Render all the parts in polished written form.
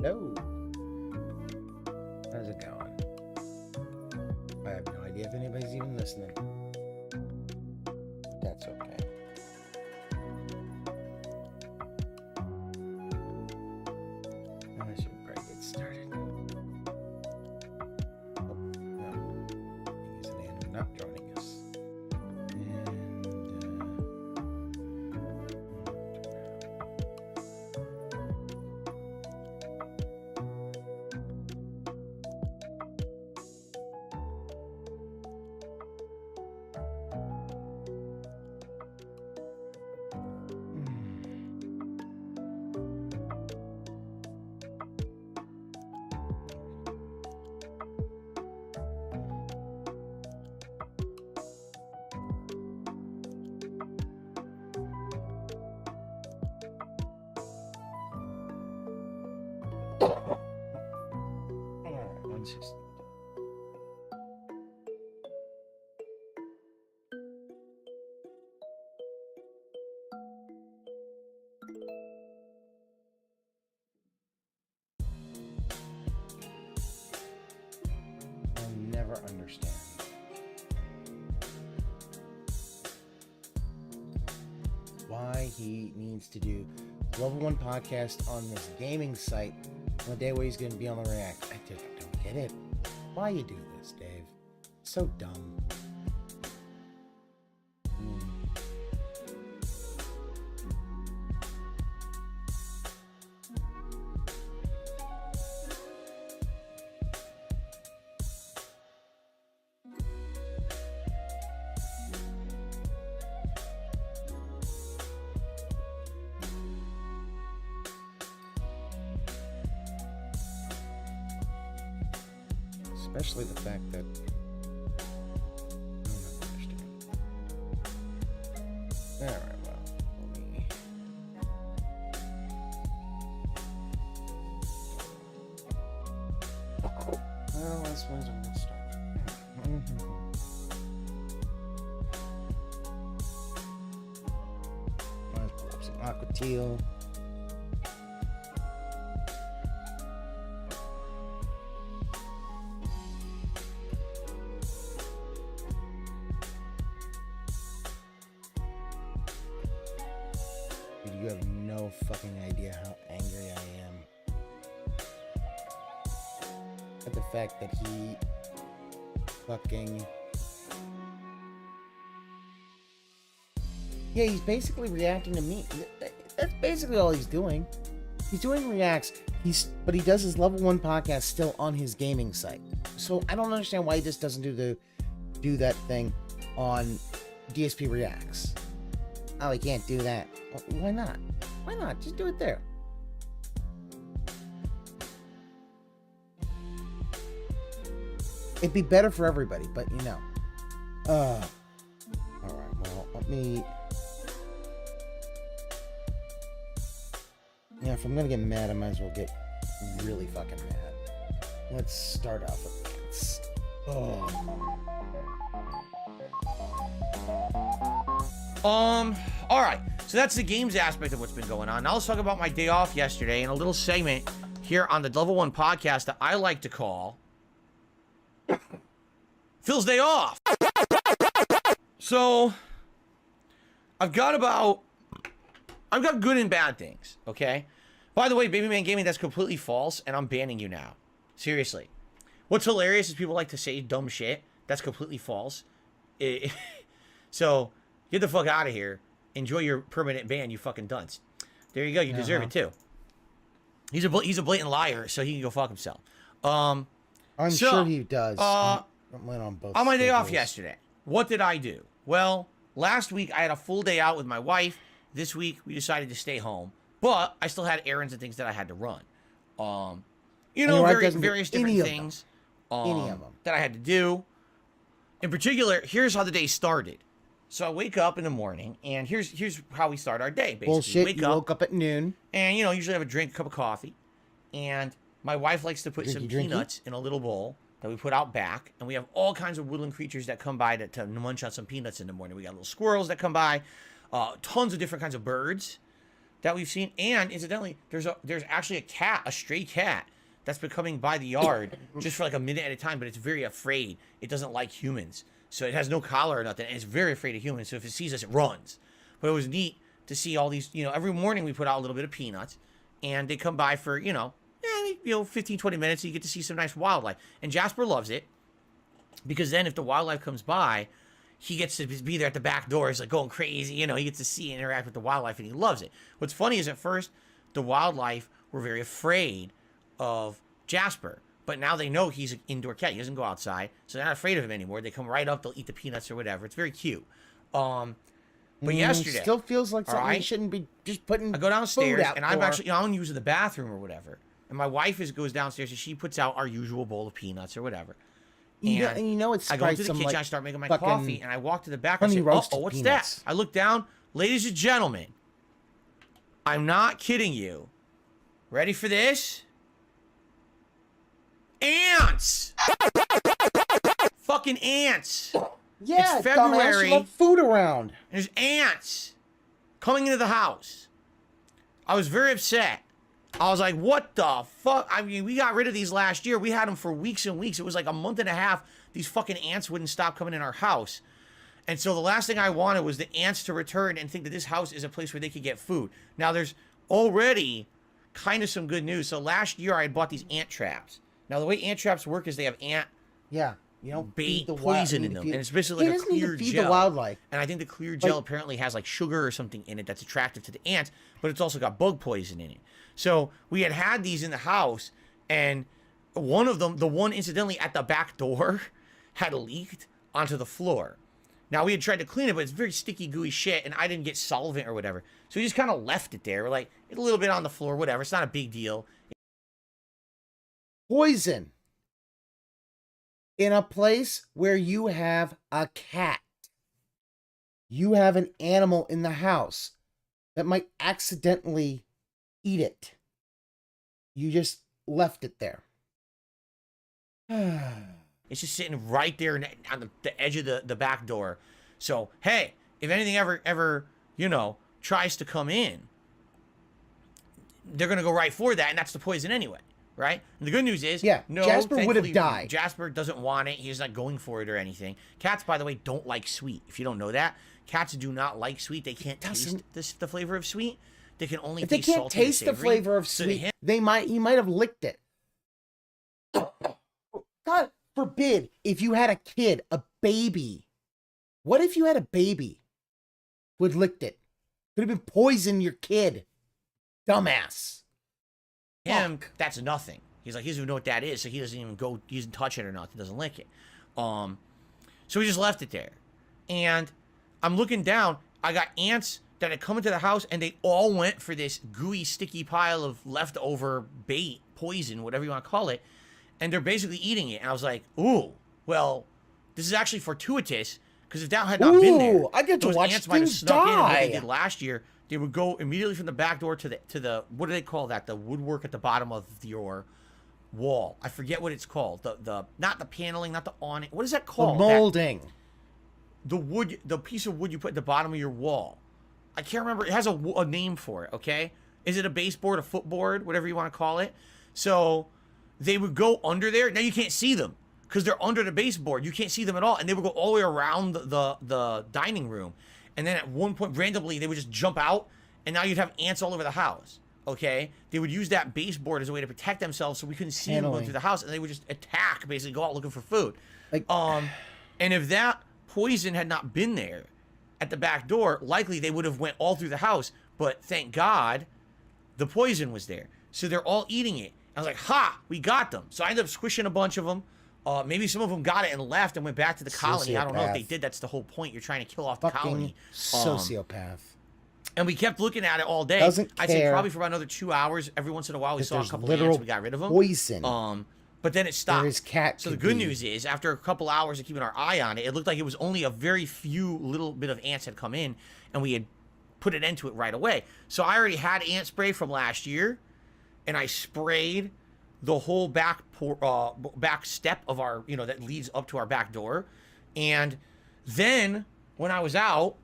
Hello. How's it going? I have no idea if anybody's even listening. That's okay. I should probably get started. Oh, no. He's an animal not joining us. Just I'll never understand why he needs to do level 1 podcast on this gaming site on the day where he's going to be on the React. I just don't get it. Why you do this, Dave? so dumb. Especially the fact that I don't understand. Alright, well, let me well, I suppose I'm gonna start. Let's pull up some Aqua Teal. You have no fucking idea how angry I am at the fact that he fucking... Yeah, he's basically reacting to me. That's basically all he's doing. He's doing reacts, but he does his level 1 podcast still on his gaming site. So I don't understand why he just doesn't do that thing on DSP Reacts. Oh, he can't do that. Why not? Why not? Just do it there. It'd be better for everybody, but you know. Alright, well, let me... Yeah, if I'm gonna get mad, I might as well get really fucking mad. Let's start off with this. All right. So that's the games aspect of what's been going on. Now let's talk about my day off yesterday and a little segment here on the Level 1 podcast that I like to call Phil's Day Off. So I've got good and bad things, okay? By the way, Baby Man Gaming, that's completely false, and I'm banning you now. Seriously. What's hilarious is people like to say dumb shit. That's completely false. So get the fuck out of here. Enjoy your permanent ban, you fucking dunce. There you go. You deserve it too. He's a blatant liar, so he can go fuck himself. I'm sure he does. I'm on both. On my day off yesterday, what did I do? Well, last week I had a full day out with my wife. This week we decided to stay home, but I still had errands and things that I had to run. You know, various different things that I had to do. In particular, here's how the day started. So I wake up in the morning, and here's how we start our day. Basically, bullshit. You woke up at noon, and you know, usually have a drink, a cup of coffee, and my wife likes to put some peanuts in a little bowl that we put out back, and we have all kinds of woodland creatures that come by to munch on some peanuts in the morning. We got little squirrels that come by, tons of different kinds of birds that we've seen, and incidentally, there's actually a stray cat that's been coming by the yard just for like a minute at a time, but it's very afraid. It doesn't like humans. So it has no collar or nothing, and it's very afraid of humans. So if it sees us, it runs. But it was neat to see all these, you know, every morning we put out a little bit of peanuts, and they come by for, 15, 20 minutes, so you get to see some nice wildlife. And Jasper loves it, because then if the wildlife comes by, he gets to be there at the back door. He's like going crazy, he gets to see and interact with the wildlife, and he loves it. What's funny is at first, the wildlife were very afraid of Jasper. But now they know he's an indoor cat. He doesn't go outside, so they're not afraid of him anymore. They come right up. They'll eat the peanuts or whatever. It's very cute. But yesterday, still feels like something you shouldn't be just putting. I go downstairs, and I'm actually, I'm using the bathroom or whatever. And my wife goes downstairs, and she puts out our usual bowl of peanuts or whatever. And it's I go into the kitchen, I start making my coffee, and I walk to the back and say, "Oh, what's that?" I look down, ladies and gentlemen. I'm not kidding you. Ready for this? Ants! Fucking ants! Yeah, it's February. Dumbass, food around. There's ants coming into the house. I was very upset. I was like, what the fuck? I mean, we got rid of these last year. We had them for weeks and weeks. It was like a month and a half. These fucking ants wouldn't stop coming in our house. And so the last thing I wanted was the ants to return and think that this house is a place where they could get food. Now, there's already kind of some good news. So last year, I had bought these ant traps. Now, the way ant traps work is they have You don't bait feed the poison wild, in them, feed, and it's basically it like a doesn't need clear to feed gel. the wildlife. And I think the clear gel apparently has like sugar or something in it that's attractive to the ants, but it's also got bug poison in it. So we had these in the house, and one of them, the one incidentally at the back door, had leaked onto the floor. Now, we had tried to clean it, but it's very sticky, gooey shit, and I didn't get solvent or whatever. So we just kind of left it there. We're like, it's a little bit on the floor, whatever. It's not a big deal. Poison in a place where you have a cat. You have an animal in the house that might accidentally eat it. You just left it there. It's just sitting right there on the edge of the back door. So, hey, if anything ever, you know, tries to come in, they're going to go right for that, and that's the poison anyway, right? And the good news is, no, Jasper would have died. Jasper doesn't want it. He's not going for it or anything. Cats, by the way, don't like sweet. If you don't know that, cats do not like sweet. They can't taste the flavor of sweet. They can only taste salty and savory. If they can't taste the flavor of sweet, he might have licked it. God forbid if you had a kid, a baby. What if you had a baby who had licked it? Could have been poisoned your kid. Dumbass. Him, that's nothing. He's like, he doesn't even know what that is, so he doesn't even go, he doesn't touch it or nothing, doesn't lick it. So we just left it there. And I'm looking down, I got ants that had come into the house, and they all went for this gooey, sticky pile of leftover bait, poison, whatever you want to call it, and they're basically eating it. And I was like, ooh, well, this is actually fortuitous, because if that had not been there, I get to those watch ants might have things snuck in, and what they die. did last year, they would go immediately from the back door to the what do they call that? The woodwork at the bottom of your wall. I forget what it's called. The not the paneling, not the awning. What is that called? The molding. The wood, the piece of wood you put at the bottom of your wall. I can't remember. It has a name for it, okay? Is it a baseboard, a footboard, whatever you want to call it? So they would go under there. Now you can't see them because they're under the baseboard. You can't see them at all. And they would go all the way around the dining room. And then at one point, randomly, they would just jump out. And now you'd have ants all over the house, okay? They would use that baseboard as a way to protect themselves so we couldn't see them going through the house. And they would just attack, basically go out looking for food. Like, and if that poison had not been there at the back door, likely they would have went all through the house. But thank God, the poison was there. So they're all eating it. I was like, ha, we got them. So I ended up squishing a bunch of them. Maybe some of them got it and left and went back to the colony. I don't know if they did. That's the whole point. You're trying to kill off the colony. Sociopath. And we kept looking at it all day. Doesn't care. I'd say probably for about another 2 hours. Every once in a while, we saw a couple of ants. We got rid of them. Poison. But then it stopped. There is cat. So the good news is, after a couple hours of keeping our eye on it, it looked like it was only a very few little bit of ants had come in, and we had put an end to it right away. So I already had ant spray from last year, and I sprayed the whole back step of our, that leads up to our back door. And then when I was out,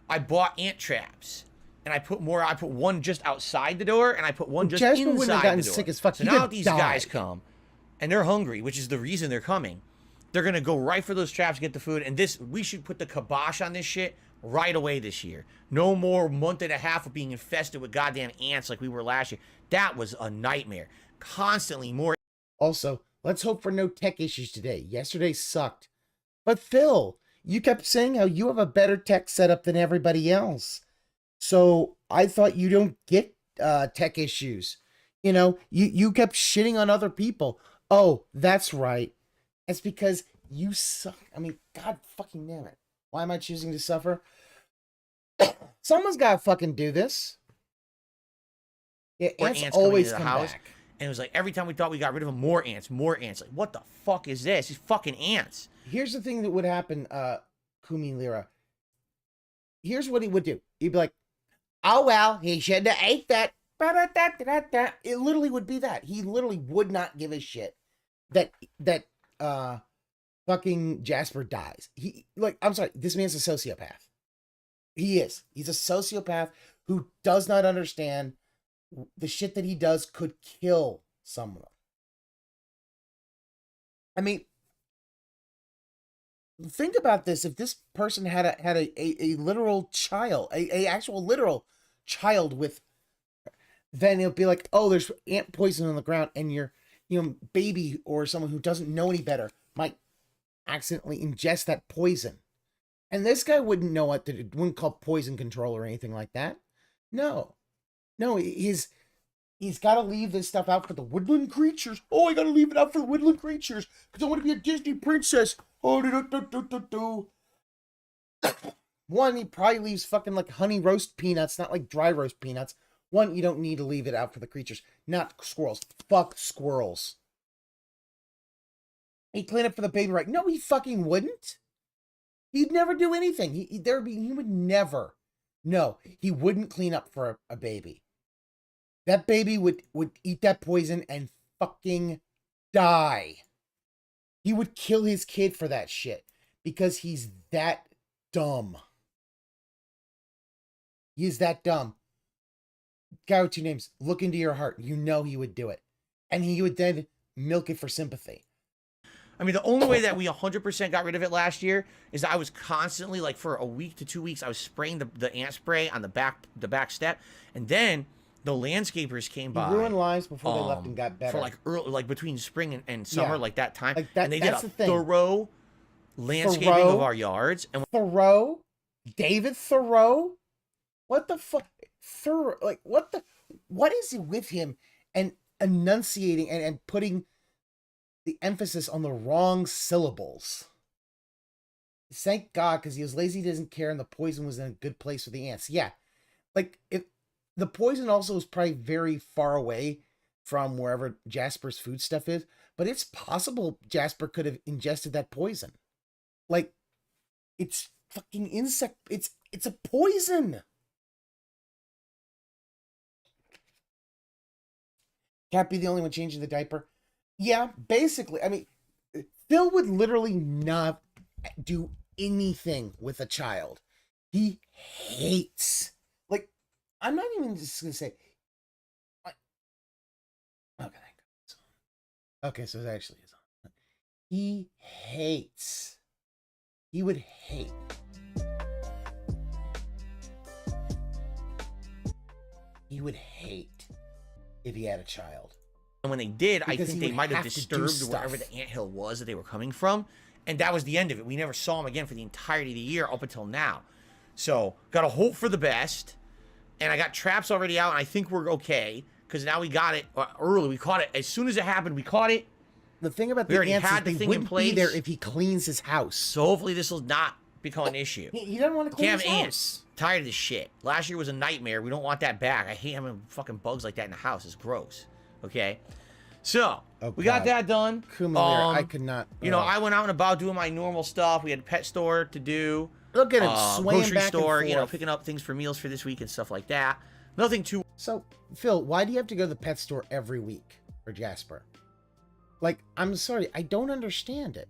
I bought ant traps. And I put one just outside the door, and I put one just Jasper inside wouldn't have gotten the door. sick as fuck. So now these guys come, and they're hungry, which is the reason they're coming. They're gonna go right for those traps, get the food, and we should put the kibosh on this shit right away this year. No more month and a half of being infested with goddamn ants like we were last year. That was a nightmare. Constantly more. Also, let's hope for no tech issues today. Yesterday sucked. But Phil, you kept saying how you have a better tech setup than everybody else. So I thought you don't get tech issues. You kept shitting on other people. Oh, that's right. It's because you suck. I mean, God fucking damn it. Why am I choosing to suffer? Someone's got to fucking do this. Yeah, ants always come back. And it was like every time we thought we got rid of them, more ants. Like, what the fuck is this? These fucking ants. Here's the thing that would happen, Kumi Lira. Here's what he would do. He'd be like, oh, well, he shouldn't have ate that. It literally would be that. He literally would not give a shit that fucking Jasper dies. I'm sorry, this man's a sociopath. He is. He's a sociopath who does not understand the shit that he does could kill someone. I mean, think about this. If this person had a literal child, a actual literal child with, then it'll be like, oh, there's ant poison on the ground, and your baby or someone who doesn't know any better might accidentally ingest that poison. And this guy wouldn't know what to do, wouldn't call poison control or anything like that. No. No, he's got to leave this stuff out for the woodland creatures. Oh, I got to leave it out for the woodland creatures because I want to be a Disney princess. Oh, do. One, he probably leaves fucking like honey roast peanuts, not like dry roast peanuts. One, you don't need to leave it out for the creatures, not squirrels. Fuck squirrels. He'd clean up for the baby, right? No, he fucking wouldn't. He'd never do anything. He would never. No, he wouldn't clean up for a baby. That baby would eat that poison and fucking die. He would kill his kid for that shit because he's that dumb. He is that dumb. Guy with 2 names, look into your heart. You know he would do it. And he would then milk it for sympathy. I mean, the only way that we 100% got rid of it last year is I was constantly, like, for a week to 2 weeks, I was spraying the ant spray on the back step. And then the landscapers came by. You ruined lives before they left and got better. For, like, early, like between spring and summer, like that time. Like that, and they did a thorough landscaping of our yards. And Thoreau? David Thoreau? What the fuck? Thoreau, like, what is it with him and enunciating and putting the emphasis on the wrong syllables? Thank God, because he was lazy, he doesn't care, and the poison was in a good place for the ants. Yeah. Like, if the poison also is probably very far away from wherever Jasper's food stuff is, but it's possible Jasper could have ingested that poison. Like, it's fucking insect, it's a poison. Can't be the only one changing the diaper. Yeah, basically. I mean, Phil would literally not do anything with a child. He hates. Like, I'm not even just going to say. Okay, so it actually is on. He hates. He would hate. He would hate if he had a child. And when they did, Because I think they might have disturbed wherever the anthill was that they were coming from. And that was the end of it. We never saw him again for the entirety of the year up until now. So, got to hope for the best. And I got traps already out, and I think we're okay. Because now we got it early. We caught it. As soon as it happened, we caught it. The thing about the ants is they wouldn't be there if he cleans his house. So hopefully this will not become an issue. He doesn't want to clean his house. Ants. Tired of this shit. Last year was a nightmare. We don't want that back. I hate having fucking bugs like that in the house. It's gross. Okay? So, we got that done. I could not. You know, I went out and about doing my normal stuff. We had a pet store to do. Look at him swaying grocery back store, and forth. you know, picking up things for meals for this week and stuff like that. Nothing too... So, Phil, why do you have to go to the pet store every week for Jasper? Like, I'm sorry, I don't understand it.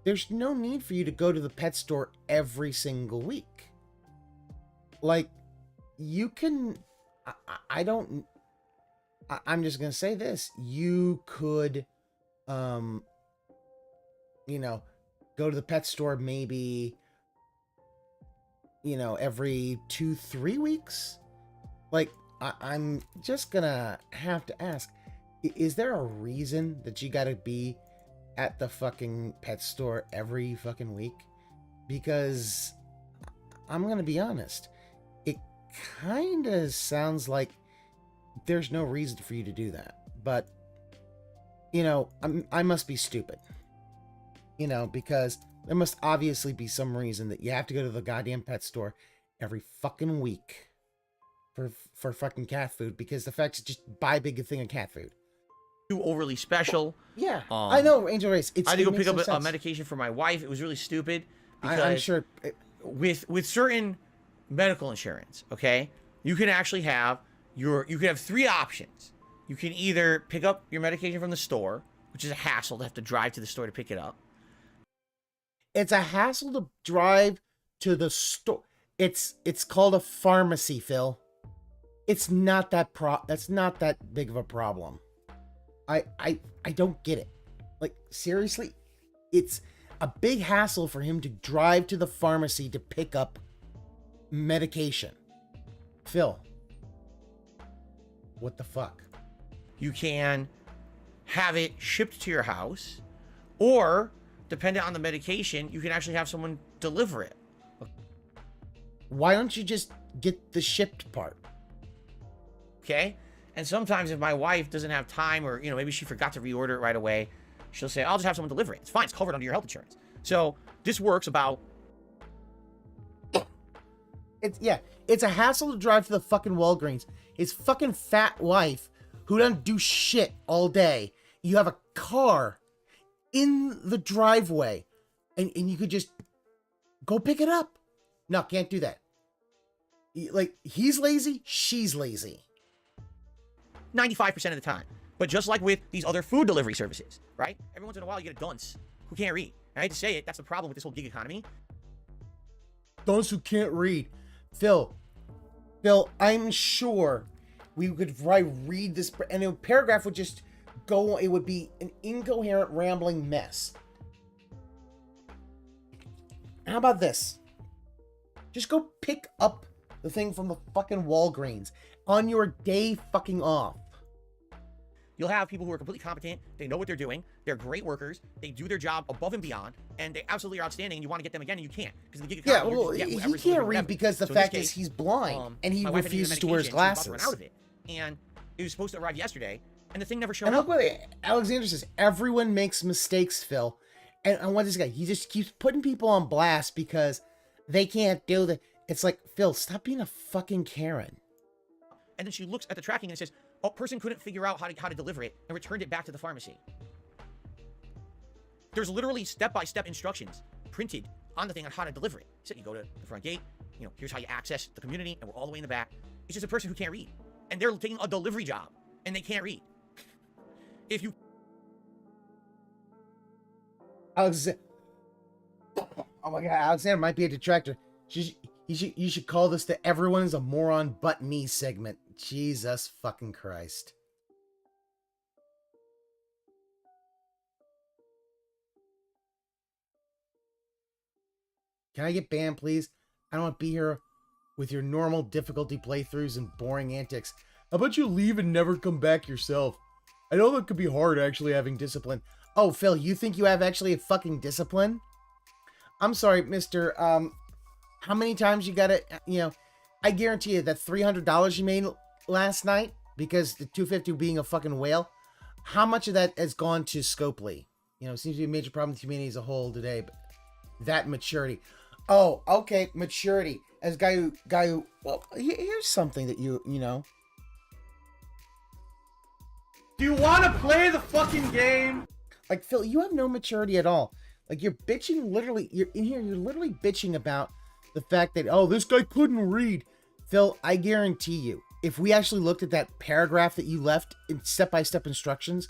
There's no need for you to go to the pet store every single week. Like, you can... I'm just going to say this. You could, you know, go to the pet store maybe, you know, every 2-3 weeks. Like, I'm just going to have to ask, is there a reason that you got to be at the fucking pet store every fucking week? Because I'm going to be honest. It kind of sounds like there's no reason for you to do that. But, you know, I must be stupid. You know, because there must obviously be some reason that you have to go to the goddamn pet store every fucking week for fucking cat food, because the fact is just buy a big thing of cat food. Too overly special. Yeah, I know, Angel Race. I had to go pick up a medication for my wife. It was really stupid. Because I'm sure. With certain medical insurance, okay, you can actually have you can have 3 options. You can either pick up your medication from the store, which is a hassle to have to drive to the store to pick it up. It's a hassle to drive to the store. It's called a pharmacy, Phil. It's not that that's not that big of a problem. I don't get it. Like, seriously, it's a big hassle for him to drive to the pharmacy to pick up medication. Phil, what the fuck? You can have it shipped to your house, or dependent on the medication, you can actually have someone deliver it. Why don't you just get the shipped part? Okay? And sometimes if my wife doesn't have time, or, you know, maybe she forgot to reorder it right away, she'll say, I'll just have someone deliver it. It's fine. It's covered under your health insurance. So this works about... It's a hassle to drive to the fucking Walgreens. His fucking fat wife, who doesn't do shit all day. You have a car in the driveway, and you could just go pick it up. No, can't do that. Like, he's lazy, she's lazy. 95% of the time. But just like with these other food delivery services, right? Every once in a while you get a dunce who can't read. And I hate to say it, that's the problem with this whole gig economy. Dunce who can't read. Phil, I'm sure we could read this, and a paragraph would just go, it would be an incoherent, rambling mess. How about this? Just go pick up the thing from the fucking Walgreens on your day fucking off. You'll have people who are completely competent, they know what they're doing, they're great workers, they do their job above and beyond, and they absolutely are outstanding, and you want to get them again, and you can't. Because the gig economy, he can't read because the fact is he's blind, and he refuses to wear his glasses. Out of it. And it was supposed to arrive yesterday, and the thing never showed up. And look what Alexander says, everyone makes mistakes, Phil. And what this guy, he just keeps putting people on blast because they can't do the... It's like, Phil, stop being a fucking Karen. And then she looks at the tracking and says, oh, person couldn't figure out how to deliver it and returned it back to the pharmacy. There's literally step-by-step instructions printed on the thing on how to deliver it. So you go to the front gate, you know, here's how you access the community, and we're all the way in the back. It's just a person who can't read. And they're taking a delivery job, and they can't read. If you... Alexander... Oh my god, Alexander might be a detractor. You should call this the Everyone is a Moron But Me segment. Jesus fucking Christ. Can I get banned, please? I don't want to be here with your normal difficulty playthroughs and boring antics. How about you leave and never come back yourself? I know that could be hard, actually, having discipline. Oh, Phil, you think you have actually a fucking discipline? I'm sorry, mister, how many times you gotta, you know, I guarantee you that $300 you made last night, because the 250 being a fucking whale, how much of that has gone to Scopely? You know, it seems to be a major problem with humanity as a whole today, but that maturity. Oh, okay, maturity. As guy who, well, here's something that you know. Do you want to play the fucking game? Like, Phil, you have no maturity at all. Like, you're bitching, literally, you're in here, you're literally bitching about the fact that, oh, this guy couldn't read. Phil, I guarantee you, if we actually looked at that paragraph that you left in step-by-step instructions,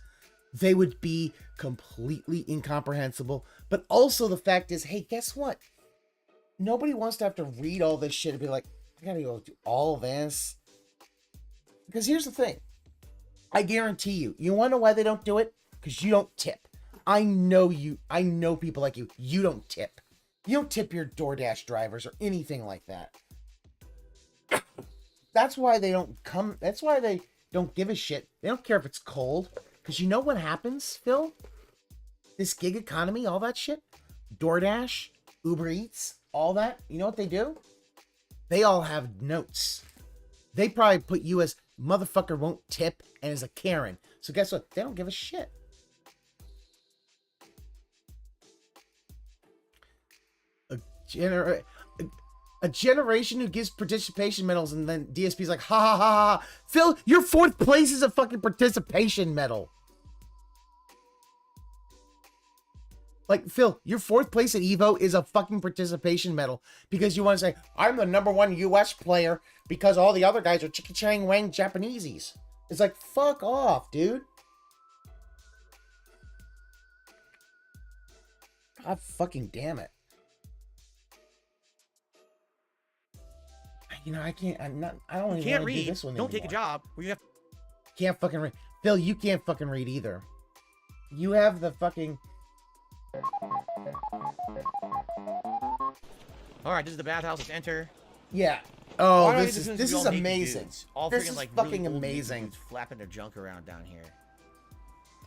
they would be completely incomprehensible. But also the fact is, hey, guess what? Nobody wants to have to read all this shit and be like, I gotta go do all this. Because here's the thing. I guarantee you, you wanna know why they don't do it? Because you don't tip. I know you. I know people like you. You don't tip. You don't tip your DoorDash drivers or anything like that. That's why they don't come. That's why they don't give a shit. They don't care if it's cold. Because you know what happens, Phil? This gig economy, all that shit. DoorDash, Uber Eats, all that. You know what they do? They all have notes. They probably put you as motherfucker won't tip and as a Karen. So guess what? They don't give a shit. A generation who gives participation medals, and then DSP's like, ha ha ha ha. Phil, your 4th place is a fucking participation medal. Like, Phil, your 4th place at Evo is a fucking participation medal because you want to say, I'm the #1 US player because all the other guys are chicka-chang-wang Japaneses. It's like, fuck off, dude. God fucking damn it. You know, I can't. I don't even want to do this one anymore. Don't take a job where you have. Can't fucking read. Phil, you can't fucking read either. You have the fucking. All right, this is the bathhouse. Let's enter. Yeah. Oh, this is amazing. All this is like fucking really amazing. Dudes flapping their junk around down here.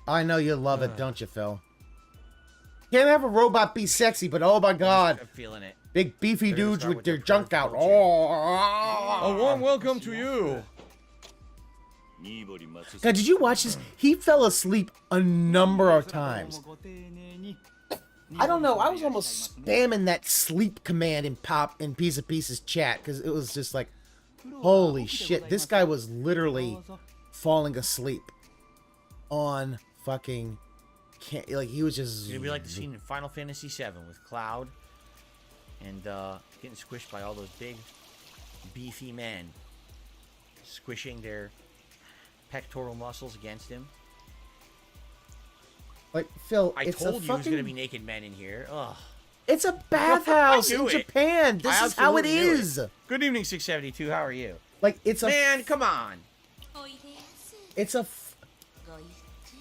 I know you love it, don't you, Phil? can't have a robot be sexy, but oh my god. I'm feeling it. Big beefy They're gonna dudes start with their their junk perv out. culture. Oh. A warm welcome to you. God, did you watch this? He fell asleep a number of times. I don't know. I was almost spamming that sleep command in Piece of Pieces chat because it was just like, holy shit. This guy was literally falling asleep on fucking... like, he was just... It's gonna be like the scene in Final Fantasy VII with Cloud and getting squished by all those big, beefy men. Squishing their pectoral muscles against him. Like, Phil, I it's told a you fucking... there's gonna be naked men in here. Ugh. It's a bathhouse I knew in it. Japan. This is how it absolutely knew is. Good evening, 672. How are you? Like, it's a... Man, come on. It's a...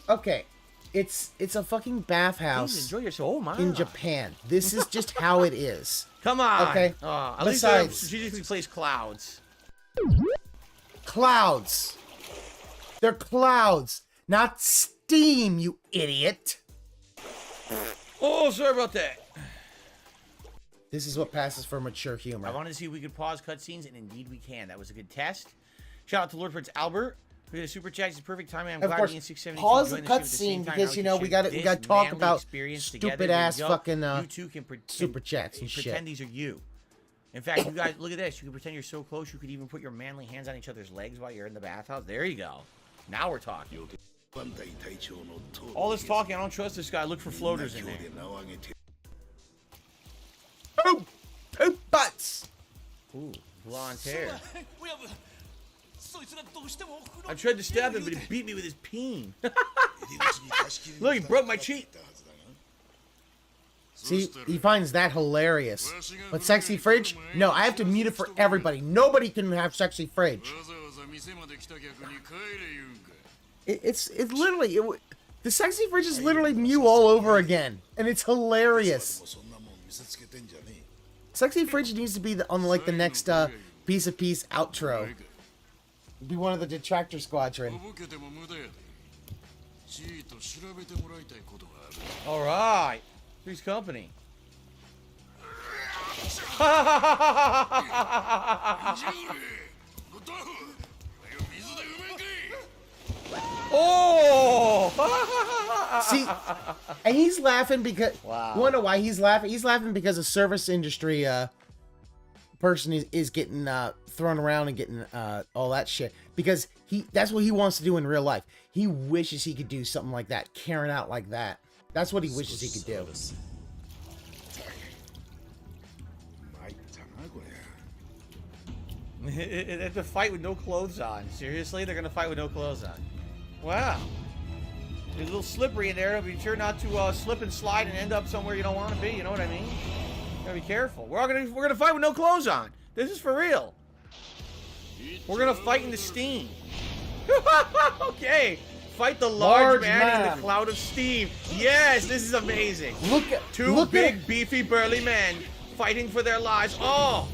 Okay. It's a fucking Please bathhouse enjoy yourself. Oh my. in Japan. This is just how it is. Come on. Okay. At least I Besides- strategically placed clouds. Clouds. They're clouds, not steam, you idiot. Oh, sorry about that. This is what passes for mature humor. I wanted to see if we could pause cutscenes, and indeed we can. That was a good test. Shout out to Lord Prince Albert. We had a super chat. It's perfect timing. I'm Of glad course, we in 672 pause the joined stream at the same cutscene time. because, Now you we know, can we share gotta this talk manly about experience stupid together. ass There we go. fucking, You two can super chats and pretend shit. these are you. In fact, you guys, look at this. You can pretend you're so close, you could even put your manly hands on each other's legs while you're in the bathhouse. There you go. Now we're talking. All this talking, I don't trust this guy. Look for floaters in there. Oh, two butts. Ooh, blonde hair. I tried to stab him, but he beat me with his peen. Look, he broke my cheek. See, he finds that hilarious. But sexy fridge? No, I have to mute it for everybody. Nobody can have sexy fridge. It's literally... the sexy fridge is literally Mew all over again. And it's hilarious. Sexy fridge needs to be on like the next Piece of Piece outro. Be one of the Detractor Squadron. All right. Three's company. Oh! See, and he's laughing because... Wow. You wanna know why he's laughing? He's laughing because a service industry person is getting thrown around and getting all that shit. Because that's what he wants to do in real life. He wishes he could do something like that. Carrying out like that. That's what he wishes he could do. They have to fight with no clothes on. Seriously? They're gonna fight with no clothes on. Wow. It's a little slippery in there. Be sure not to slip and slide and end up somewhere you don't want to be. You know what I mean? Gotta be careful. We're gonna fight with no clothes on. This is for real. We're gonna fight in the steam. Okay. Fight the large man in the cloud of steam. Yes, this is amazing. Two big, beefy, burly men fighting for their lives. Oh!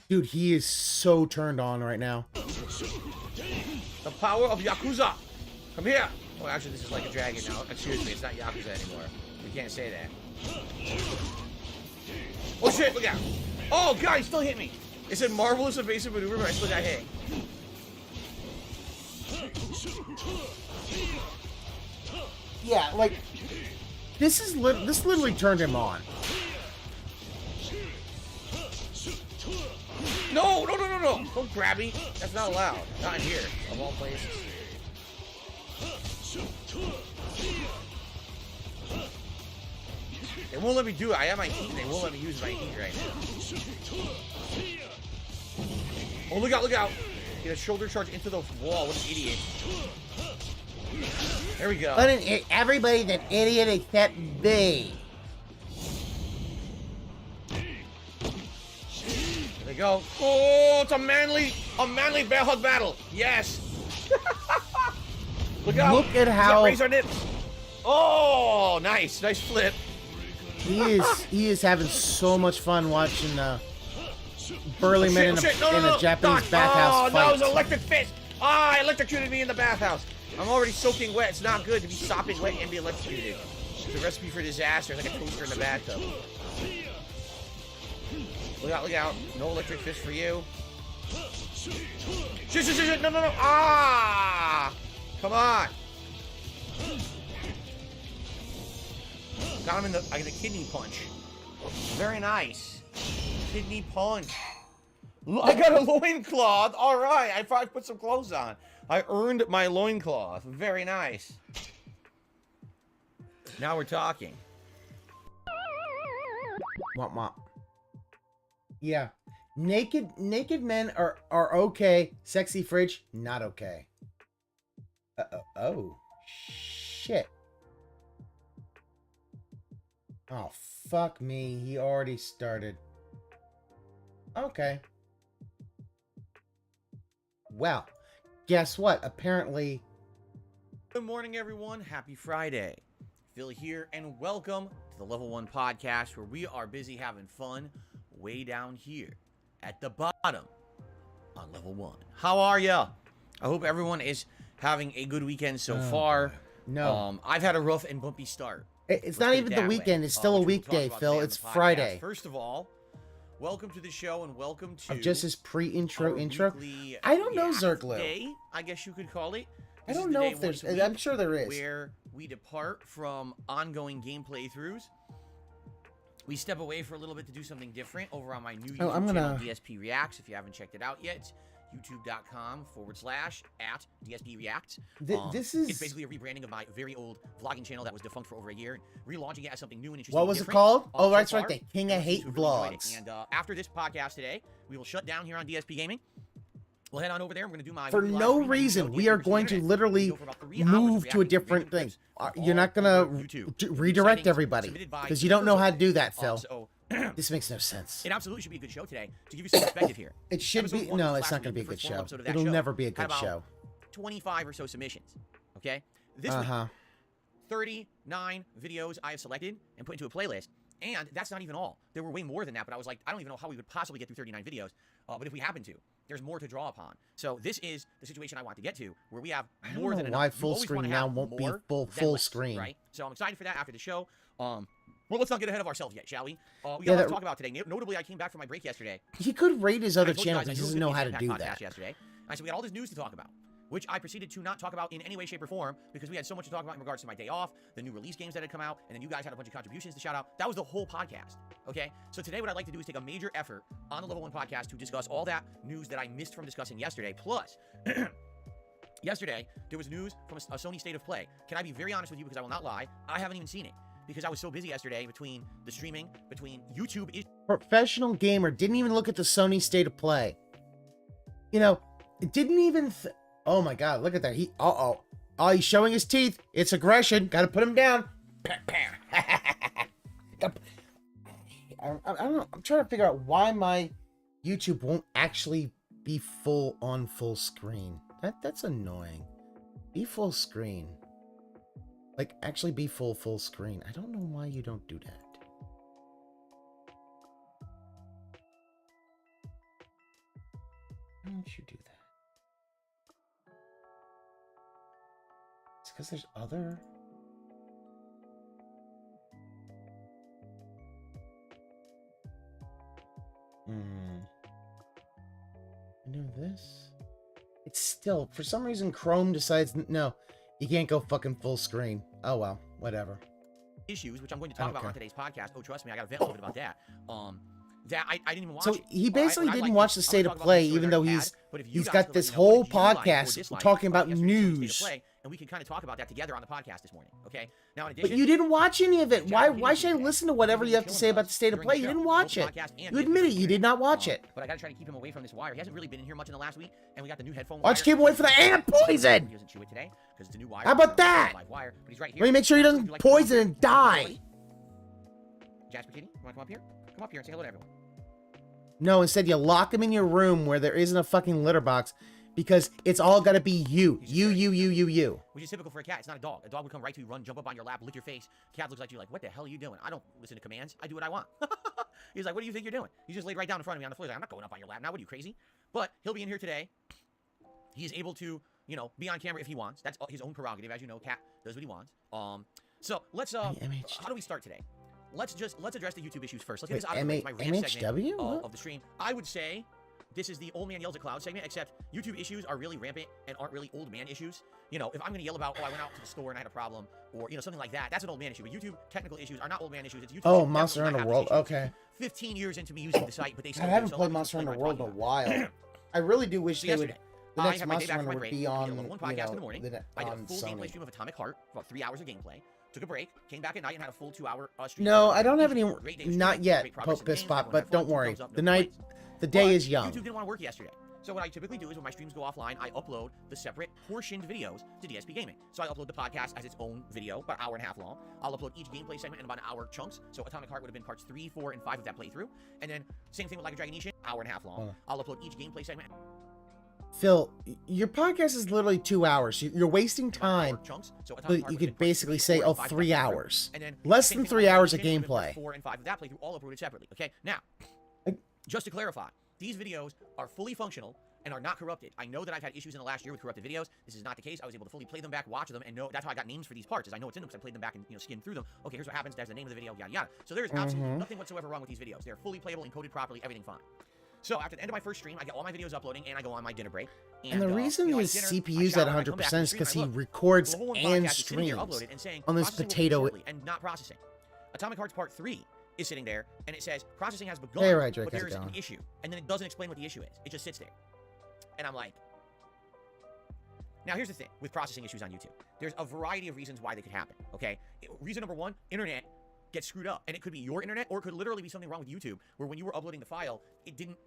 Dude, he is so turned on right now. The power of Yakuza. Come here. Oh, actually, this is like a dragon now. Excuse me, it's not Yakuza anymore. We can't say that. Oh, shit, look out. Oh, God, he still hit me. It said marvelous evasive maneuver, but I still got hit. Yeah, like... This literally turned him on. No, no, no, no, no. Don't grab me. That's not allowed. Not in here, of all places. They won't let me do it. I have my heat. They won't let me use my heat right now. Oh, look out, look out. Get a shoulder charge into the wall. What an idiot. There we go. Everybody's an idiot except me. There we go. Oh, it's a manly bear hug battle. Yes. Look out. Look at how... Raise our nips. Oh, nice. Nice flip. He is having so much fun watching burly men in a Japanese bathhouse fight. Oh, no, it was an electric fist. Ah, electrocuted me in the bathhouse. I'm already soaking wet. It's not good to be sopping wet and be electrocuted. The recipe for disaster is like a toaster in the bathtub. Look out. No electric fist for you. Shit. No. Ah! Come on. Got him in the... I got a kidney punch. Very nice. Kidney punch. I got a loincloth. All right. I probably put some clothes on. I earned my loincloth. Very nice. Now we're talking. Womp. Yeah. Naked men are okay. Sexy fridge, not okay. Oh. Shit. Oh, fuck me. He already started. Okay. Well, guess what? Apparently... Good morning, everyone. Happy Friday. Phil here, and welcome to the Level 1 Podcast, where we are busy having fun way down here at the bottom on Level 1. How are ya? I hope everyone is having a good weekend so far. No. I've had a rough and bumpy start. It's not even the weekend. It's still a weekday, Phil. It's Friday. First of all, welcome to the show, and welcome to... Just his pre-intro intro. I don't know, Zerklu. Day, I guess you could call it. I don't know if there's... I'm sure there is. Where we depart from ongoing game playthroughs. We step away for a little bit to do something different over on my new YouTube channel, DSP Reacts. If you haven't checked it out yet, it's youtube.com/@DSPReact. This is... It's basically a rebranding of my very old vlogging channel that was defunct for over a year, and relaunching it as something new and interesting. What was it called? Oh, that's right, the King of Hate Vlogs. And after this podcast today, we will shut down here on DSP Gaming. We'll head on over there. I'm going to do my... For no reason, we are going to literally move to a different thing. You're not going to redirect everybody, because you don't know how to do that, Phil. This makes no sense. It absolutely should be a good show today, to give you some perspective here. It should be... No, it's not going to be a good show. It'll never be a good show. 25 or so submissions, okay? This week, 39 videos I have selected and put into a playlist. And that's not even all. There were way more than that, but I was like, I don't even know how we would possibly get through 39 videos. But if we happen to, there's more to draw upon. So this is the situation I want to get to, where we have more than enough. Why full screen now won't be full screen, right? So I'm excited for that after the show. Well, let's not get ahead of ourselves yet, shall we? We got a lot to talk about today. Notably, I came back from my break yesterday. He could rate his other channel because he doesn't know how to do that. Yesterday, I said we got all this news to talk about, which I proceeded to not talk about in any way, shape, or form, because we had so much to talk about in regards to my day off, the new release games that had come out, and then you guys had a bunch of contributions to shout out. That was the whole podcast, okay? So today what I'd like to do is take a major effort on the Level 1 Podcast to discuss all that news that I missed from discussing yesterday. Plus, yesterday, there was news from a Sony State of Play. Can I be very honest with you, because I will not lie, I haven't even seen it, because I was so busy yesterday between the streaming, between YouTube... Professional gamer didn't even look at the Sony State of Play. You know, it didn't even... Oh my God, look at that. Oh, he's showing his teeth. It's aggression. Gotta put him down. I don't know. I'm trying to figure out why my YouTube won't actually be full screen. That's annoying. Be full screen. Like, actually be full screen. I don't know why you don't do that. Why don't you do that? Because there's other... You know this? It's still... For some reason, Chrome decides... No, you can't go fucking full screen. Oh, well. Whatever. Issues, which I'm going to talk about on today's podcast. Oh, trust me, I got to vent a little bit about that. That I didn't even watch it. So he basically didn't watch the State of Play, even though he's got this whole podcast talking about news. And we can kind of talk about that together on the podcast this morning, okay? Now, in addition, but you didn't watch any of it. Why should I listen to whatever you have to say about the State of Play? You didn't watch it. You admit it. You did not watch it. But I got to try to keep him away from this wire. He hasn't really been in here much in the last week, and we got the new headphone. Why don't you keep him away from the ant poison? He doesn't chew it today because it's a new wire. How about that? Wire, but he's right here. Let me make sure he doesn't poison and die. Jasper Kitty, you want to come up here? Come up here and say hello to everyone. No, instead you lock him in your room where there isn't a fucking litter box, because it's all got to be you. You. Which is typical for a cat. It's not a dog. A dog would come right to you, run, jump up on your lap, lick your face. Cat looks like you, like, what the hell are you doing? I don't listen to commands. I do what I want. He's like, what do you think you're doing? He just laid right down in front of me on the floor. He's like, I'm not going up on your lap now. What are you, crazy? But he'll be in here today. He is able to, you know, be on camera if he wants. That's his own prerogative. As you know, Cat does what he wants. So let's how do we start today? Let's address the YouTube issues first. Let's get this out of the way. My rant segment of the stream. I would say this is the old man yells at cloud segment, except YouTube issues are really rampant and aren't really old man issues. You know, if I'm gonna yell about, oh, I went out to the store and I had a problem, or you know, something like that, that's an old man issue. But YouTube technical issues are not old man issues. It's YouTube. Oh, Monster Hunter World. Okay. 15 years into me using the site, but they still I haven't played Monster Hunter World in a while. I really do wish they would. The next Monster Hunter would be on, one podcast in the morning. I did a full Sony. gameplay stream of Atomic Heart, about 3 hours of gameplay. Took a break, came back at night and had a full 2-hour stream. No, I don't have any. Not yet, Pope Spot, but don't worry. The day is young. YouTube didn't want to work yesterday. So what I typically do is when my streams go offline, I upload the separate portioned videos to DSP Gaming. So I upload the podcast as its own video, about an hour and a half long. I'll upload each gameplay segment in about an hour chunks. So Atomic Heart would have been parts 3, 4, and 5 of that playthrough. And then same thing with Like a Dragon Nation, hour and a half long. I'll upload each gameplay segment. Phil, your podcast is literally 2 hours. You're wasting time. But you could basically say, oh, 3 hours. And then less than 3 hours of gameplay. 4 and 5 of that playthrough, all uploaded separately. Okay, now, just to clarify, these videos are fully functional and are not corrupted. I know that I've had issues in the last year with corrupted videos. This is not the case. I was able to fully play them back, watch them, and know that's how I got names for these parts. Is I know it's in them because I played them back and skimmed through them. Okay, here's what happens. There's the name of the video, yada yada. So there is absolutely nothing whatsoever wrong with these videos. They're fully playable, encoded properly, everything fine. So after the end of my first stream, I get all my videos uploading and I go on my dinner break. And the reason his CPU's at 100% is because he records and streams on this potato. And not processing. Atomic Hearts Part 3 is sitting there and it says processing has begun, but there's an issue. And then it doesn't explain what the issue is. It just sits there. And I'm like, now here's the thing with processing issues on YouTube. There's a variety of reasons why they could happen, okay? Reason number one, internet gets screwed up. And it could be your internet, or it could literally be something wrong with YouTube, where when you were uploading the file, it didn't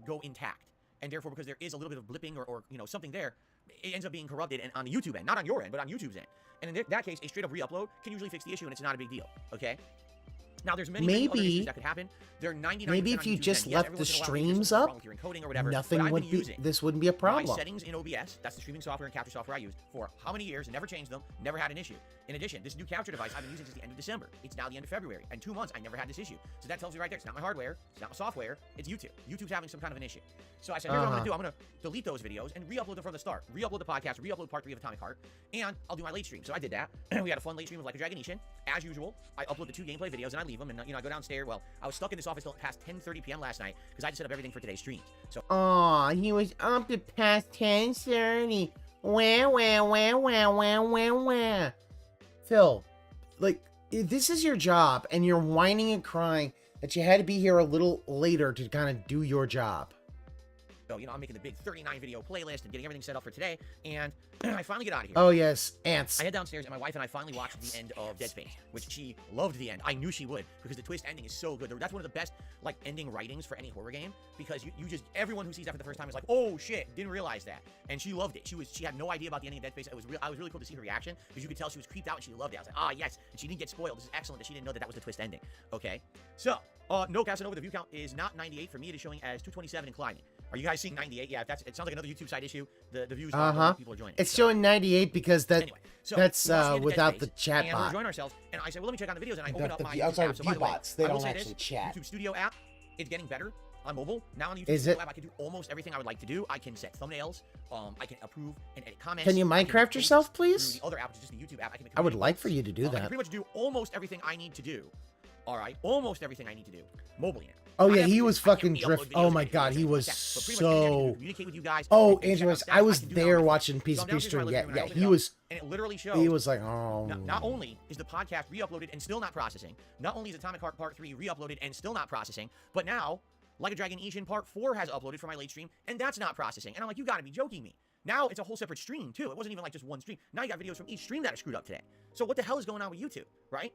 go intact. And therefore, because there is a little bit of blipping or you know, something there, it ends up being corrupted and on the YouTube end. Not on your end, but on YouTube's end. And in that case, a straight up re-upload can usually fix the issue, and it's not a big deal, okay? Now, there's many other issues that could happen. There are 99% maybe if you just left the streams up, nothing would be. This wouldn't be a problem. My settings in OBS, that's the streaming software and capture software I use for how many years, never changed them, never had an issue. In addition, this new capture device I've been using since the end of December. It's now the end of February. In 2 months, I never had this issue. So that tells me right there, it's not my hardware, it's not my software, it's YouTube. YouTube's having some kind of an issue. So I said, here's what I'm gonna do. I'm gonna delete those videos and re-upload them from the start. Re-upload the podcast, re-upload part 3 of Atomic Heart, and I'll do my late stream. So I did that. We had a fun late stream of Like a Dragon Nation. As usual, I upload the 2 gameplay videos and I leave them, and you know, I go downstairs. Well, I was stuck in this office till past 10:30 p.m. last night because I had to set up everything for today's streams. So aw, he was up to past 10:30. Wah. Phil, like, this is your job, and you're whining and crying that you had to be here a little later to kind of do your job. So, you know, I'm making the big 39 video playlist and getting everything set up for today, and I finally get out of here. Oh, yes, ants. I head downstairs, and my wife and I finally watched the end of Dead Space, which she loved the end. I knew she would, because the twist ending is so good. That's one of the best, like, ending writings for any horror game, because you just, everyone who sees that for the first time is like, oh, shit, didn't realize that. And she loved it. She had no idea about the ending of Dead Space. I was really cool to see her reaction, because you could tell she was creeped out, and she loved it. I was like, ah, yes, and she didn't get spoiled. This is excellent that she didn't know that was the twist ending, okay? So, no Casanova, the view count is not 98. For me, it is showing as 227 and climbing. Are you guys seeing 98? Yeah, it sounds like another YouTube side issue. The views are people are joining. It's showing 98 because that's without the chat bot. And we're enjoying ourselves. And I said, well, let me check on the videos. And I open up my outside app. So by the way, bots, they don't actually chat. YouTube Studio app, it's getting better on mobile. Now on the YouTube Studio app, I can do almost everything I would like to do. I can set thumbnails. I can approve and edit comments. Can you Minecraft yourself, please? The other app, which is just the YouTube app. I would like for you to do that. I can pretty much do almost everything I need to do. All right, almost everything I need to do mobily now. Oh yeah, he was fucking drift. Oh my god, he was so. Oh, Andrews, I was there watching PCP stream. Yeah, he was. And it literally shows. He was like, oh. Not only is the podcast re-uploaded and still not processing, not only is Atomic Heart Part 3 re-uploaded and still not processing, but now Like a Dragon Nation Part 4 has uploaded for my late stream, and that's not processing. And I'm like, you gotta be joking me. Now it's a whole separate stream too. It wasn't even like just one stream. Now you got videos from each stream that are screwed up today. So what the hell is going on with YouTube, right?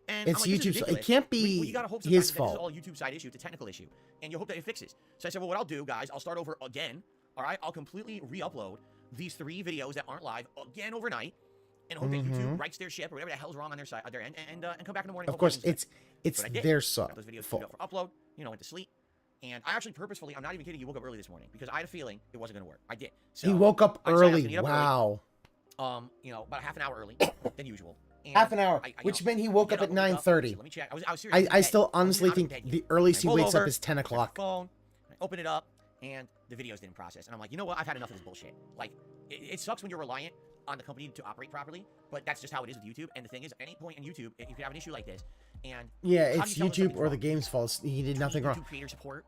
And it's like, YouTube. It can't be you gotta hope his fault. fault. This is all YouTube side issue. It's a technical issue, and you hope that it fixes. So I said, well, what I'll do, guys, I'll start over again. All right, I'll completely re-upload these 3 videos that aren't live again overnight, and hope that YouTube rights their ship or whatever the hell's wrong on their side, their end, and come back in the morning. Of course, it's their fault. Those videos for upload. You know, went to sleep. And I actually purposefully, I'm not even kidding you, woke up early this morning because I had a feeling it wasn't going to work. I did. So he woke up early. Wow. Early, you know, about half an hour early than usual. And half an hour, which meant he woke up at 9:30. Let me check. I was serious. I still honestly think the earliest he wakes up is 10 o'clock. Phone, I open it up, and the videos didn't process. And I'm like, you know what? I've had enough of this bullshit. Like, it sucks when you're reliant on the company to operate properly, but that's just how it is with YouTube. And the thing is, at any point in YouTube, you could have an issue like this. And Yeah, how it's do you tell when YouTube something's or the wrong? game's fault. He did nothing wrong. YouTube creator support.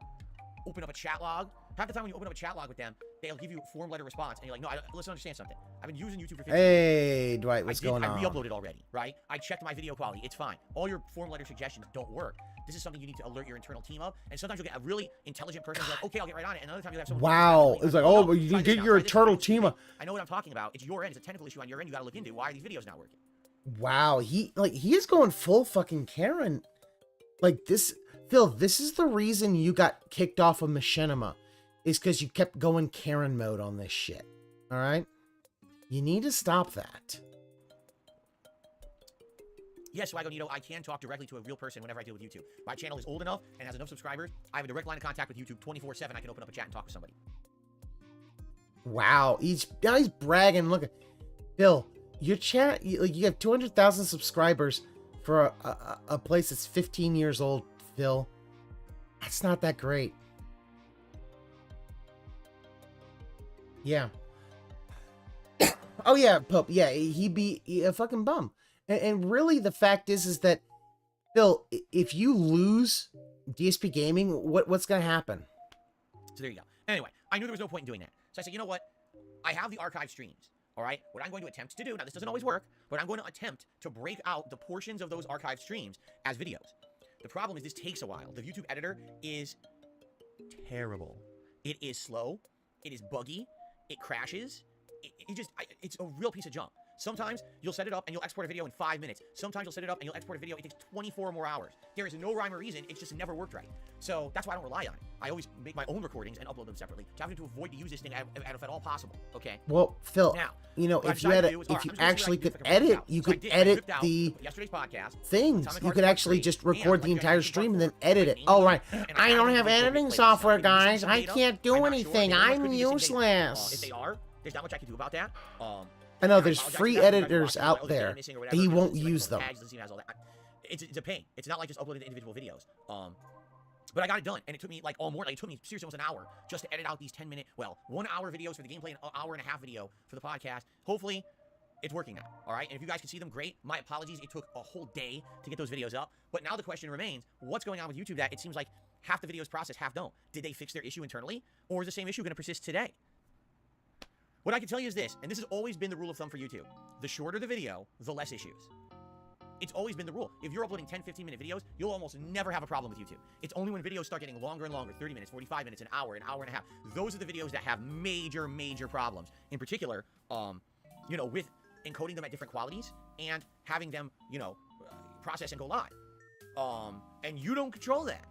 Open up a chat log. Half the time when you open up a chat log with them, they'll give you a form letter response, and you're like, no, let's understand something. I've been using YouTube for 15 years. Hey, Dwight, what's going on? I re-uploaded already, right? I checked my video quality. It's fine. All your form letter suggestions don't work. This is something you need to alert your internal team of. And sometimes you'll get a really intelligent person who's like, okay, I'll get right on it. And another time you'll have someone. Wow. It's like, oh, but you try can this get out, your try this, eternal try this, team. I know what I'm talking about. It's your end. It's a technical issue on your end. You got to look into. Why are these videos not working? Wow. He is going full fucking Karen. Like this, Phil, this is the reason you got kicked off of Machinima. Is because you kept going Karen mode on this shit. All right? You need to stop that. Yes, Swagonito, I can talk directly to a real person whenever I deal with YouTube. My channel is old enough and has enough subscribers. I have a direct line of contact with YouTube 24/7. I can open up a chat and talk with somebody. Wow. Now he's bragging. Look at Phil. Your chat, you have 200,000 subscribers for a place that's 15 years old, Phil. That's not that great. Yeah. Oh yeah, Pope. Yeah, he'd be a fucking bum. And really, the fact is that Phil, if you lose DSP Gaming, what's gonna happen? So there you go. Anyway, I knew there was no point in doing that. So I said, you know what? I have the archive streams. All right. What I'm going to attempt to do, now this doesn't always work, but I'm going to attempt to break out the portions of those archive streams as videos. The problem is this takes a while. The YouTube editor is terrible. It is slow. It is buggy. It crashes. It's a real piece of junk. Sometimes you'll set it up and you'll export a video in 5 minutes. Sometimes you'll set it up and you'll export a video. It takes 24 more hours. There is no rhyme or reason. It's just never worked right. So that's why I don't rely on it. I always make my own recordings and upload them separately. Having to avoid to use this thing if at all possible. Okay. Well, Phil, now, you know, if you actually could edit, you could edit the yesterday's podcast things. You could actually just record the entire stream and then edit it. Oh, right. I don't have editing software, guys. I can't do anything. I'm useless. If they are, there's not much I can do about that. I know there's free editors out there. He won't use them. It's a pain. It's not like just uploading the individual videos. But I got it done, and it took me like all morning. It took me seriously almost an hour just to edit out these 10-minute, 1 hour videos for the gameplay, an hour and a half video for the podcast. Hopefully, it's working now. All right, and if you guys can see them, great. My apologies. It took a whole day to get those videos up. But now the question remains: what's going on with YouTube? That it seems like half the videos processed, half don't. Did they fix their issue internally, or is the same issue going to persist today? What I can tell you is this, and this has always been the rule of thumb for YouTube. The shorter the video, the less issues. It's always been the rule. If you're uploading 10, 15-minute videos, you'll almost never have a problem with YouTube. It's only when videos start getting longer and longer, 30 minutes, 45 minutes, an hour and a half. Those are the videos that have major, major problems. In particular, you know, with encoding them at different qualities and having them, you know, process and go live. And you don't control that.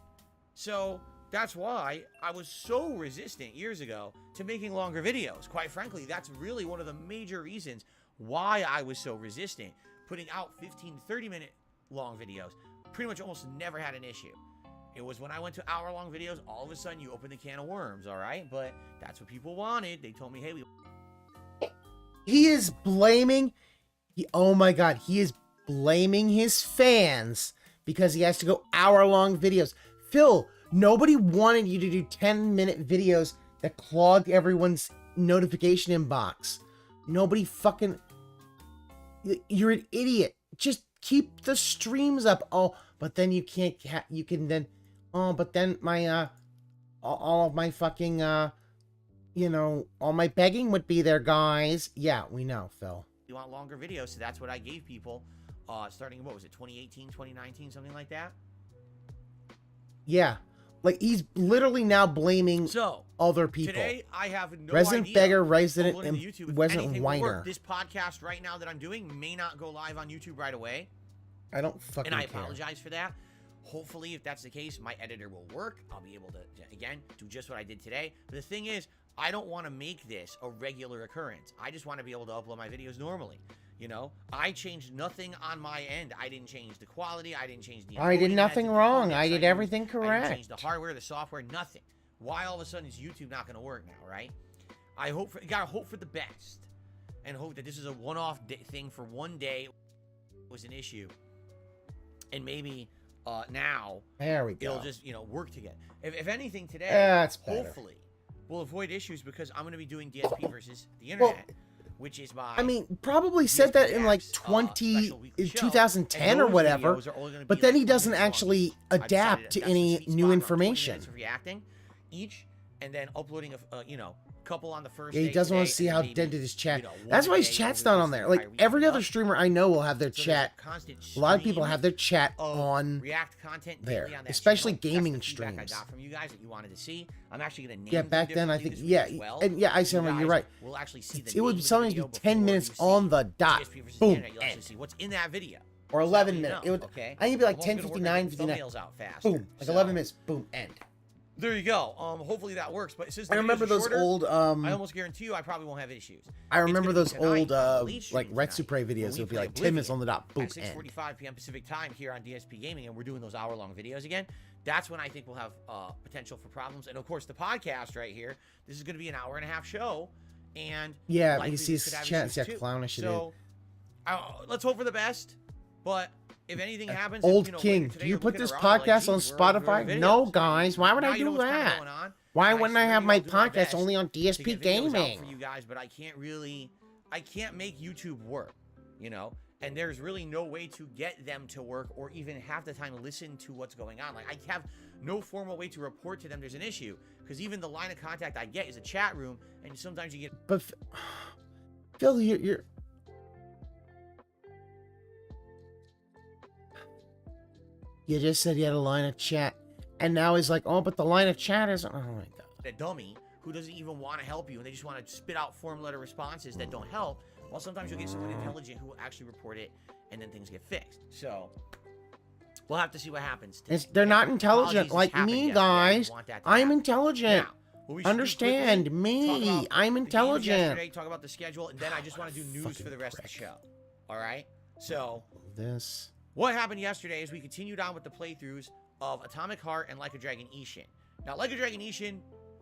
So that's why I was so resistant years ago to making longer videos. Quite frankly, that's really one of the major reasons why I was so resistant. Putting out 15 to 30-minute long videos pretty much almost never had an issue. It was when I went to hour-long videos, all of a sudden you open the can of worms, all right? But that's what people wanted. They told me, hey, He is blaming... oh my god, he is blaming his fans because he has to go hour-long videos. Phil, nobody wanted you to do 10-minute videos that clogged everyone's notification inbox. Nobody fucking... You're an idiot. Just keep the streams up. Oh, but then you can't... you can then... oh, but then my... all of my fucking... you know, all my begging would be there, guys. Yeah, we know, Phil. You want longer videos, so that's what I gave people starting, what was it, 2018, 2019, something like that? Yeah. Like, he's literally now blaming other people. Today, I have no Resident idea. Beggar, Resident and YouTube, Resident Whiner. This podcast right now that I'm doing may not go live on YouTube right away. I don't fucking care. And I care. apologize for that. Hopefully, if that's the case, my editor will work. I'll be able to, again, do just what I did today. But the thing is, I don't want to make this a regular occurrence. I just want to be able to upload my videos normally. You know, I changed nothing on my end. I didn't change the quality. I didn't change the... I did nothing wrong. I did everything correct. I didn't change the hardware, the software, nothing. Why all of a sudden is YouTube not going to work now, right? You got to hope for the best. And hope that this is a one-off thing for one day. Was an issue. And maybe now... there we go. It'll just, you know, work together. If anything today, that's better. hopefully, we'll avoid issues because I'm going to be doing DSP versus the internet. which is my. I mean, probably said that in like 2010 or whatever, but then he doesn't actually adapt to any new information. Reacting each, and then uploading a couple on the first. Yeah, he doesn't want to see how dented his chat. That's why his chat's not on there. Like every other streamer I know will have their chat. A lot of people have their chat on React content there, especially gaming streams. I got from you guys that you wanted to see. I'm actually gonna name. Yeah, back then I think and yeah, I said you're right. We'll actually see it would sometimes be 10 minutes on the dot. Boom. End. See what's in that video. Or 11 minutes. It would. I think it'd be like 10:59, 59. Boom. Like 11 minutes. Boom. End. There you go. Hopefully that works. But since I remember those old. I almost guarantee you, I probably won't have issues. I remember those old like Retsupre videos. It would be like 10 minutes on the dot. Boom. At 6:45 p.m. Pacific time here on DSP Gaming, and we're doing those hour-long videos again. That's when I think we'll have potential for problems. And of course, the podcast right here. This is going to be an hour-and-a-half show, and yeah, you see his chat. See how clownish it is. So let's hope for the best. But if anything happens, Old King, do you put this podcast on Spotify? No, guys. Why would I do that? Why wouldn't I have my podcast only on DSP Gaming? For you guys, but I can't make YouTube work, and there's really no way to get them to work or even half the time listen to what's going on. Like, I have no formal way to report to them there's an issue, because even the line of contact I get is a chat room, and sometimes you get. But Phil, you're. You just said you had a line of chat, and now he's like, oh, but the line of chat isn't. Oh my god. A dummy who doesn't even want to help you, and they just want to spit out form letter responses that don't help. Well, sometimes you'll get someone intelligent who will actually report it, and then things get fixed. So we'll have to see what happens. They're not intelligent like me, guys. I'm intelligent. Now, Understand me. I'm intelligent. Talk about the schedule, and then I just want to do news for the rest of the show. All right. So this. What happened yesterday is we continued on with the playthroughs of Atomic Heart and Like a Dragon Ishin. Now, Like a Dragon Ishin,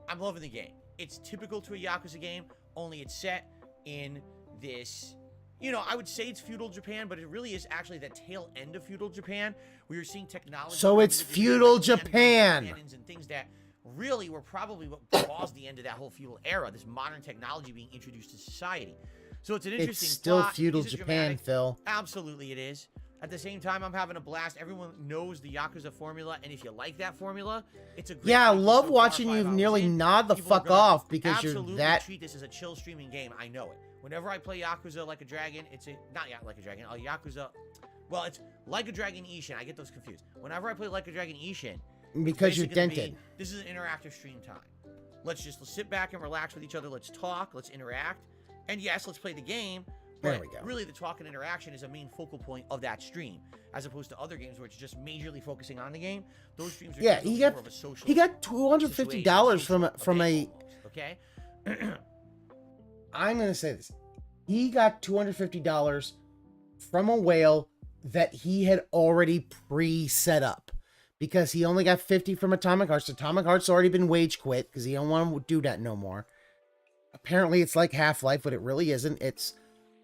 I'm loving the game. It's typical to a Yakuza game, only it's set in this, I would say it's feudal Japan, but it really is actually the tail end of feudal Japan. We are seeing technology. So it's feudal Japan. And things that really were probably what caused the end of that whole feudal era, this modern technology being introduced to society. So it's an interesting It's still plot. feudal Japan, Phil. Absolutely it is. At the same time, I'm having a blast. Everyone knows the Yakuza formula, and if you like that formula, it's a great I love watching you nearly nod the fuck off because you're that. Treat this as a chill streaming game. I know it. Whenever I play Yakuza Like a Dragon, it's not Like a Dragon, Yakuza. Well, it's Like a Dragon Ishin. I get those confused. Whenever I play Like a Dragon Ishin, because you're dented. This is an interactive stream time. Let's sit back and relax with each other. Let's talk. Let's interact. And yes, let's play the game. There but we go. Really, the talk and interaction is a main focal point of that stream, as opposed to other games where it's just majorly focusing on the game. Those streams are more of a social. He got $250 from a. Okay. I'm gonna say this. He got $250 from a whale that he had already pre-set up, because he only got 50 from Atomic Hearts. Atomic Hearts already been wage quit because he don't want to do that no more. Apparently, it's like Half-Life, but it really isn't.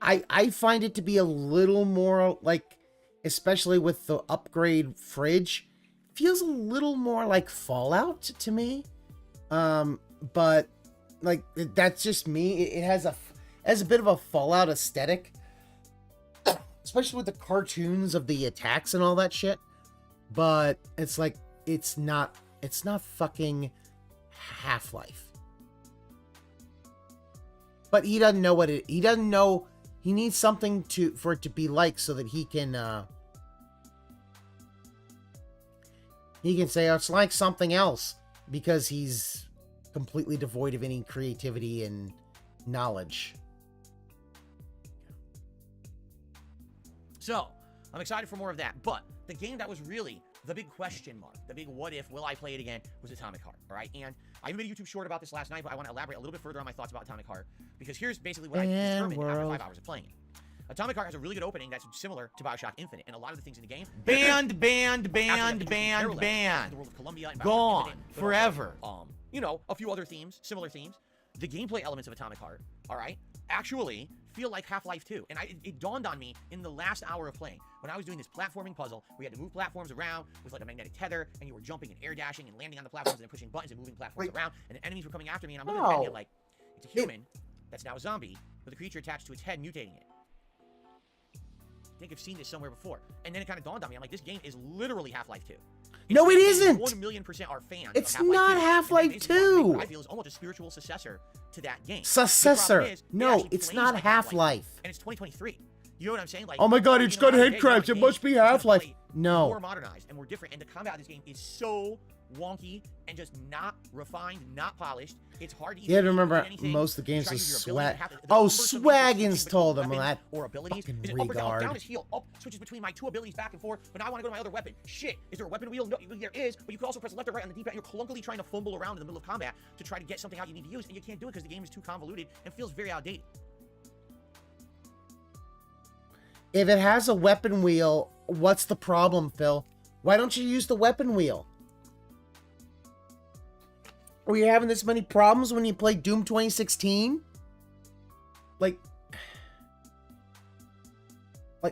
I find it to be a little more like, especially with the upgrade fridge, feels a little more like Fallout to me. But like, that's just me. It has a bit of a Fallout aesthetic, especially with the cartoons of the attacks and all that shit. But it's like, it's not fucking Half-Life. But he doesn't know he doesn't know. He needs something for it to be like, so that he can say, oh, it's like something else, because he's completely devoid of any creativity and knowledge. So, I'm excited for more of that. But the game that was really the big question mark, the big what if, will I play it again, was Atomic Heart, all right? And I made a YouTube short about this last night, but I want to elaborate a little bit further on my thoughts about Atomic Heart, because here's basically what I determined after 5 hours of playing it. Atomic Heart has a really good opening that's similar to BioShock Infinite, and a lot of the things in the game... Banned. Gone. Forever. A few other themes, similar themes. The gameplay elements of Atomic Heart, all right, actually feel like Half-Life 2. And it dawned on me in the last hour of playing, when I was doing this platforming puzzle. We had to move platforms around with like a magnetic tether, and you were jumping and air dashing and landing on the platforms and then pushing buttons and moving platforms around, and the enemies were coming after me, and I'm looking at the enemy like, it's a human that's now a zombie, with a creature attached to its head, mutating it. I think I've seen this somewhere before. And then it kind of dawned on me. I'm like, this game is literally Half-Life 2. No, it isn't. 1,000,000% are fans. It's of Half-Life not 2. Half-Life 2. What I feel is almost a spiritual successor to that game. Successor. No, actually it's plays not like Half-Life. And it's 2023. You know what I'm saying? Like, Oh my god, it's you know, got head nowadays, crabs. It must be games are Half-Life. definitely No. More modernized, and we're different. And the combat of this game is so wonky and just not refined, not polished. It's hard to even You have to remember, anything. most of the games Try are to use your ability. swag. The Oh, numbers of the difference Swaggins between told them weapons that. or abilities. Fucking Is it up or down? regard. Down is heal. Up switches between my two abilities back and forth. But now I want to go to my other weapon. Shit. Is there a weapon wheel? No, there is. But you can also press left or right on the D-pad. You're clunkily trying to fumble around in the middle of combat to try to get something out you need to use, and you can't do it because the game is too convoluted and feels very outdated. If it has a weapon wheel, what's the problem, Phil? Why don't you use the weapon wheel? Were you having this many problems when you played Doom 2016? Like,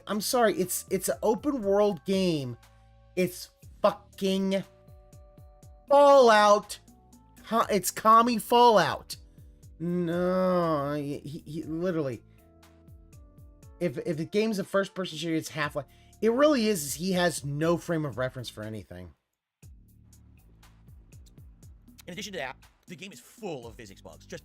I'm sorry, it's an open world game. It's fucking Fallout. It's commie Fallout. No, he literally. If the game's a first-person shooter, it's Half-Life. It really is. He has no frame of reference for anything. In addition to that, the game is full of physics bugs. Just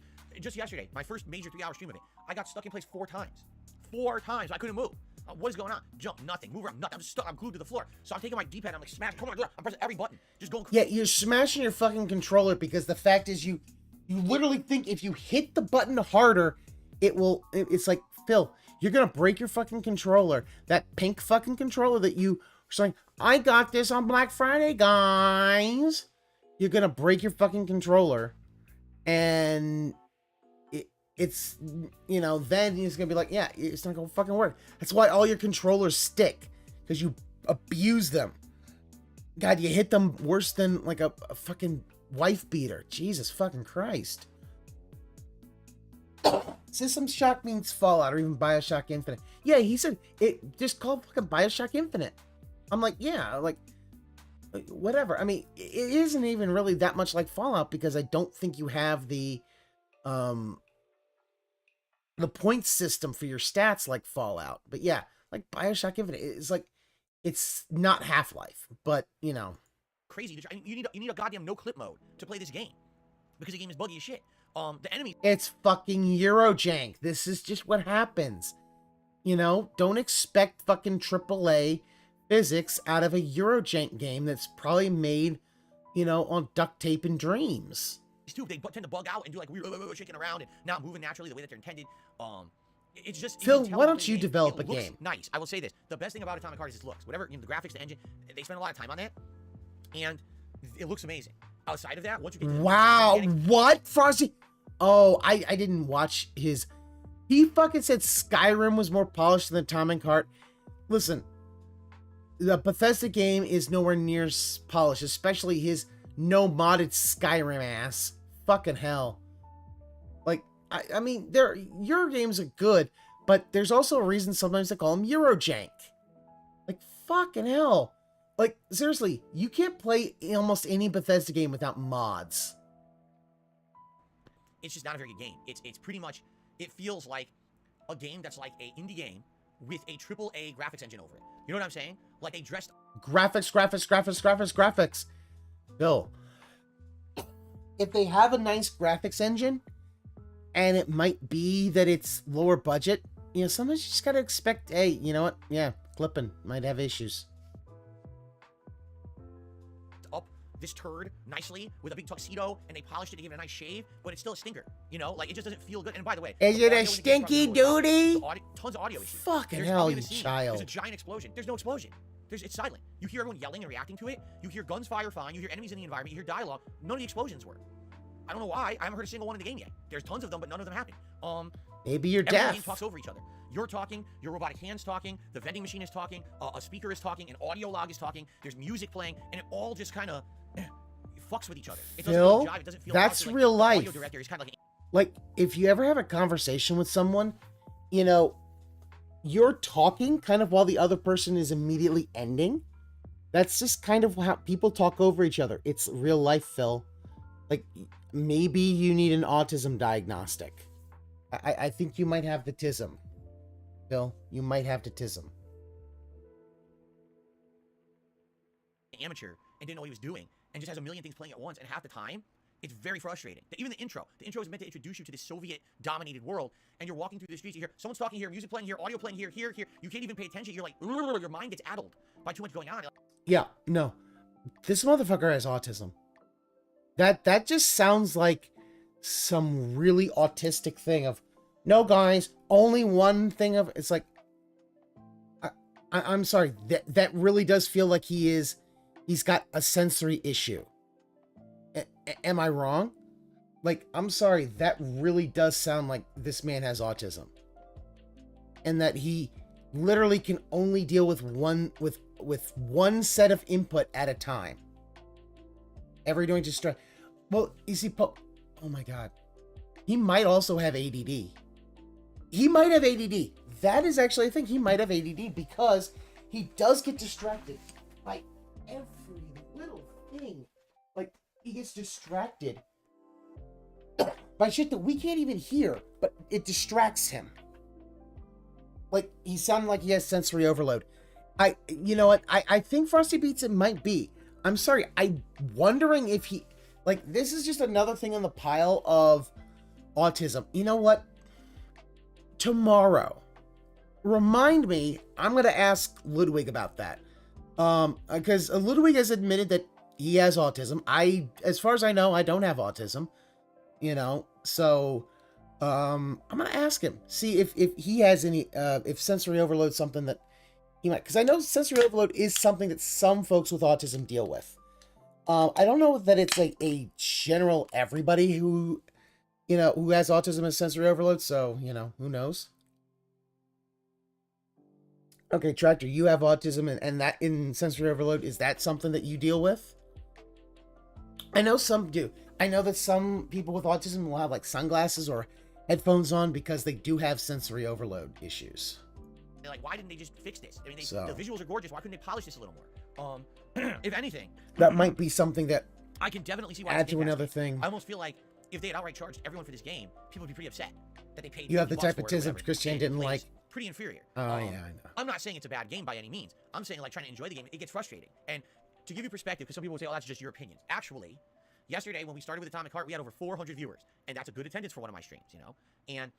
yesterday, my first major 3-hour stream of it, I got stuck in place 4 times. 4 times. I couldn't move. What is going on? Jump, nothing. Move around, nothing. I'm just stuck. I'm glued to the floor. So I'm taking my D-pad. I'm like, smash. Come on, I'm pressing every button. Just going. Yeah, you're smashing your fucking controller because the fact is you literally think if you hit the button harder, it's like, Phil, you're going to break your fucking controller. That pink fucking controller that you were saying, I got this on Black Friday, guys. You're going to break your fucking controller. And it's, you know, then he's going to be like, yeah, it's not going to fucking work. That's why all your controllers stick. Because you abuse them. God, you hit them worse than like a fucking wife beater. Jesus fucking Christ. System Shock means Fallout or even Bioshock Infinite. Yeah, he said it just called fucking Bioshock Infinite. I'm like, yeah, like whatever. I mean, it isn't even really that much like Fallout because I don't think you have the point system for your stats like Fallout. But yeah, like Bioshock Infinite is like, it's not Half-Life, but you know. Crazy. You need a goddamn no-clip mode to play this game because the game is buggy as shit. The enemy. It's fucking Eurojank. This is just what happens. You know, don't expect fucking AAA physics out of a Eurojank game that's probably made, you know, on duct tape and dreams. These two, they tend to bug out and do like weird shaking around and not moving naturally the way that they're intended. It's just Phil, why don't you develop a game? Nice. I will say this: the best thing about Atomic Heart is its looks. Whatever, you know, the graphics, the engine, they spend a lot of time on that, and it looks amazing. Outside of that, once you get to wow, what Frosty? Oh, I didn't watch his. He fucking said Skyrim was more polished than Atomic Heart. Listen, the Bethesda game is nowhere near polished, especially his no modded Skyrim ass. Fucking hell. Like, I mean, your games are good, but there's also a reason sometimes they call them Eurojank. Like, fucking hell. Like, seriously, you can't play almost any Bethesda game without mods. It's just not a very good game. It's pretty much, it feels like a game that's like an indie game with a AAA graphics engine over it. You know what I'm saying? Like a dressed... Graphics. Bill, if they have a nice graphics engine, and it might be that it's lower budget, you know, sometimes you just gotta expect, hey, you know what? Yeah, clipping might have issues. Up this turd nicely with a big tuxedo, and they polished it to give it a nice shave, but it's still a stinker. You know, like it just doesn't feel good. And by the way, is it a stinky duty? Tons of audio issues. Fucking hell, you child. There's a giant explosion. There's no explosion. It's silent. You hear everyone yelling and reacting to it. You hear guns fire fine. You hear enemies in the environment. You hear dialogue. None of the explosions work. I don't know why. I haven't heard a single one in the game yet. There's tons of them, but none of them happen. Maybe you're deaf. Everyone talks over each other. You're talking. Your robotic hand's talking. The vending machine is talking. A speaker is talking. An audio log is talking. There's music playing, and it all just kind of fucks with each other. It doesn't Phil, jive. It doesn't feel that's like real life. The audio director is kind of like if you ever have a conversation with someone, you know, you're talking kind of while the other person is immediately ending. That's just kind of how people talk over each other. It's real life, Phil. Like, maybe you need an autism diagnostic. I think you might have the tism. Phil, you might have the tism. Amateur and didn't know what he was doing and just has a million things playing at once, and half the time it's very frustrating. Even the intro is meant to introduce you to this Soviet dominated world, and you're walking through the streets, you hear someone's talking here, music playing here, audio playing here, you can't even pay attention. You're like, your mind gets addled by too much going on. Yeah, no, this motherfucker has autism. That just sounds like some really autistic thing of, no guys, only one thing of, it's like, I'm sorry, that really does feel like he's got a sensory issue. Am I wrong? Like, I'm sorry, that really does sound like this man has autism. And that he literally can only deal with one set of input at a time. Ever doing just try. Well, you see, oh my God. He might also have ADD. He might have ADD. That is actually a thing. He might have ADD because he does get distracted by every little thing. Like, he gets distracted by shit that we can't even hear, but it distracts him. Like, he sounded like he has sensory overload. You know what? I think Frosty Beats it might be. I'm sorry. I'm wondering if he, like, this is just another thing on the pile of autism. You know what? Tomorrow, remind me, I'm going to ask Ludwig about that. Because Ludwig has admitted that he has autism. As far as I know, I don't have autism. You know, so I'm gonna ask him, see if he has any if sensory overload is something that he might, because I know sensory overload is something that some folks with autism deal with. I don't know that it's like a general everybody who, you know, who has autism has sensory overload, so, you know, who knows. Okay, Tractor, you have autism, and that in sensory overload, is that something that you deal with? I know some do. I know that some people with autism will have like sunglasses or headphones on because they do have sensory overload issues. They're like, why didn't they just fix this? I mean, the visuals are gorgeous. Why couldn't they polish this a little more? If anything, that might be something that I can definitely see why. Add to another thing. I almost feel like if they had outright charged everyone for this game, people would be pretty upset that they paid. You have the type of tism Christian didn't like. Pretty inferior. Oh yeah, I know. I'm not saying it's a bad game by any means. I'm saying, like, trying to enjoy the game, it gets frustrating. And to give you perspective, because some people will say, oh, that's just your opinions. Actually, yesterday, when we started with Atomic Heart, we had over 400 viewers. And that's a good attendance for one of my streams, you know? And,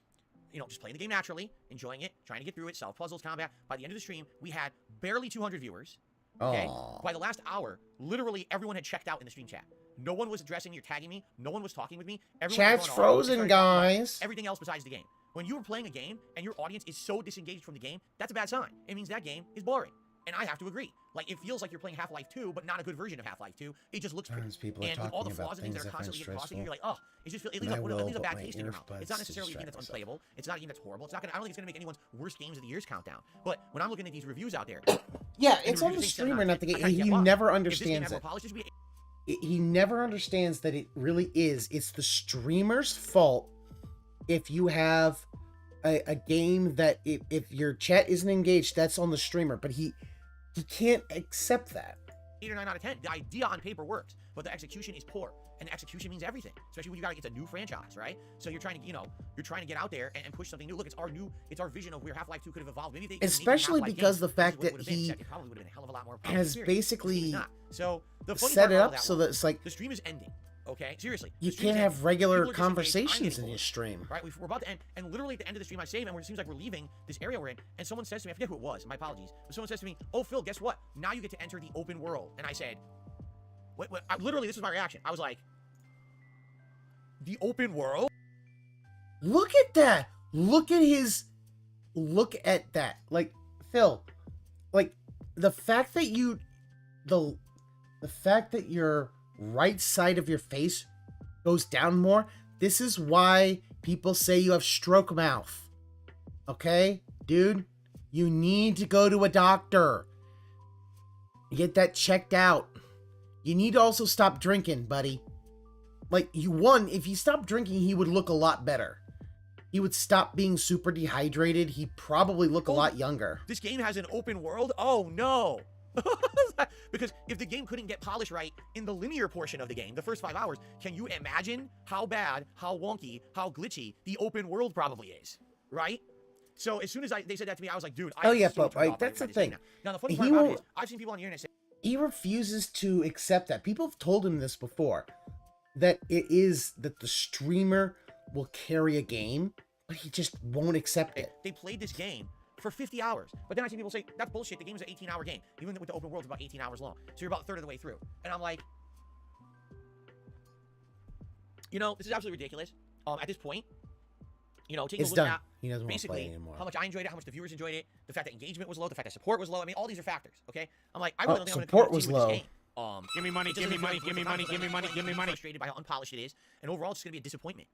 you know, just playing the game naturally, enjoying it, trying to get through it, solve puzzles, combat. By the end of the stream, we had barely 200 viewers. Okay? Aww. By the last hour, literally everyone had checked out in the stream chat. No one was addressing me or tagging me. No one was talking with me. Chat's frozen, guys. Everything else besides the game. When you are playing a game and your audience is so disengaged from the game, that's a bad sign. It means that game is boring. And I have to agree. Like, it feels like you're playing Half-Life 2, but not a good version of Half-Life 2. It just looks pretty. People are and with all the flaws and things that are constantly getting crossed, you're like, oh, it just feels, it leaves a bad taste in your mouth. It's not necessarily a game that's unplayable. It's not a game that's horrible. It's not gonna, I don't think it's gonna make anyone's worst games of the year's countdown. But when I'm looking at these reviews out there, yeah, it's on the streamer, not the game. He never understands it. He never understands that it really is. It's the streamer's fault if you have a game that if your chat isn't engaged, that's on the streamer. But he can't accept that. 8 or 9 out of 10. The idea on paper works, but the execution is poor. And execution means everything, especially when it's a new franchise, right? So you're trying to, you're trying to get out there and push something new. Look, it's our vision of where Half-Life 2 could have evolved. Maybe they, especially because the fact that he has basically so the set it up so that it's like the stream is ending. Okay, seriously. You can't have regular conversations in his stream. Right, we're about to end, and literally at the end of the stream I save, and it seems like we're leaving this area we're in, and someone says to me, I forget who it was, my apologies, but someone says to me, oh, Phil, guess what? Now you get to enter the open world. And I said, what? Literally, this was my reaction. I was like, the open world? Look at that. Look at that. Like, Phil, like, the fact that your right side of your face goes down more, this is why people say you have stroke mouth. Okay? Dude, you need to go to a doctor. Get that checked out. You need to also stop drinking, buddy. Like, if he stopped drinking, he would look a lot better. He would stop being super dehydrated. He'd probably look a lot younger. This game has an open world? Oh, no. Because if the game couldn't get polished right in the linear portion of the game, the first 5 hours, can you imagine how bad, how wonky, how glitchy the open world probably is, right? So as soon as they said that to me, I was like, dude, Oh yeah, so but turned off that's by the this game thing. now the funny He part about will- it is, I've seen people on the internet say, He refuses to accept that. People have told him this before, that that the streamer will carry a game, but he just won't accept it. they played this game for 50 hours. But then I see people say, that's bullshit. The game is an 18-hour game. Even with the open world, it's about 18 hours long. So you're about a third of the way through. And I'm like, you know, this is absolutely ridiculous. At this point, you know, taking It's a look done. at He doesn't want to play basically anymore. how much I enjoyed it, how much the viewers enjoyed it, the fact that engagement was low, the fact that support was low. I mean, all these are factors, okay? I'm like, I really don't think I'm support going to was continue with low. this game. Give me money, give me money, give me money, give me money, give me money. Frustrated by how unpolished it is, and overall, it's just gonna be a disappointment.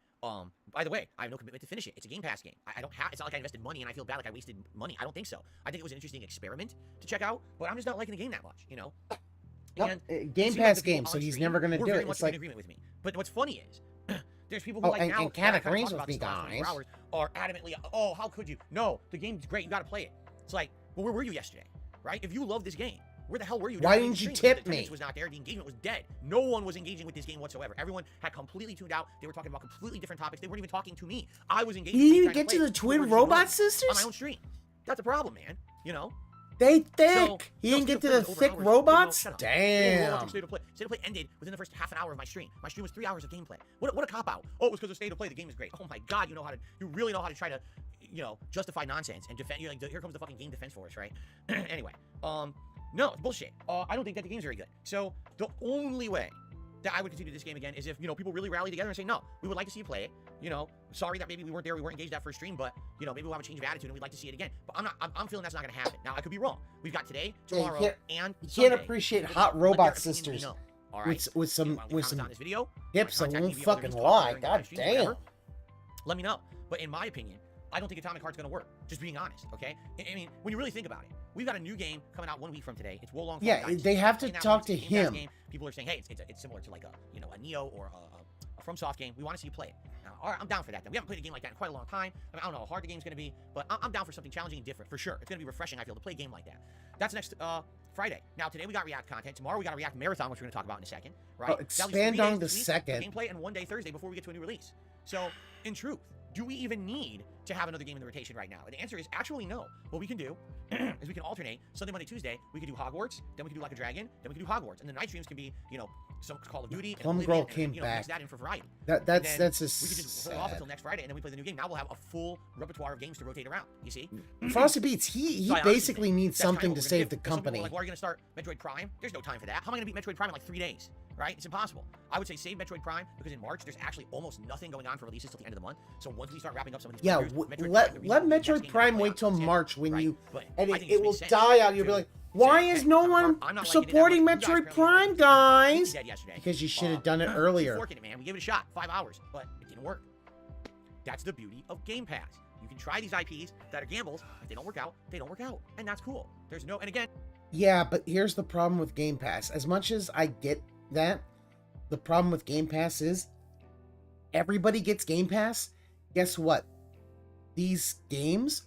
By the way, I have no commitment to finish it. It's a Game Pass game. I don't have. It's not like I invested money and I feel bad like I wasted money. I don't think so. I think it was an interesting experiment to check out, but I'm just not liking the game that much, you know. Well, it Game seems like Pass the people game, so on he's stream never gonna were do very it. much It's in like, agreement with me. But what's funny is, there's people who Oh, like and- now and Cat that I kinda agrees talked with about me, this the last 24 guys. hours, are adamantly, oh, how could you? No, the game's great. You got to play it. It's like, well, where were you yesterday? Right? If you love this game, where the hell were you? Why during the didn't you stream? tip The me? attendance was not there. The engagement was dead. No one was engaging with this game whatsoever. Everyone had completely tuned out. They were talking about completely different topics. They weren't even talking to me. I was engaging. You didn't even trying get to play the it. twin People were robot ignoring me sisters? on my own stream. That's a problem, man. You know. They thick. So, He no, didn't get to State the of Play was thick over hours. robots? Shut up. Damn. State of Play ended within the first half an hour of my stream. My stream was 3 hours of gameplay. What a cop out. Oh, it was because of State of Play. The game is great. Oh my God, you really know how to try to, you know, justify nonsense and defend. You're like, here comes the fucking game defense force, right? Anyway, no, it's bullshit. I don't think that the game's very good. So the only way that I would continue this game again is if, you know, people really rally together and say, no, we would like to see you play it. You know, sorry that maybe we weren't there, we weren't engaged that first stream, but, you know, maybe we'll have a change of attitude and we'd like to see it again. But I'm feeling that's not going to happen. Now, I could be wrong. We've got today, tomorrow, and You Sunday. can't appreciate People hot let their robot opinion be sisters known. All right? with some You wanna leave comments on this video? hips You wanna that contact won't me via other fucking means, lie. during the God live stream, damn. whatever. Let me know. But in my opinion, I don't think Atomic Heart's going to work. Just being honest, okay? I mean, when you really think about it, we've got a new game coming out 1 week from today. It's Wolong. Yeah, they have to talk to him. People are saying, hey, it's similar to like a Neo or a FromSoft game. We want to see you play it. Now, all right, I'm down for that. Then we haven't played a game like that in quite a long time. I mean, I don't know how hard the game's going to be, but I'm down for something challenging and different for sure. It's going to be refreshing, I feel, to play a game like that. That's next Friday. Now, today we got React content. Tomorrow we got a React marathon, which we're going to talk about in a second. Right? Oh, expand on the second. Gameplay and 1 day Thursday before we get to a new release. So, in truth, do we even need to have another game in the rotation right now? And the answer is actually no. What we can do is we can alternate Sunday, Monday, Tuesday. We can do Hogwarts, then we can do Like a Dragon, then we can do Hogwarts, and the night streams can be, you know, some Call of Duty. Plum and Girl Oblivion, came and, you know, back. mix that in for variety. That's We could just just hold off until next Friday, and then we play the new game. Now we'll have a full repertoire of games to rotate around. You see? Frosty Beats, he So I honestly basically think needs that's kinda something what to we're gonna save do. the 'Cause some people company. are like, well, are you going to start Metroid Prime? There's no time for that. How am I going to beat Metroid Prime in like 3 days? Right? It's impossible. I would say save Metroid Prime because in March there's actually almost nothing going on for releases till the end of the month. So once we start wrapping up some of these Yeah, playthroughs, Metroid let Prime, the let reason the next Metroid game Prime to play wait on till is in, March when right? you But and I think it makes will sense die out. You'll be to like, why say, is hey, no I'm one not liking it that supporting much. You guys Metroid apparently Prime, like it. guys? Dead yesterday. Because you should have done it earlier. Working it, man. We gave it a shot, 5 hours, but it didn't work. That's the beauty of Game Pass. You can try these IPs that are gambles. If they don't work out, they don't work out, and that's cool. There's no, and again, Yeah, but here's the problem with Game Pass. As much as I get that, the problem with Game Pass is everybody gets Game Pass. Guess what? These games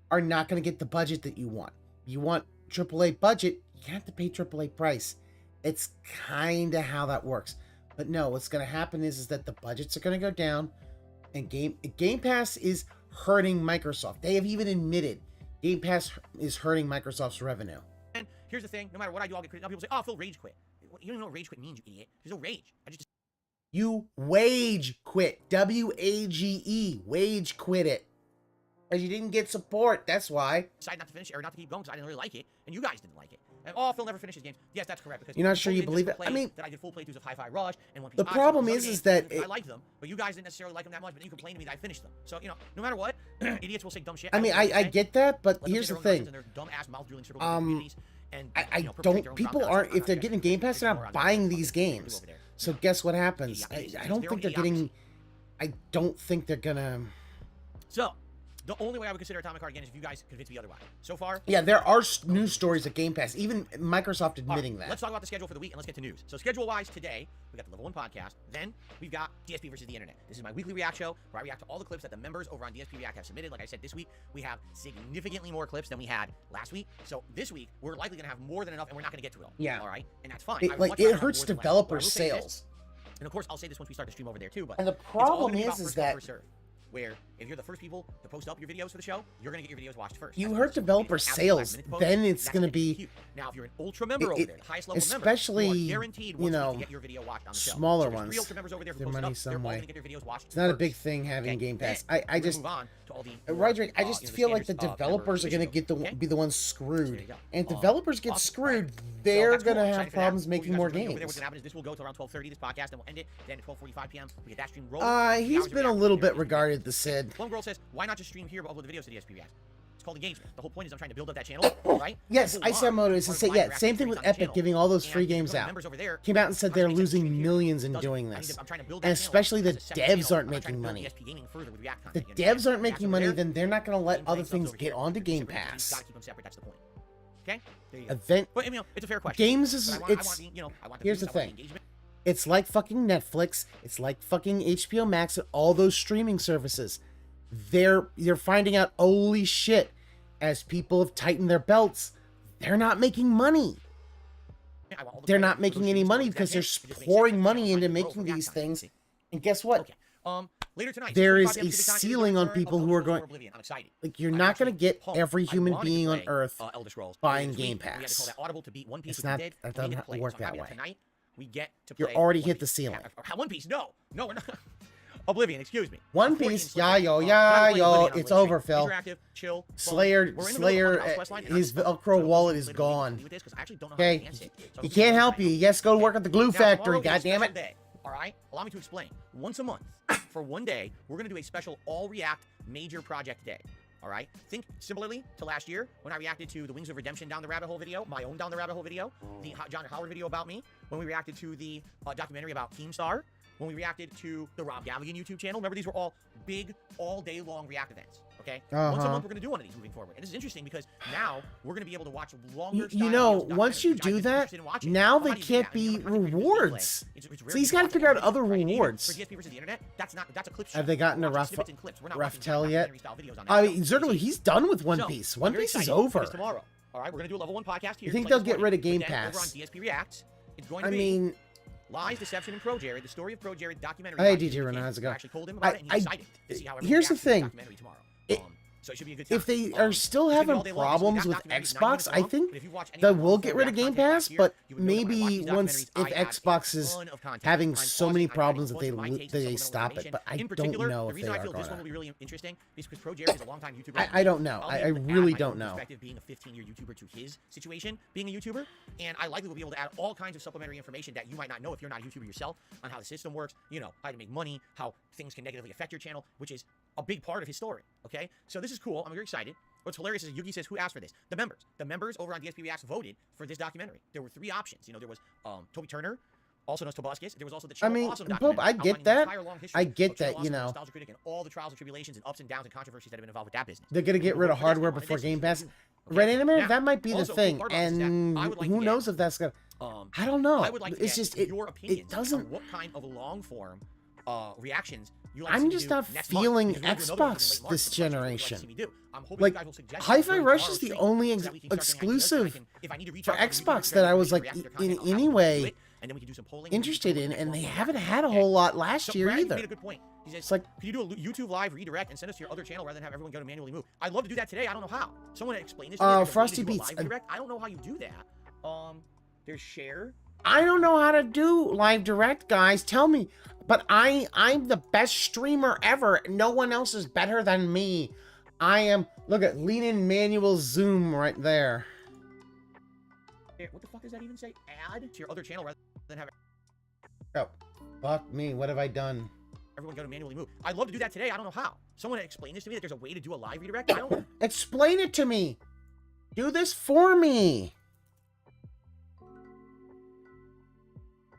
are not going to get the budget that you want. You want AAA budget, you have to pay AAA price. It's kind of how that works. But no, what's going to happen is that the budgets are going to go down, and Game Pass is hurting Microsoft. They have even admitted Game Pass is hurting Microsoft's revenue. and here's the thing: no matter what I do, I'll get critical. People say, "Oh, Phil rage quit." You don't even know what rage quit means, you idiot. There's no rage. I just You wage quit. WAGE. Wage quit it. Because you didn't get support. That's why. decided not to finish it or not to keep going because I didn't really like it, and you guys didn't like it. And oh, Phil never finishes games. Yes, that's correct. Because You're not sure Phil you didn't believe just it? I play mean- that I did full playthroughs of Hi-Fi Rush and One Piece. The Odyssey, problem those is games that because I it- like them, but you guys didn't necessarily like them that much. But you complained to me that I finished them. So you know, no matter what, idiots will say dumb shit. I mean, don't care what I they say. get that, but Let them here's say the their own thing. nonsense and their dumb-ass mouth-drooling circles Um, of communities and, I you know, perpetrate their don't. own People nonsense. aren't. I'm If they're not getting judging. Game Pass, they're There's not more on buying there. these People games. over there. So guess what happens? Idiocracy. I don't Their think own they're getting. idiocracy. I don't think they're gonna. So, The only way I would consider Atomic Heart again is if you guys convince me otherwise. So far, Yeah, there are news stories at Game Pass. Even Microsoft admitting that. Let's talk about the schedule for the week and let's get to news. So schedule-wise, today we got the Level 1 podcast. Then we've got DSP versus the Internet. This is my weekly react show where I react to all the clips that the members over on DSP React have submitted. Like I said, this week we have significantly more clips than we had last week. So this week we're likely going to have more than enough, and we're not going to get to it all. Yeah. All right, and that's fine. It hurts developers' sales. And of course, I'll say this once we start the stream over there too. But and the problem is that where if you're the first people to post up your videos for the show, you're gonna get your videos watched first. You hurt developer sales, then it's gonna be. Now, if you're an ultra member over there, the highest level especially member, you are guaranteed once you get your video watched on the show. Smaller so ones. Ultra members over there who their post money up, some they're all way. gonna get their videos watched It's not first. a big thing having Game Pass. I just move on to all the Roderick, I just feel like the developers are gonna be the ones screwed, and if developers get screwed, they're gonna have problems making more games. What's gonna happen is this will go to around 12:30. This podcast, and we'll end it. Then at 12:45 p.m. we get that stream rolling. He's been a little bit regarded, the Sid. One girl says, "Why not just stream here, but upload the videos to DSP React?" It's called engagement. The whole point is I'm trying to build up that channel, right? Yes, Yamamoto is to say, yeah, same thing with Epic giving all those free games out. Came out and said they're losing millions in doing this. And especially the devs aren't making money. If the devs aren't making money, then they're not going to let other things get onto Game Pass. Gotta keep them separate, that's the point. Okay? There you go. Event But, it's a fair question. Games is, here's the thing. It's like fucking Netflix. It's like fucking HBO Max and all those streaming services. You're finding out, holy shit, as people have tightened their belts, they're not making money. They're not making any money because they're pouring money into making these things. And guess what? Later tonight, there is a ceiling on people who are going. Like, you're not going to get every human being on Earth buying Game Pass. It's not. That doesn't work that way. We get to play. You already hit the ceiling. One Piece? No, we're not. Oblivion, excuse me. One Piece, yo, it's over, Phil. Chill. Slayer, his Velcro wallet is gone. Okay, he can't help you. He has to go to work at the glue factory, goddammit. All right, allow me to explain. Once a month, for one day, we're going to do a special all React major project day. All right, think similarly to last year when I reacted to the Wings of Redemption Down the Rabbit Hole video, my own Down the Rabbit Hole video, the John Howard video about me, when we reacted to the documentary about Keemstar, when we reacted to the Rob Galligan YouTube channel. Remember, these were all big, all-day-long React events, okay? Once a month, we're going to do one of these moving forward. And this is interesting because now we're going to be able to watch longer once you do that, now they can't be rewards. So he's got to figure out other rewards. For DSP versus the Internet, that's a clip show. Have they gotten a rough tell yet? I mean, Zergler, he's done with One Piece. One Piece is over. Tomorrow. All right, we're going to do a level 1 podcast here. You think they'll get rid of Game Pass? Over on DSP React, it's going to be Lies, Deception, and Pro Jared, the story of Pro Jared documentary. Hey, DJ Renan, how's it going? I actually told him about it, and he's excited to see how here's the thing. So it should be a good time. If they are still having problems with Xbox, I think they will get rid of Game Pass, but maybe once if Xbox is having so many problems that they stop it, but I don't know if they are going to. This one will be really interesting because Pro Jared is a long-time YouTuber. I don't know. I really don't know. Being a 15-year YouTuber to his situation, being a YouTuber, and I likely will be able to add all kinds of supplementary information that you might not know if you're not a YouTuber yourself on how the system works, how to make money, how things can negatively affect your channel, which is a big part of his story, okay? So this is cool. I'm very excited. What's hilarious is Yugi says, who asked for this? The members. The members over on DSP Reacts voted for this documentary. There were 3 options. There was Toby Turner, also known as Tobuscus. There was also the Bob, I get that. I get that, Nostalgia Critic and all the trials and tribulations and ups and downs and controversies that have been involved with that business. They're going to get rid of hardware before Game Pass. Red Animator, that might be the thing. And who knows if that's going to... I don't know. It's just, it doesn't... What kind of long-form reactions I'm just not feeling Xbox this generation. Like, Hi-Fi Rush is the only exclusive for Xbox that I was like in any way interested in, and they haven't had a whole lot last year either. He made a good point. He says, it's like, could you do a YouTube live redirect and send us to your other channel rather than have everyone go to manually move? I'd love to do that today. I don't know how. Someone explain this to me. Frosty Beats. I don't know how you do that. There's share. I don't know how to do live direct, guys. Tell me. But I'm the best streamer ever. No one else is better than me. I am. Look at lean in manual zoom right there. What the fuck does that even say? Add to your other channel rather than have. Oh, fuck me. What have I done? Everyone go to manually move. I'd love to do that today. I don't know how. Someone explain this to me that there's a way to do a live redirect. I don't know. Explain it to me. Do this for me.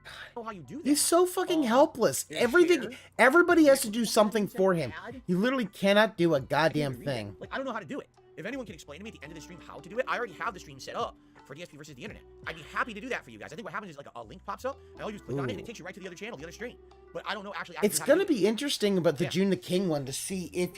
God. know how you do that. He's so fucking helpless. yeah, Everything, share. everybody has to do something for him. He literally cannot do a goddamn thing. Like, I don't know how to do it. If anyone can explain to me at the end of the stream how to do it, I already have the stream set up for DSP versus the internet. I'd be happy to do that for you guys. I think what happens is like a link pops up, and all you just click on it, and it takes you right to the other channel, the other stream. But I don't know actually. It's gonna be interesting about the June the King one to see if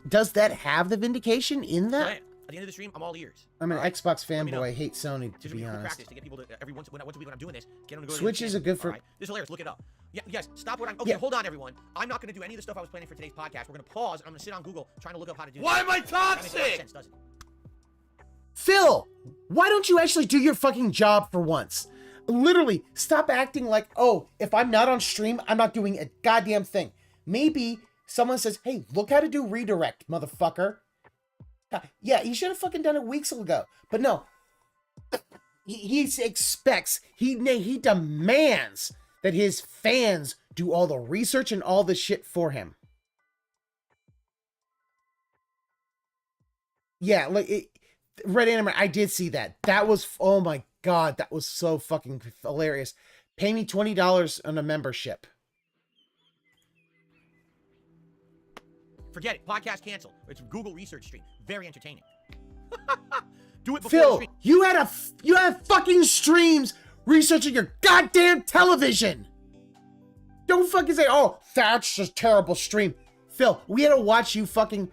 does that have the vindication in that? At the end of the stream, I'm all ears. I'm an Xbox me know. fanboy. I hate Sony, to be honest. Practice to get people to every once a week when I'm doing this, get them to go to Switch is a good for. This is hilarious. Look it up. Yeah, yes. Stop what I'm. Okay, hold on, everyone. I'm not going to do any of the stuff I was planning for today's podcast. We're going to pause. And I'm going to sit on Google trying to look up how to do. Why am I That makes a lot of toxic? sense, doesn't it? Phil, why don't you actually do your fucking job for once? Literally, stop acting like, oh, if I'm not on stream, I'm not doing a goddamn thing. Maybe someone says, hey, look how to do redirect, motherfucker. Yeah, he should have fucking done it weeks ago. But no, he expects, he demands that his fans do all the research and all the shit for him. Yeah, like, Red Anime, I did see that. That was, oh my god, that was so fucking hilarious. Pay me $20 on a membership. Forget it. Podcast canceled. It's Google research stream. Very entertaining. Do it before the Phil, stream. you had fucking streams researching your goddamn television. Don't fucking say, oh, that's a terrible stream. Phil, we had to watch you fucking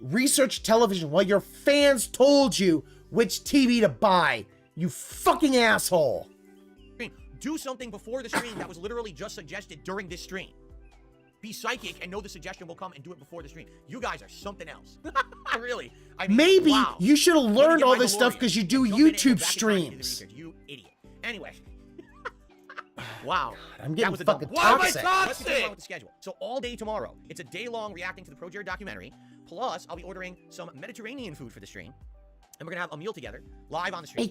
research television while your fans told you which TV to buy. You fucking asshole. Do something before the stream that was literally just suggested during this stream. Be psychic and know the suggestion will come and do it before the stream. You guys are something else. Really. I mean, Maybe wow. you should have Let me learned get all my this stuff DeLorean because you and do jump in and go YouTube back in time and do the streams. research. You idiot. Anyway. Wow. I'm That getting was a dumb fucking one. Why am I toxic. toxic? Let's continue on with the schedule. So all day tomorrow, it's a day-long reacting to the Pro Jared documentary. Plus, I'll be ordering some Mediterranean food for the stream. And we're gonna have a meal together, live on the stream.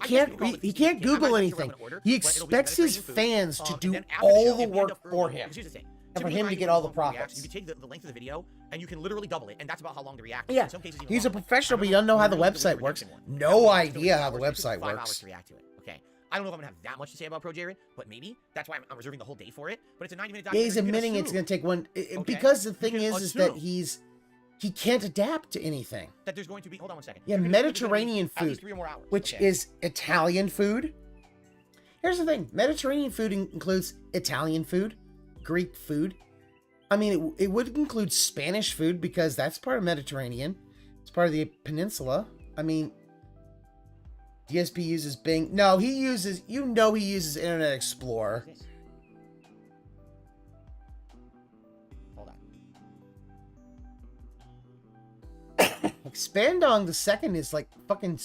He can't Google anything. He expects his fans to do all the work for him. And for him to get all the profits. You can take the length of the video, and you can literally double it, and that's about how long the react is. Yeah, In some cases, even he's a longer. professional, but I you don't don't know how the really website the works. redemption one. No That idea how the it took me website 5 hours works. to react to it. Okay. I don't know if I'm gonna have that much to say about Pro Jared, but maybe that's why I'm reserving the whole day for it. But it's a 90-minute Yeah, documentary. he's You can admitting it's assume going to take one Okay. because the thing You can is that assume. he can't adapt to anything. that there's going to be. Hold on one second. Yeah, There's gonna be Mediterranean at least food, 3 or more hours. which Okay. is Italian food. Here's the thing: Mediterranean food includes Italian food, Greek food. I mean, it would include Spanish food because that's part of Mediterranean. It's part of the peninsula. I mean, DSP uses Bing. No, he uses. You know, he uses Internet Explorer. This. Hold on. Spandong the second is like fucking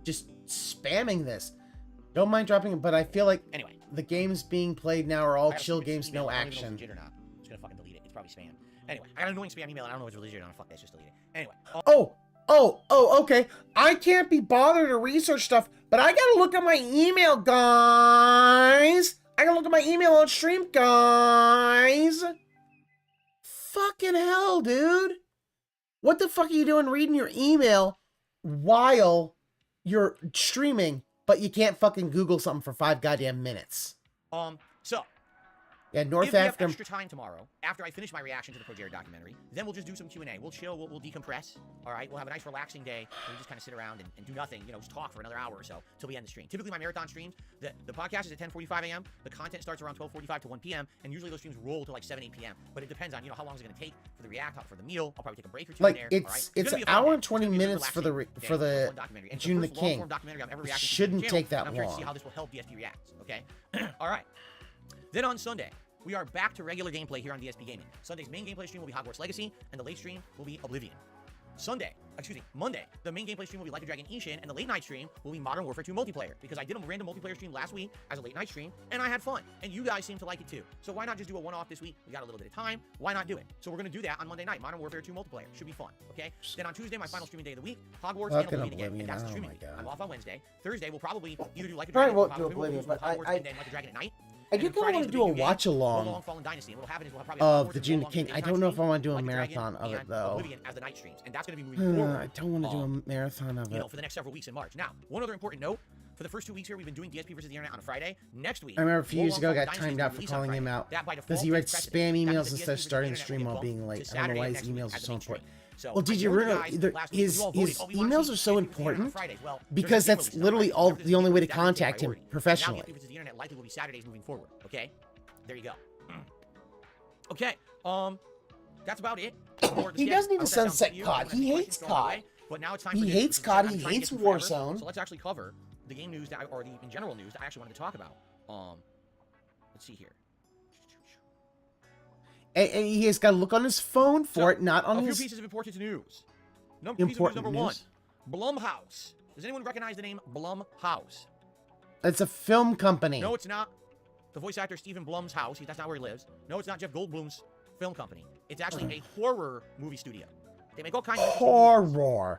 just spamming this. Don't mind dropping it, but I feel like Anyway. the games being played now are all I got a chill stupid games, email. no I don't even know if action. it's legit or not. I'm just gonna fucking delete it. It's probably spam. Anyway, I got an annoying spam email, and I don't know if it's legit or not. Fuck that, just delete it. Anyway. Okay. I can't be bothered to research stuff, but I gotta look at my email, guys. I gotta look at my email on stream, guys. Fucking hell, dude. What the fuck are you doing reading your email while you're streaming, but you can't fucking Google something for 5 goddamn minutes? So Yeah, North if we have Africa. extra time tomorrow, after I finish my reaction to the Pro Jared documentary, then we'll just do some Q&A. We'll chill, we'll decompress, all right? We'll have a nice relaxing day where we just kind of sit around and do nothing, just talk for another hour or so till we end the stream. Typically, my marathon streams, the podcast is at 10:45 a.m., the content starts around 12:45 to 1 p.m., and usually those streams roll to like 7, 8 p.m. But it depends on, how long it's going to take for the react, for the meal. I'll probably take a break or two Like, in there, it's- all right? it's gonna an be a fun hour day. and 20 It's gonna be a minutes for the relaxing for day. the One documentary. And it's June the first King. long-form documentary I've ever reacted to Shouldn't on the channel, take that and I'm curious to see long. how this will help DSP reacts, okay? All right. Then on Sunday, we are back to regular gameplay here on DSP Gaming. Sunday's main gameplay stream will be Hogwarts Legacy, and the late stream will be Oblivion. Monday, the main gameplay stream will be Like a Dragon Ishin, and the late night stream will be Modern Warfare 2 multiplayer, because I did a random multiplayer stream last week as a late night stream, and I had fun, and you guys seem to like it too. So why not just do a one-off this week? We got a little bit of time. Why not do it? So we're going to do that on Monday night, Modern Warfare 2 multiplayer. Should be fun, okay? Then on Tuesday, my final streaming day of the week, Hogwarts and Fucking Oblivion again, Oblivion, and that's the oh streaming my week. God. I'm off on Wednesday. Thursday, we'll probably either do Like a Probably Dragon, won't do we'll Oblivion, but Hogwarts, I and then Like a Dragon at night. I And do then kind of Friday want is to the do a big new game, watch along Long Fallen Dynasty. And what'll happen is we'll have probably of Hogwarts the and June the Long King. Fallen I Dynasty don't know if I want to do a Like a Dragon, marathon of it and though. Oblivion as the night streams, and that's going to be moving forward. I don't want to do a marathon of it. For the next several weeks in March. Now, one other important note, for the first 2 weeks here, we've been doing DSP versus the internet on a Friday. Next week, I remember a few years ago I got Dynasty timed out for release on calling him Friday. out That by because default he read is precedent. spam That emails means that instead of DSP starting versus the stream internet while will get being late. bumped I don't know to why his Saturday emails next are week so at the main important. stream. So Well, did I you told realize guys either last week, his you all voted, "Oh, we wanna emails see are so DSP versus the internet on important Fridays." Well, there's because a game that's release on literally Friday. all There's the only way to that will take contact him priority. Now professionally. DSP versus the internet likely will be Saturdays moving forward. Okay, there you go. Okay, that's about it. He doesn't need a sunset COD. He hates COD. But now it's time He for hates news. COD. I'm He trying to hates get through forever. Warzone. So let's actually cover the game news that, or the in general news that I actually wanted to talk about. Let's see here. And he has got to look on his phone for it, not on a his... few pieces of important news. Piece of news Important number one. news? Blumhouse. Does anyone recognize the name Blumhouse? It's a film company. No, it's not. The voice actor Stephen Blum's house. That's not where he lives. No, it's not Jeff Goldblum's film company. It's actually a horror movie studio. They make all kinds of Horror.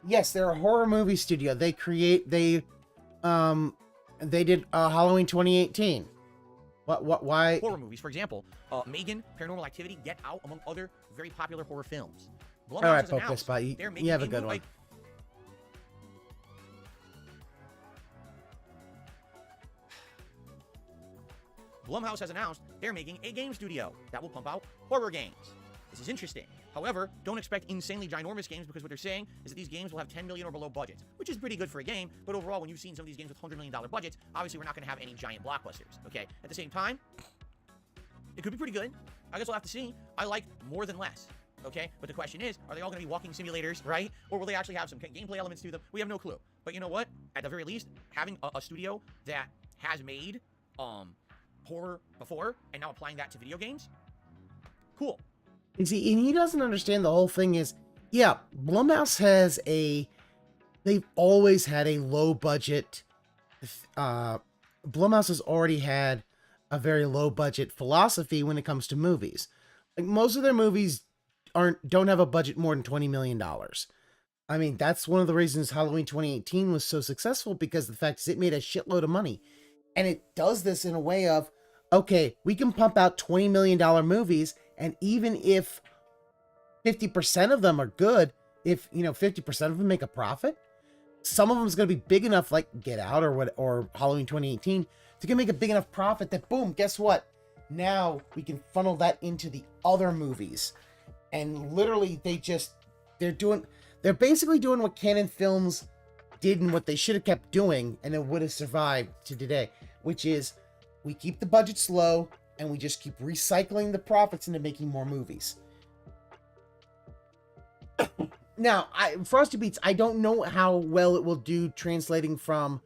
Yes, they're a horror movie studio. They did Halloween 2018. Why? horror movies. For example, Megan, Paranormal Activity, Get Out, among other very popular horror films. Blumhouse All right, has Poke, announced spot. they're You making have a new, good one. like, Blumhouse has announced they're making a game studio that will pump out horror games. This is interesting. However, don't expect insanely ginormous games because what they're saying is that these games will have 10 million or below budgets, which is pretty good for a game. But overall, when you've seen some of these games with $100 million budgets, obviously we're not going to have any giant blockbusters. Okay. At the same time, it could be pretty good. I guess we'll have to see. I like more than less. Okay. But the question is, are they all going to be walking simulators, right? Or will they actually have some gameplay elements to them? We have no clue. But you know what? At the very least, having a studio that has made horror before and now applying that to video games, cool. You see, and he doesn't understand the whole thing is, yeah, Blumhouse they've always had a low budget, Blumhouse has already had a very low budget philosophy when it comes to movies. Like most of their movies don't have a budget more than $20 million. I mean, that's one of the reasons Halloween 2018 was so successful, because the fact is it made a shitload of money. And it does this in a way of, okay, we can pump out $20 million movies, and even if 50% of them are good, if, 50% of them make a profit, some of them is going to be big enough, like Get Out or Halloween 2018, to make a big enough profit that, boom, guess what? Now we can funnel that into the other movies. And literally, they're basically doing what Canon Films did and what they should have kept doing, and it would have survived to today, which is we keep the budgets low and we just keep recycling the profits into making more movies. Now, Frosty Beats, I don't know how well it will do translating from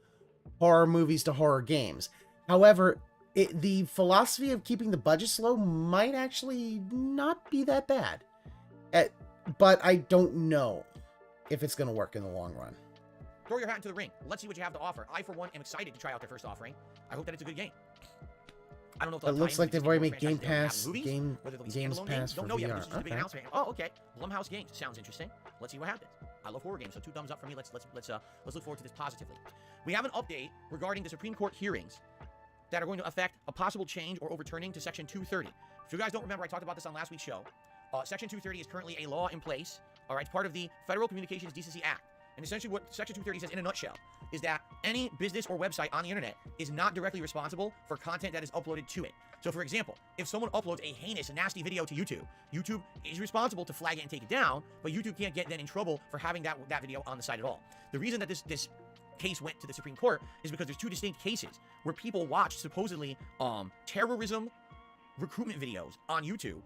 horror movies to horror games. However, the philosophy of keeping the budgets low might actually not be that bad. But I don't know if it's going to work in the long run. Throw your hat into the ring. Let's see what you have to offer. I, for one, am excited to try out their first offering. I hope that it's a good game. I don't know if It looks like they've already made Game Pass, Games standalone Pass for Don't know yet. This is just a big VR. announcement. Oh, okay. Blumhouse Games sounds interesting. Let's see what happens. I love horror games, so 2 thumbs up for me. Let's look forward to this positively. We have an update regarding the Supreme Court hearings that are going to affect a possible change or overturning to Section 230. If you guys don't remember, I talked about this on last week's show. Section 230 is currently a law in place. All right, it's part of the Federal Communications Decency Act. And essentially what Section 230 says in a nutshell is that any business or website on the internet is not directly responsible for content that is uploaded to it. So for example, if someone uploads a heinous and nasty video to YouTube, YouTube is responsible to flag it and take it down, but YouTube can't get then in trouble for having that video on the site at all. The reason that this case went to the Supreme Court is because there's 2 distinct cases where people watched supposedly terrorism recruitment videos on YouTube,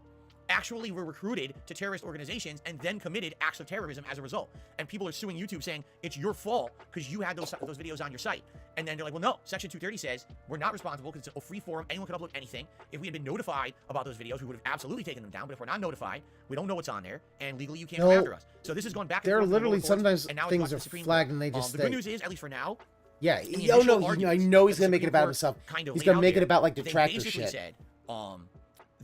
actually were recruited to terrorist organizations and then committed acts of terrorism as a result. And people are suing YouTube saying it's your fault because you had those videos on your site. And then they're like, well, no, Section 230 says we're not responsible because it's a free forum. Anyone can upload anything. If we had been notified about those videos, we would have absolutely taken them down. But if we're not notified, we don't know what's on there, and legally you can't come after us. So this is going back and There are forth. literally sometimes and now things are flagged and they just the good news is, at least for now, yeah. the Oh no, initial I know he's arguments gonna make it that the about Supreme himself. Court kind of He's laid gonna out make it there, about like they Detractor basically shit. said,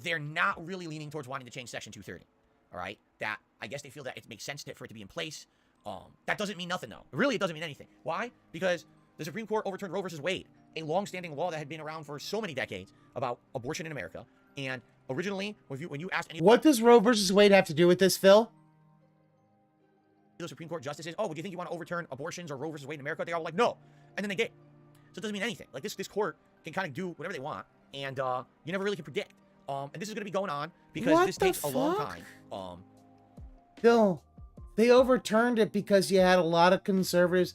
they're not really leaning towards wanting to change Section 230. All right, that I guess they feel that it makes sense for it to be in place. That doesn't mean nothing though. Really, it doesn't mean anything. Why? Because the Supreme Court overturned Roe versus Wade, a long-standing law that had been around for so many decades about abortion in America. And originally, when you asked anybody, What does Roe versus Wade have to do with this, Phil? popular Supreme Court justices, oh, do you think you want to overturn abortions or Roe versus Wade in America? They all were like, no. And then they did. So it doesn't mean anything. Like, this court can kind of do whatever they want, and you never really can predict. And this is going to be going on because this takes a long time. Phil, they overturned it because you had a lot of conservatives,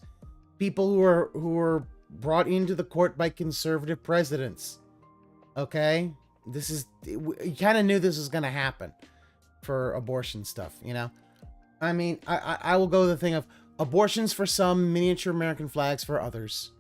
people who were brought into the court by conservative presidents. Okay? You kind of knew this was going to happen for abortion stuff, you know? I mean, I will go the thing of abortions for some, miniature American flags for others.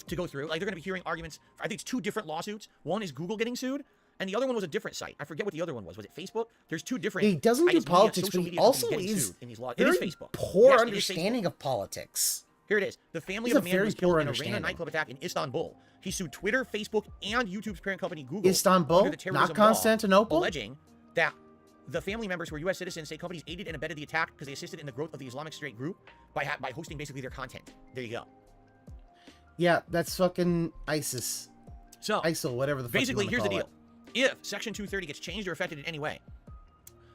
To go through, like, they're going to be hearing arguments. I think it's 2 different lawsuits. One is Google getting sued, and the other one was a different site. I forget what the other one was. Was it Facebook? There's 2 different. He doesn't do politics, but he also is very poor understanding of politics. Here it is. The family of a man who was killed in a random nightclub attack in Istanbul. He sued Twitter, Facebook, and YouTube's parent company, Google. Istanbul, not Constantinople? Alleging that the family members who were U.S. citizens say companies aided and abetted the attack because they assisted in the growth of the Islamic State group by hosting basically their content. There you go. Yeah, that's fucking ISIS. So, ISIL, whatever the fuck basically, here's the deal. It. If Section 230 gets changed or affected in any way,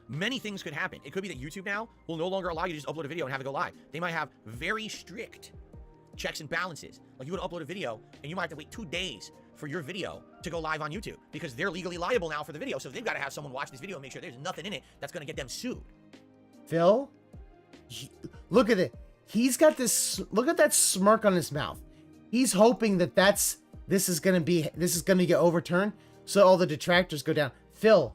many things could happen. It could be that YouTube now will no longer allow you to just upload a video and have it go live. They might have very strict checks and balances. Like, you would upload a video, and you might have to wait 2 days for your video to go live on YouTube because they're legally liable now for the video. So they've got to have someone watch this video and make sure there's nothing in it that's going to get them sued. Phil, look at it. He's got this. Look at that smirk on his mouth. He's hoping that this is gonna get overturned, so all the detractors go down. Phil,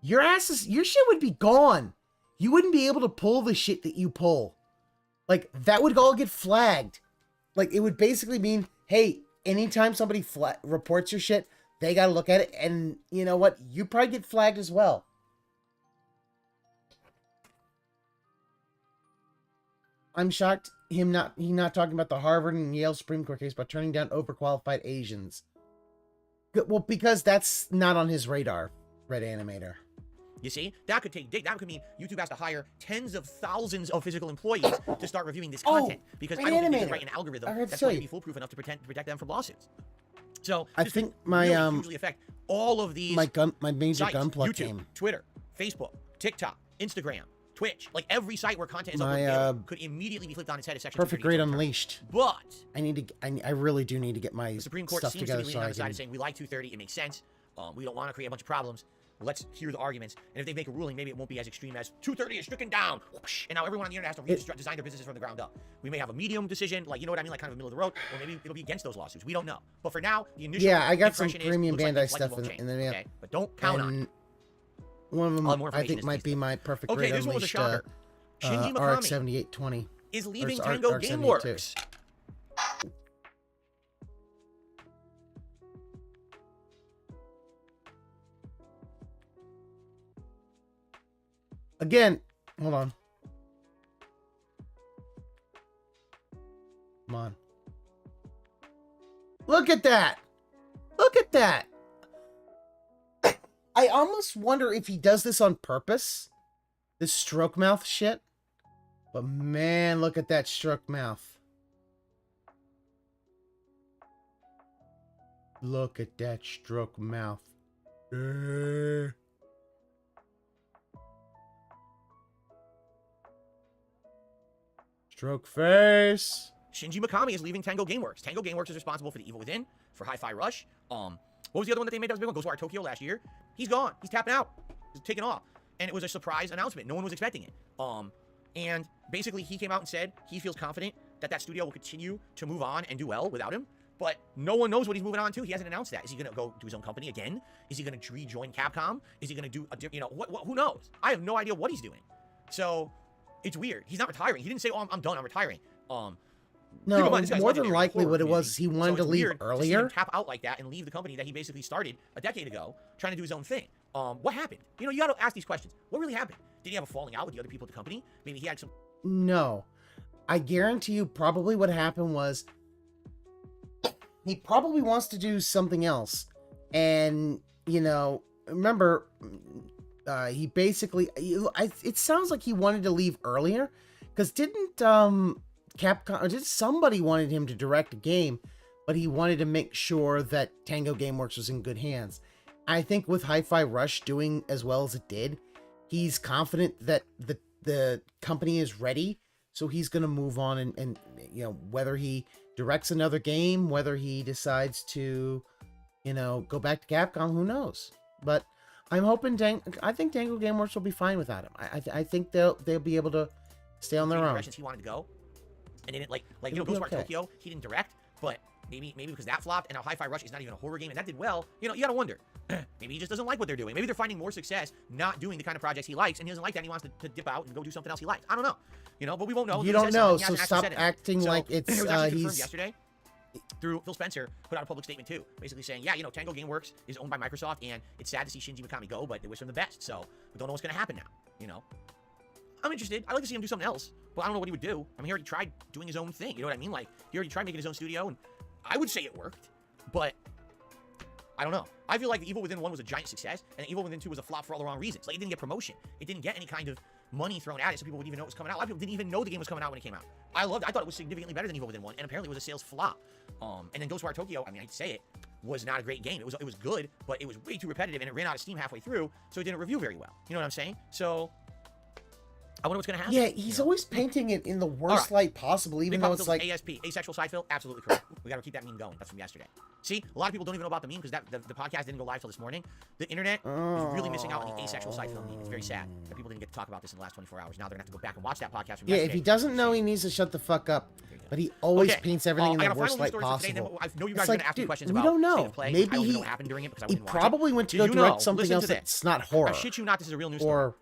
your shit would be gone. You wouldn't be able to pull the shit that you pull. Like, that would all get flagged. Like, it would basically mean, hey, anytime somebody reports your shit, they gotta look at it, and you know what? You probably get flagged as well. I'm shocked he's not talking about the Harvard and Yale Supreme Court case about turning down overqualified Asians. Well, because that's not on his radar, Red Animator. You see, that could mean YouTube has to hire tens of thousands of physical employees to start reviewing this content because I don't think they can write an algorithm that's going to be foolproof enough to protect them from lawsuits. So I think my usually affect all of these my major sites, gunpla YouTube, came. Twitter, Facebook, TikTok, Instagram, Twitch, like every site where content is uploaded could immediately be flipped on its head. Section Perfect Grade Unleashed. But I really do need to get my the Supreme Court stuff seems together to be leaning on the side of saying we like 230. It makes sense. We don't want to create a bunch of problems. Let's hear the arguments. And if they make a ruling, maybe it won't be as extreme as 230 is stricken down. Whoosh, and now everyone on the internet has to redesign their businesses from the ground up. We may have a medium decision, like, you know what I mean, like kind of middle of the road, or maybe it'll be against those lawsuits. We don't know. But for now, the initial I got some impression premium looks Bandai like stuff in the okay? But don't count on it. One of them, I think, might be my Perfect Grade this one was a shocker. Shinji Mikami RX7820 is leaving Tango Gameworks. Again, hold on. Come on. Look at that. Look at that. I almost wonder if he does this on purpose. This stroke mouth shit. But man, look at that stroke mouth. Look at that stroke mouth. Stroke face. Shinji Mikami is leaving Tango Gameworks. Tango Gameworks is responsible for The Evil Within, for Hi-Fi Rush. What was the other one that they made that was big one? Ghostwire Tokyo last year. He's gone. He's tapping out. He's taking off. And it was a surprise announcement. No one was expecting it. And basically he came out and said he feels confident that that studio will continue to move on and do well without him. But no one knows what he's moving on to. He hasn't announced that. Is he going to go do his own company again? Is he going to rejoin Capcom? Is he going to do a who knows? I have no idea what he's doing. So it's weird. He's not retiring. He didn't say, "Oh, I'm done. I'm retiring." No, more than likely what it was, he wanted to leave earlier. To see him tap out like that and leave the company that he basically started a decade ago, trying to do his own thing. What happened? You know, you got to ask these questions. What really happened? Did he have a falling out with the other people at the company? Maybe he had some. No, I guarantee you, probably what happened was he probably wants to do something else, and you know, remember, he basically. It sounds like he wanted to leave earlier, because didn't Capcom, or did somebody wanted him to direct a game, but he wanted to make sure that Tango Gameworks was in good hands. I think with Hi-Fi Rush doing as well as it did, he's confident that the company is ready, so he's gonna move on and you know, whether he directs another game, whether he decides to, you know, go back to Capcom, who knows? But I'm hoping I think Dango Gameworks will be fine without him. I think they'll be able to stay on their own. Directions he wanted to go, and didn't like you know, Ghostwire Tokyo, he didn't direct, but maybe because that flopped, and now Hi-Fi Rush is not even a horror game, and that did well. You know, you gotta wonder. Maybe he just doesn't like what they're doing. Maybe they're finding more success not doing the kind of projects he likes, and he doesn't like that. And he wants to dip out and go do something else he likes. I don't know. You know, but we won't know. You don't know, so stop acting like it's it was actually confirmed yesterday through Phil Spencer put out a public statement too, basically saying, yeah, you know, Tango Gameworks is owned by Microsoft, and it's sad to see Shinji Mikami go, but they wish him the best. So we don't know what's gonna happen now. You know, I'm interested. I'd like to see him do something else, but I don't know what he would do. I mean, he already tried doing his own thing. You know what I mean? Like, he already tried making his own studio, and I would say it worked, but I don't know. I feel like Evil Within 1 was a giant success, and Evil Within 2 was a flop for all the wrong reasons. Like, it didn't get promotion. It didn't get any kind of money thrown at it so people would even know it was coming out. A lot of people didn't even know the game was coming out when it came out. I thought it was significantly better than Evil Within 1, and apparently it was a sales flop. And then Ghostwire Tokyo, I mean, I hate to say it, was not a great game. It was good, but it was way too repetitive, and it ran out of steam halfway through, so it didn't review very well. You know what I'm saying? So I wonder what's going to happen. Yeah, he's always painting it in the worst light possible, even though it's like... ASP, asexual side fill, absolutely correct. We got to keep that meme going. That's from yesterday. See, a lot of people don't even know about the meme because the podcast didn't go live till this morning. The internet is really missing out on the asexual side fill meme. It's very sad that people didn't get to talk about this in the last 24 hours. Now they're going to have to go back and watch that podcast from yesterday. If he doesn't know, he needs to shut the fuck up. But he always paints everything in the worst light possible. I know you guys are going to ask me questions about we don't know. State of Play. Maybe I don't know what happened during it because I he wouldn't watch probably it. went to go direct something else that's not horror. I shit you not, this is a real news or story.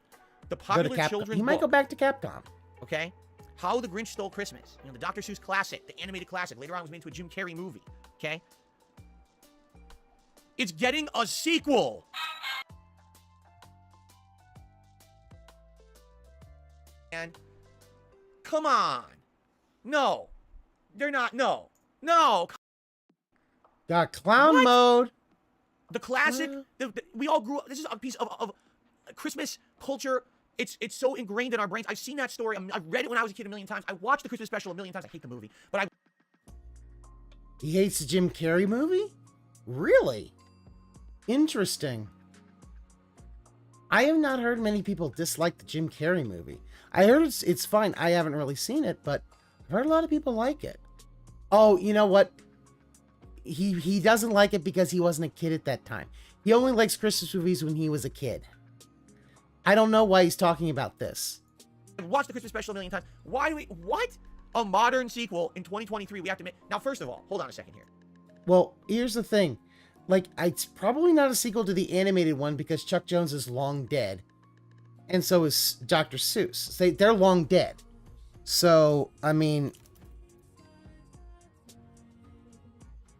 The popular children's He might go back to Capcom. Okay? How the Grinch Stole Christmas. You know, the Dr. Seuss classic, the animated classic. Later on, it was made into a Jim Carrey movie. Okay? It's getting a sequel. And come on. No. They're not. No. No. Got clown mode. The classic. We all grew up. This is a piece of Christmas culture. It's so ingrained in our brains. I've seen that story. I've read it when I was a kid a million times. I watched the Christmas special a million times. I hate the movie, but He hates the Jim Carrey movie? Really? Interesting. I have not heard many people dislike the Jim Carrey movie. I heard it's fine. I haven't really seen it, but I've heard a lot of people like it. Oh, you know what? He doesn't like it because he wasn't a kid at that time. He only likes Christmas movies when he was a kid. I don't know why he's talking about this. I've watched the Christmas special a million times. Why do we... What? A modern sequel in 2023 we have to make... Now, first of all, hold on a second here. Well, here's the thing. Like, it's probably not a sequel to the animated one because Chuck Jones is long dead. And so is Dr. Seuss. They're long dead. So, I mean...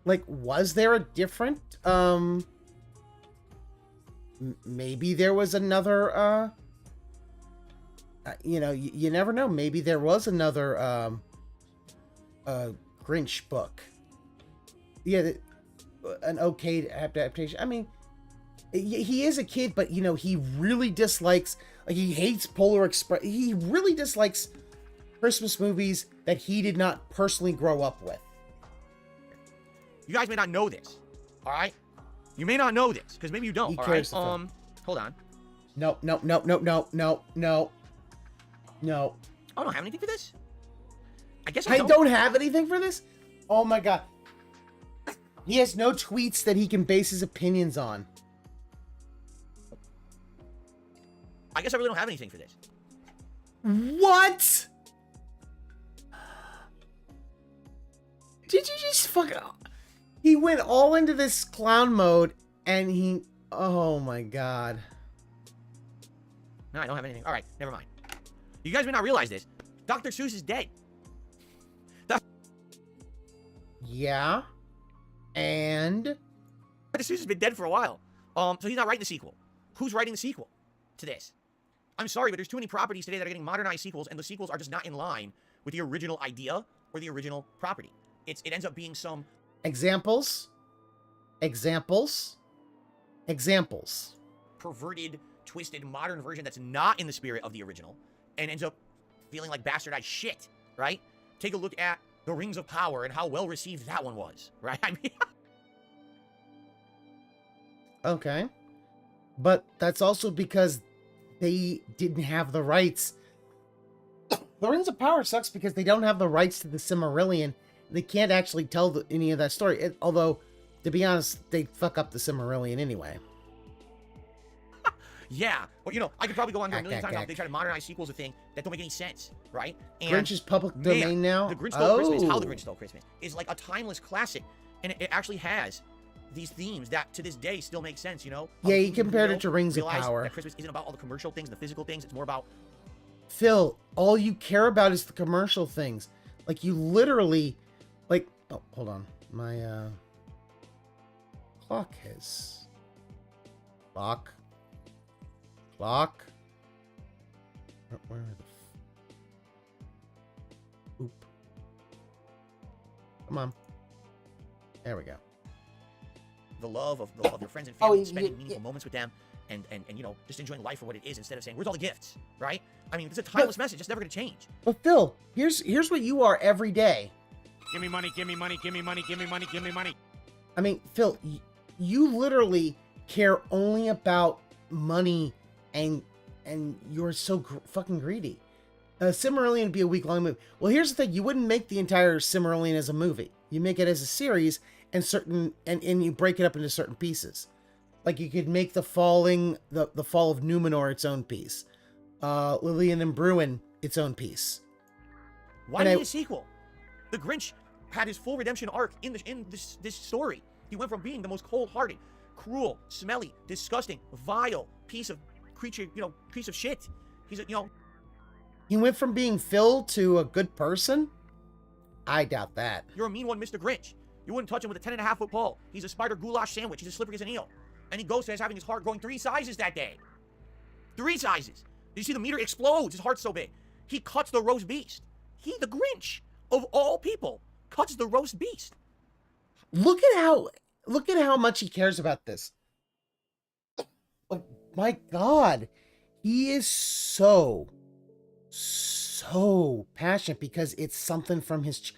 Like, was there a different... Maybe there was another, you know, you never know. Maybe there was another, Grinch book. Yeah, an okay adaptation. I mean, he is a kid, but, you know, he really dislikes, like, he hates Polar Express. He really dislikes Christmas movies that he did not personally grow up with. You guys may not know this, all right? You may not know this, because maybe you don't, all right? Hold on. No. Oh, I don't have anything for this? I guess I don't have anything for this? Oh my god. He has no tweets that he can base his opinions on. I guess I really don't have anything for this. What? Did you just fucking... He went all into this clown mode, and he... Oh, my God. No, I don't have anything. All right, never mind. You guys may not realize this. Dr. Seuss is dead. Yeah. And? Dr. Seuss has been dead for a while. So he's not writing the sequel. Who's writing the sequel to this? I'm sorry, but there's too many properties today that are getting modernized sequels, and the sequels are just not in line with the original idea or the original property. It ends up being some... Examples. Perverted, twisted, modern version that's not in the spirit of the original and ends up feeling like bastardized shit, right? Take a look at The Rings of Power and how well received that one was, right? I mean... Okay. But that's also because they didn't have the rights The Rings of Power sucks because they don't have the rights to the Silmarillion. They can't actually tell any of that story. Although, to be honest, they fuck up the Silmarillion anyway. Yeah. Well, you know, I could probably go on here a million times how they try to modernize sequels, a thing that don't make any sense, right? And Grinch is public domain now? The Grinch Stole Christmas, How the Grinch Stole Christmas, is like a timeless classic. And it actually has these themes that to this day still make sense, you know? Yeah, you compared it to Rings of Power. That Christmas isn't about all the commercial things, the physical things. It's more about... Phil, all you care about is the commercial things. Like, you literally... Like, oh, hold on. My, clock has... Clock. Where are the... Oop. Come on. There we go. The love of your friends and family, spending meaningful moments with them, and you know, just enjoying life for what it is instead of saying, where's all the gifts, right? I mean, it's a timeless message. It's never going to change. But Phil, here's what you are every day. Give me money, give me money, give me money, give me money, give me money. I mean, Phil, you literally care only about money, and you're so fucking greedy. Silmarillion would be a week-long movie. Well, here's the thing. You wouldn't make the entire Silmarillion as a movie. You make it as a series, and you break it up into certain pieces. Like, you could make the fall of Numenor its own piece. Lillian and Bruin its own piece. Why need a sequel? The Grinch had his full redemption arc in this story. He went from being the most cold-hearted, cruel, smelly, disgusting, vile piece of shit. He's He went from being Phil to a good person? I doubt that. You're a mean one, Mr. Grinch. You wouldn't touch him with a 10.5-foot pole. He's a spider goulash sandwich. He's as slippery as an eel. And he goes to having his heart growing 3 sizes that day. 3 sizes. Did you see the meter explodes? His heart's so big. He cuts the roast beast. He, the Grinch, of all people, cuts the roast beast. Look at how much he cares about this. Oh, my God. He is so passionate because it's something from his...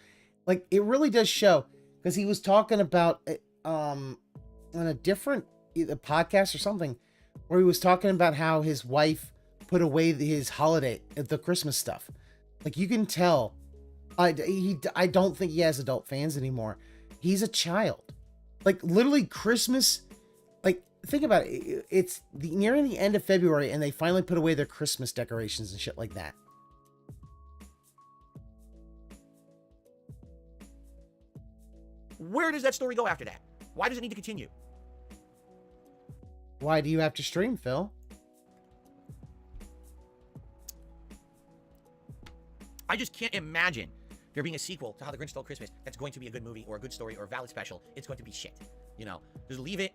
Like, it really does show. Because he was talking about on a different podcast or something, where he was talking about how his wife put away his holiday, the Christmas stuff. Like, you can tell. I don't think he has adult fans anymore. He's a child. Like, literally Christmas. Like, think about it. It's nearing the end of February, and they finally put away their Christmas decorations and shit like that. Where does that story go after that? Why does it need to continue? Why do you have to stream, Phil? I just can't imagine there being a sequel to How the Grinch Stole Christmas that's going to be a good movie or a good story or a valid special. It's going to be shit. You know, just leave it.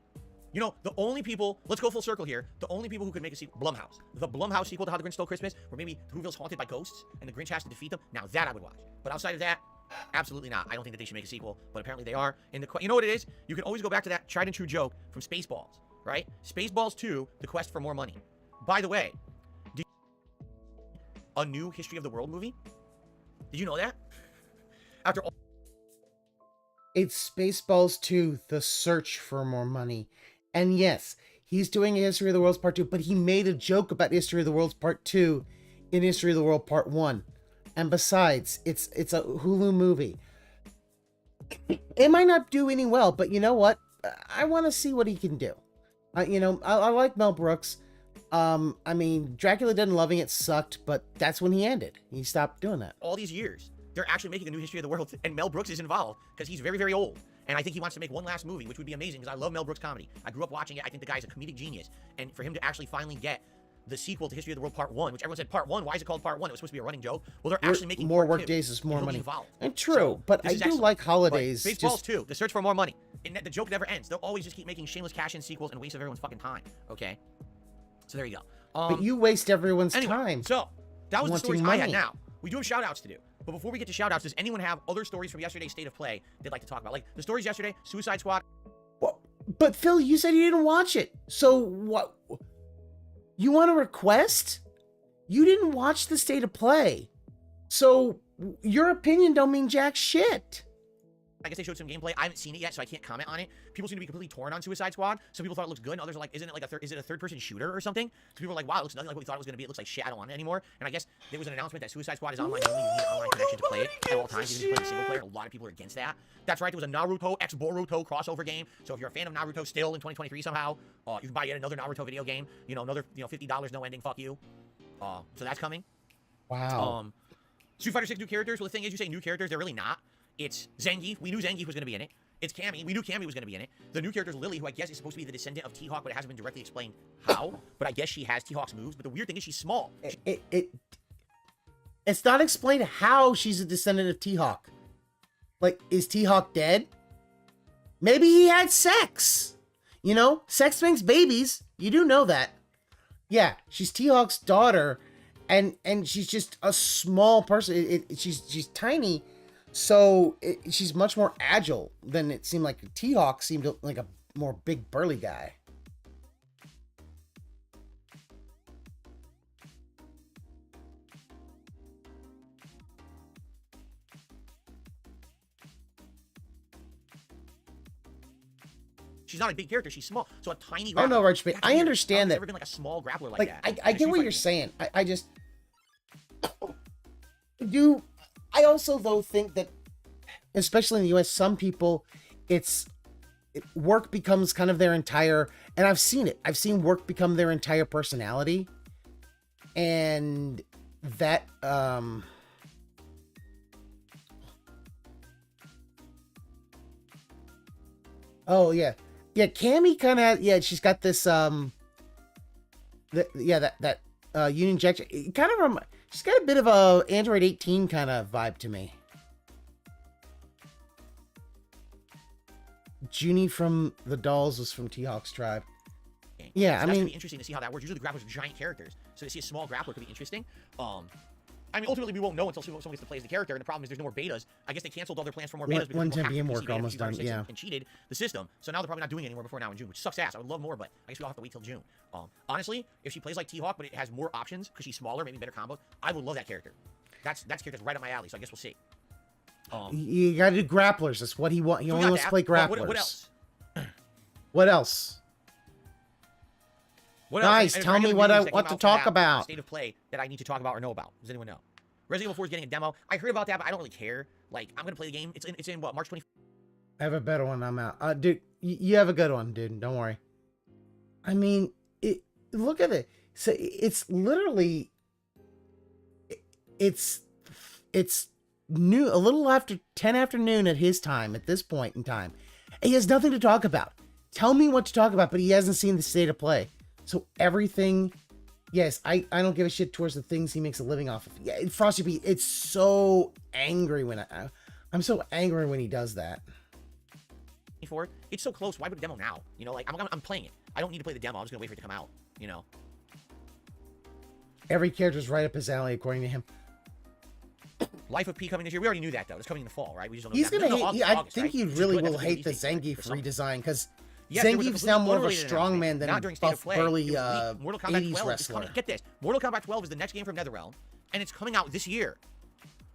You know, the only people, let's go full circle here. The only people who could make a sequel, Blumhouse. The Blumhouse sequel to How the Grinch Stole Christmas, where maybe Whoville's haunted by ghosts and the Grinch has to defeat them. Now that I would watch. But outside of that, absolutely not. I don't think that they should make a sequel, but apparently they are. And you know what it is? You can always go back to that tried and true joke from Spaceballs, right? Spaceballs 2, The Quest for More Money. By the way, a new History of the World movie? Did you know that? After all... It's Spaceballs 2, The Search for More Money. And yes, he's doing a History of the World Part 2, but he made a joke about History of the World Part 2 in History of the World Part 1. And besides, it's a Hulu movie. It might not do any well, but you know what? I want to see what he can do. I like Mel Brooks. I mean, Dracula Dead and Loving It sucked, but that's when he ended. He stopped doing that. All these years, they're actually making a new History of the World, and Mel Brooks is involved because he's very, very old. And I think he wants to make one last movie, which would be amazing because I love Mel Brooks comedy. I grew up watching it. I think the guy's a comedic genius. And for him to actually finally get the sequel to History of the World Part 1, which everyone said Part 1, why is it called Part 1? It was supposed to be a running joke. Well, they're actually making more Part work 2, days is more money. And true, so, but I do excellent. like holidays. But Spaceballs 2, The Search for More Money. And the joke never ends. They'll always just keep making shameless cash-in sequels and waste of everyone's fucking time. Okay? So there you go. But you waste everyone's time. So, that was the stories money. I had now. We do have shout-outs to do. But before we get to shout-outs, does anyone have other stories from yesterday's State of Play they'd like to talk about? Like, the stories yesterday, Suicide Squad. Well, but Phil, you said you didn't watch it. So what? You want a request? You didn't watch the State of Play. So your opinion don't mean jack shit. I guess they showed some gameplay. I haven't seen it yet, so I can't comment on it. People seem to be completely torn on Suicide Squad. Some people thought it looks good, and others are like, isn't it like is it a third-person shooter or something? So people are like, wow, it looks nothing like what we thought it was going to be. It looks like shit. I don't want it anymore. And I guess there was an announcement that Suicide Squad is online only. You need an online connection to play it at all times, even if you play the single player. And a lot of people are against that. That's right. There was a Naruto x Boruto crossover game. So if you're a fan of Naruto still in 2023 somehow, you can buy yet another Naruto video game. You know, another $50, no ending. Fuck you. So that's coming. Wow. Street Fighter 6 new characters. Well, the thing is, you say new characters, they're really not. It's Zangief. We knew Zangief was going to be in it. It's Cammy. We knew Cammy was going to be in it. The new character is Lily, who I guess is supposed to be the descendant of T-Hawk, but it hasn't been directly explained how. But I guess she has T-Hawk's moves. But the weird thing is she's small. It's not explained how she's a descendant of T-Hawk. Like, is T-Hawk dead? Maybe he had sex. You know, sex makes babies. You do know that. Yeah, she's T-Hawk's daughter, and she's just a small person. She's tiny. So she's much more agile than it seemed like. T-Hawk seemed like a more big burly guy. She's not a big character. She's small. So a tiny grappler. Oh no, Rich, I understand that. Never been like a small grappler like that. I get what you're saying. I just do. I also though think that, especially in the US, some people, work becomes kind of their entire, and I've seen it. I've seen work become their entire personality, and that oh yeah, Cammy kind of she's got this Union injection. It kind of she's got a bit of a Android 18 kind of vibe to me. Junie from the Dolls was from T-Hawk's tribe. Yeah, so I mean, that's gonna be interesting to see how that works. Usually the grapplers are giant characters, so to see a small grappler could be interesting. I mean, ultimately we won't know until someone gets to play as the character, and the problem is there's no more betas. I guess they canceled all their plans for more betas because one people have 10 PM to work see beta almost Street Fighter done, 6 yeah. and cheated the system. So now they're probably not doing it anymore before now in June, which sucks ass. I would love more, but I guess we all have to wait till June. Honestly, if she plays like T-Hawk, but it has more options because she's smaller, maybe better combos, I would love that character. That's character's right up my alley. So I guess we'll see. You gotta do grapplers. That's what he wants. He only wants to play grapplers. What else? What else? What Nice. else? Tell me what to talk about. State of play that I need to talk about or know about. Does anyone know? Resident Evil 4 is getting a demo. I heard about that, but I don't really care. Like, I'm gonna play the game. It's in what, March 20th? I have a better one. I'm out. Dude, you have a good one, dude. Don't worry. I mean, look at it. So it's literally, it's new. A little after 10 afternoon at his time. At this point in time, he has nothing to talk about. Tell me what to talk about, but he hasn't seen the state of play. So everything. Yes, I don't give a shit towards the things he makes a living off of. Yeah, Frosty P, it's so angry when I'm so angry when he does that. It's so close. Why put a demo now? You know, like I'm playing it. I don't need to play the demo. I'm just gonna wait for it to come out. You know. Every character's right up his alley, according to him. Life of P coming this year. We already knew that though. It's coming in the fall, right? We just don't know. He's gonna hate. I think right? he really will hate the Zangief redesign because yes, Zangief's now more of a strongman than a buff, burly Mortal Kombat 80s 12 wrestler. Get this. Mortal Kombat 12 is the next game from NetherRealm, and it's coming out this year.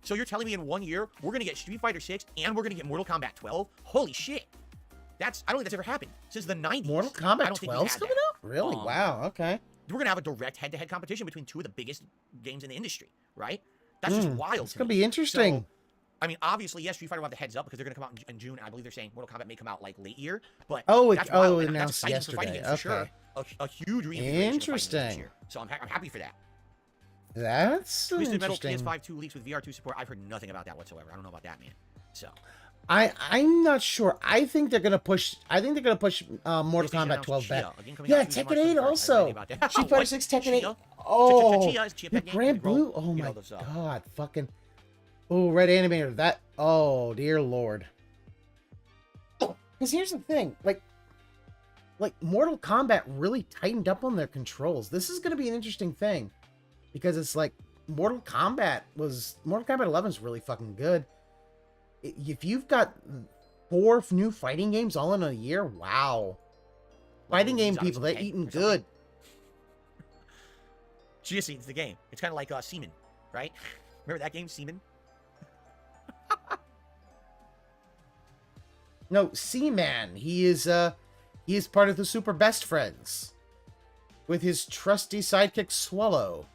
So you're telling me in 1 year we're gonna get Street Fighter 6 and we're gonna get Mortal Kombat 12? Holy shit! I don't think that's ever happened since the 90s. Mortal Kombat 12's coming out? Really? Wow. Okay. We're gonna have a direct head-to-head competition between two of the biggest games in the industry, right? That's just wild. It's gonna be interesting. So, I mean, obviously, yes, Street Fighter will have the heads up because they're going to come out in June. And I believe they're saying Mortal Kombat may come out like late year. But it announced yesterday. Okay. Sure. A huge interesting. So I'm happy for that. That's Twisted interesting. Metal PS5 2 leaks with VR2 support. I've heard nothing about that whatsoever. I don't know about that, man. So I'm not sure. I think they're gonna push. Mortal Kombat 12 back. Yeah, Tekken 8 also. Street Fighter 6, Tekken 8. Oh, Grand Blue. Oh my god, fucking. Oh, Red Animator. That. Oh, dear lord. Because here's the thing, like Mortal Kombat really tightened up on their controls. This is going to be an interesting thing, because it's like Mortal Kombat 11 is really fucking good. If you've got 4 new fighting games all in a year, wow. Fighting game people, they're eating good. GSC, it's the game. It's kind of like Seaman, right? Remember that game, Seaman? No, Seaman. He is part of the Super Best Friends. With his trusty sidekick Swallow.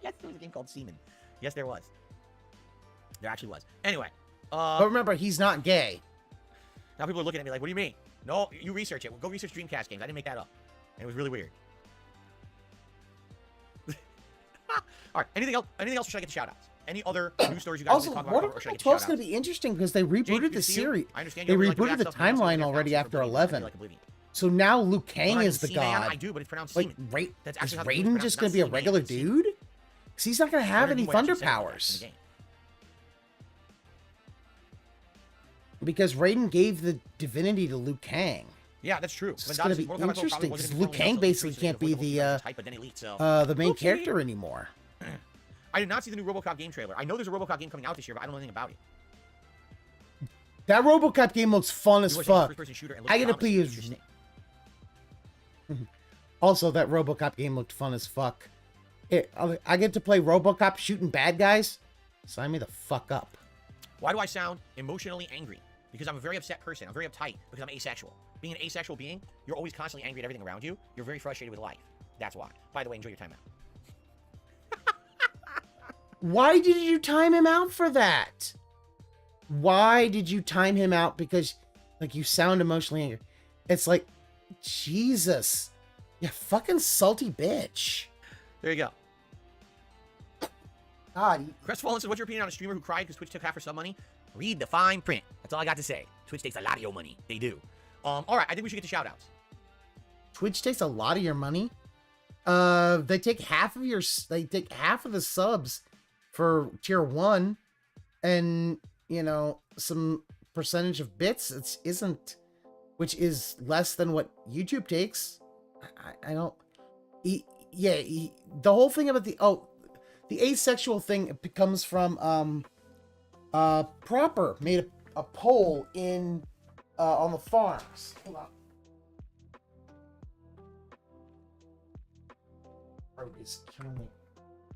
Yes, there was a game called Seaman. Yes, there was. There actually was. Anyway. But remember, he's not gay. Now people are looking at me like, what do you mean? No, you research it. Go research Dreamcast games. I didn't make that up. And it was really weird. All right. Anything else? Anything else? Or should I get the shout-outs? Any other news stories you guys Also, want to talk about? Mortal Or should I Kombat get the 12 is shout-outs? going to be interesting because they rebooted the series. I understand They you really like rebooted the that stuff, and timeline that's already for after Oblivion. 11. Like Oblivion. So now Liu Kang Alright, is the Seaman, god. I do, but it's pronounced Like, Seaman. That's actually is how the Raiden dude's just pronounced, going to be a not regular Seaman. dude? Because he's not going to have They're any gonna do thunder what actually said in powers. the game. Because Raiden gave the divinity to Liu Kang. Yeah, that's true. So it's going to be interesting because Liu Kang basically can't be the main character anymore. I did not see the new RoboCop game trailer. I know there's a RoboCop game coming out this year, but I don't know anything about it. That RoboCop game looks fun as It was a fuck. first-person shooter and looked I get to promising. play Interesting. Also, that RoboCop game looked fun as fuck. I get to play RoboCop shooting bad guys. Sign me the fuck up. Why do I sound emotionally angry? Because I'm a very upset person. I'm very uptight because I'm asexual. Being an asexual being, you're always constantly angry at everything around you. You're very frustrated with life. That's why. By the way, enjoy your time out. Why did you time him out for that? Why did you time him out? Because, like, you sound emotionally angry. It's like, Jesus. You fucking salty bitch. There you go. God. Crestfallen says, what's your opinion on a streamer who cried because Twitch took half her sub money? Read the fine print. That's all I got to say. Twitch takes a lot of your money. They do. All right, I think we should get to shout-outs. Twitch takes a lot of your money. They take half of the subs for tier 1, and you know, some percentage of bits. Which is less than what YouTube takes. I don't. The whole thing about the asexual thing, it comes from Proper made a poll on the forums. Hold on. He's killing me.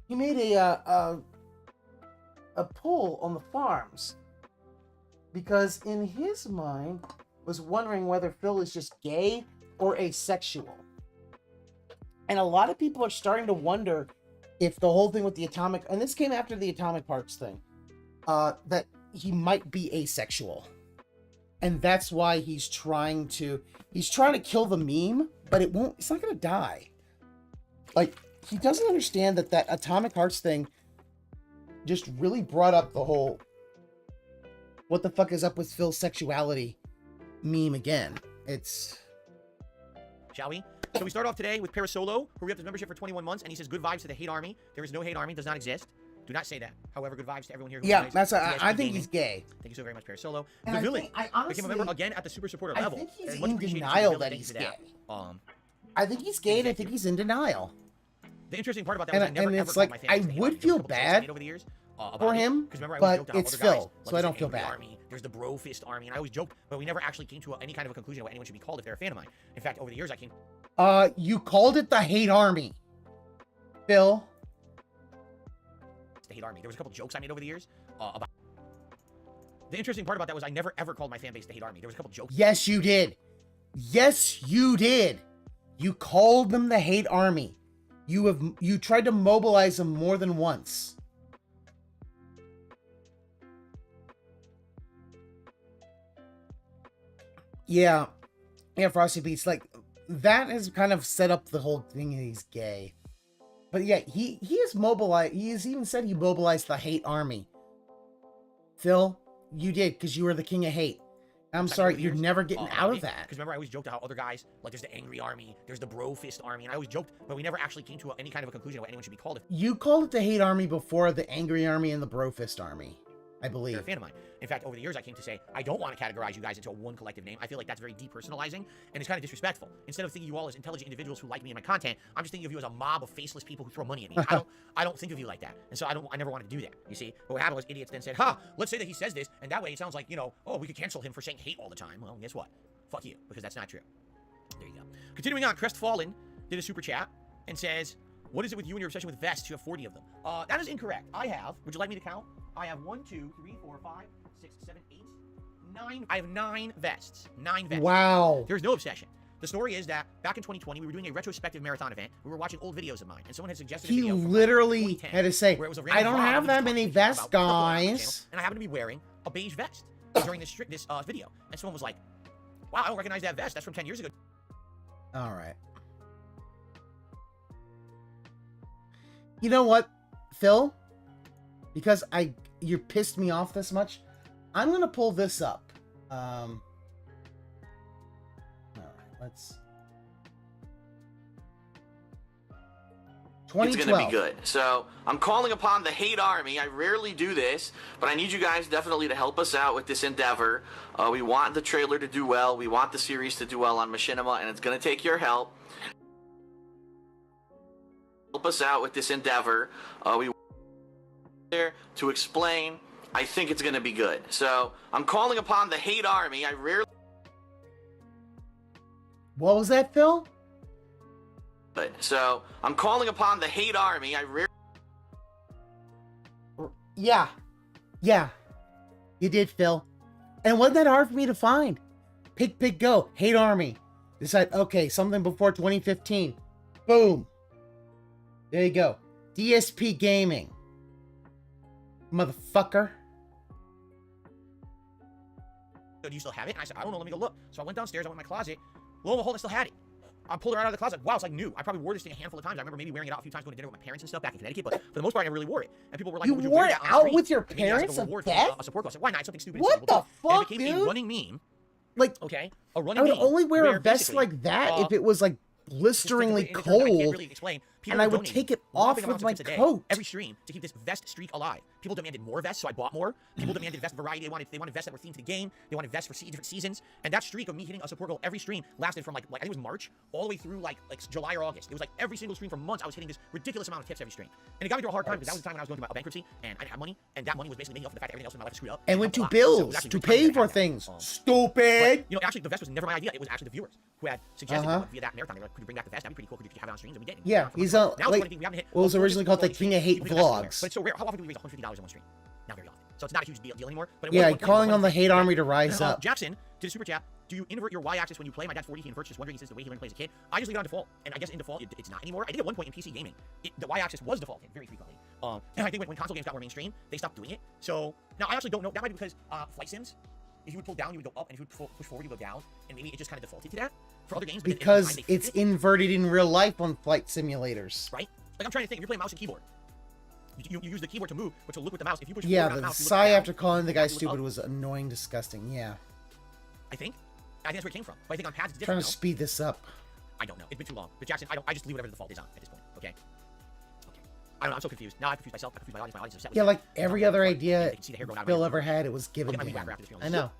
He made a poll on the farms because in his mind was wondering whether Phil is just gay or asexual. And a lot of people are starting to wonder if the whole thing with the atomic, and this came after the atomic parts thing, that he might be asexual. And that's why he's trying to kill the meme, but it's not going to die. Like, he doesn't understand that Atomic Hearts thing just really brought up the whole what the fuck is up with Phil's sexuality meme again. Shall we? So we start off today with Parasolo, who re-upped his membership for 21 months, and he says, good vibes to the hate army. There is no hate army, does not exist. Do not say that. However, good vibes to everyone here who Yeah, plays I think gaming. he's gay. Thank you so very much, Parasolo. And The villain I honestly, became a member again at the super supporter I level. think he's And much in appreciated to denial the that villain. he's Thank you gay. for that. I think he's gay, and I think he's in denial. The interesting part about that was I never And ever it's called like, my fans I hate would army. There's a feel couple jokes I bad made over the years, about for it, him, 'cause remember I but always joked how it's other guys, Phil, like, so I there's don't the feel angry bad. Army, there's the bro fist army, and I always joked, but we never actually came to any kind of a conclusion of what anyone should be called if they're a fan of mine. In fact, over the years, I came. You called it the hate army, Phil. The hate army. There was a couple jokes I made over the years about. The interesting part about that was I never ever called my fan base the hate army. There was a couple jokes. Yes, you did. Yes, you did. You called them the hate army. You tried to mobilize them more than once. Yeah, Frosty Beats, like, that has kind of set up the whole thing that he's gay. But yeah, he has mobilized, he has even said he mobilized the hate army. Phil, you did, because you were the king of hate. I'm sorry, you're never getting out of that. Because remember, I always joked how other guys, like, there's the angry army, there's the bro fist army, and I always joked, but we never actually came to any kind of a conclusion of what anyone should be called if You called it the hate army before the angry army and the bro fist army, I believe. you're a fan of mine. In fact, over the years, I came to say, I don't want to categorize you guys into one collective name. I feel like that's very depersonalizing, and it's kind of disrespectful. Instead of thinking you all as intelligent individuals who like me and my content, I'm just thinking of you as a mob of faceless people who throw money at me. I don't think of you like that. And so I never wanted to do that, you see? But what happened was idiots then said, let's say that he says this, and that way it sounds like, we could cancel him for saying hate all the time. Well, guess what? Fuck you, because that's not true. There you go. Continuing on, Crestfallen did a super chat and says, what is it with you and your obsession with vests? You have 40 of them. That is incorrect. I have, would you like me to count? I have 1, 2, 3, 4, 5, 6, 7, 8, 9 vests. 9 vests. Wow. There's no obsession. The story is that back in 2020, we were doing a retrospective marathon event. We were watching old videos of mine, and someone had suggested a He video from, literally 2010, had to say, where it was a I random don't vlog have of that me many talking vests, about what's going on my guys. channel, and I happened to be wearing a beige vest during this video. And someone was like, wow, I don't recognize that vest. That's from 10 years ago. All right. You know what, Phil? Because you pissed me off this much, I'm gonna pull this up. All right, let's. 2012. It's gonna be good. So I'm calling upon the hate army. I rarely do this, but I need you guys definitely to help us out with this endeavor. We want the trailer to do well. We want the series to do well on Machinima, and it's gonna take your help. Help us out with this endeavor. We there to explain. I think it's gonna be good. So I'm calling upon the hate army. I rarely. What was that, Phil? So I'm calling upon the hate army. I rarely. Yeah. You did, Phil. And wasn't that hard for me to find? Pick, go. Hate army. Decide, okay, something before 2015. Boom. There you go. DSP Gaming. Motherfucker. Do you still have it? And I said, I don't know, let me go look. So I went downstairs, I went in my closet. Lo and behold, I still had it. I pulled it right out of the closet. Wow, it's like new. I probably wore this thing a handful of times. I remember maybe wearing it out a few times going to dinner with my parents and stuff back in Connecticut, but for the most part, I never really wore it. And people were like, You would wore wear it that on out stream? with your And maybe that's parents like a of reward death? for a support call. I said, why not? It's something stupid. What the And fuck, it became dude? a running meme. Like, Okay, a running I would meme. only wear where a vest basically, like that if it was like just blisteringly in the terms I can't cold. really explain, people and I were would donating take it whopping off with amounts of my tips a day, coat. every stream to keep this vest streak alive. People demanded more vests, so I bought more. People demanded vest variety. They wanted vests that were themed to the game. They wanted vests for different seasons. And that streak of me hitting a support goal every stream lasted from like I think it was March all the way through like July or August. It was like every single stream for months I was hitting this ridiculous amount of tips every stream. And it got me through a hard time because that was the time when I was going through my bankruptcy and I didn't have money, and that money was basically making up for the fact that everything else in my life was screwed up. And went to helped a lot. So it was bills actually to really funny pay that I for had that. things. But, Stupid. you know, actually, the vest was never my idea. It was actually the viewers who had suggested via that marathon. They were like, could you bring back the vest? That'd be pretty cool. Could you have it on streams? And we did. Yeah, he's on. Now Like, we haven't hit. what was originally called the But King of Hate Vlogs. it's so rare. How often do we raise $150 in one stream? Not very often. So it's not a huge deal anymore. But it Yeah, was one point calling on the hate army to Okay. rise up. Jackson did a super chat. Do you invert your y-axis when you play? My dad's 40, he inverts. Just wondering, he says the way he learned to play as a kid. I just leave it on default, and I guess in default it's not anymore. I did at one point in PC gaming. The y-axis was defaulted very frequently. And I think when console games got more mainstream, they stopped doing it. So now I actually don't know. That might be because flight sims, if you would pull down, you would go up, and if you would push forward, you would go down, and maybe it just kind of defaulted to that for other games. Because it's inverted in real life on flight simulators. right. Like I'm trying to think. If you're playing mouse and keyboard, you use the keyboard to move, but to look with the mouse. If you push Yeah, forward on the mouse, you look sigh down, after calling the guy you look stupid up. was annoying, disgusting. Yeah. I think that's where it came from. But I think on pads it's Trying different. to speed this up. I don't know. It's been too long. But Jackson, I just leave whatever the default is on at this point. Okay. I don't know. I'm so confused. Now I confuse myself. I confuse my audience. My audience is upset with Yeah, me. like every other They idea can see the hair growing out of Phil my ever had, it was given Look to at my him. wrap after this I know.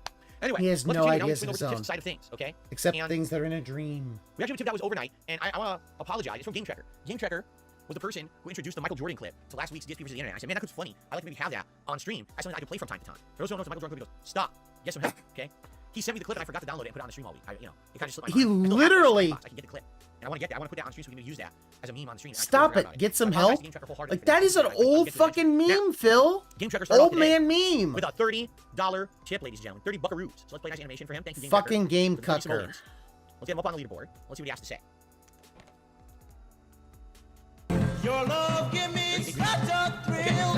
Anyway, He has let's no continue. Now ideas we of swing his over to the own. tips side of things, okay? Except And things that are in a dream. we actually went to that was overnight, and I want to apologize. It's from Game Tracker. Game Tracker was the person who introduced the Michael Jordan clip to last week's DSP versus the Internet. I said, man, that was funny. I'd like to maybe have that on stream as something I could play from time to time. For those who don't know, the Michael Jordan clip, he goes, stop, get some help, okay? He sent me the clip, and I forgot to download it and put it on the stream all week. It kind of just slipped my He mind. I still have it in the literally- box. I can get the clip. And I want to get that. I want to put that on stream so we can use that as a meme on the stream. And I Stop totally forgot it. about Get some I apologize help. to Game Tracker wholeheartedly Like, for that is an I get old to it eventually. fucking Now, meme, Phil. Game Tracker started Old off today man meme. with a $30 tip, ladies and gentlemen. 30 buckaroos. So let's play a nice animation for him. Thank you, Game Tracker. Fucking game For the nice cucker. emojis. Let's get him up on the leaderboard. Let's see what he has to say. Your love give me such a thrill,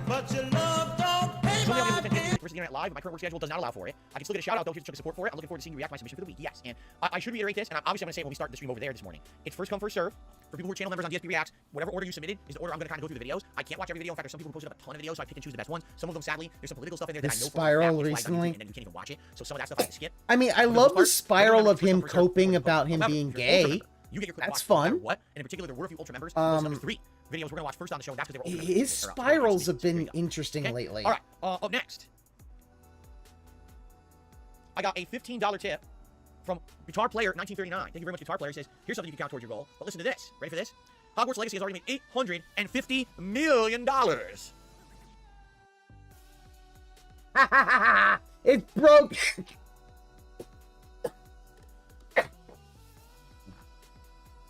but your love don't pay So my bills. versus the Internet Live. My current work schedule does not allow for it. I can still get a shout out though. Give a support for it. I'm looking forward to seeing you react to my submission for the week. Yes, and I should reiterate this, and obviously I'm going to say it when we start the stream over there this morning. It's first come first serve. For people who are channel members on DSP Reacts, whatever order you submitted is the order I'm going to kind of go through the videos. I can't watch every video. In fact, there's some people who posted up a ton of videos, so I pick and choose the best ones. Some of them, sadly, there's some political stuff in there that The I know spiral for a fact is recently. flagged on YouTube, and then you can't even watch it. So some of that stuff I have to skip. I mean, I For the love most the part, spiral remember, of him first come, first serve, coping first about come. him However, being if you're an Ultra gay. member, you get your clip That's watched no matter fun. What? And in particular, there were a few Ultra members. Those are the 3 videos we're going to watch first on the show. That's because they were Ultra members. His They're, spirals have there you been go. interesting Okay? lately. All right, up next, I got a $15 tip from Guitar Player 1939. Thank you very much, Guitar Player. Says, here's something you can count towards your goal. But listen to this. Ready for this? Hogwarts Legacy has already made $850 million. It's broke.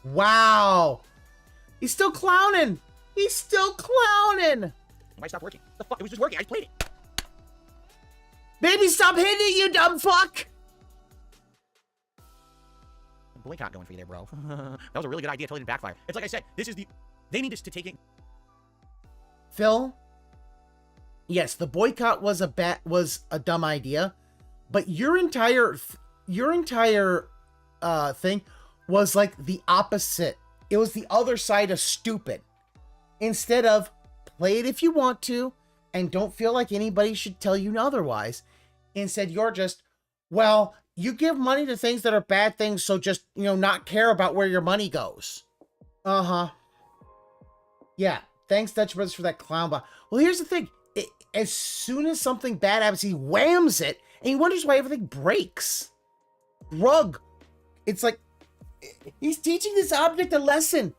Wow. He's still clowning. He's still clowning. It might stop working. The fuck? It was just working. I just played it. Baby, stop hitting it, you dumb fuck! Boycott going for you there, bro. That was a really good idea. Totally didn't backfire. It's like I said, this is the... They need us to take it... Phil, yes, the boycott was a dumb idea, but your entire thing was like the opposite. It was the other side of stupid. Instead of play it if you want to and don't feel like anybody should tell you otherwise. Instead, you're just, well, you give money to things that are bad things, so just, not care about where your money goes. Uh-huh. Yeah. Thanks, Dutch Brothers, for that clown bot. Well, here's the thing. As soon as something bad happens, he whams it, and he wonders why everything breaks. Rug. It's like, he's teaching this object a lesson.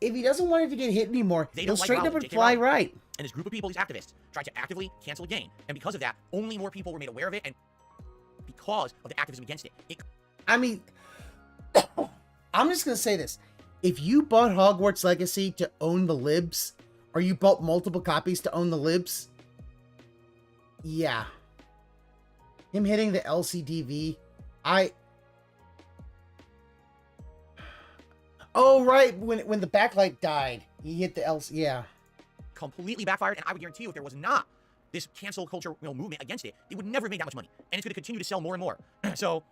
If he doesn't want it to get hit anymore, he'll straighten up and fly right. And this group of people, these activists, tried to actively cancel a game. And because of that, only more people were made aware of it, and because of the activism against it. I mean, I'm just going to say this. If you bought Hogwarts Legacy to own the libs, or you bought multiple copies to own the libs, yeah. Him hitting the LCDV, oh, right, when the backlight died, he hit the LC, yeah. Completely backfired, and I would guarantee you if there was not this cancel culture movement against it, it would never have made that much money. And it's going to continue to sell more and more. So,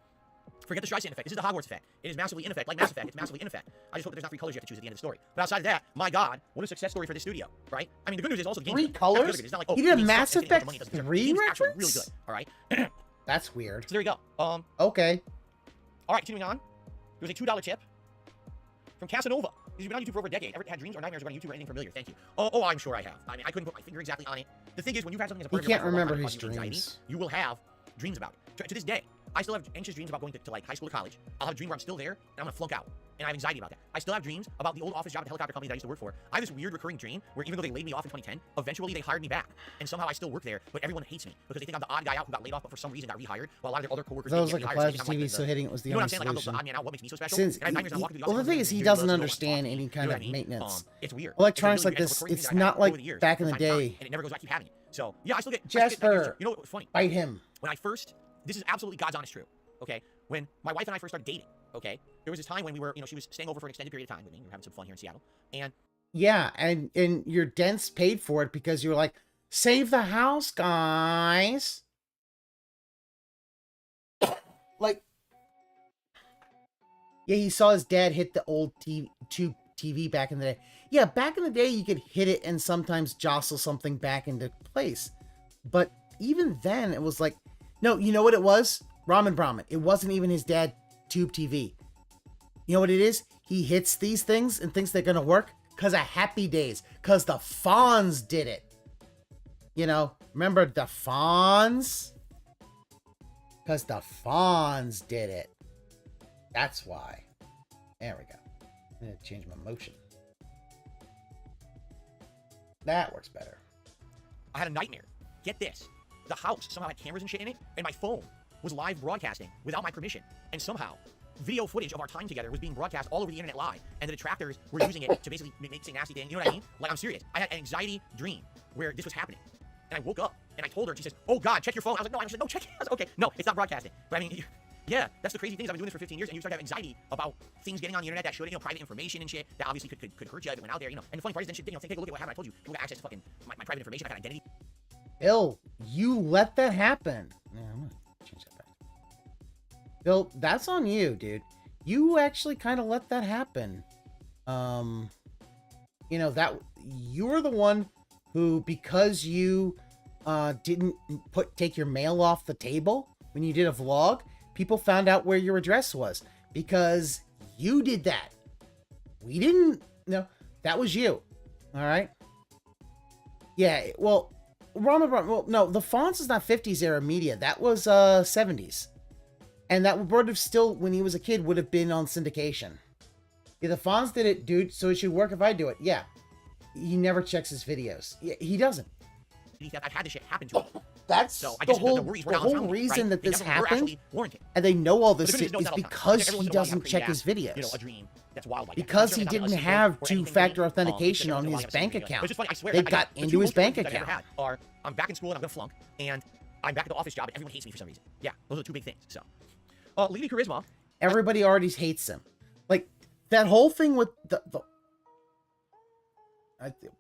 forget the Streisand effect. This is the Hogwarts effect. It is massively in effect. Like Mass Effect, it's massively in effect. I just hope that there's not 3 colors you have to choose at the end of the story. But outside of that, my God, what a success story for this studio, right? I mean, the good news is also the game. 3 colors? It's not like, he did a Mass Effect 3 reference? Really good, all right? That's weird. So there you go. Okay. All right, continuing on. There was a $2 tip from Casanova. He's been on YouTube for over a decade. Ever had dreams or nightmares about YouTube or anything familiar? Thank you. Oh, I'm sure I have. I mean, I couldn't put my finger exactly on it. The thing is, when you've had something as a part of your life for a long time, his causing you anxiety, dreams. you will have dreams about it. To this day, I still have anxious dreams about going to like high school or college. I'll have a dream where I'm still there and I'm gonna flunk out. And I have anxiety about that. I still have dreams about the old office job at the helicopter company that I used to work for. I have this weird recurring dream where even though they laid me off in 2010, eventually they hired me back. And somehow I still work there, but everyone hates me because they think I'm the odd guy out who got laid off, but for some reason got rehired, while a lot of their other coworkers that was didn't like get a rehired. plasma TV, so hitting it was the only only solution. Like, I'm the odd man out. What makes me so special? Since well, the thing is, he doesn't understand any kind of maintenance. It's weird. Electronics like this, it's not like back in the day. And it never goes. I keep having it. So yeah, I still get Jasper. You know what was funny? Bite him. When I first, this is absolutely God's honest truth. Okay, when my wife and I first started dating, okay, there was this time when we were, she was staying over for an extended period of time with me. We were having some fun here in Seattle, and yeah, and your dents paid for it because you were like, save the house, guys. Like, yeah, he saw his dad hit the old tube TV back in the day. Yeah, back in the day, you could hit it and sometimes jostle something back into place. But even then, it was like, no, you know what it was? Ramen Brahmin. It wasn't even his dad tube TV. You know what it is? He hits these things and thinks they're going to work because of Happy Days. Because the Fonz did it. Remember the Fonz? Because the Fonz did it. That's why. There we go. I'm going to change my motion. That works better. I had a nightmare. Get this. The house somehow had cameras and shit in it, and my phone was live broadcasting without my permission. And somehow, video footage of our time together was being broadcast all over the internet live, and the detractors were using it to basically make say nasty things. You know what I mean? Like, I'm serious. I had an anxiety dream where this was happening. And I woke up, and I told her, and she says, oh God, check your phone. I was like, no. I said, no, check it. Okay, no, it's not broadcasting. But I mean, yeah, that's the crazy thing. I've been doing this for 15 years, and you start to have anxiety about things getting on the internet that should, private information and shit that obviously could hurt you if it went out there, And the funny part is then shit, take a look at what happened. I told you, people got access to fucking my private information. I got identity. Bill, you let that happen. Yeah, I'm gonna change that back. Bill, that's on you, dude. You actually kind of let that happen. That you were the one who, because you didn't take your mail off the table when you did a vlog, people found out where your address was because you did that. We didn't. No, that was you. All right. Yeah. Well. Well, no, the Fonz is not 50s era media. That was 70s. And that would have still, when he was a kid, would have been on syndication. Yeah, the Fonz did it, dude, so it should work if I do it. Yeah. He never checks his videos. Yeah, he doesn't. I've had this shit happen to him. That's so the whole reason that this happened, and they know all this shit, is because he doesn't check his videos. A dream that's wild like because he didn't have two-factor authentication on his bank account. They got into his bank account. I'm back in school and I'm gonna flunk, and I'm back at the office job, and everyone hates me for some reason. Yeah, those are the two big things. So, Lady Charisma. Everybody already hates him. Like, that whole thing with the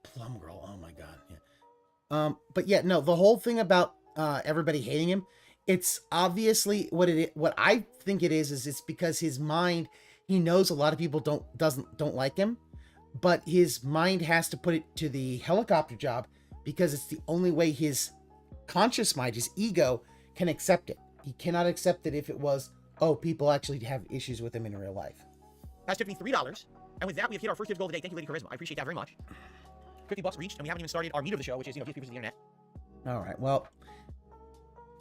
Plum Girl, oh my god. Yeah. But yeah, no, the whole thing about everybody hating him, it's obviously what I think it is it's because his mind, he knows a lot of people don't like him, but his mind has to put it to the helicopter job because it's the only way his conscious mind, his ego, can accept it. He cannot accept it if it was, oh, people actually have issues with him in real life. That's tipped me $3. And with that, we have hit our first gift goal of the day. Thank you, Lady Charisma. I appreciate that very much. $50 reached, and we haven't even started our meat of the show, which is, DSP versus the internet. All right, well.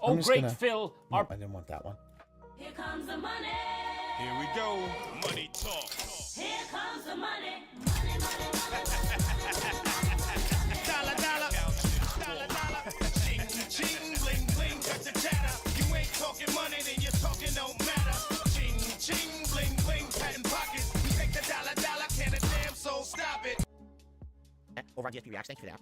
Oh, great, Phil. No, I didn't want that one. Here comes the money. Here we go. Money talk. Here comes the money. Money, money, money. Dollar, dollar. Dollar, dollar. Ching, ching, bling, bling. Cut the chatter. You ain't talking money, then your talking don't matter. Ching, ching, bling, bling. Patent pockets. We take the dollar, dollar. Can a damn soul stop it? Over on DSP Reacts, thank you for that.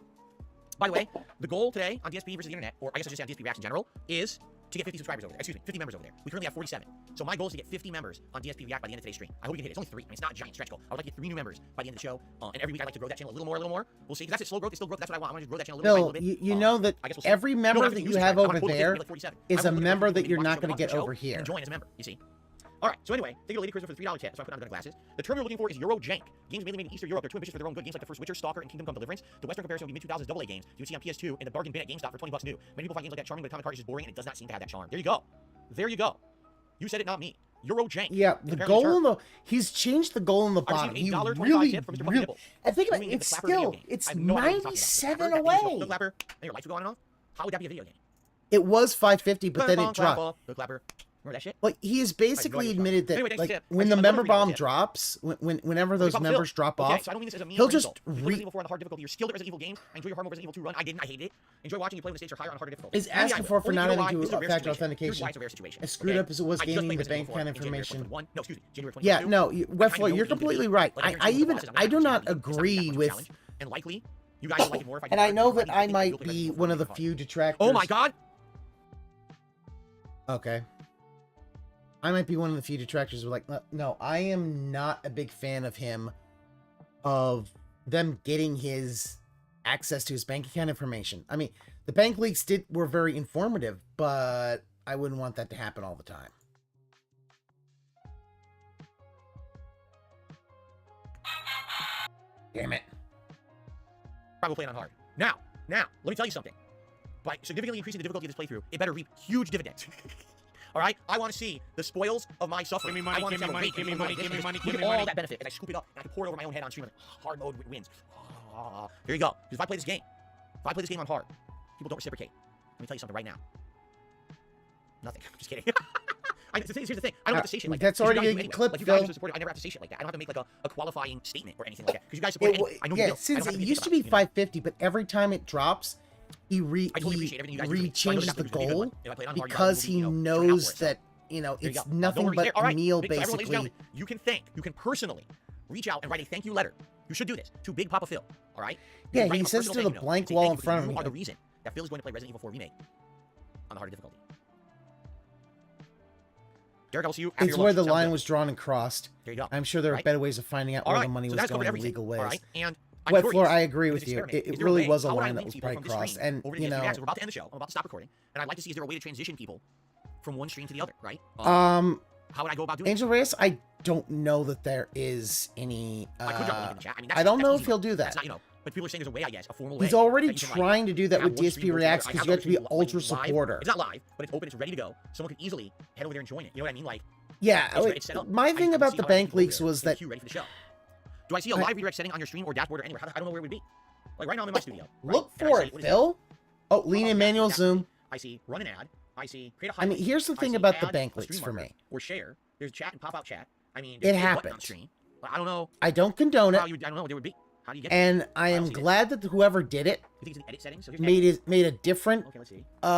By the way, the goal today on DSP versus the internet, or I guess I should say on DSP Reacts in general, is to get 50 subscribers over there. Excuse me, 50 members over there. We currently have 47. So my goal is to get 50 members on DSP React by the end of today's stream. I hope we can hit it. It's only 3. I mean, it's not a giant stretch goal. I would like to get 3 new members by the end of the show. And every week I'd like to grow that channel a little more. We'll see. Because that's it. Slow growth is still growth. That's what I want. I want to grow that channel a little bit. You know that every member that you have over there is a member that you're not going to get over here. And join as a member, you see. All right, so anyway, thank you to Lady Charisma for the $3 tip, so I put on the glasses. The term you're looking for is Euro Jank. Games mainly made in Eastern Europe. They're too ambitious for their own good. Games like the first Witcher, Stalker, and Kingdom Come Deliverance. The Western comparison would be mid-2000s AA games you would see on PS2 and the bargain bin at GameStop for $20 new. Many people find games like that charming, but Atomic Heart is just boring, and it does not seem to have that charm. There you go. There you go. You said it, not me. Euro Jank. Yeah, the goal in the... He's changed the goal in the bottom. He really... I think about it, it's still... It's 97 away. The clapper, and your lights would go on and off. How would that be a video game? It was 550, but then it dropped. The clapper. Remember that shit? Like, he has basically admitted that, anyway, like, when the member bomb drops, whenever those members drop off, so I don't mean this as a mean he'll just Resident Evil 4 on the hard difficulty. You're skilled at Resident Evil games. I enjoy your hard mode Resident Evil 2 run. I didn't. I hated it. Enjoy watching you play when the stakes are higher on harder difficulty. Is asking for not having to factor authentication. As screwed up as it was gaining the bank account information. No, excuse me. January 2022. Yeah, no, Westflow, you're completely right. I do not agree with... And likely, you guys like it more if I... And I know that I might be one of the few detractors. Oh my god! Okay. I might be one of the few detractors who are like, no, I am not a big fan of him, of them getting his access to his bank account information. I mean, the bank leaks were very informative, but I wouldn't want that to happen all the time. Damn it. Probably playing on hard. Now, let me tell you something. By significantly increasing the difficulty of this playthrough, it better reap huge dividends. All right, I want to see the spoils of my suffering. Give me money, I want give to me money, give me money, give me money, give me all money. that benefit, and I scoop it up, and I can pour it over my own head on stream. Like, hard mode wins. There you go. Because if I play this game on hard, people don't reciprocate. Let me tell you something right now. Nothing. I'm just kidding. Here's the thing. I don't have to say shit like that. That's already a clip, like, you Phil. guys support it. I never have to say shit like that. I don't have to make like a qualifying statement or anything like that. Because you guys support it. I know you do. Since it used to be 550, but every time it drops, he changes the goal because he knows that, you know, it's nothing but meal, basically. You can personally reach out and write a thank you letter. You should do this to Big Papa Phil, all right? Yeah, he says to the blank wall in front of me. You are the reason that Phil is going to play Resident Evil 4 Remake on the harder difficulty. Derek, I will see you after It's where the line was drawn and crossed. There you go. I'm sure there are better ways of finding out where the money was going in legal ways. All right, and Wet Floor, I agree with you. It really was a line that was probably crossed. And, you know... We're about to end the show. I'm about to stop recording. And I'd like to see, is there a way to transition people from one stream to the other, right? How would I go about doing Angel Reyes, I don't know that there is any... I could drop a link in the chat. I mean, I don't know if he'll do that. That's not, you know, but people are saying there's a way, I guess, a formal way. He's already trying to do that with DSP Reacts because you have to be ultra supporter. It's not live, but it's open, it's ready to go. Someone can easily head over there and join it. You know what I mean? Like, yeah, my thing about the bank leaks was that... Ready for the show. Do I see a live redirect setting on your stream or dashboard or anywhere? I don't know where it would be. Like right now I'm in my studio. Look for it, Phil. Oh, lean in manual zoom. I see run an ad. I see create a I mean, here's the thing about the bank leaks for me. Or share. There's chat and pop-out chat. I mean, it happens. I don't know. I don't condone it. I don't know what there would be. How do you get and I am glad that whoever did it made a different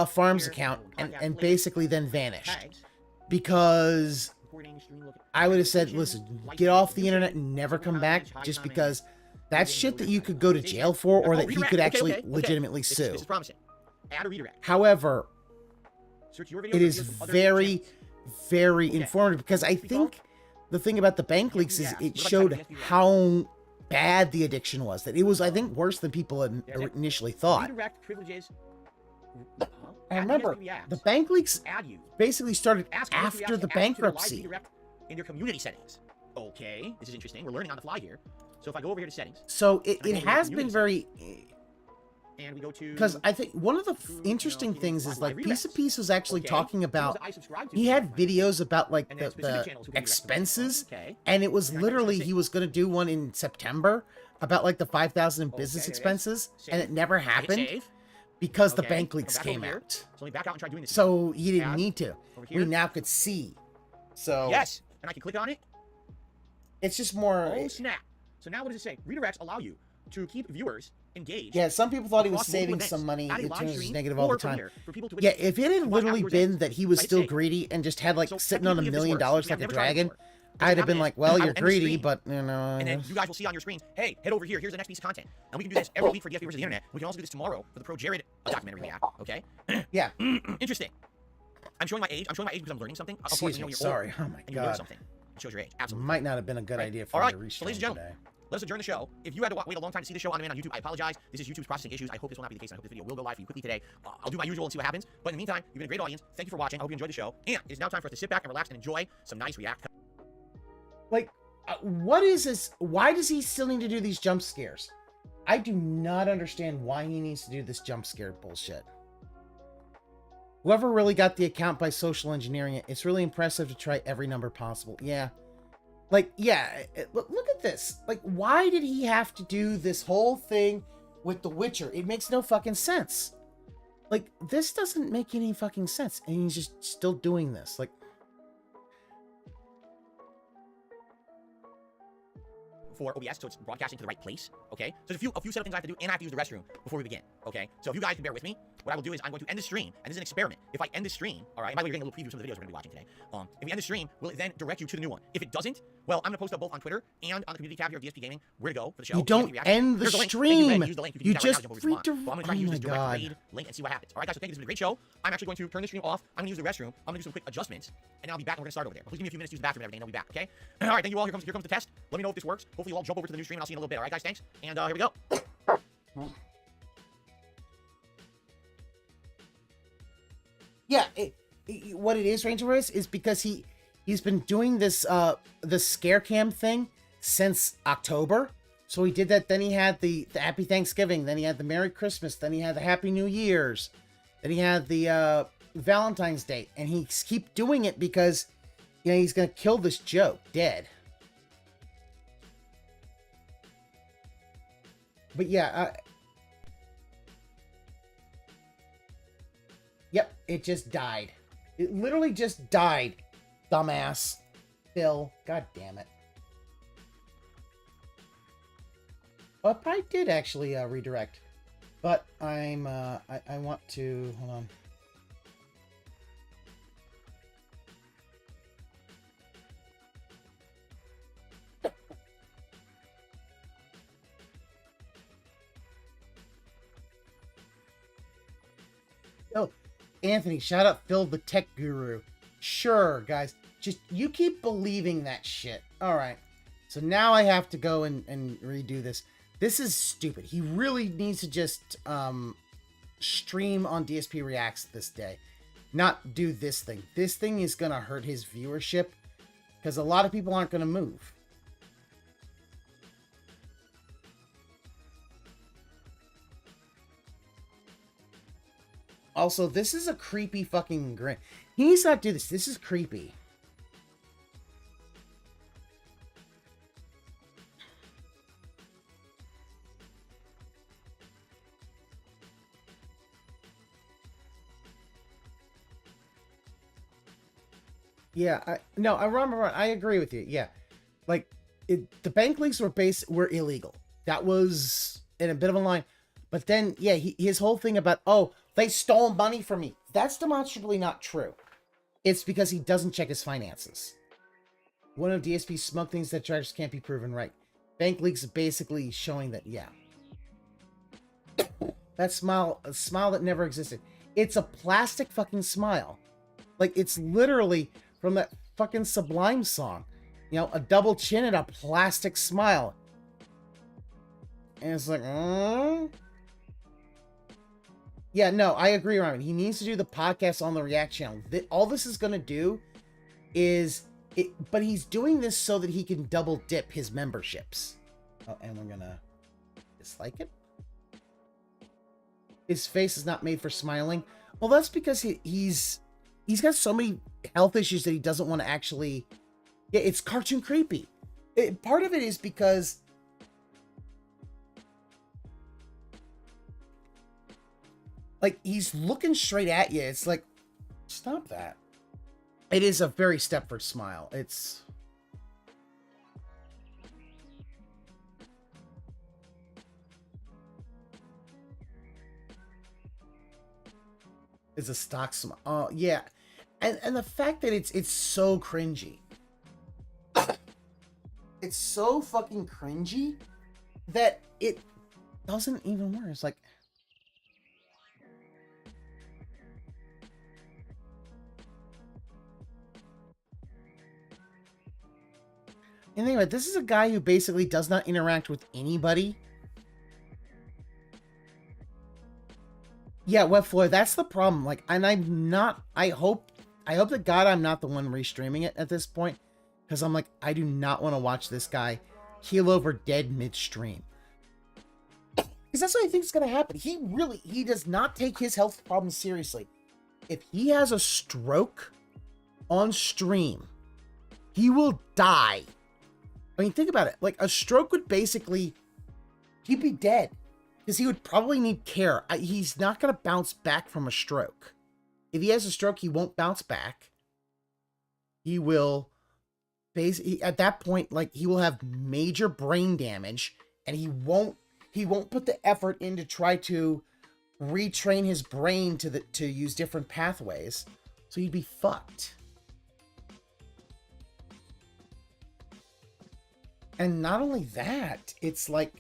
farms account and basically then vanished. Because I would have said, listen, get off the internet and never come back, just because that's shit that you could go to jail for or that he could actually legitimately sue. This is promising. Add a redirect. However, search your video. It or is videos from other very, channels. very Okay. informative because I Speak think the thing about the bank leaks is it showed how bad the addiction was. That it was, I think, worse than people had initially thought. Redirect privileges. And Add remember, USB apps. the bank leaks Add you. basically started Ask after the to bankruptcy. redirect in your community settings. Okay, this is interesting. We're learning on the fly here. So if I go over here to settings, So it I go to has community been very, and we go to because I think one of the interesting things is like Piece of Piece was actually talking about, he had videos about like And then specific the channels who can redirect expenses, Okay. and it was And I literally, say- he was going to do one in September about like the 5,000 in business Okay, there it is. expenses, and Save. it never I hit happened save. because the Okay, bank come leaks back came over here. out. So let me back out and try doing this. So he didn't Add need to. over We here. now could see. So Yes, and I can click on it. it's just more. Oh snap! So now what does it say? Redirects allow you to keep viewers engaged. Yeah, some people thought he was across multiple saving events. some money. Add a It live turns stream negative all the or time. premiere for people to Yeah, witness. if it had Live literally afterwards been ends. that he was Right, still save. greedy and just had like So sitting on $1 technically, if this million works, like a we have never tried it dragon, before. I'd have been This like, happens. well, I you're will end the greedy, stream, but you know. And then you guys will see on your screens, hey, head over here. Here's the next piece of content. And we can do this every week for DSP versus the internet. We can also do this tomorrow for the Pro Jared documentary react. Okay? Yeah. Interesting. I'm showing my age. I'm showing my age because I'm learning something. Of course, Excuse you know me. you're Sorry. old Oh my and you learn god. something. It shows your age. Absolutely. Might not have been a good Right. idea for All me right. to So, restream ladies and gentlemen, today. let us adjourn the show. If you had to wait a long time to see the show on demand on YouTube, I apologize. This is YouTube's processing issues. I hope this will not be the case. And I hope this video will go live for you quickly today. I'll do my usual and see what happens. But in the meantime, you've been a great audience. Thank you for watching. I hope you enjoyed the show. And it is now time for us to sit back and relax and enjoy some nice react. Like, what is this? Why does he still need to do these jump scares? I do not understand why he needs to do this jump scare bullshit. Whoever really got the account by social engineering it, it's really impressive to try every number possible. Yeah. Like, yeah, look at this. Like, why did he have to do this whole thing with The Witcher? It makes no fucking sense. Like, this doesn't make any fucking sense. And he's just still doing this. Like, for OBS, so it's broadcasting to the right place, okay? So there's a few setup things I have to do, and I have to use the restroom before we begin, okay? So if you guys can bear with me, what I will do is I'm going to end the stream, and this is an experiment. If I end the stream, all right, and by the way, you're getting a little preview of some of the videos we're going to be watching today. If we end the stream, will it then direct you to the new one? If it doesn't, well, I'm going to post up both on Twitter and on the community tab here of DSP Gaming where to go for the show. you don't end the Here's link. stream. Thank you, use the link. You can use just that right now to jump over free if you want. Well, I'm going to try to use this direct God. raid link and see what happens. All right, guys, so thank you. This has been a great show. I'm actually going to turn the stream off. I'm going to use the restroom. I'm going to do some quick adjustments, and I'll be back, and we're going to start over there. Please give me a few minutes to use the bathroom and everything, and I'll be back, okay? All right, thank you all. Here comes the test. Let me know if this works. Hopefully you'll all jump over to the new stream, and I'll see you in a little bit. All right, guys, thanks. And here we go. Yeah, what it is, Ranger is because he's been doing this the scare cam thing since October. So he did that. Then he had the Happy Thanksgiving. Then he had the Merry Christmas. Then he had the Happy New Year's. Then he had the Valentine's Day, and he keep doing it because he's gonna kill this joke dead. But yeah. Yep, it just died. It literally just died. Dumbass. Phil. God damn it. Well, it probably did actually redirect. But I'm, I want to, hold on. Oh, Anthony, shout out Phil the tech guru. Sure, guys. Just, you keep believing that shit. All right. So now I have to go and redo this. This is stupid. He really needs to just stream on DSP Reacts this day. Not do this thing. This thing is going to hurt his viewership because a lot of people aren't going to move. Also, this is a creepy fucking grin. He needs to not do this. This is creepy. Yeah, I remember. I agree with you. Yeah, like the bank leaks were illegal. That was in a bit of a line. But then, yeah, his whole thing about, oh, they stole money from me. That's demonstrably not true. It's because he doesn't check his finances. One of DSP's smug things that charges can't be proven right. Bank leaks basically showing that, yeah. That smile, a smile that never existed. It's a plastic fucking smile. Like, it's literally from that fucking Sublime song. You know, a double chin and a plastic smile. And it's like, Yeah, no, I agree, Ryan. He needs to do the podcast on the React channel. All this is going to do is... but he's doing this so that he can double dip his memberships. Oh, and we're going to dislike it. His face is not made for smiling. Well, that's because he's got so many health issues that he doesn't want to actually... Yeah, it's cartoon creepy. Part of it is because... like, he's looking straight at you. It's like, stop that. It is a very Stepford smile. It's... It's a stock smile. Oh, yeah. And the fact that it's so cringy. It's so fucking cringy that it doesn't even work. It's like... And anyway, this is a guy who basically does not interact with anybody. Yeah, Webfloor, that's the problem. Like, and I'm not... I hope to God I'm not the one restreaming it at this point. Because I'm like, I do not want to watch this guy keel over dead midstream. Because that's what I think is going to happen. He does not take his health problems seriously. If he has a stroke on stream, he will die. I mean, think about it. Like, a stroke would basically... he'd be dead. Because he would probably need care. He's not going to bounce back from a stroke. If he has a stroke, he won't bounce back. He will... basically, at that point, like, he will have major brain damage. And he won't put the effort in to try to retrain his brain to use different pathways. So he'd be fucked. And not only that, it's like...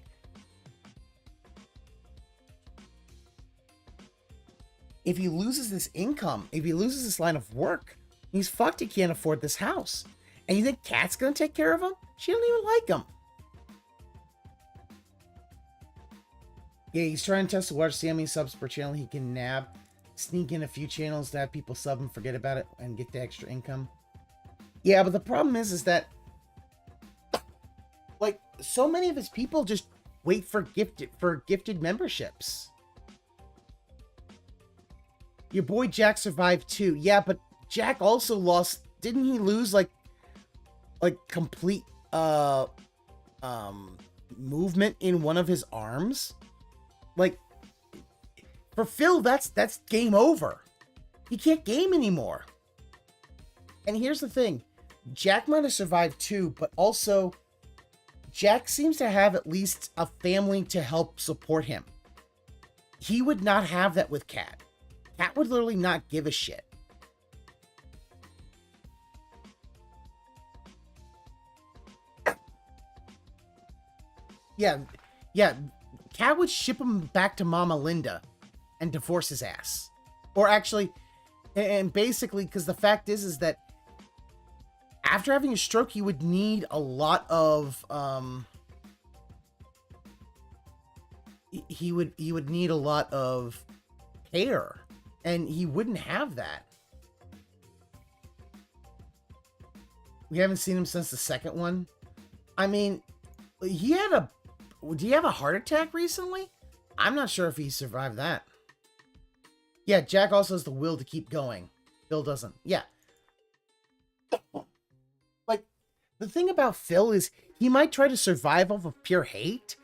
if he loses this income, if he loses this line of work, he's fucked. He can't afford this house. And you think Kat's gonna take care of him? She don't even like him. Yeah, he's trying to test the water, see how many subs per channel he can nab. Sneak in a few channels to have people sub and forget about it and get the extra income. Yeah, but the problem is that... like, so many of his people just wait for gifted memberships. Your boy Jack survived too. Yeah, but Jack also lost... didn't he lose like complete movement in one of his arms? Like, for Phil, that's game over. He can't game anymore. And here's the thing. Jack might have survived too, but also Jack seems to have at least a family to help support him. He would not have that with Kat. Kat would literally not give a shit. Yeah. Kat would ship him back to Mama Linda and divorce his ass. Or actually, and basically, because the fact is that after having a stroke, he would need a lot of, he would need a lot of care. And he wouldn't have that. We haven't seen him since the second one. I mean, did he have a heart attack recently? I'm not sure if he survived that. Yeah, Jack also has the will to keep going. Phil doesn't. Yeah. Like, the thing about Phil is he might try to survive off of pure hate,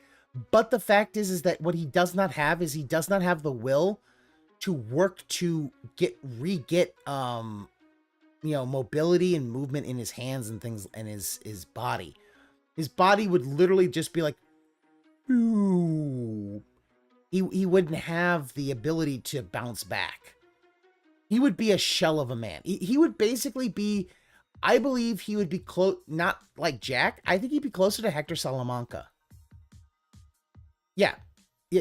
but the fact is that what he does not have is he does not have the will to work to re-get mobility and movement in his hands and things, and his body. His body would literally just be like, ooh. He wouldn't have the ability to bounce back. He would be a shell of a man. He would basically be, I believe he would be not like Jack. I think he'd be closer to Hector Salamanca. Yeah,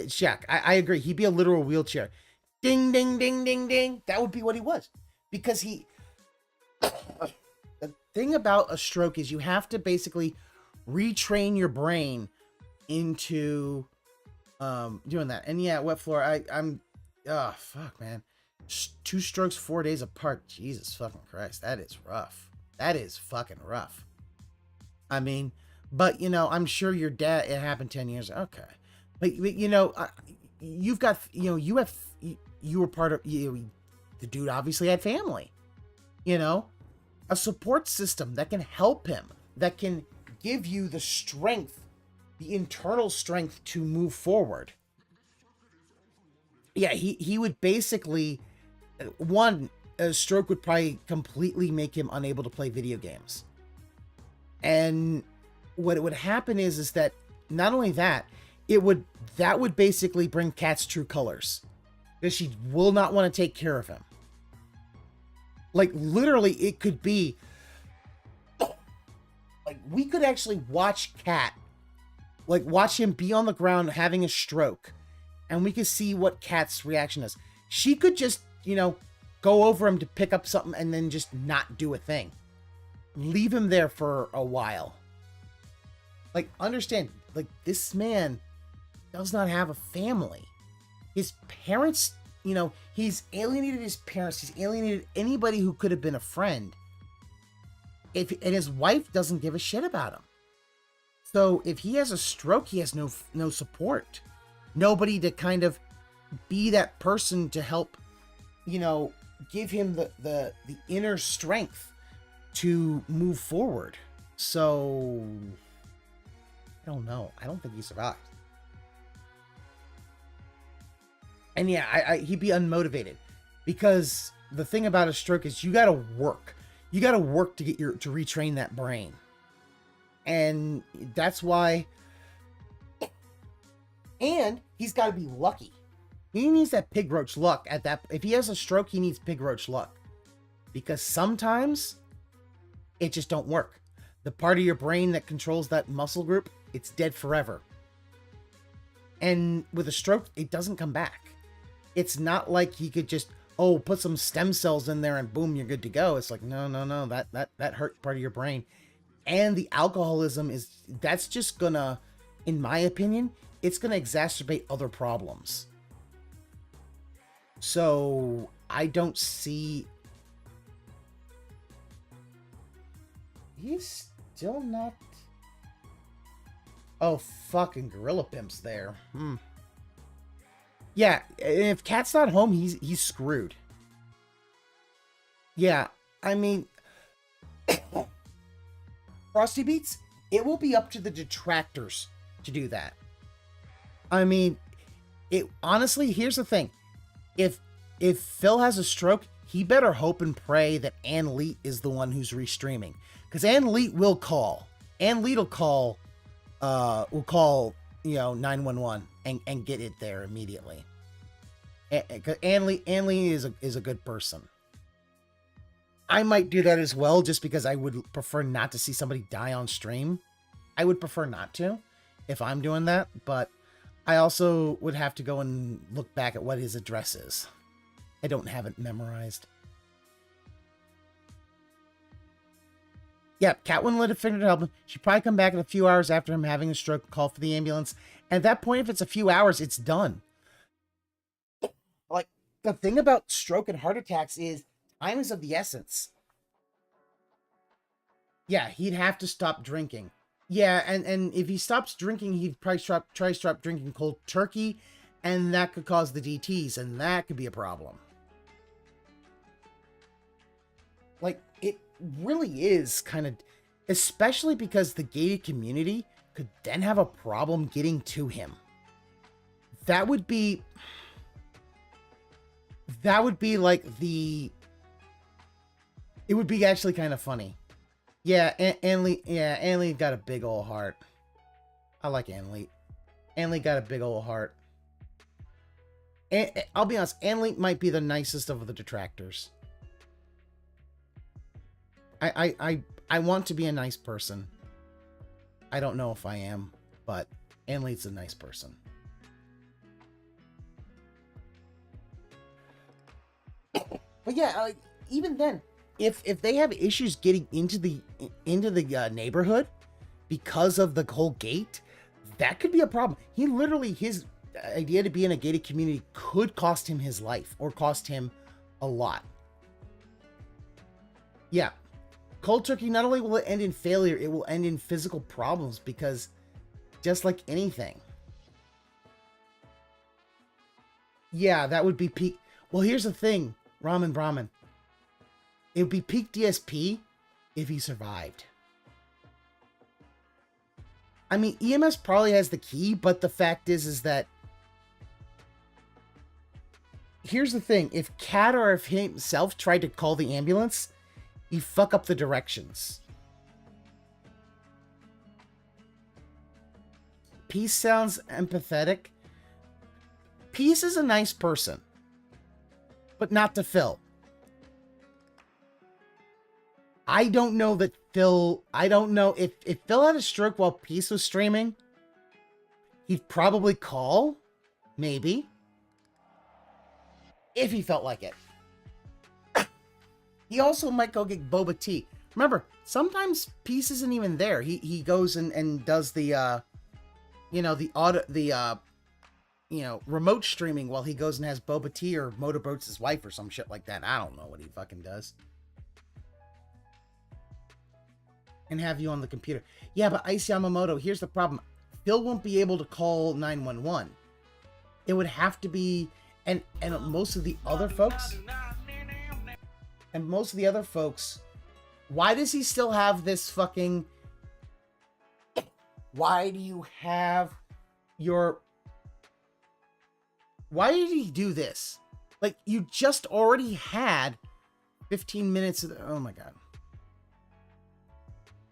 Jack. I agree. He'd be a literal wheelchair. Ding, ding, ding, ding, ding. That would be what he was. Because he... The thing about a stroke is you have to basically retrain your brain into doing that. And yeah, wet floor, I'm... Oh, fuck, man. 2 strokes 4 days apart. Jesus fucking Christ. That is rough. That is fucking rough. I mean, but, you know, I'm sure your dad... It happened 10 years... Okay. But you know, you've got... You know, you were part of... the dude obviously had family. You know? A support system that can help him. That can give you the strength, the internal strength to move forward. Yeah, he would basically... One, a stroke would probably completely make him unable to play video games. And what would happen is that not only that, that would basically bring Kat's true colors. Because she will not want to take care of him. Like, literally, it could be... Like, we could actually watch Kat. Like, watch him be on the ground having a stroke. And we could see what Kat's reaction is. She could just, you know, go over him to pick up something and then just not do a thing. Leave him there for a while. Like, understand, like, this man does not have a family. His parents, you know, he's alienated his parents. He's alienated anybody who could have been a friend. And his wife doesn't give a shit about him. So if he has a stroke, he has no support. Nobody to kind of be that person to help, you know, give him the inner strength to move forward. So I don't know. I don't think he survived. And yeah, he'd be unmotivated, because the thing about a stroke is you gotta work. You gotta work to get to retrain that brain. And that's why. And he's got to be lucky. He needs that pig roach luck at that. If he has a stroke, he needs pig roach luck, because sometimes it just don't work. The part of your brain that controls that muscle group, it's dead forever. And with a stroke, it doesn't come back. It's not like he could just, put some stem cells in there and boom, you're good to go. It's like, no, that hurt part of your brain. And the alcoholism that's just gonna, in my opinion, it's gonna exacerbate other problems. So I don't see... He's still not... Oh, fucking Gorilla Pimp's there. Yeah, if Kat's not home, he's screwed. Yeah, I mean... Frosty Beats, it will be up to the detractors to do that. I mean, honestly, here's the thing. If Phil has a stroke, he better hope and pray that Ann Leet is the one who's restreaming. Because Ann Leet will call. Ann Leet will call, 911 and get it there immediately. Ann Leet is a good person. I might do that as well, just because I would prefer not to see somebody die on stream. I would prefer not to if I'm doing that, but I also would have to go and look back at what his address is. I don't have it memorized. Yeah, Kat wouldn't let it figure to help him. She'd probably come back in a few hours after him having a stroke, call for the ambulance. And at that point, if it's a few hours, it's done. Like, the thing about stroke and heart attacks is time is of the essence. Yeah, he'd have to stop drinking. Yeah, and if he stops drinking, he'd probably try to stop drinking cold turkey, and that could cause the DTs, and that could be a problem. Like, it really is kind of... Especially because the gated community could then have a problem getting to him. That would be like the... It would be actually kind of funny. Yeah, Ann Lee got a big old heart. I like Ann Lee. Ann Lee got a big old heart. And I'll be honest, Ann Lee might be the nicest of the detractors. I want to be a nice person. I don't know if I am, but Ann Lee's a nice person. But yeah, like, even then, if they have issues getting into the neighborhood because of the whole gate, that could be a problem. He literally, his idea to be in a gated community could cost him his life or cost him a lot. Yeah. Cold turkey, not only will it end in failure, it will end in physical problems because just like anything. Yeah, that would be peak. Well, here's the thing, Ramen Brahmin. It would be peak DSP if he survived. I mean, EMS probably has the key, but the fact is that here's the thing. If Cat or if himself tried to call the ambulance, he'd fuck up the directions. Peace sounds empathetic. Peace is a nice person, but not to Phil. I don't know that Phil... I don't know if Phil had a stroke while Peace was streaming, he'd probably call. Maybe. If he felt like it. He also might go get boba tea. Remember, sometimes Peace isn't even there. He goes and does the, remote streaming while he goes and has boba tea or motorboats his wife or some shit like that. I don't know what he fucking does. And have you on the computer. Yeah, but Ice Yamamoto, here's the problem. Phil won't be able to call 911. It would have to be, and most of the other folks, why does he still have this fucking, why do you have your, why did he do this? Like, you just already had 15 minutes of, oh my God.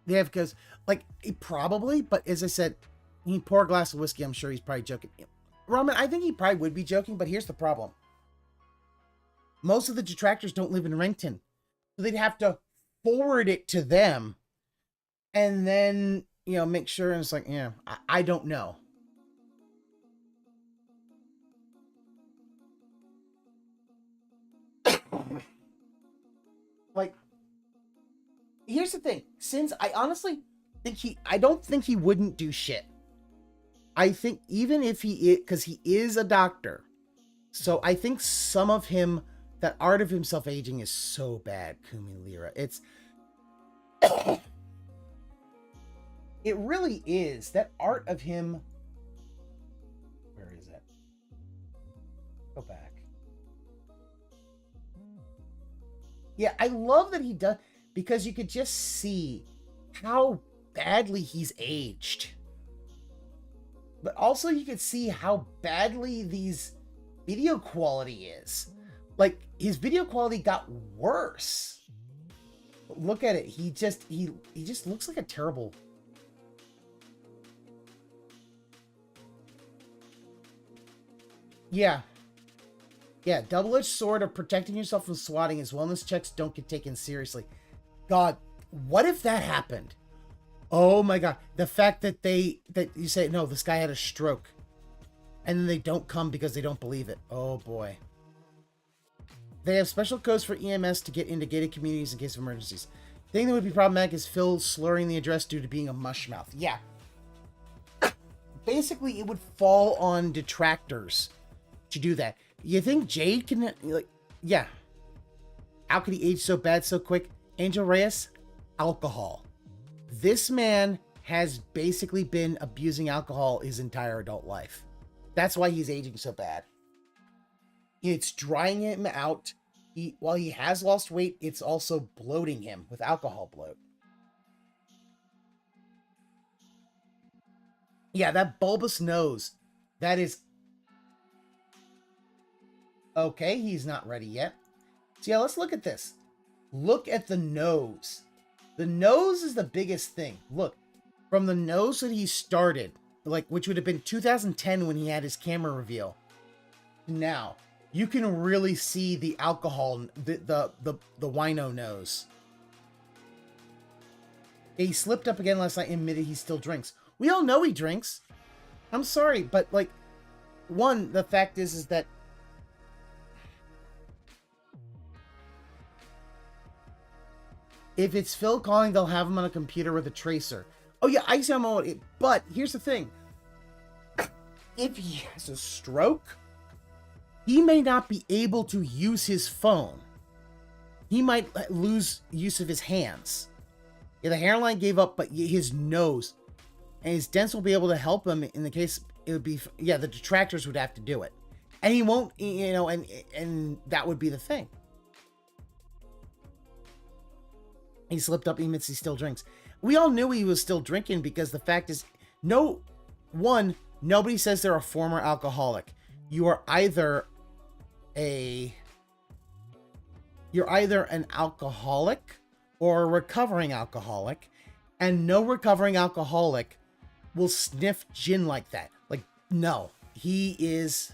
Yeah, because, like, probably, but as I said, he pour a glass of whiskey, I'm sure he's probably joking. Ramen, I think he probably would be joking, but here's the problem. Most of the detractors don't live in Renton. So they'd have to forward it to them and then, make sure. And it's like, yeah, I don't know. Like, here's the thing. Since I honestly think I don't think he wouldn't do shit. I think even if he is, because he is a doctor. So I think some of him, that art of himself aging is so bad, Kumi Lira. It's, it really is. That art of him, where is it? Go back. Yeah, I love that he does, because you could just see how badly he's aged. But also you could see how badly these video quality is. Like, his video quality got worse. Look at it. He just looks like a terrible. Yeah. Yeah, double-edged sword of protecting yourself from swatting. His wellness checks don't get taken seriously. God, what if that happened? Oh my God. The fact that you say, no, this guy had a stroke. And then they don't come because they don't believe it. Oh boy. They have special codes for EMS to get into gated communities in case of emergencies. The thing that would be problematic is Phil slurring the address due to being a mushmouth. Yeah. Basically, it would fall on detractors to do that. You think Jade can, like, yeah. How could he age so bad so quick? Angel Reyes, alcohol. This man has basically been abusing alcohol his entire adult life. That's why he's aging so bad. It's drying him out. While he has lost weight, it's also bloating him with alcohol bloat. Yeah, that bulbous nose. That is... Okay, he's not ready yet. So yeah, let's look at this. Look at the nose. The nose is the biggest thing. Look, from the nose that he started, like, which would have been 2010 when he had his camera reveal. Now, you can really see the alcohol, the wino nose. He slipped up again last night and admitted he still drinks. We all know he drinks. I'm sorry, but, like, one, the fact is that If it's Phil calling, they'll have him on a computer with a tracer. Oh yeah, I see him on it. But here's the thing. If he has a stroke, he may not be able to use his phone. He might lose use of his hands. Yeah, the hairline gave up, but his nose and his dents will be able to help him in the case it would be, yeah, the detractors would have to do it. And he won't, you know, and that would be the thing. He slipped up, he admits he still drinks. We all knew he was still drinking because the fact is, nobody says they're a former alcoholic. You are either an alcoholic or a recovering alcoholic, and no recovering alcoholic will sniff gin like that. Like, no, he is.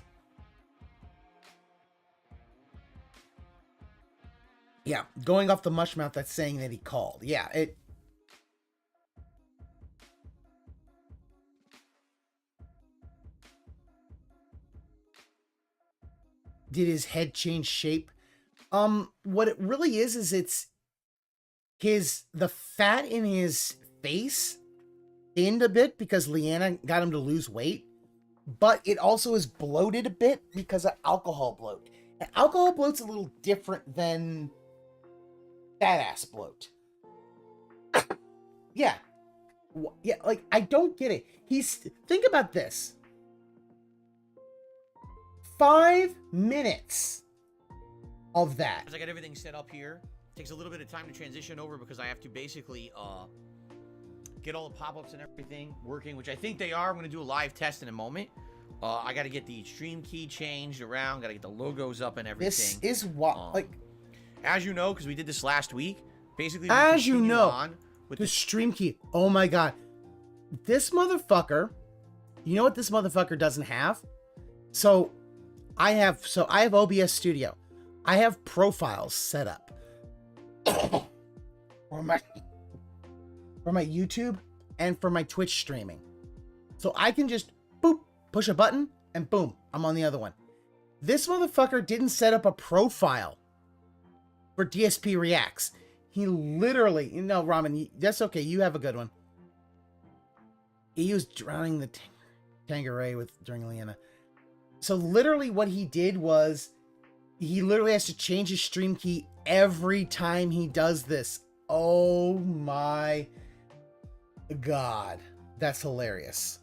Yeah, going off the mush mouth, that's saying that he called. Yeah, it. Did his head change shape? What it really is it's the fat in his face thinned a bit because Leanna got him to lose weight, but it also is bloated a bit because of alcohol bloat. And alcohol bloat's a little different than fat ass bloat. Yeah. Yeah, like, I don't get it. Think about this. 5 minutes of that. As I got everything set up here, takes a little bit of time to transition over because I have to basically get all the pop-ups and everything working, which I think they are. I'm going to do a live test in a moment. I got to get the stream key changed around, got to get the logos up and everything. This is what, like, as you know, because we did this last week, basically, as you know, with the stream key. Oh my god, this motherfucker. You know what this motherfucker doesn't have? So I have OBS Studio. I have profiles set up for my YouTube and for my Twitch streaming. So I can just boop, push a button, and boom, I'm on the other one. This motherfucker didn't set up a profile for DSP Reacts. He literally, Ramen, that's okay. You have a good one. He was drowning the Tangeray during Leanna. So literally what he did was he literally has to change his stream key every time he does this. Oh my god. That's hilarious.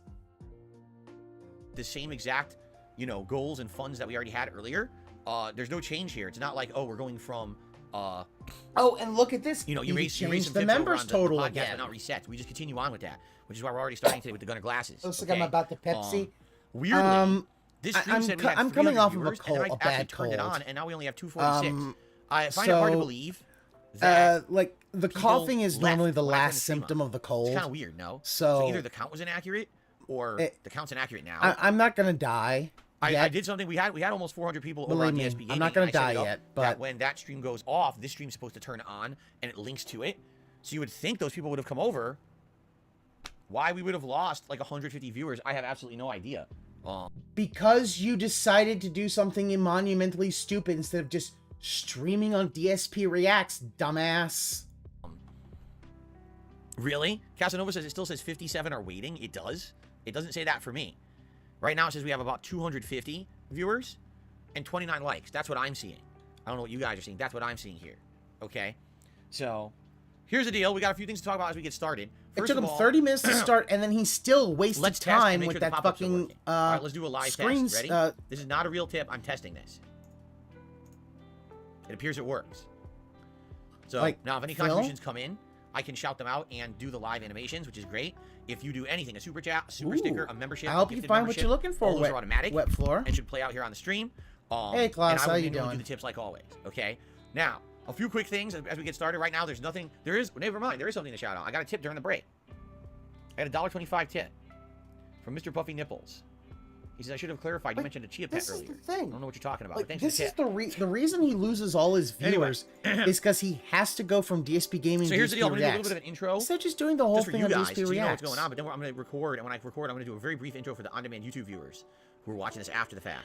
The same exact, goals and funds that we already had earlier. There's no change here. It's not like, we're going from oh, and look at this. You raise the members total the podcast, again. but not reset. We just continue on with that, which is why we're already starting today with the Gunner glasses. Looks like I'm about to Pepsi. Weirdly, this stream said we had I'm coming off of viewers, a cold, and a I actually bad turned it cold. on, and now we only have 246. I find it hard to believe that like the coughing is normally the last symptom of the cold. It's kind of weird, no? So either the count was inaccurate, or the count's inaccurate now. I'm not gonna die. I did something. We had almost 400 people over on DSP Gaming. I'm not gonna die yet, but that when that stream goes off, this stream's supposed to turn on, and it links to it. So you would think those people would have come over. Why we would have lost like 150 viewers, I have absolutely no idea. Because you decided to do something monumentally stupid instead of just streaming on DSP Reacts, dumbass. Really? Casanova says it still says 57 are waiting. It does. It doesn't say that for me. Right now it says we have about 250 viewers and 29 likes. That's what I'm seeing. I don't know what you guys are seeing. That's what I'm seeing here. Okay? So, here's the deal. We got a few things to talk about as we get started. First it took him 30 minutes to start, and then he still wasted time with that fucking all right, let's do a live screens, test. Ready? This is not a real tip. I'm testing this. It appears it works. So, now if any contributions come in, I can shout them out and do the live animations, which is great. If you do anything, a super chat, a super sticker, a membership, I hope you find what you're looking for. All those are automatic. Wet floor. And should play out here on the stream. Hey, Klaus, how you doing? Do the tips like always. Okay. Now, a few quick things as we get started. Right now, there's nothing. Never mind. There is something to shout out. I got a tip during the break. I had a $1.25 tip from Mr. Puffy Nipples. He says I should have clarified. You mentioned a chia pet earlier. This is the thing. I don't know what you're talking about. Like, but thanks this for the is the reason he loses all his viewers is because he has to go from DSP Gaming. So to here's the deal. I'm DSP gonna do a Reacts. little bit of an intro. Instead of just doing the whole for thing you on guys, DSP so you know what's Reacts. going on. But then I'm gonna record, and when I record, I'm gonna do a very brief intro for the on-demand YouTube viewers who are watching this after the fact.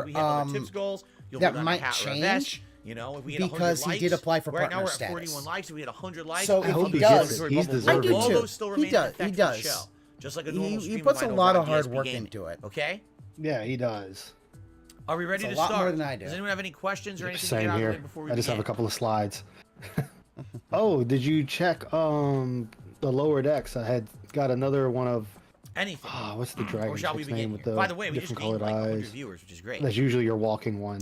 However, we have other tips goals, you'll that vote on a might hat or a change vest. You know, if we get 100 because he did likes- apply for right now partner we're at status. 41 likes. If we had 100 likes, So I if hope he he does, gets it. He's I deserving. do all too. those still He remain does. effective He for the does. show. Just like a He normal stream puts a might lot over of on hard DSP work Gaming. into it. Okay. Yeah, he does. Are we ready It's a to lot start? more than I do. Does anyone have any questions or anything to Same get out of the here. way before we I just have a begin? couple of slides. Oh, did you check the lower decks? I had got another one of Anything. what's the Or dragon shall we chick's begin name here? with the By the way, we just different gained colored like 100 eyes? viewers, which is great. That's usually your walking one.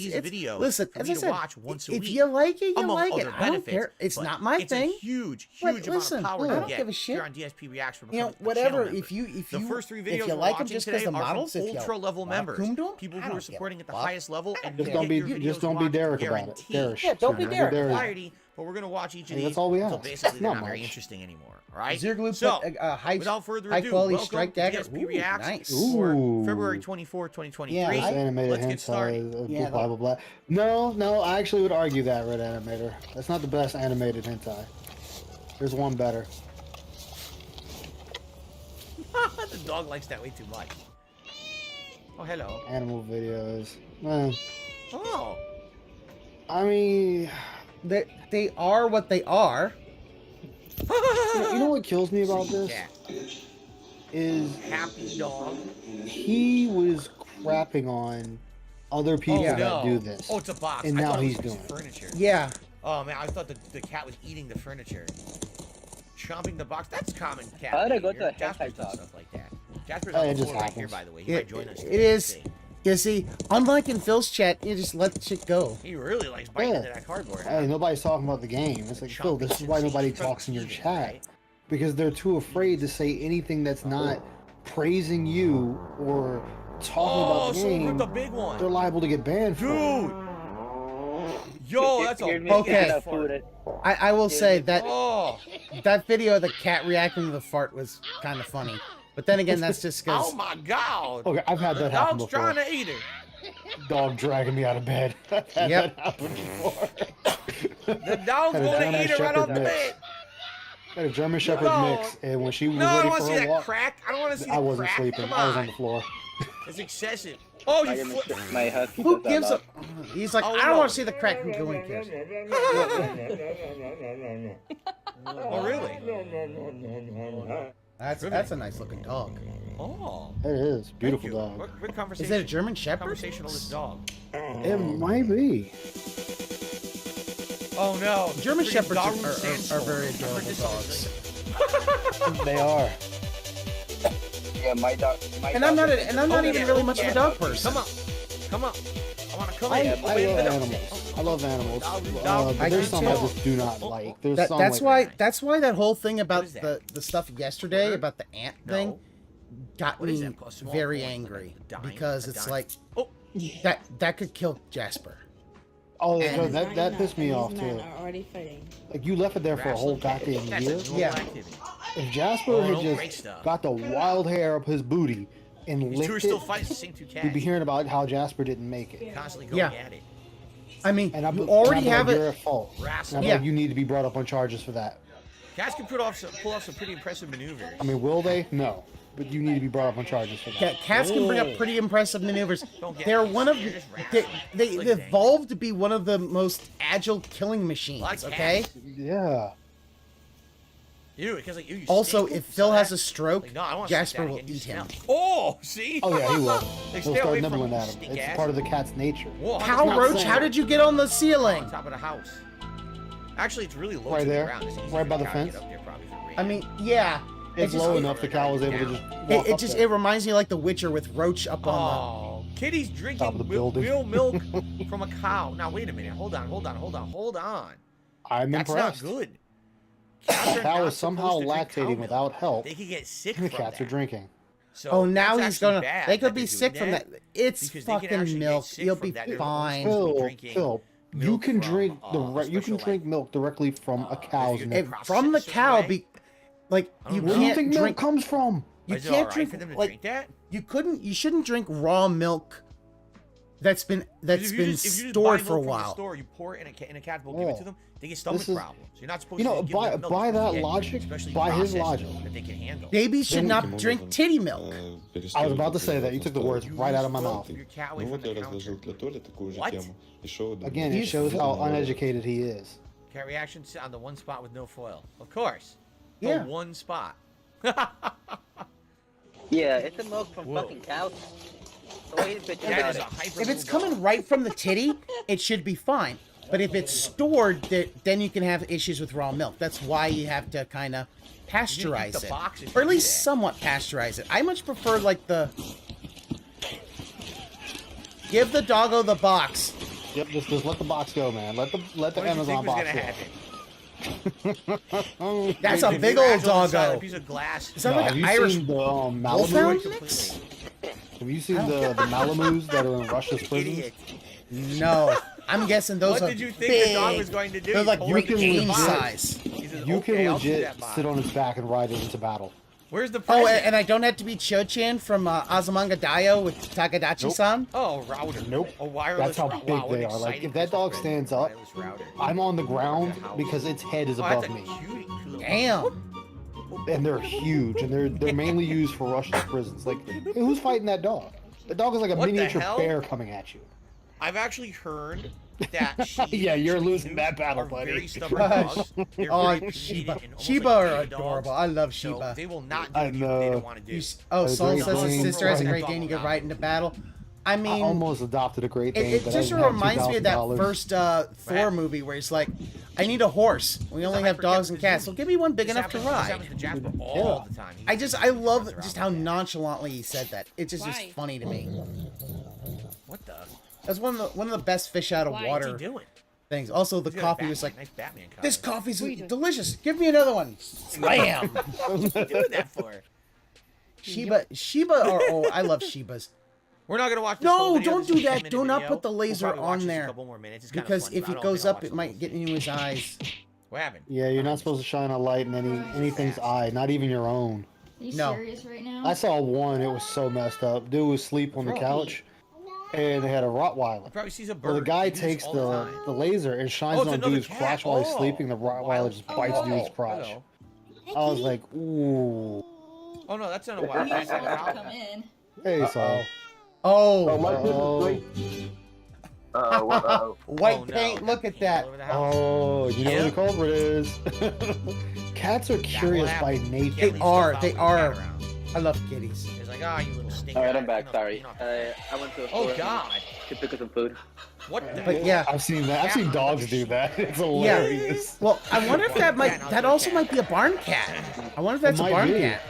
these videos listen, for as me I to said, watch once a if week. you like it, you among like it. other I don't benefits, care. It's but not my it's thing. a huge But amount listen, of power I to don't get give a shit. here on DSP Reacts from You know, becoming a whatever. channel member. If you The first 3 videos if you we're like them watching just today because the are models, from if you ultra-level wanna members, coom to 'em, people I who don't are give a supporting at the fuck. highest level, and Just you don't get be your videos just don't be watched Derek about it. guaranteed. Derek. Yeah, don't be You're Derek. Variety, but we're gonna watch each of Hey, these that's all we until ask. basically they're Not not very much. interesting anymore. All right. Zerglue So, put a high, without further high ado, quality welcome strike to dagger. DSP Ooh, Reacts nice. for Ooh. February 24, 2023. Yeah, This animated Let's get started. hentai, Yeah, blah blah blah. No, I actually would argue that, Red Animator. That's not the best animated hentai. There's one better. The dog likes that way too much. Oh, hello. Animal videos. Man, Oh. I mean, They are what they are. you know what kills me about this? Cat. Is Happy dog. he was crapping on other people Oh, that no. do this. Oh, it's a box. And I now thought it he's was doing it. furniture. Yeah. Oh man, I thought the cat was eating the furniture. Chomping the box. That's common cat How did I go to behavior. a Jasper's hentai does dog? stuff like that. Jasper's Oh, on it the just floor right here, happens. by the way. He It, might join us. it today, is. see. You see, unlike in Phil's chat, you just let the shit go. He really likes biting Yeah. into that cardboard. Hey, nobody's talking about the game. It's like, Phil, this is why nobody talks in your chat. Because they're too afraid to say anything that's not praising you or talking about the someone game. ripped the big one. They're liable to get banned for it. Dude. Yo, that's a You're big making Okay. enough fart. food. I will say that Oh. that video of the cat reacting to the fart was kind of funny. But then again, that's just Oh because. my god. Okay, I've had The that happen dog's before. trying to eat it. Dog dragging me out of bed. I've had Yep. that happen before. The dog's Had a going to German eat it right off the Shepherd mix. bed. Had a German Shepherd No. mix, and when she was No, I ready don't want for to see her that walk, crack. I don't want to see I the wasn't crack. sleeping. Come I was on. on the floor. It's excessive. Oh, My, you flip. my husky Who does that gives a? lot. He's like, Oh, I don't no. want to see the crack. Who going cares? Oh, really? That's a nice looking dog. Oh. It is. Thank Beautiful you. dog. What conversation? Is that a German Shepherd? Conversationalist dog. It might be. Oh no. German Freaking Shepherds Daru are Sandstorm. very I've heard adorable this song, dogs. like, They are. Yeah, my dog. And I'm not even really much of a dog person. Come on. Come on. I want to come I in. love animals. I love animals. I But there's do some I too. just do not like. There's That, some that's like, why. That's why that whole thing about is that? the stuff yesterday about the ant thing No. got What is me that? A small very coin, like angry a dime? because A it's dime? like Oh. that could kill Jasper. Oh, And- that pissed me off too. Already fighting. Like you left it there for a whole Wrestling. goddamn That's a year. normal Yeah. activity. If Jasper Oh, had no, great just stuff. got the wild hair up his booty and These two are licked still it, fighting the same two cats. we'd be hearing about how Jasper didn't make it. Constantly going Yeah. at it. I mean, And you already have You're it. at fault. Wrestle. And I'm Yeah. like, you need to be brought up on charges for that. Cats can pull off some pretty impressive maneuvers. I mean, will they? No. But you need to be brought up on charges for that. Cats can bring up pretty impressive maneuvers. Don't get They're me one of serious, they Like evolved to be one of the most agile killing machines. Like Okay. cats. Yeah. Ew, because like you Also, stink. if Phil has that- a stroke, like, no, I don't wanna Jasper sit down will again, you eat him. smell. Oh, see? Oh yeah, he will. Like, He'll stay start away from nibbling me, at him. stink It's ass. part of the cat's nature. Whoa, How, not Roach? saying- How did you get on the ceiling? on top of the house. Actually, it's really low Right to there, the ground. It's easy right for by the the cow to get fence. up there probably for rain. I mean, yeah. It's just- low enough the cow was able to just walk It up just there. it reminds me of like the Witcher with Roach up on Oh, Kitty's Top drinking of the building. real milk from a cow. Now wait a minute. Hold on. I'm That's impressed. not good. Cats The are cow not is somehow supposed to drink cow lactating milk. without help. They could get sick And the from cats that. are drinking. So the. Oh, now that's he's actually gonna. bad They that could be they're sick doing from that. It's because they can fucking actually get milk. sick You'll from be that. They're fine. supposed to be Phil, drinking Phil, you milk can from, drink you can special, drink like, milk directly from a cow's you milk. get From the processed cow, away? be like I don't you know. Where do you can't think drink. milk comes from? You Is it can't alright drink for them to like drink that? you shouldn't drink raw milk that's been If you just stored buy for a milk from the while. store, you pour it in a cat bowl, give it Yeah. to them, they get stomach This is- problems. You're not supposed You know, to give by- them milk by that's that supposed to logic, especially by his processed logic. milk that they can handle. Babies should not Почему drink можно, titty milk. I was about to say that. You took the words right out of my mouth. Your cat away Ну from вот я the разложил counter. для Толи такую же What? тему. И шоу домой. Again, it shows how uneducated he is. Cat reaction on the one spot with no foil. Of course. Yeah. The one spot. Yeah, it's a milk from Whoa. fucking cows. So wait a bitch That about is a it. hyper If it's little coming dog. right from the titty, it should be fine. But if it's stored, then you can have issues with raw milk. That's why you have to kind of pasteurize the it, box if or you at do least that. somewhat pasteurize it. I much prefer like the. Give the doggo the box. Yep, just let the box go, man. Let the What did you Amazon think was box gonna go. happen? That's a If big you old agile inside doggo. A piece of glass. Is that No, like have an you Irish seen the wolfhound Malamutes? mix? Have you seen the Malamus that are in Russia's prisons? Idiot. No, I'm guessing those What are did you think big. the dog was going to do? They're You like told him to can take the game box. size. He says, You "Okay, can I'll do legit that box." sit on his back and ride it into battle. Where's the Oh, present? and I don't have to be Cho-chan from Azumanga Daioh with Takadachi-san. Oh, router. Nope. A wireless That's how rou- big wow, what they an are. Like, exciting if that dog Christmas stands present. up, Wireless router. I'm on the ground House. because its head is Oh, above that's a me. cutie little- Damn. And they're huge, and they're mainly used for Russia's prisons. Like, who's fighting that dog? The dog is like a What the miniature hell? bear coming at you. I've actually heard that sheep Yeah, you're and losing Shih that battle, are buddy. very stubborn dogs. They're Oh, very opinionated Shiba. and almost Shiba like are big dogs. adorable. I love So Shiba. they will not do I what they don't know. want to do. Oh, That's Saul great says his thing. sister has a Right. great Dane. You get right into battle. I I mean, almost adopted a Great Dane. it but just I didn't have reminds me of that $2,000. first Thor movie where he's like, I need a horse. We only have dogs and cats, so give me one big This enough to happens- this ride. happens to Jasper all the time. I love just how nonchalantly he said that. It just is Why? funny to me. What the? That's one of the best fish out of Why? water What's he doing? things. Also, the He's got a coffee was like, nice Batman cover. this coffee's What are you doing? delicious. Give me another one. Slam. What are you doing that for? Shiba are. Oh, I love Shibas. We're not gonna watch this No, whole video. don't This is do a that. 10-minute Do not video. put the laser We'll probably watch on this a there. couple more minutes. It's kinda Because funny, if but I it don't goes think I'll up, watch it the might whole get thing. into his eyes. What happened? Yeah, you're not supposed to shine a light in anything's eye, not even your own. Are you No. serious right now? I saw one. It was so messed up. Dude was asleep on the couch, and they had a Rottweiler. Probably sees a bird. Well, the guy They do this takes all the time. laser and shines Oh, it's on another dude's cat. crotch while he's Oh. sleeping. The Rottweiler just bites Oh, dude's crotch. hello. I was like, ooh. Oh no, that's not a wild You're cat. supposed to That's come in. Hey, Saul. Oh, white Oh, no. paint. Look at Paint that. all over the house. Oh, you know Yeah. who the culprit is. Cats are curious by happen. nature. They Leave are. stuff They out are. when you cat around. I love kitties. It's like, ah, you little stinker. Alright, I'm back. You know, Sorry. you know. I went to a Oh store God. to pick up some food. What the? But yeah. I've seen that. I've seen dogs do that. It's Yeah. hilarious. Well, I wonder if that also might be a barn cat. I wonder if that's a might barn be. cat.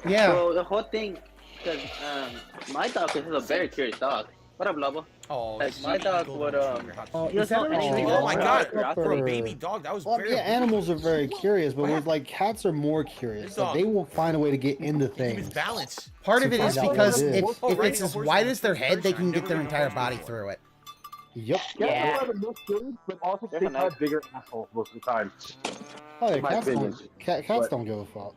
Yeah. So the whole thing, because my dog is a very curious dog. What up, Lobo? Oh, Like, this my is dog golden would, retriever. How Oh, cute. is that anything Oh my God! Rocker. For a baby dog, that was Well, very. yeah, animals are very curious, but What with like cats are more curious. This Like, dog. they will find a way to get into Even things. balance. Part of to it is find out because what it if, is. Oh, if riding it's a as horse wide is as their the head, first they time. can I've get never their ridden a entire horse body before. through it. Yep. Yeah, have a no skills, but also They're take nice. bigger assholes most of the time. Oh, yeah, My cats opinion. don't. Cats But- don't give a fuck.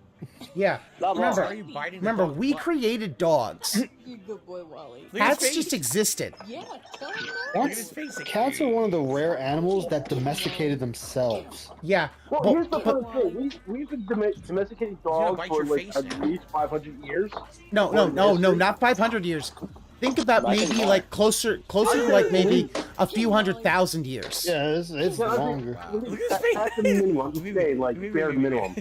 Yeah. Lobo. Why are Remember, you biting the remember, dog's we butt? created dogs. You good boy, Wally. Look at his Cats face. just existed. Yeah, tell him that. Look at his face. Cats are one of the rare animals that domesticated themselves. Yeah. Well, But- here's the but- funny thing. We've been domesticating gonna dogs bite for your like face at now. least 500 years. No, not 500 years. Think about maybe like closer to like maybe a few 100,000 years. Yeah, it's longer. Look at his face. That's the minimum. I'm just saying, like, bare minimum.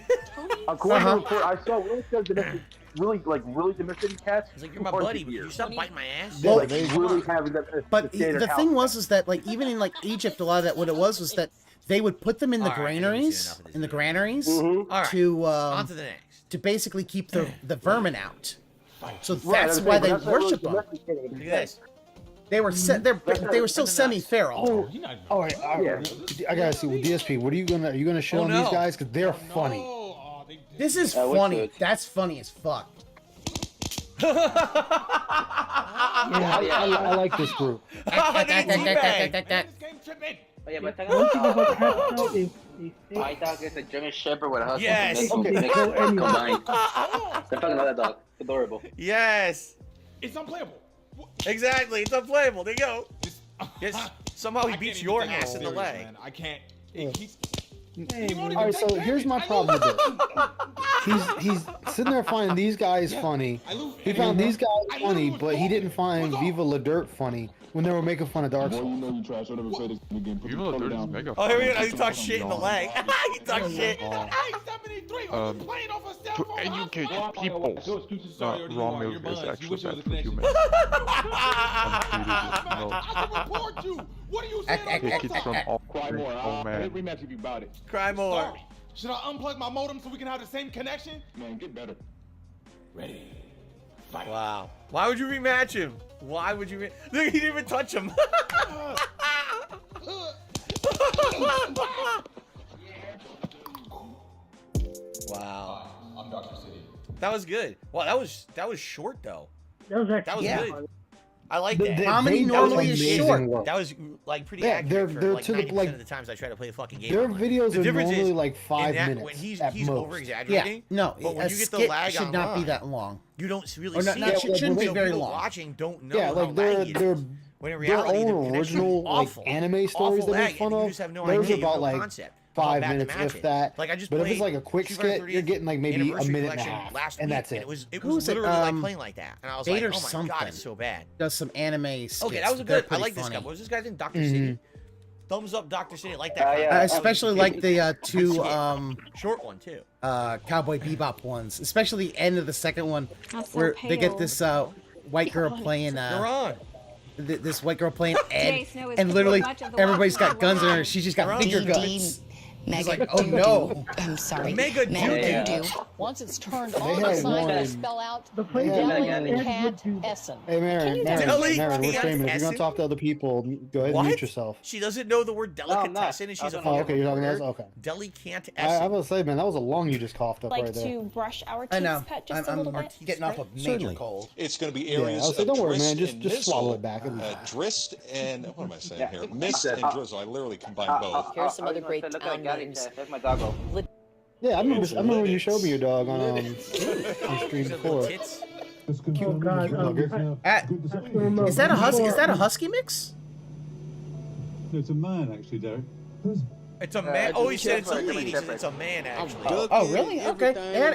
According to a report I saw, we only said really domesticated cats. He's like, you're my 200 buddy. Would you years. stop biting my ass? Yeah, Like, they- really having that. But standard the house. thing was that like even in like Egypt, a lot of that what it was that they would put them in the All right, I think we've seen granaries, enough of this in the video. granaries Mhm. All right. to On to the next. to basically keep the vermin out. So Right, that's I'm why saying, they but that's not really worship them. domesticating Look them. at this. They were they were still semi-feral. All right, I gotta see. Well, DSP, what are you gonna shit Oh, on no. these guys? Because they're funny. This is which funny. would? That's funny as fuck. Yeah, I like this group. Oh, they teabag. Oh, yeah, but my dog is a German Shepherd with a husky. Yes. Mixed combined. I fucking love that dog. Adorable. Yes. It's unplayable. Exactly. It's unplayable. There you go. Yes. Somehow he I beats can't your even take it ass in the serious, leg. man. I can't. All right, so here's my problem with this. He's sitting there finding these guys funny. He found these guys funny, but he didn't find Viva La Dirt funny when they were making fun of Dark Souls. Oh, here we go. He talks shit in the leg. He talks shit. To educate people, raw milk is actually bad for humans. What are you saying? Take it from all Cry more. oh man. Rematch if you about it. Cry more. Sorry. Should I unplug my modem so we can have the same connection? Man, get better. Ready. Wow. Why would you rematch him? Why would you? Look, he didn't even touch him. Wow. I'm Dr. City. That was good. Wow, that was short though. That was Yeah. good. I like The- that. the- Comedy that was normally is amazing short. work. That was like pretty Yeah, accurate they're for like to the- 90% like, of the times I try to play a fucking game. Their online. videos The are difference normally is, like 5 in that, minutes when he's at most. over Yeah, exaggerating. no, but when a you get the skit lag should not be online, that long. you don't really Or not- see not- it. shouldn't be So very people long. watching don't know Yeah, how like laggy it they're is. When in their reality, the own connection is original like awful. anime stories Awful they make lag, fun and you of. just have no Those idea, are you have about no like concept of how 5 bad the minutes, match if is. that. Like I just But if played it's like a quick Street Fighter skit, 38 you're getting like maybe a Anniversary minute and a Collection half, last and week, that's it. And it was Who was it? literally like playing like that, and I was like, Vader oh my god, something. it's so bad. Does some anime skits. Okay, that was They're good. I pretty like this guy. funny. What was this guy's name? Dr. City. Thumbs up, Dr. City. I like that. Yeah. guy. Especially like the two short one too. Cowboy Bebop ones, especially the end of the second one, I'm so where they get pale. this white girl playing You're on. this white girl playing Ed, Snow is and literally much of the everybody's got Washington guns in her. World. She's just got Right. finger guns. He's like, oh no. I'm sorry. Mega doo-doo. Once it's turned They on, had the sign one- will spell out They had Deli one- Cat Essen. Hey, Maren, Deli Maren, we're Cat streaming. If you're Essen? gonna talk to other people, go ahead and What? mute yourself. She doesn't know the word delicatessen, and she's a Oh, fucking okay, you're talking to us? nerd. Okay. Deli can't I essen. was gonna say, man, that was a lung you just coughed up Like right there. to brush our I teeth know. pet just a little I'm bit. getting off a major Certainly. cold. It's going to be Yeah, I areas was like, of don't worry, Drist man, and just swallow Mizzle, it back. It'll be fine. Drist and what am I saying here? Yeah. Mist and drizzle. I literally combined both. Here's some other great Look town at names. That's my doggo. Yeah, I remember when you showed me your dog on stream before. Tits. Cute bugger. Is that a husky? Is that a husky mix? It's a man, actually, Derek. It's a man. Oh, he said it's a Shepherd, lady. He said it's a man, actually. Oh, really? Okay.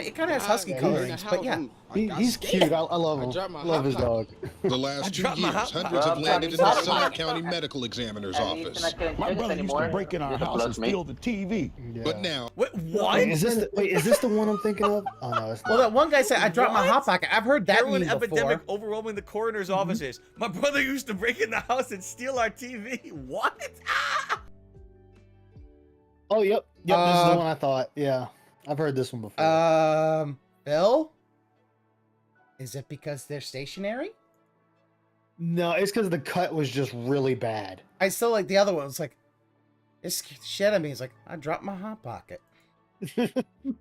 It kind of has husky colorings, but yeah. He's cute. I love him. Love his dog. The last 2 dropped my years, hot hundreds pot. have landed in the Sumner County Medical Examiner's office. My brother used to break in our house and steal the TV. Yeah. But now, What? Is this the one I'm thinking of? Oh no, it's Well, not. that one guy said, I dropped my hot pocket. I've heard that Heroin meme epidemic before. overwhelming the coroner's offices. My brother used to break in the house and steal our TV. What? Ah! Oh, yep. Yep, this is the one I thought. Yeah. I've heard this one before. Bill? Is it because they're stationary? No, it's because the cut was just really bad. I still like the other one. It's like, it scared the shit out of me. It's like, I dropped my hot pocket.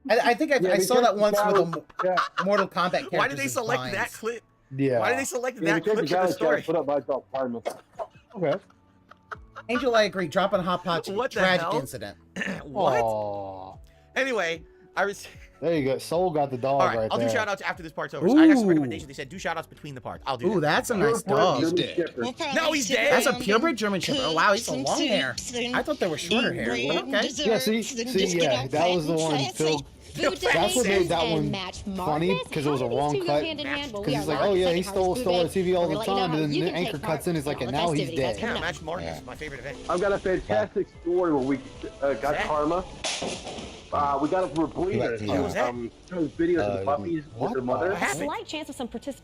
I think I saw that once with a Mortal Kombat character. Why did they select that clip? Yeah. Why did they select Yeah, that because clip the for the guy story? put up by his apartment. Okay. Angel, I agree. Dropping a hot pocket. What the Tragic hell? incident. What? Aww. Anyway, I was. There you go. Soul got the dog All right, right I'll there. do shout outs after this part's over. So I got some Ooh. recommendations. They said do shout outs between the parts. I'll do Ooh, that. that's a nice dog. he's dead. No, he's dead. That's a purebred German Shepherd. Oh, wow, he's a long hair. I thought they were shorter hair. But okay. Yeah, see, yeah, that was the one Phil. That's what made that one funny because it was a wrong cut. Because he's like, oh yeah, he stole our TV all the time, and then the anchor cuts in. He's like, and now he's dead. Yeah, Match Martin is my favorite event. I've got a fantastic story where we got karma. We got it from a breeder. What was that? Those videos of puppies with their mother. What happened? Slight chance of some participation.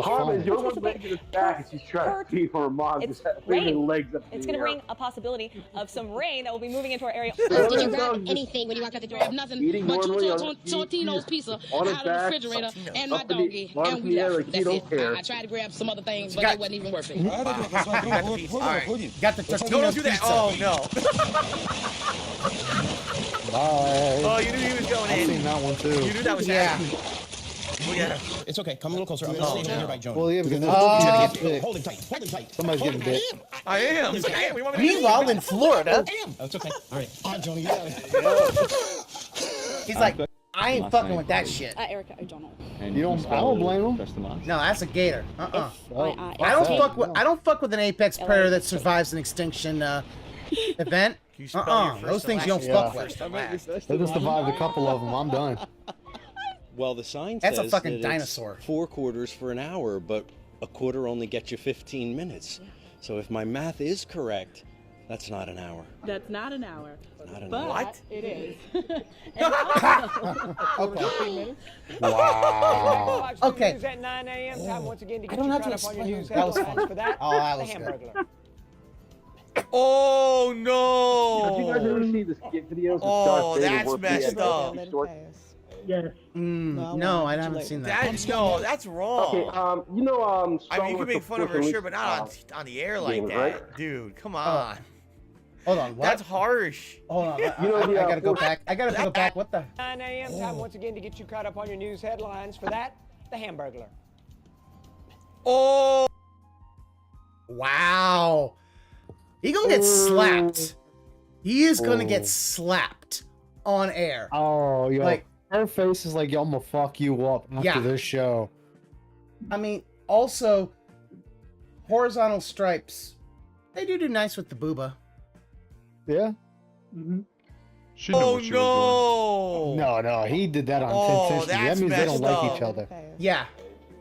Karma is your one leg to the back and she's trying to see her mom It's just leaving rain. legs up in It's the going to air. bring a possibility of some rain that will be moving into our area. Did you grab anything when you walk out the door? I have nothing Eating but normally two on Totino's pizza on his out of the back, refrigerator Totino's. and my up in the- doggy, arms and in we the air left. like That's you don't it. care. I tried to grab some other things, but got- they wasn't even worth it. You got the pizza. All right. Got the Totino's No, don't do that. pizza. Oh no. Bye. Oh, you knew he was going I've in. seen that one You too. knew that was Yeah. happening. Look at him. It's okay. Come a little closer. I'm going to stay here by Joan. Well, yeah, because Hold him tight. Hold him tight. somebody's getting bit. I am. He's like, hey, we want me to Meanwhile, in Florida, Oh, it's okay. All right. All right, Joni, you got it. he's like, I ain't fucking with that shit. Erica, I don't know. You don't. I don't blame him. No, that's a gator. Oh, I don't fuck with an apex predator that survives an extinction event. Can you spell your first Those to things you last don't name? fuck with. First to last. I just survived a couple of them. I'm done. Well, the sign That's a says fucking that it's dinosaur. 4 quarters for an hour, but a quarter only gets you 15 minutes. So if my math is correct, that's not an hour. That's not an hour. Not an But hour. What? it is. Okay. Wow. Okay. At 9 a.m. Time once again to I get don't you have to caught up on your explain. news That was headlines. fun. For that, Oh, that the was good. Hamburglar. Oh Did no. you guys ever see the skit videos? of Oh, Darth Vader that's working messed at up. the store? No, I haven't seen that. No, that's wrong. Okay, you know, I mean, you Star can Wars make The fun of Force her, sure, but Unleashed, not on the air like games, that, right? dude. Come on. Hold on, what? That's harsh. Hold on, You know the, I gotta go Force- back. I gotta go back. What the? 9 a.m. Time once again to get you caught up on your news headlines. For that, the Hamburglar. Oh. Wow. He gonna get slapped. He is gonna get slapped on air. Oh, yo, Like- her face is like, yo, I'm gonna fuck you up after Yeah. this show. I mean, also, horizontal stripes. They do nice with the booba. Yeah. She knew Oh what she was No, he did that on Oh, 10 That that's means they don't messed like up. each other. Yeah.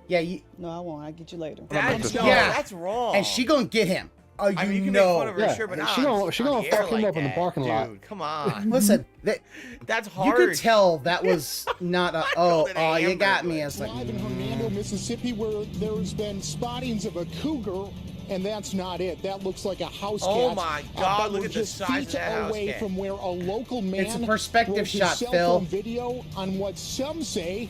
Yeah, you, No, I won't. I'll get you later. That's, no, Yeah. that's wrong. and she gonna get him. Oh, you I mean, you can know. make fun of her, Yeah, sure, but she not gonna- on she gonna the air fuck him like up in the that. parking lot. Dude, come on. Listen, That's you hard. could tell that was not a. Oh, it a you got hamburger. me. It's like. Live in Hernando, Mississippi, where there's been spottings of a cougar, and that's not it. That looks like a house cat. Oh my God, but look we're at the just size of feet that house away cat. from where a local man It's a perspective wrote his shot, cell Phil. phone video on what some say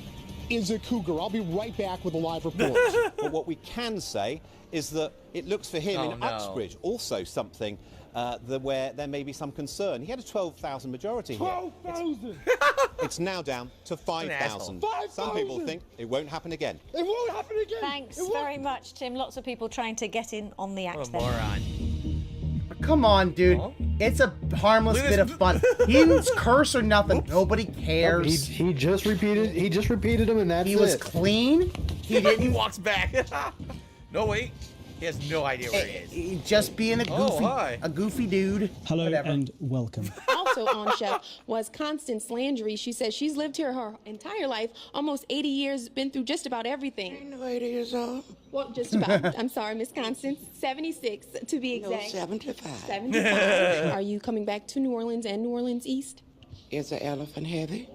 is a cougar. I'll be right back with a live report. But what we can say is that it looks for him Oh, in no. Uxbridge also something where there may be some concern. He had a 12,000 majority here. 12,000! It's now down to 5,000. 5,000! Some people think it won't happen again. It won't happen again! Thanks It won't. very much, Tim. Lots of people trying to get in on the What act a there. moron. Come on, dude. Huh? It's a harmless Look at bit this- of fun. He didn't curse or nothing. Nobody cares. He just repeated him, and that's He it. was clean. He He didn't. walks back. No, wait. He has no idea where he is. He just being a Oh, goofy, hi. a goofy dude. Hello Whatever. and welcome. Also on Chef was Constance Landry. She says she's lived here her entire life, almost 80 years, been through just about everything. 80 years old. Well, just about. I'm sorry, Miss Constance. 76 to be No, exact. 75. 75. Are you coming back to New Orleans and New Orleans East? Is the elephant heavy?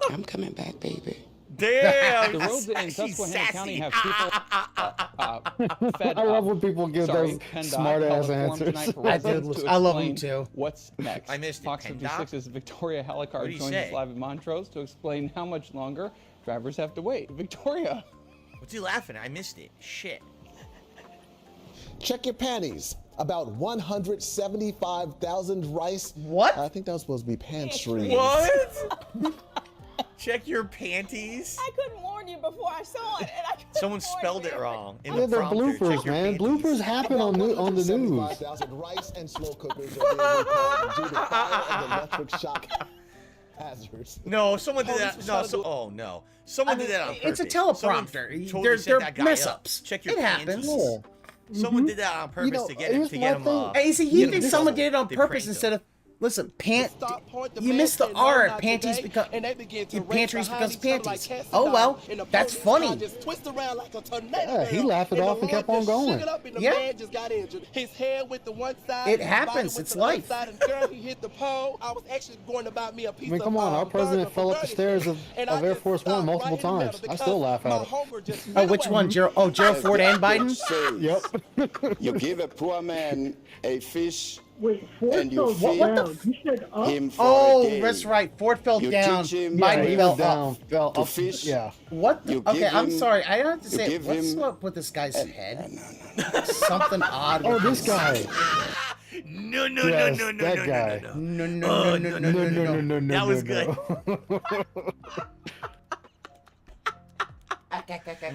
I'm coming back, baby. Damn. The roads in she's Susquehanna sassy. County have people fed I love up. when people give Sorry, those PennDOT smart-ass held a forum answers. tonight for I did. residents to I love 'em explain too. What's next? I missed it. Fox PennDOT? 56's Victoria What Helicard did he joins say? us live in Montrose to explain how much longer drivers have to wait. Victoria. What's he laughing at? I missed it. Shit. Check your panties. About 175,000 rice. What? I think that was supposed to be pantry. What? Check your panties. I couldn't warn you before I saw it, and I couldn't Someone warn spelled you. it wrong. In Yeah, the they're prompter. bloopers, Check your man. panties. Bloopers happen on the news. 175,000 rice and slow cookers are being recalled due to fire and electric shock hazards. No, someone did Oh, that. this was No, trying to so, do- oh no, someone did that on purpose. It's a teleprompter. Someone totally They're set that guy mess up. ups. Check your It happens. panties. Someone did that on purpose know, to get him. here's To get my him. thing. Hey, see, get you him think in someone trouble. did it on They purpose pranked instead him. of listen, Stop, point the you man missed the said, R "Learn at not panties today," because and they begin to race panties behind because each other like panties. cats and Oh well, dogs, and the that's police car funny. just twisted around like a tornado. Yeah, he barrel, laughed it and off the and kept Lord on just shook going. it up, and the Yeah. man just got injured. His head went to one side. It his happens, body went it's to the other life. side, and girl, he hit the pole. I was actually going to buy me a piece I mean, come of, on, our president burger fell from up the Burger stairs King, of and I Air just Force One stopped multiple right in the middle times. I because still laugh my at it. hunger just Oh, went which away. one? Gerald Ford and Biden? Yep. You give a poor man a fish Wait, Ford and you fell feed down. You said up? him for a Oh, game. that's right. Ford fell You down. teach him Biden he fell went up. Fell to up. fish. Yeah. What? You Okay, give I'm him- sorry. I have to you say, give what's him- up with this guy's head? Something odd. Oh, with this his- guy. No, no, Yes, no, no, that no, guy. no, No, no, no. no, Oh, no, no, no, no, no. That was good. I'm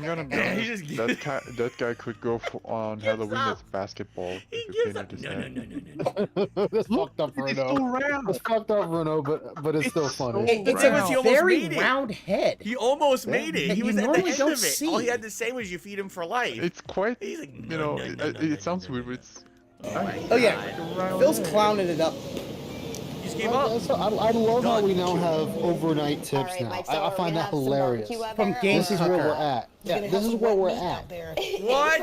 gonna be He honest, just that guy could go on Halloween as basketball. He if you gives painted up. his No, head. no, no, no, no. That's fucked up, It's Bruno. still round. That's fucked up, Bruno, but it's still funny. It's Round. He a almost very made it. round head. He almost made it. That He you was at the normally end don't of it. see. All he had to say was, "You feed him for life." It's quite, He's like, you know, it sounds weird, but it's nice. Oh yeah, Phil's clowning it up. You just gave up. I love how we now have overnight tips now. I find that hilarious. From Game This is where we're Tucker. at. Yeah, this is where we're at. What?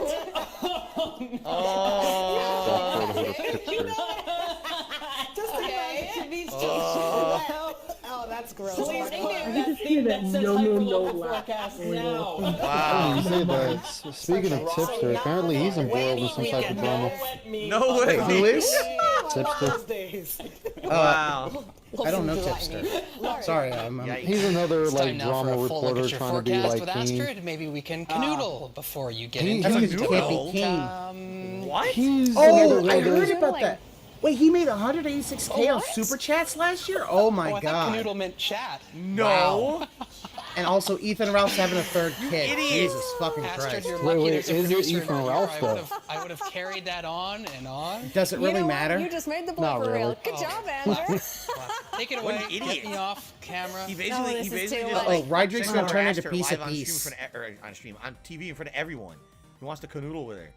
Oh, that's gross. I can see that no laugh. Wow. You say that. Speaking of tipster, apparently he's embroiled in some type of drama. No way. Wait, who is? Tipster. Wow. I don't know Tipster. Sorry, He's another It's like time now for drama a full look reporter at your trying to be forecast like with Keen. Astrid. Maybe we can canoodle before you get He- into he's it. can't be Keen. What? He's Oh, another I one of heard those- about that. Wait, he made 186K on super chats last year? Oh my I thought god. canoodle meant chat. No. And also Ethan Ralph's having a third kid. Idiot. Jesus fucking Astrid, Christ. you're Wait, lucky wait, there's a is it producer Ethan in here. Ralph, though? I would have carried that on and on. Does it really matter? You just made the Not blooper reel. really. Good job, Andrew. Take it What away. an idiot. Get me off camera. He basically, this he is basically too just much. like Roderick's sent gonna her turn into Astrid piece live of on piece. stream in front of, or on stream on TV in front of everyone. He wants to canoodle with her.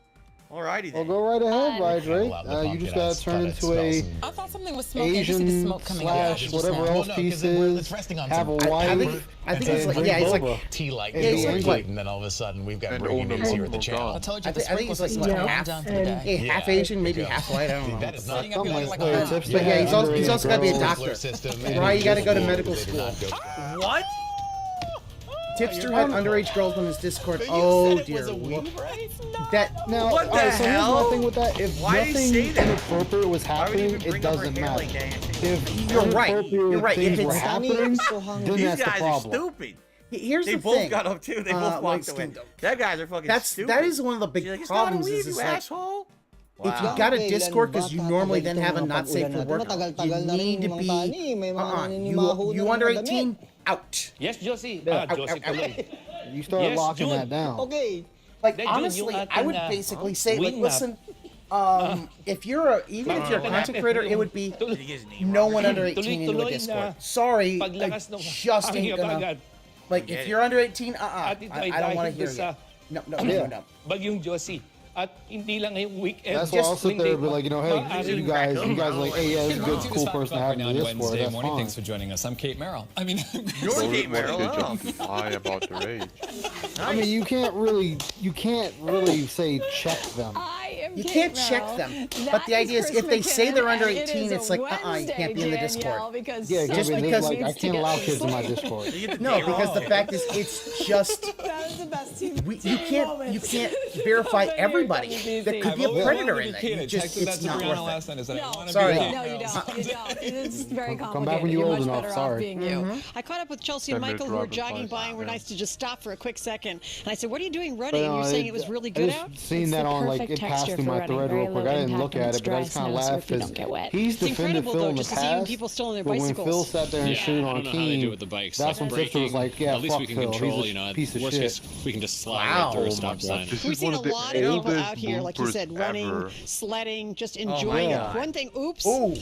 Alrighty Well, then. go right ahead, Rydrake. Well, the You just pumpkin, gotta turn I into a I thought something was smoking. I just see the Asian smoke coming slash out. whatever else piece is. Have a wife. I think it's like, yeah, it's like tea like yeah, it's like what? and then all of a sudden we've got And breaking all the news here at the more channel. I told you I the think it's like sprinkles what, was half, done for the day. half Asian, maybe half white. I don't know. That is not Something like like that. a- Tips to But yeah, have he's also got to be a underage doctor. system. Right, you got to go to medical school. What? Tipster had underage girls on his Discord. Oh dear. That Now, What the alright, so here's hell? my thing with that. If Why did he nothing say that? inappropriate was Why would he happening, even it bring up her doesn't hair matter. like that? If You're right. inappropriate You're right. If things were it's- happening, then These that's the guys are problem. stupid. Here's They the both thing. got up too. They both walked like, away. That guys are fucking stupid. That is one of the big She's like, it's not a problems. weave, Is you like, asshole. if you Wow. got a Discord because you normally then have a not safe for work, you need to be you under 18 out. Yes, Josie. Josie, You start locking that down. Okay. Like Then honestly, you I would can, basically say like, win listen, if you're a even if you're a content creator, it would be no one under 18 into a Discord. Sorry, I just ain't gonna. Like if you're under 18, I don't want to hear you. No. Bagyong Josie. At hindi lang ngayong weekend. That's why I'll sit there and be like, you know, hey, you guys are like, hey, yeah, it's a good, cool person to have in the Discord. Wednesday That's morning. fine. Thanks for joining us. I'm Kate Merrill. I mean, You're What Kate Merrill. did Oh. you lie about the rage? I mean, you can't really say check them. You can't check them. But the idea is if they say they're under 18, it's like, you can't be in the Discord. Yeah, Just I mean, because like, I can't allow kids in my Discord. No, because the fact is, it's just you can't verify everybody. There could be a predator in there. You just, it's not worth it. Sorry. No, you don't. You don't. It's very complicated. Come back when you're You're old much enough. better off Sorry. being you. I caught up with Chelsea and Then Michael, they'd who were rather jogging fight by and were them. nice to just stop for a quick second. And I said, "What are you doing But, running?" And you're saying it was really good I out. just seen It's that the on like perfect it passed texture through for my running, thread very real quick. low I didn't impact look when at it's it, but I dry just kind of snow, so laughed if you because don't get wet. he's It's defended incredible Phil though, in the just to see past. people still on their But when bicycles. Phil sat there and shooting on I don't know how they do Keen, with the bikes. that's when Tipster was braking. like, yeah, At least fuck we can Phil. control, He's you know, a piece of worst shit. case, we can just slide Wow. right through Oh a my stop God. sign. This We've is seen one a of the lot of people oldest out here, like you bloopers said, running, ever. sledding, just Oh my enjoying it. God. One thing, oops, Oh,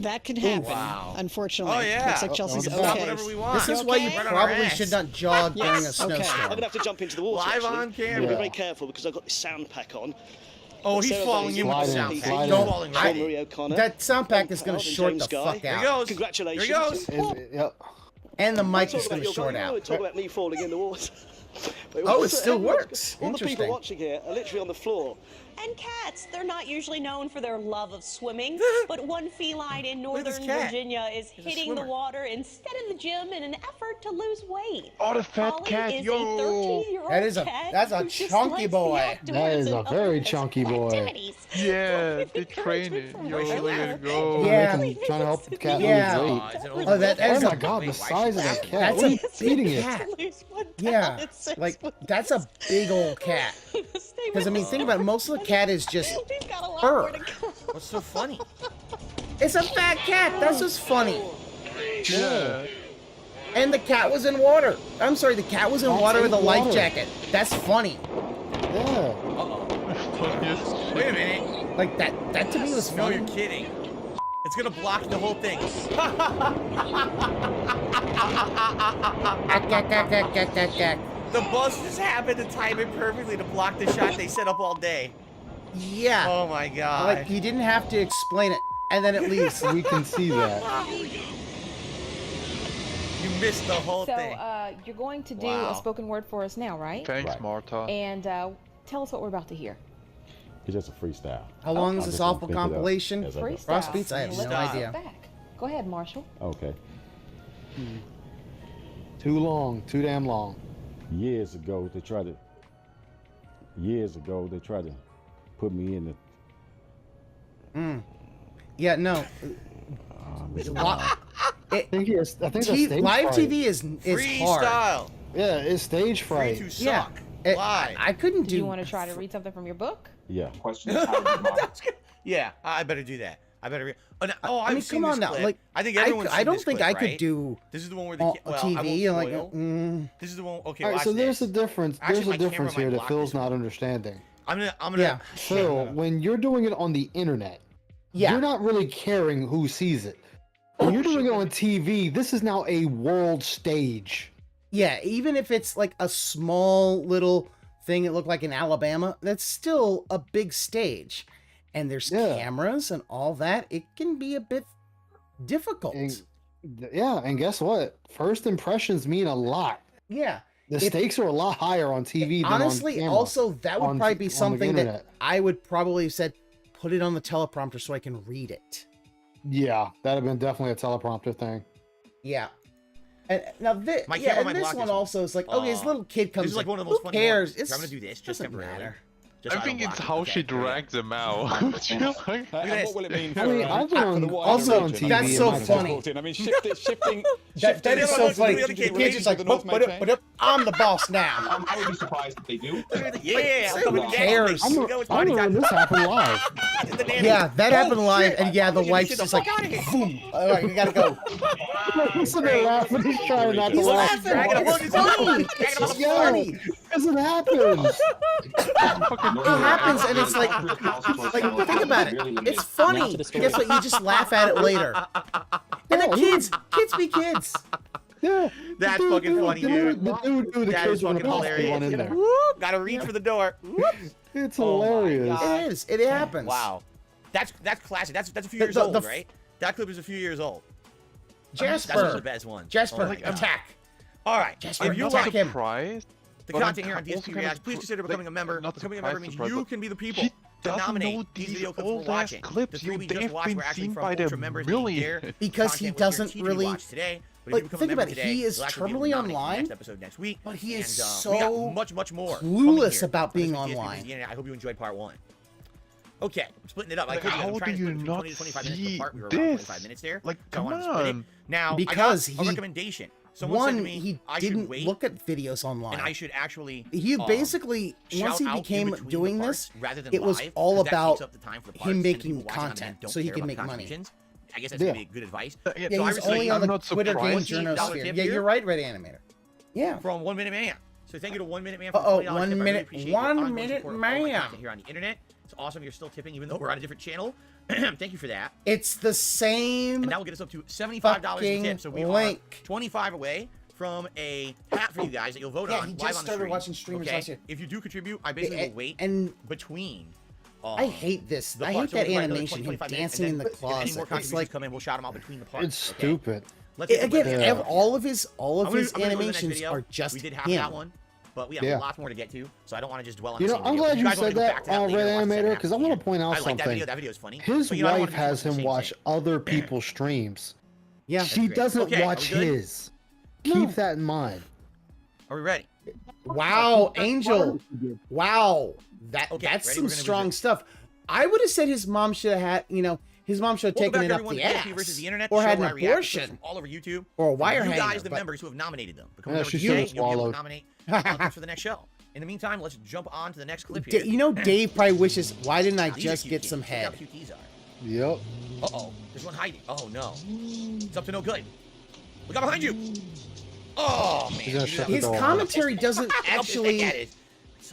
that can happen. Wow. Unfortunately, Oh, yeah. looks like Chelsea's We can stop okay. whatever we want. this is why you Okay. probably should not jog during a Yes. snowstorm. Okay. I'm gonna have to jump into the water. Live actually. on camera. I'm gonna be Yeah. very careful because I've got this sound pack on. Oh, he's Sarah falling in with the Bailey, sound Slide pack. in, He's slide in. falling Sean right Marie in. O'Connor. That sound pack is going to Alvin short James the Guy. fuck There he out. goes. Congratulations. There he goes. Yep. And the mic Talk is about going to your short guy, you know, out. talk about me falling in the water. But Oh, it also, still everyone- works. All the people Interesting. watching here are literally on the floor. And cats, they're not usually known for their love of swimming, but one feline in Look at this northern cat. Virginia is He's a hitting the swimmer. water instead of the gym in an effort to lose weight. Oh, the fat Holly cat, is yo. a 13-year-old That's a cat who just chunky likes the boy. outdoors That is and a other very physical chunky boy. activities. Yeah, they train it. Yo, look at it go. Yeah. I'm trying to help the cat Yeah. lose Oh, weight. it's an Oh, overweight that Oh is my a god, the size of that cat. That's What are you a feeding big it? cat. Lose 1 Yeah, pound in 6 like months. that's a big old cat. Because I mean, think about it, most of the cat is just We've got a lot fur. more to go. What's so funny? It's a fat cat. That's just funny. Yeah. And the cat was in water. I'm sorry, the cat was in Cat's water in with a life water. jacket. That's funny. Yeah. Uh-oh. Wait a minute. Like that to me was No, funny. you're kidding. It's gonna block the whole thing. The bus just happened to time it perfectly to block the shot they set up all day. Yeah. Oh my god. Like he didn't have to explain it, and then at least we can see that. You missed the whole So, thing. you're going to do Wow. a spoken word for us now, right? Thanks, Martha. And tell us what we're about to hear. It's just a freestyle. How long is I'm this just gonna awful pick it up compilation? as I go. Freestyle. Cross beats? I have Let's no sit idea. back. Go ahead, Marshall. Okay. Too long, too damn long. Years ago, they tried to put me in the. Yeah, no. I think that's stage live fright. TV is hard. Freestyle. Yeah, it's stage fright. Free to Yeah. suck. Live. I couldn't Do you do. want to try to read something from your book? Yeah. Yeah, I better do that. I better. I've I mean, seen come on this now. clip. Like, I think everyone's I seen don't this think clip, I could right? do This is the one where the on well, TV. I won't Like, spoil. This is the one. Okay, All right, watch so there's this. a difference. Actually, There's my a camera difference might here that block Phil's this not understanding. I'm gonna. Yeah. Phil, when you're doing it on the internet, Yeah. you're not really caring who sees it. When you're doing it on TV, this is now a world stage. Yeah, even if it's like a small little thing it looked like in Alabama, that's still a big stage. And there's cameras and all that. It can be a bit difficult. And guess what? First impressions mean a lot. Yeah. The stakes are a lot higher on TV than honestly, on camera, also, that would probably be something that internet. I would probably have said, put it on the teleprompter so I can read it. Yeah, that'd have been definitely a teleprompter thing. Yeah. And now this, My yeah, camera and might this block one this one. also is like, okay, this little kid comes This is like in, one of the most who funny cares? ones. I'm gonna do this just doesn't temporarily. matter. Just I so think don't it's block how it. she Okay, drags them out. Look at And this. what will it mean for, I mean, I've been on, Also, I've been on TV. that's and so my funny. I mean, shifting. That is so funny. The The kid's just like, but I'm the boss now. I would be surprised if they do. Yeah, Who cares? I remember this happened live. Yeah, that happened live, and yeah, the wife's just like, boom. All right, we gotta go. He's sitting there laughing. He's trying not to He's laugh. laughing. It's funny. It's just funny. Because it happens. It happens, and it's like think about it. It's funny. Guess what? You just laugh at it later. And the kids be kids. Yeah. That's fucking funny, dude. The dude knew the That kids is were fucking the hilarious. one in there. Whoop, gotta reach for the door. Whoops. It's Oh my hilarious. God. It is. It happens. Wow. That's classic. That's a few years old, right? That clip is a few years old. That's one of the best ones. Jasper, Oh my God. attack. All right. Jasper, If you attack like him. the content here on DSP Reacts, please consider becoming a member. Becoming a member means you can be the people to nominate these video clips we're watching. The three we just watched were actually from Ultra members named there. Because he doesn't really today. But like, if you become think a member about it. today, He is you'll actually be able terminally to nominate the online, next episode next week. but he is And, we so got much more clueless coming about here being on this DSP online. Versus the Internet. I hope you enjoyed part 1. Okay, I'm splitting it up. Like, I could how I'm trying do to you split it not 20 to 25 minutes see apart. We were this? around 25 minutes there. Like, so I come wanted to split it. on. Now, Because I got a he- recommendation. Someone said to me, he I should didn't wait, look at videos online. and I should actually. He basically, shout once he out in became between doing the this, parts rather than it was live, all 'cause that about takes up the time for the him parts, and the making people watching on content demand don't so he care can about make the money. contributions. I guess that's gonna be good advice. Yeah, So I he's recently- only on the not Twitter game surprised. journosphere. tip Yeah, here. you're right, Red Animator. Yeah. From 1 Minute Man. So thank you to 1 Minute Man for Uh-oh, $20 1 tip. I really minute- appreciate your 1 ongoing Minute support of all my Man. content here on the internet. It's awesome you're still tipping even though we're on a different channel. Thank you for that. It's the same. And that will get us up to $75 in fucking tips. So we link. are 25 away from a hat for you guys that you'll vote Yeah, on he live just on the started stream. watching streamers okay? last year. If you do contribute, I basically will wait and between. I hate this. the I parts. hate that So we'll probably another animation, 20, him 25 minutes, dancing in and the then if any more closet. It's contributions like come in, we'll shout them out between the parts. It's okay? stupid. Let's get again. the video. All of his I'm gonna go to the next animations video. are just we did half him. that one, but we have Yeah. lots more to get to, so I don't want to just dwell on You the know, same I'm video. glad If you guys wanna said go that, back to later, Red watch the second Animator, half because I of the want to video. point out I like that something. video. That video is funny. His But, you know, I don't wife wanna has do the him same watch thing. other people's streams. Yeah. She great. doesn't Okay, are watch we good? his. Keep that in mind. Are we ready? Wow, Angel. Wow. That's ready? some We're gonna strong resume. stuff. I would have said his mom should have had, his mom should have Welcome taken back, it up everyone, the to DSP versus ass. the internet, Or the had show an where I react to clips abortion. from all over YouTube. Or a wire You hanger. guys, the but- members who have nominated them. Become Yeah, members she today, should've you'll be able to swallowed. nominate clips for the next show. In the meantime, let's jump on to the next clip Da- here. Dave probably wishes, why didn't I These are just cute get kids. some Look how head? cute these are. Yep. Uh-oh. There's one hiding. Oh, no. It's up to no good. Look out behind you. Oh, man. He's gonna shut the His door. commentary doesn't actually.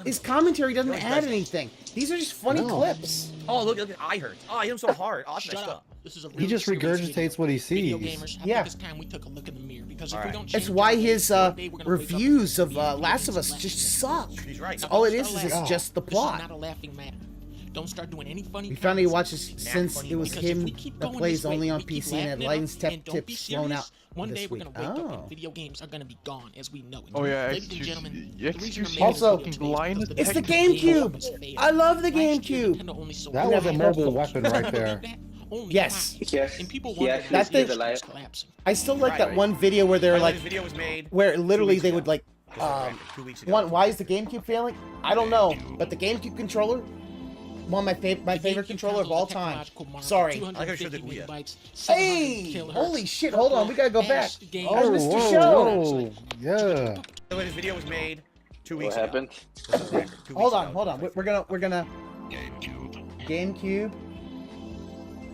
His commentary doesn't add anything. These are just funny No. clips. Oh, look at eye hurts. Oh, I hit him so hard. Oh, that's messed up. This is a He just regurgitates what he sees. Yeah. It's time we took a look in the mirror because All if we right. don't That's change why our ways, his one day we're gonna wake up reviews and of be Last of against Us Last just of suck. He's right. Now, All it don't is start is laughing. just the This plot. is not a laughing matter. Don't start doing any funny. We found he comments. watches since it was Because if him we keep that going plays this way, only on we keep PC and had laughing it lighting up and don't be tips thrown serious, out one day this we're week. gonna wake up Oh. and video games are gonna be gone as we know it. Oh yeah, ladies and gentlemen, the reason I'm making Also, this video today is because it's the technical game GameCube. was failed. I love the Last year, GameCube. Nintendo only sold That was a 5 mobile consoles. weapon right there. Only Yes. 5. And people wonder That thing, collapsing. I still like that Right. one video where they're By the way, like, this video was made where 2 literally weeks they ago. would like, This was random, 2 weeks ago. why is the GameCube failing? I don't know, but the GameCube controller, one of my favorite controller of all time. Sorry. I like how you showed the Ouya. Hey, holy shit! Hold on, we gotta go back. game. There's Oh, Mr. whoa, Show. whoa. Yeah. By the way, this video was made 2 weeks What ago. happened? This was random, 2 Hold weeks on, ago. hold on. We're gonna GameCube.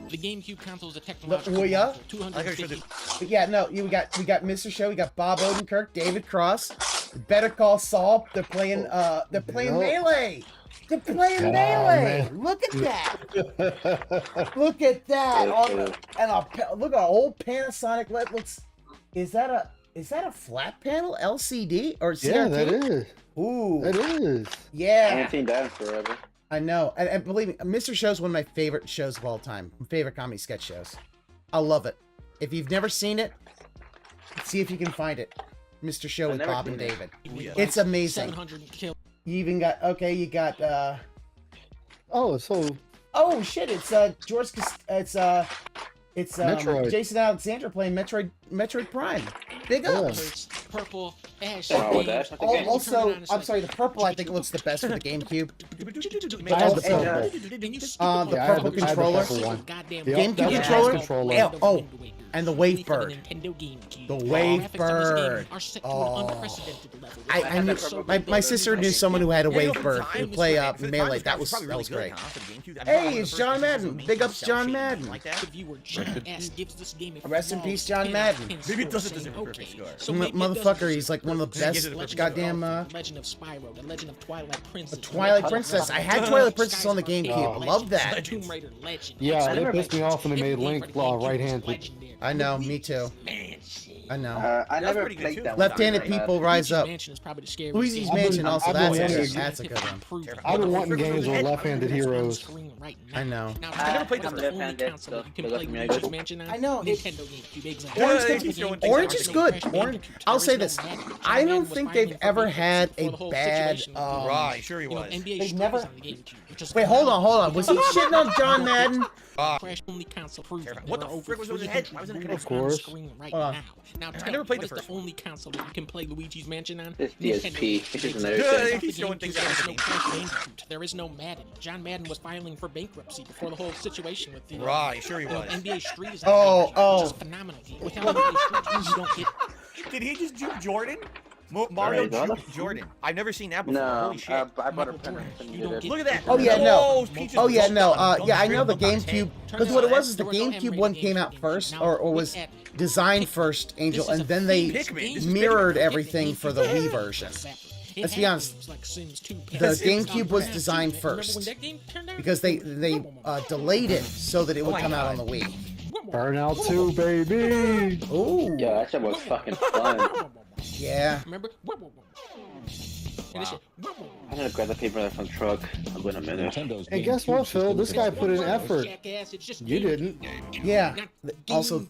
The GameCube console is a The technological Ouya. marvel, 250. Yeah, no, we got Mr. Show. We got Bob Odenkirk, David Cross, Better Call Saul. They're playing Nope. Melee. They're playing Oh, Melee. man. Look at that. Look at that. Look at a whole Panasonic. Is Is that a flat panel LCD or CRT? Yeah, that is. Ooh. That is. Yeah. I haven't seen that in forever. I know. And believe me, Mr. Show's one of my favorite shows of all time. My favorite comedy sketch shows. I love it. If you've never seen it, see if you can find it. Mr. Show with Bob and David. It's amazing. You even got, okay, you got, Oh, so. Oh, shit, it's, George, it's Metroid. Jason Alexander playing Metroid Prime. Big ups. Purple, ash. Also, I'm sorry, the purple I think looks the best for the GameCube. I have the purple. The purple controller. GameCube controller. Yeah, oh, and the Wavebird. The Wavebird. Oh, my sister knew someone who had a Wavebird who play Melee. That was great. Hey, it's John Madden. Big ups, John Madden. Rest in peace, John Madden. Maybe it doesn't deserve a perfect score. Motherfucker, he's like one of the best goddamn Legend of Spyro, the Legend of Twilight Princess. Twilight Princess. I had Twilight Princess on the GameCube. I love that. Tomb Raider Legend. Yeah, they pissed me off when they made Link right-handed. I know, me too. I know. I never played that. Left-handed people rise up. Luigi's Mansion also. That's a good one. I've been wanting games with left-handed heroes. I know. I never played the left-handed stuff. I know. Orange is good. Orange. I'll say this. I don't think they've ever had a bad. Right, sure he was. They've never. Wait, hold on. Was he shitting on John Madden? What the frick was in his head? Why was it Of course. Now, I never played the first the only console that you can play Luigi's Mansion on. It's DSP. It's just another thing. He's showing things out. There is no Madden. John Madden was filing for bankruptcy before the whole situation with the right. Sure he was. NBA Street is just phenomenal. Without NBA Street, you don't get. Did he just juke Jordan? Mario juke Jordan. I've never seen that before. No, Holy shit. I bought a pen. Look at that. Oh yeah, no. Peaches Oh yeah, no. don't Yeah, I know the straight up GameCube. Because what it was is the GameCube one came out first, or was designed first, Angel, and then they mirrored everything for the Wii version. Let's be honest. The GameCube was designed first because they delayed it so that it would come out on the Wii. Burnout 2, baby. Ooh. Yeah, that shit was fucking fun. Yeah. Remember? I'm gonna grab the paper from the truck. I'm going a minute. Hey, guess what, Phil? This guy put in effort. You didn't. Yeah. Also.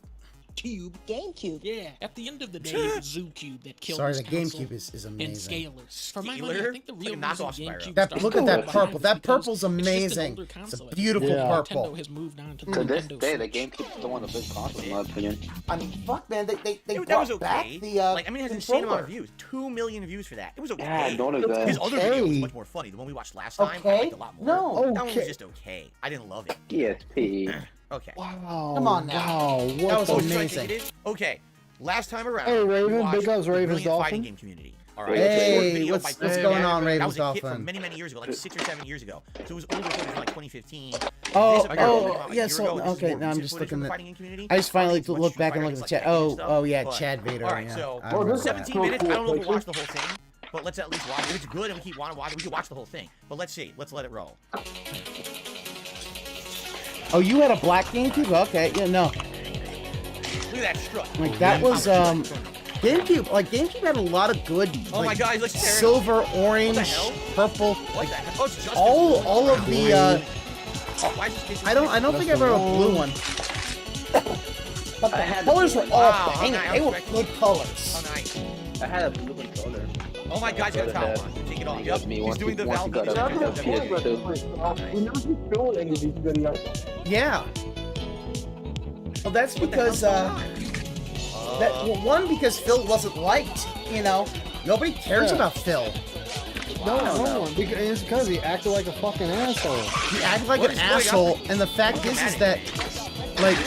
GameCube. Yeah. At the end of the day, it was Zoo Cube that killed. Sorry, the GameCube is and amazing. Scalers. For my money, I think the real reason GameCube that, look at that purple. That purple's amazing. It's a beautiful purple. Nintendo has moved on to To this day, the GameCube is still one of the best consoles, in my opinion. I mean, fuck, man. They brought back the like, I mean, it has an insane amount of views. 2 million views for that. It was okay. Yeah, I noticed that. His other video was much more funny. The one we watched last time, I liked a lot more. No. That one was just okay. I didn't love it. DSP. Okay. Wow. Come on now. Wow. That was What amazing. Okay. Last time around. Hey, Raven. we watched Big ups, Raven's Brilliant Fighting Dolphin. Game Community. All right. Hey, what's going on, That Raven's was a hit Dolphin? from many years ago, like 6 or 7 years ago. So it was older footage from like 2015. Yeah, so, okay, now I'm just looking at, I just finally look back and look at the chat. Oh, yeah, Chad Vader. Alright, so, 17 minutes, I don't know if we'll watch the whole thing, but let's at least watch it. If it's good and we keep wanting to watch it, we can watch the whole thing. But let's see, let's let it roll. Oh, you had a black GameCube? Okay, yeah, no. Look at that strut. Like, that was, GameCube, GameCube had a lot of good, oh my God, let's silver, orange, purple, what the hell? Oh, it's just all of the, I don't think I've ever a blue one. But the colors were all banging. They were good colors. Oh, nice. I had a blue controller. Oh my God, he's got a towel on. Take it off. Yep, he's doing the Valve. We never see Phil in any of these videos. Yeah. Well, that's because, one, because Phil wasn't liked, you know. Nobody cares about Phil. No. It's because he acted like a fucking asshole. He acted like an asshole, and the fact is that, like,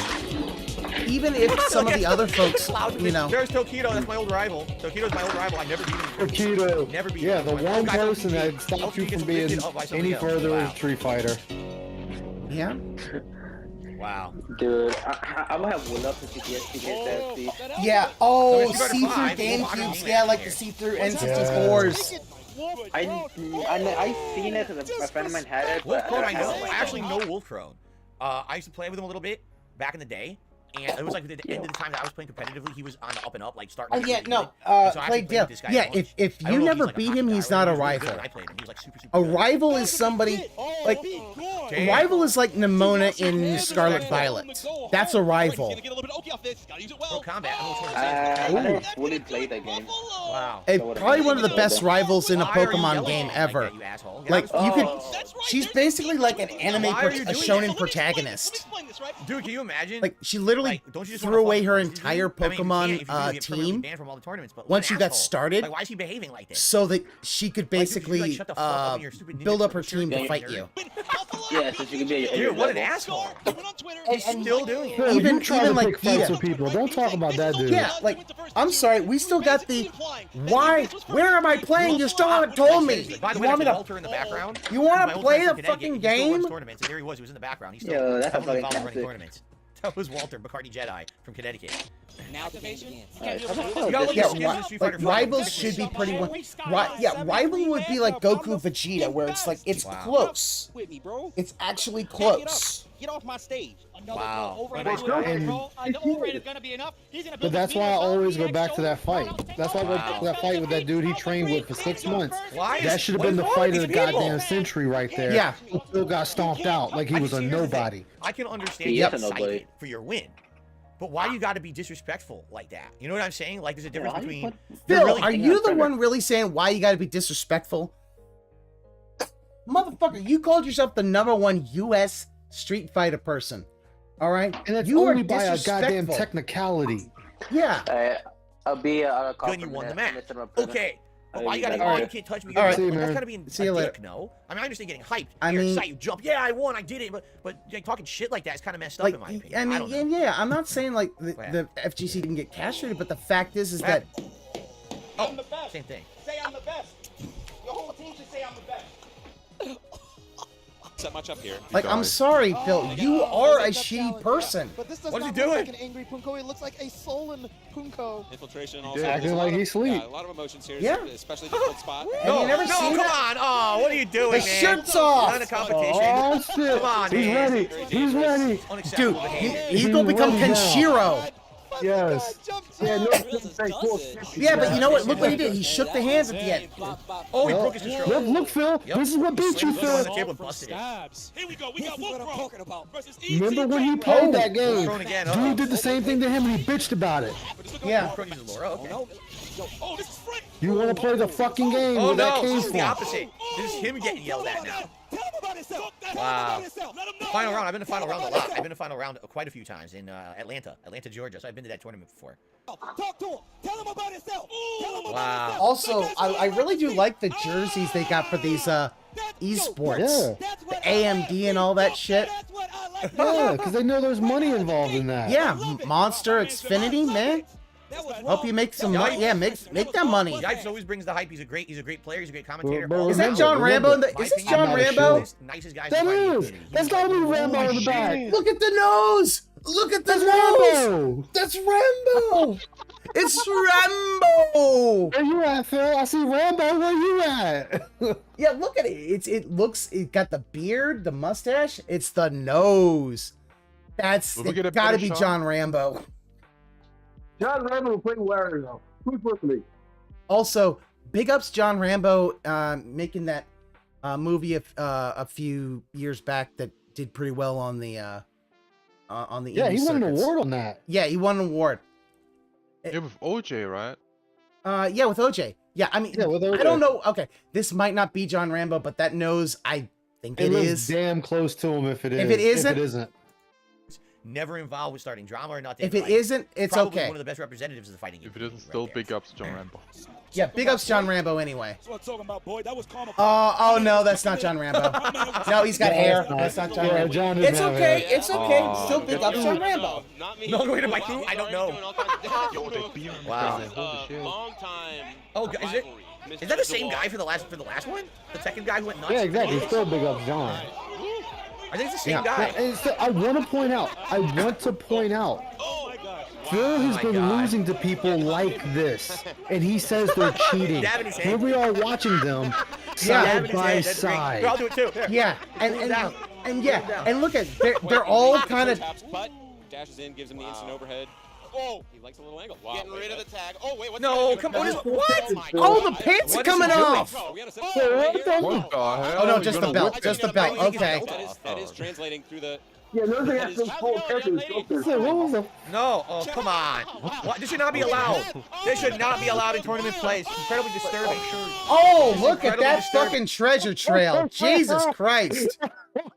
even if some of the other folks, you know. There's Tokido, that's my old rival. Tokido's my old rival. I never beat him. Tokido. Never beat him. him. The one person that stopped you from being any further in Street Fighter. Yeah. Wow. Dude, I'm gonna have one up to CTS. Yeah. Oh, see-through GameCubes. Yeah, like the see-through N64s. I seen it because a friend of mine had it. Wolf Crone, I know. I actually know Wolf Crone. I used to play with him a little bit back in the day. And it was like at the end of the time that I was playing competitively, he was on the up and up, like starting. Oh to yeah, get no, really good. So I play actually played Dale. with this guy Yeah, a bunch. if I don't you know if never he's, like, beat hockey him, guy he's or not a whatever. He was really good rival. when I played him. He was like super A good. rival is somebody like a rival is like Nimona in Scarlet Violet. That's a rival. Pro Combat. I never fully played that game. Wow. Probably one of the best rivals in a Pokemon game ever. Like you could, she's basically like an anime, a shonen protagonist. Dude, can you imagine? Like she literally threw away her entire Pokemon team once you got started. Like, why is he behaving like this? So that she could basically build up her team to fight you. Yeah, so she could be. Dude, what an asshole! He's still doing it. Even like fights with people. Don't talk about that dude. Yeah, like I'm sorry, we still got the why? Where am I playing? You still haven't told me. By the You way, want me Walter to? in the background. You want My to old play friend the from fucking Connecticut, he still runs game? tournaments, and there he was in the background. He Yo, still that's heavily involved in fucking running tournaments. That was Walter Bacardi Jedi from Connecticut. Now activation. Like rivals should be pretty one. Yeah, rival would be like Goku Vegeta, where it's like it's close. It's actually close. Get off my stage. Wow. But that's why I always go back to that fight. That's why I go back to that fight with that dude he trained with for 6 months. That should have been the fight of the goddamn century right there. Yeah. He still got stomped out like he was a nobody. I can understand you excited for your win. But why you got to be disrespectful like that? You know what I'm saying? Like, there's a difference between... Phil, are you the one really saying why you got to be disrespectful? Motherfucker, you called yourself the #1 U.S. Street Fighter person. All right? And it's you only are by a goddamn disrespectful. Technicality. Yeah. I'll be a Good, you won the match. Okay. But why you gotta you can't touch me? All right. That's gotta be a dick, no? I mean, I understand getting hyped. You're excited, you jump. Yeah, I won, I did it. But like, talking shit like that is kind of messed up, in my opinion. I mean, yeah, I'm not saying like the FGC didn't get castrated, but the fact is that... Oh, same thing. Say I'm the best. Your whole team should say I'm the best. That much up here. Like, I'm sorry, Phil. You are a shitty person. But this does What is not he look doing? like an angry Punko. It looks like a sullen Punko. Infiltration also. Acting like he's asleep. A lot of emotions here, Yeah. especially the cold spot. Have you never seen come that? on. Oh, what are you doing, man? The shirt's off. Not a competition. Oh, shit. Come on, He's man. ready. He's ready. Dude, he's gonna become ready now. Kenshiro. Yes. Yeah, no, Yeah, but you know what? Look what he did. He shook the hands at the end. Oh, he broke his control. Look, Phil. This is what beat you, Phil. The table and busted it. Here we go. We got Wolfbro versus Remember when he played that game? Thrown again. Dude did the same thing to him and he bitched about it. Yeah. Oh, this is Frank. You want to play the fucking game Oh where that no, came this is the from. opposite. This is him getting yelled at now. Tell him about himself. Wow. Final round. I've been to final round a lot. I've been to final round quite a few times in Atlanta, Georgia. So I've been to that tournament before. Talk to him. Tell him about himself. Tell him about Wow. himself. Also, I really do like the jerseys they got for these esports. The AMD and all that shit. Yeah, because they know there's money involved in that. Yeah, Monster Xfinity, man. Hope you make some money. Yeah, make that money. Yipes always brings the hype. He's a great player. He's a great commentator. But Is that John Rambo? Is this John Rambo? Nicest guy. That is. That's got to be Rambo in the back. Look at the nose. Look at the That's nose. Rambo. That's Rambo. It's Rambo. Where you at, Phil? I see Rambo. Where you at? Yeah, look at it. It got the beard, the mustache. It's the nose. That's gotta be John Rambo. John Rambo will play Warrior though. Who's with me? Also, big ups John Rambo making that movie a few years back that did pretty well on the Yeah, indie he won an circuits. award on that. Yeah, he won an award. Yeah, with OJ, right? Yeah, with OJ. Yeah, I mean, Yeah, with OJ. I don't know. Okay, this might not be John Rambo, but that nose, I think It it looks is. damn close to him if it is. If it isn't- If it isn't. Never involved with starting drama or nothing. If it isn't, it's probably okay. one of the best representatives of the fighting game. If it isn't, still big ups John Rambo. Yeah, big ups John Rambo anyway. That's what I'm talking about, boy. That was karma. Oh no, that's not John Rambo. No, he's got hair. That's not John Rambo. John doesn't It's have okay. hair. It's okay. Still big ups John Rambo. No, go into my crew. I don't know. Wow. Long time. Oh, is that the same guy for the last one? The second guy who went nuts. Yeah, exactly. Still big up John. I think it's the same guy. And so I want to point out. Phil has been losing to people like this, and he says they're cheating. Here we are watching them side by side. I'll do it too. Here. Yeah, and yeah, and look at they're all kind of dashes in, gives him the instant overhead. Oh, he likes a little angle. Wow, getting rid of the tag. Oh wait, what's No, come on. What? Oh, the pants are coming off. What the What the hell? Oh no, just the belt. Just the belt. Okay. That is translating through the. Yeah, those are actually full characters. No, oh, come on. What? This should not be allowed. This should not be allowed in tournament plays. Incredibly disturbing. Oh, look at that fucking treasure trail. Jesus Christ.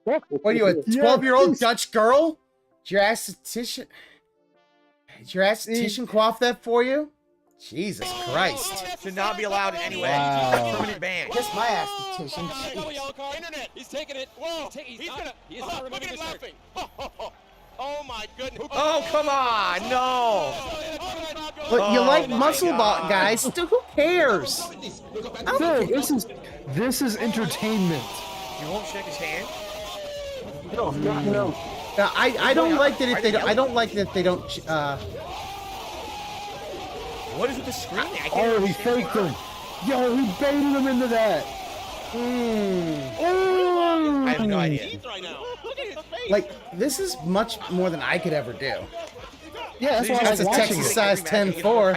What are you, a 12-year-old Dutch girl? Did your esthetician quaff that for you? Jesus Christ. Should not be allowed in any way. Wow. Permanent ban. Kiss my esthetician. Internet. He's taking it. Whoa. He's not removing his laughing. Oh my goodness. Oh, come on. No. But you like muscle guys. Dude, who cares? Phil, this is entertainment. You won't shake his hand? No. I don't like that if they don't. I don't like that they don't. What is with the screen? Oh, he faked him. Yo, he baited him into that. I have no idea. Like, this is much more than I could ever do. Yeah, that's why I That's a was watching Texas it. size 10-4.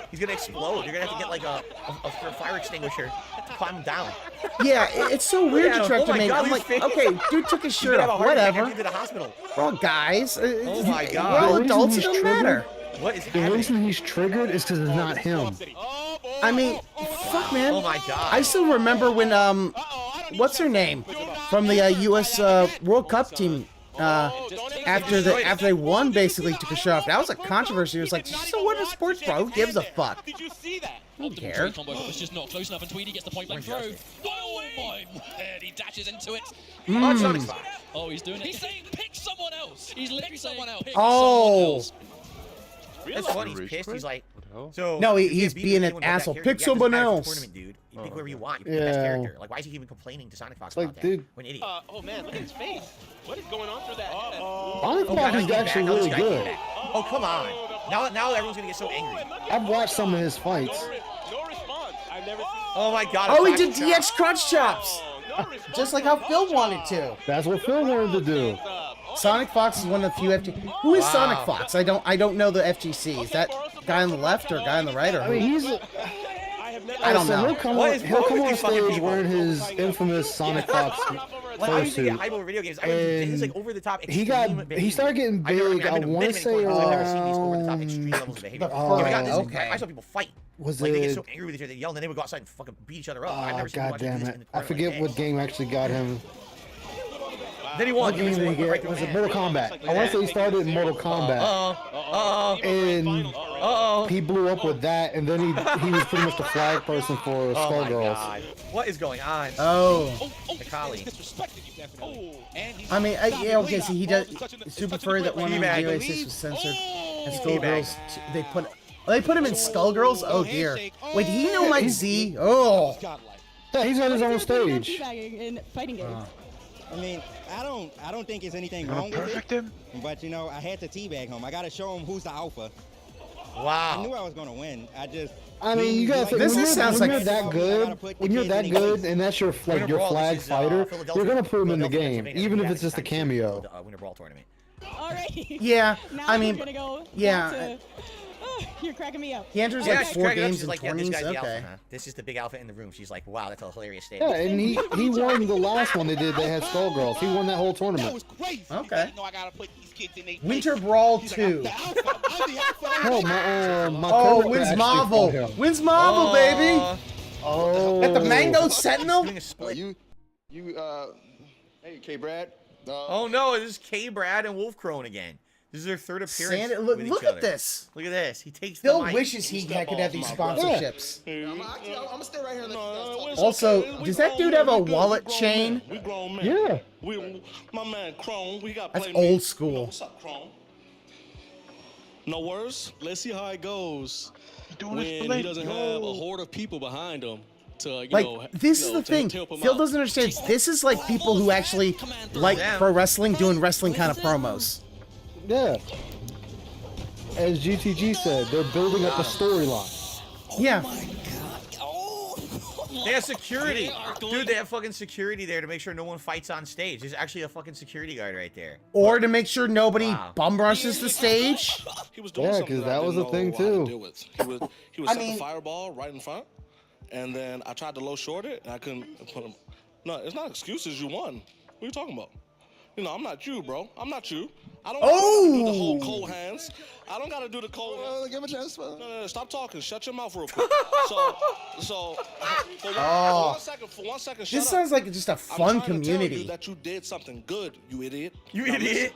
He's gonna explode. You're gonna have to get like a fire extinguisher to climb him down. Yeah, it's so weird to try oh to my make. God, I'm like, okay, dude took his shirt off. Whatever. To the hospital. We're all guys. Oh my God. We're all The reason adults. It he's don't triggered- matter. What is The happening? reason he's triggered is because it's not him. I mean, fuck, man. Oh my God. I still remember when what's her name from the U.S. World Cup team. After they won, basically took a shot off. That was a controversy. It was like, so what a sports bro? Who gives a fuck? Did you see that? Who cares? Combo was just not close enough, and Tweedy gets the point blank throw. Oh my word! He dashes into it. Oh, he's doing it. He's saying pick someone else. He's literally saying someone else. Oh. That's funny. He's pissed. He's like, so. No, he's being an asshole. Pick someone else. Tournament, dude. You pick whoever you want. You pick the best character. Like, why is he even complaining to Sonic Fox about that? Dude. What an idiot. Oh man, look at his face. What is going on through that? Sonic Fox is actually really good. Oh, come on. Now everyone's gonna get so angry. I've watched some of his fights. No response. I've never seen. Oh my God. Oh, he did DX crunch chops. Just like how Phil wanted to. That's what Phil wanted to do. Sonic Fox is one of the few FGC. Who is Sonic Fox? I don't know the FGC. Is that guy on the left or guy on the right or who? I mean, he's. I don't know. He'll come on stage wearing his infamous Sonic Fox fursuit. Video games. It's like over the top. He started getting big. I want to say I've never seen these over the top extreme levels of behavior. Okay. I saw people fight. Was like it? They get so angry with each other, they yell, and then they would go outside and fucking beat each other up. I've never seen God damn it! I forget what game actually got him. Then he won. What game did he get? Was it Mortal Kombat? I want to say he started in Mortal Kombat. And he blew up with that, and then he was pretty much the flag person for Skullgirls. What is going on? Oh. The collie. I mean, yeah, okay, see, he does. Super Furry that one on VOA 6 was censored. And Skullgirls, they put him in Skullgirls? Oh dear. Wait, did he know my Z? Oh. Yeah, he's on his own stage. In fighting games. I mean, I don't think there's anything wrong with it. But you know, I had to teabag him. I gotta show him who's the alpha. Wow. I knew I was gonna win. I mean, you gotta. When you're that good, and that's your flag fighter, you're gonna put him in the game, even if it's just a cameo. Winter Brawl tournament. All right. Yeah, now I mean, we're gonna go yeah. You're cracking me up. He enters like 4 games in like, tourneys. This guy's the Okay. alpha, huh? This is the big alpha in the room. She's like, wow, that's a hilarious statement. Yeah, and he won the last one they did. They had Skullgirls. He won that whole tournament. Okay. Winter Brawl 2. Hell, my oh, wins Marvel. Wins Marvel, baby. Oh. At the Mango Sentinel. Hey, K-Brad. Oh no, this is K-Brad and Wolf Crone again. This is their third appearance. Look at this. Look at this. He takes. Phil the mic. wishes he could have these sponsorships. I'm gonna stay right here and let you guys talk. Also, does that dude have a wallet chain? Yeah. My man Chrome, we got That's old school. What's up, Chrome? No worse. Let's see how it goes when he doesn't have a horde of people behind him. To, this is the thing. Phil doesn't understand. This is like people who actually like pro wrestling doing wrestling kind of promos. Yeah. As GTG said, they're building up a storyline. Yeah. They have security. Dude, they have fucking security there to make sure no one fights on stage. There's actually a fucking security guard right there. Or to make sure nobody bum rushes the stage. He was doing something because that was a thing too. He was setting the fireball right in front, and then I tried to low short it, and I couldn't put him. No, it's not excuses. You won. What are you talking about? You know, I'm not you, bro. I'm not you. I don't gotta do the whole cold hands. I don't gotta do the cold. Give him a chance. No, stop talking. Shut your mouth real quick. So for one second, This sounds like just a fun community. That you did something good, you idiot. You idiot.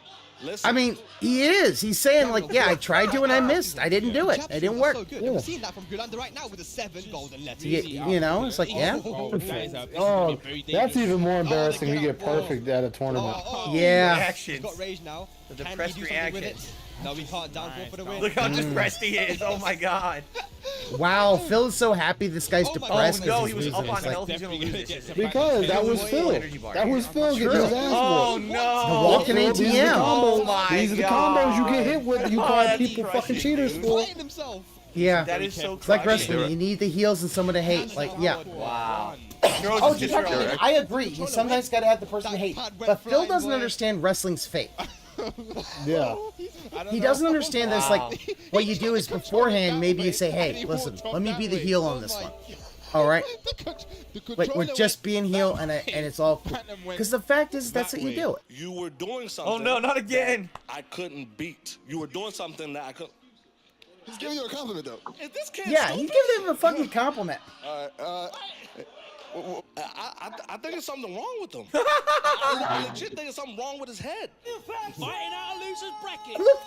I mean, he is. He's saying like, yeah, I tried to and I missed. I didn't do it. It didn't work. We're seeing that from Gulanda right now with the 7 golden letters. You know, it's like, yeah. Oh, that's even more embarrassing. You get perfect at a tournament. Yeah. Reactions. Got rage now. The depressed reactions. No, we can't down for the win. Look how depressed he is. Oh my god. Wow, Phil is so happy this guy's depressed. Oh no, he he's was up losing. on It's like, health. He's gonna lose this. Because that was Phil. That was Phil getting his ass Oh whooped. no. The walking ATM. Oh my god. These are the combos you get hit with. You call people fucking cheaters for. Yeah. That is so It's like crushing. wrestling. You need the heels and someone to hate. Like, yeah. Wow. Oh, I agree. You sometimes got to have the person to hate. But Phil doesn't understand wrestling's fate. Yeah. He doesn't understand this. Like, what you do is beforehand, maybe you say, hey, listen, let me be the heel on this one. All right? Like, we're just being heel, and it's all cool. Because the fact is, that's what you do. You were doing something. Oh no, not again. I couldn't beat. You were doing something that I couldn't. He's giving you a compliment, though. Is this kid Yeah, he's giving him a fucking compliment. I think there's something wrong with him. I legit think there's something wrong with his head. Fighting out a loser's bracket. Look,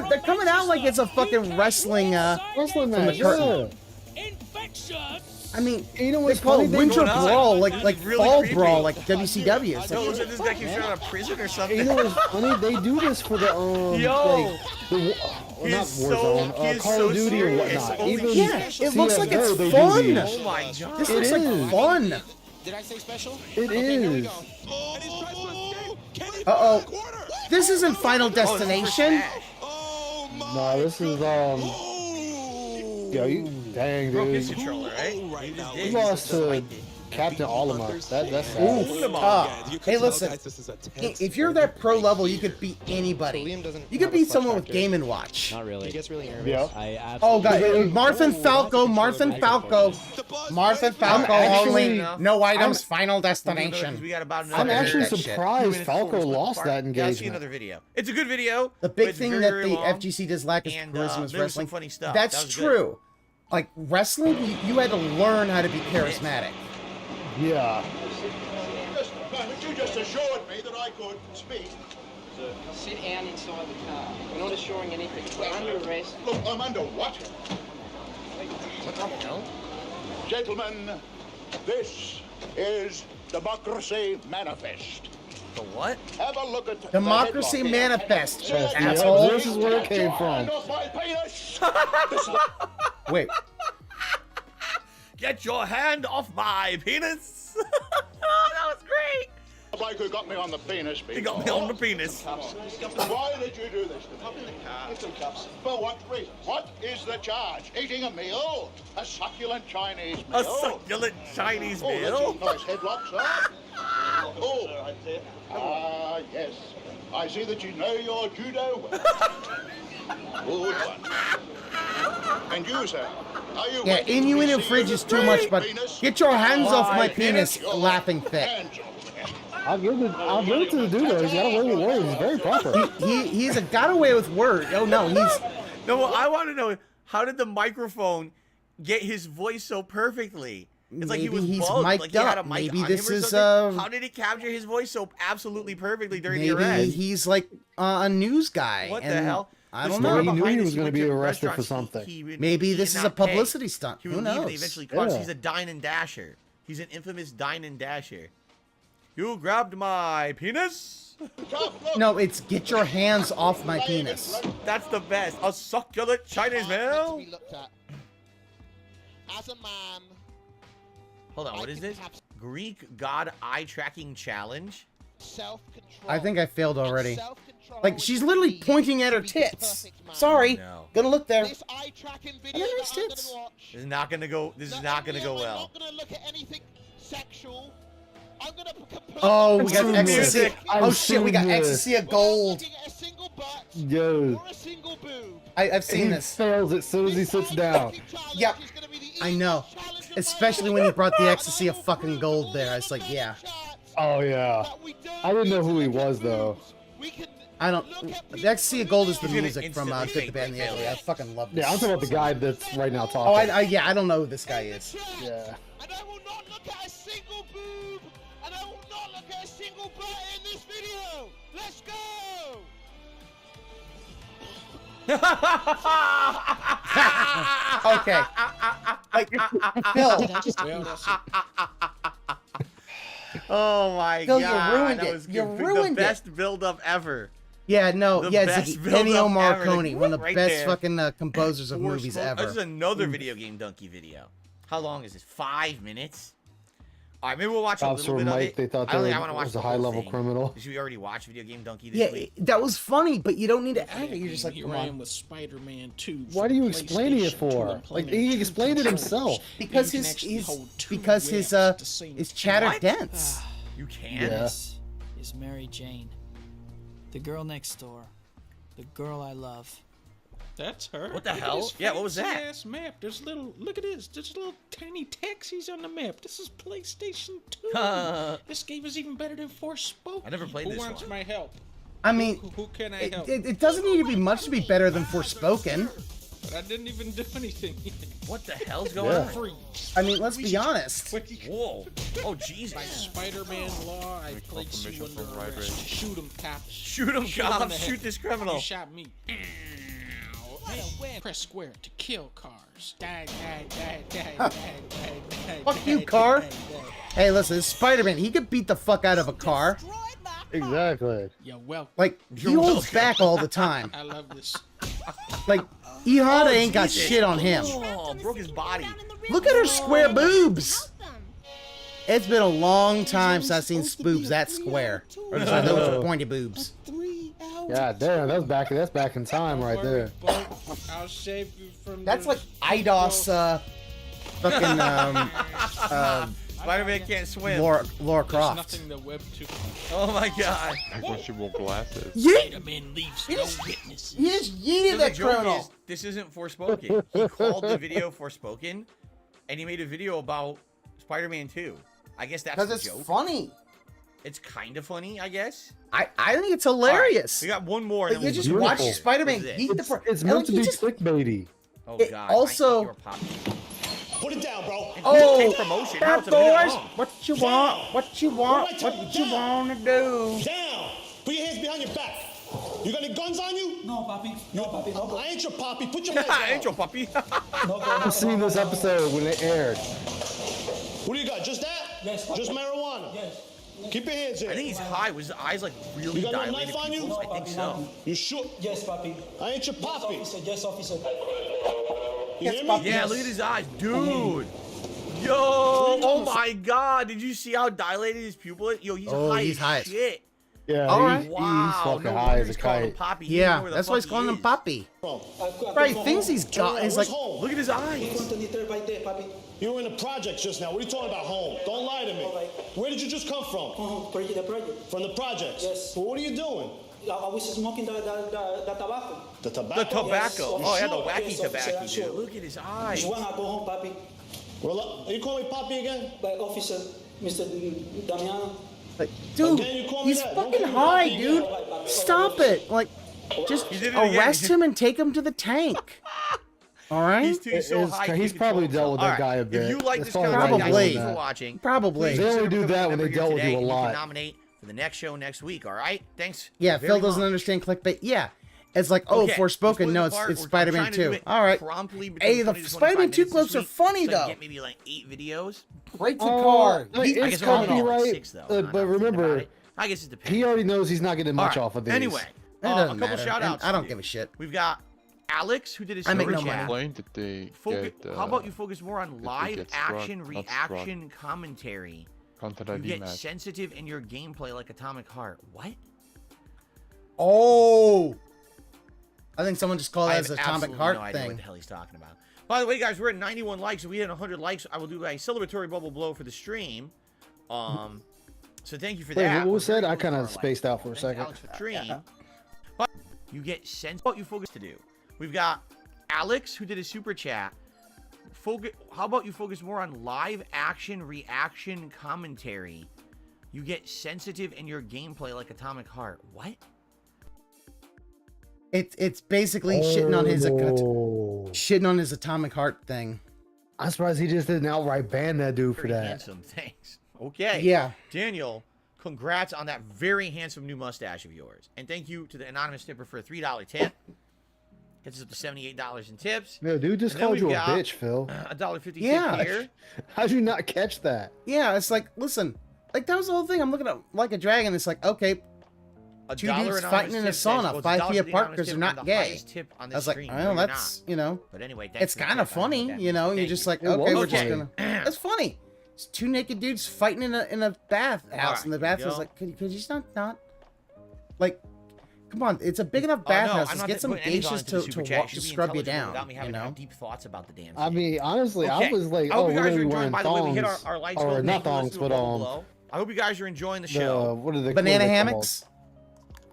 they're coming out like it's a fucking wrestling match. curtain. Infectious. I mean, You know they what's call funny? it They winter go brawl, like really fall creepy. brawl, like WCW. It's No, like, looks like this guy keeps straight out of prison or something. You know what's funny? They do this for the Yo. not He Warzone, is Call so of Duty or serious. whatnot. Holy Even yeah, it looks like CS:GO, it's they do fun. these. Oh my god. This It looks like is. fun. Did I say special? It is. Uh-oh. This isn't Final Destination. No, this is Yo, you dang Broke his dude. controller, right? You lost to Captain Alma. That's sad. Ooh, hey, listen. If you're that pro level, you could beat anybody. You could beat someone with Game & Watch. Not really. He gets really nervous. Yeah. Oh, God. Marthin Falco. Marthin Falco only. No items, Final Destination. We got about I'm another actually that shit. surprised Falco lost that Yeah, I'll see engagement. another video. It's a good video. The but big it's thing very, that very the long. FGC does lack is And, charisma is there was some wrestling. funny stuff. That's That was good. true. Like, wrestling, you had to learn how to be charismatic. Yeah. But you just assured me that I could speak. Sit down inside the car. We're not assuring anything. We're under arrest. Look, I'm under what? What the hell? Gentlemen, this is Democracy Manifest. The what? Have a look at Democracy the headlock. Manifest, Select asshole. This is where it came from. Hand off my penis. Wait. Get your hand off my penis. Oh, that was great. The bloke who got me on the penis before. He got me on the penis. Why did you do this to me? Get some cups. For what reason? What is the charge? Eating a meal? A succulent Chinese meal? A succulent Chinese Oh, meal? that's a nice headlock, sir. Oh. Yes. I see that you know your judo well. Good one. And you, sir? Are you Yeah, waiting innuendo to see fridge you is too much, but penis? get your hands off my Why, penis, your laughing fit. hands off. I'll give it to the dude though. He's got away with words. He's very proper. He's a got away with word. Oh no, he's No, well, I want to know, how did the microphone get his voice so perfectly? It's like he Maybe was he's bugged, mic'd like he had a up. mic Maybe on this him or is, something. How did he capture his voice so absolutely perfectly during the maybe arrest? he's like a news guy. What the and hell? I The don't story know. He knew behind he this, was going to went be to arrested for restaurants something. Maybe did this is not a pay. publicity stunt. He Who would leave and knows? eventually caught. Yeah. He's a dine and dasher. He's an infamous dine and dasher. You grabbed my penis? No, it's get your hands off my penis. That's the best. A succulent Chinese meal? As a man, Hold on, what is this? Greek God eye tracking challenge? self-control. I think I failed already. Self-control Like, she's literally pointing at her tits. Sorry. No. Gonna look there. This eye tracking And video then that there's I'm tits. gonna watch. This is not gonna go. This is not gonna go I'm well. not gonna look at anything sexual. I'm gonna completely. Oh, we got seen ecstasy. this. Oh I've shit, we got seen this. ecstasy of gold. Looking at a single butt Yo. or a single boob. I've He seen this. fails as soon as he sits down. Yep. I know. Especially when he brought the ecstasy of fucking gold there. I was like, yeah. Oh yeah. I didn't know who he was though. I don't. The ecstasy of gold is the He's gonna music from instantly Good, the fake Bad, and the fail Ugly. it. I fucking love this. Yeah, I'm talking about the guy that's right now talking. Oh, yeah, I don't know who this guy is. Yeah. And I will not look at a single boob. And I will not look at a single butt in this video. Let's go. Okay. Like, Phil. Oh my Phil, god. you ruined that it. was You the ruined best build-up ever. Yeah, no, The yeah, best Ziggy, build-up Ennio ever. Morricone, one of the Right best there. fucking composers of movies ever. This is another video game donkey video. How long is this? 5 minutes? All right, maybe we'll watch a Officer little bit Mike, of it. they thought I don't they think I want to watch was the a whole high-level thing. criminal. Should we already watch Video Game Donkey this Yeah, week? that was funny, but you don't need to act it. You're just like, Here come I on. am with Spider-Man 2. Why are you explaining it for? Like he explained it himself. Because his chatter What? dense. You can? Yeah. This is Mary Jane, the girl next door, the girl I love. That's her. What the Look at hell? this Yeah, what was fancy that? ass map. There's little. Look at this. There's little tiny taxis on the map. This is PlayStation 2. This game is even better than Forspoken. I never played Who this wants one. my help? I mean, Who can I help? it doesn't need to be much to be better than Forspoken. But I didn't even do anything. What the hell's going on? Free. I mean, let's be honest. Whoa. Oh, Jesus. By Spider-Man law, I place you under arrest. Shoot him, cops. Shoot him, in cops. the head. Shoot this criminal. You shot me. Press square to kill cars. Die, die, die, die, die, die, Fuck die, you, die, car. die, die. Hey, listen, it's Spider-Man. He could beat the fuck out of a car. Exactly. You're welcome. Like, he holds back all the time. I love this. Like, Ihata ain't got Jesus. shit on him. Oh, broke his body. Look at her square boobs. It's been a long time since I've seen boobs that square. Or sorry, those are pointy boobs. Yeah, damn, that's back in time right there. I'll save you from That's the- like IDOS, fucking, Spider-Man can't swim. Laura There's Croft. nothing the web to. Oh my god. Like when she wore glasses. Spider-Man leaves no witnesses. He just yeeted So the that joke criminal. is, this isn't Forspoken. He called the video Forspoken, and he made a video about Spider-Man 2. I guess that's Because the it's joke. funny. It's kind of funny, I guess. I think it's hilarious. We got one more. And Like, then you just we'll watch do it. Spider-Man What's beat the this? per- It's and, meant like, to he be just- clickbaity. Oh it god. also- You're a poppy. Put it down, bro. Oh, Take promotion. Now bad it's a minute boys, long. what you want? What you want? What you wanna do? Down. Put your hands behind your back. You got any guns on you? No, papi. No, papi. No, I ain't your poppy. Put your hands down. Ain't your puppy. I've seen this episode when it aired. What do you got? Just that? Yes. Just marijuana? Yes. Keep your hands in. I think he's high. Was his eyes like really You got no dilated? knife on you? pupils? I think so. You sure? Yes, papi. I ain't your poppy. Yes, officer. Yes, officer. You hear me? Yeah, look at his eyes, dude. Yo, oh my god, did you see how dilated his pupil is? Yo, he's high he's as high. shit. Yeah, All right. he's Wow, fucking no high wonder as a he's calling him kite. Poppy. He didn't know Yeah, where the that's why he's fuck calling he him is. Poppy. Bro, Right, he thinks he's got. He's like, home? Look at his eyes. 23 by there, papi. You were in the projects just now. What are you talking about, home? Don't lie to me. Alright. Where did you just come from? The project. From the projects? Yes. Well, what are you doing? I was smoking the tobacco. The tobacco? The tobacco. Yes, Oh, yeah, the sure. wacky Yes, tobacco, officer, dude. sure. Look at his eyes. When I go home, papi, Are you calling me Poppy again? by officer, Mr. Damiano. like, dude, Again, you call me he's that. Don't fucking call me high, Poppy dude. again. Stop it. Like, just He did it again. arrest him and take him to the tank. All right? He's so high. He's he probably controls dealt with him. that guy a Alright, bit. If you like That's this probably content, why guys, he's thanks doing for that. watching. Probably. Please They only consider do that when becoming a they member dealt with today, you a and lot. You can nominate for the next show next week. All right. Thanks. Yeah, very Phil doesn't much. understand clickbait. Yeah. It's like, oh, Okay, Forspoken. let's No, play the it's part. it's We're Spider-Man trying to do 2. it All right. promptly Hey, between the 20 to Spider-Man 2 25 clips minutes are this funny, week, so I though. can get maybe like 8 videos. Break the car. Like, He- I it's guess I'll only get copyright, 6 though. Now but that I'm thinking about remember, it. I guess it depends. he already knows he's not getting much All right, off of these. Anyway, It a doesn't couple matter. shout And outs. I don't give a shit. We've got Alex, who did his I make super no money. chat. Complain that they Focus, get, how about you focus more on they live get struck, action not reaction commentary? Content You ID get match. sensitive in your gameplay like Atomic Heart. What? Oh. I think someone just called I that have as Atomic absolutely Heart no idea thing. what the hell he's talking about. By the way, guys, we're at 91 likes. If we hit 100 likes, I will do a celebratory bubble blow for the stream. So thank you for that. What was said? I kind of spaced out for a second. Alex for stream. But you get sense what you focus to do. We've got Alex who did a super chat. How about you focus more on live action reaction commentary? You get sensitive in your gameplay like Atomic Heart. What? It's basically shitting on his Atomic Heart thing. I'm surprised he just didn't outright ban that dude for Very that. handsome, thanks. Okay. Yeah. Daniel, congrats on that very handsome new mustache of yours. And thank you to the anonymous tipper for a $3 tip. Gets us up to $78 in tips. No, dude just called you a bitch, Phil. $1.50 tip here. How'd you not catch that? Yeah, it's like, listen, like that was the whole thing. I'm looking at Like a Dragon. It's like, okay, two dudes fighting in a sauna 5 feet apart because they're not gay. I was like, well, that's, you know, but anyway, it's kind of funny, you know. You're just like, okay, we're just gonna. That's funny. It's 2 naked dudes fighting in a bathhouse, and the bathhouse like, could you just not like. Come on, it's a big enough bathhouse. Let's get some geishas to scrub you down. Without me having you know? deep thoughts about the damn thing. I mean, honestly, Okay. I was like, I hope oh, you we're guys gonna are be enjoying. wearing By the way, we hit thongs, our lights. or not thongs, but I hope you guys are enjoying the show. what are they? Banana hammocks?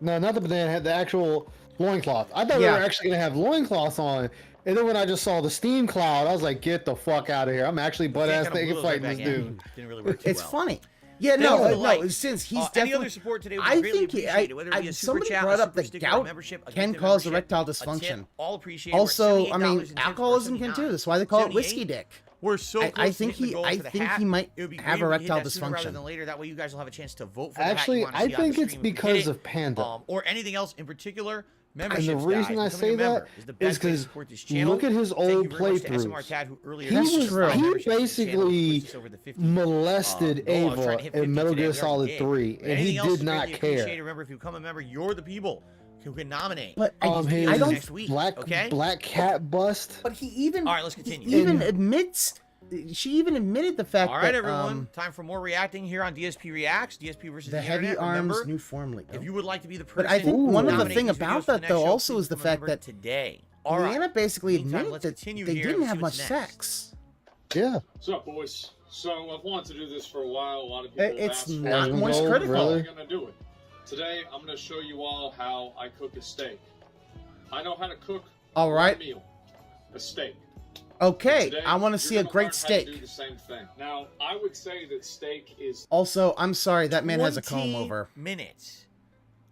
No, not the banana. Had the actual loincloth. I thought we were actually gonna have loincloths on. And then when I just saw the steam cloud, I was like, get the fuck out of here. I'm actually butt-ass naked fighting this dude. Didn't really work too It's well. funny. Yeah, no. Since he's any definitely. other support today, we I greatly think appreciate it, whether it be a super somebody chat, brought a up super that sticker, a gout membership, a can gifted cause membership, erectile a tip, dysfunction. all appreciated. Also, We're I mean, $78 in alcoholism tips can for too. That's why they call it 78. whiskey dick. We're so close I to think hitting the goal for the hat. he might It would be have great if we hit erectile that sooner rather dysfunction. than later. That way, you guys will have a chance to vote for the Actually, hat you I want to see on think the it's stream. We because hit of it, Panda. or anything else in particular. And the Memberships, reason guys. I Becoming say a that member is the is best way to because support this channel. look at his Thank you old very much to SMR playthroughs. Tad, who earlier He basically molested Ava in Metal Gear Solid 3, and he did not care. Remember, if you become a member, you're the people who can nominate. But I don't. Next week, okay? Black cat bust. But he even. All right, let's continue. He even admits. She even admitted the fact that. All right, everyone. Time for more reacting here on DSP Reacts. DSP versus the the Heavy Internet. Arms Remember, new form league. if you would like to be the person, But I think one of the nominate thing these about videos for the that next though show, also is the become a fact member that today. All right. Leanna basically Meantime, admitted let's that continue they here didn't and have see much what's next. sex. Yeah. What's up, boys? So I've wanted to do this for a while. A lot of people have It's asked not for it. moist critical. How am I gonna do it? Today, I'm gonna show you all how I cook a steak. I know how to cook All right. a meal, a steak. Okay, Today, I want to you're see a gonna learn great how to steak. do the same thing. Now, I would say that steak is Also, I'm sorry, that man has a comb 20 over. minutes.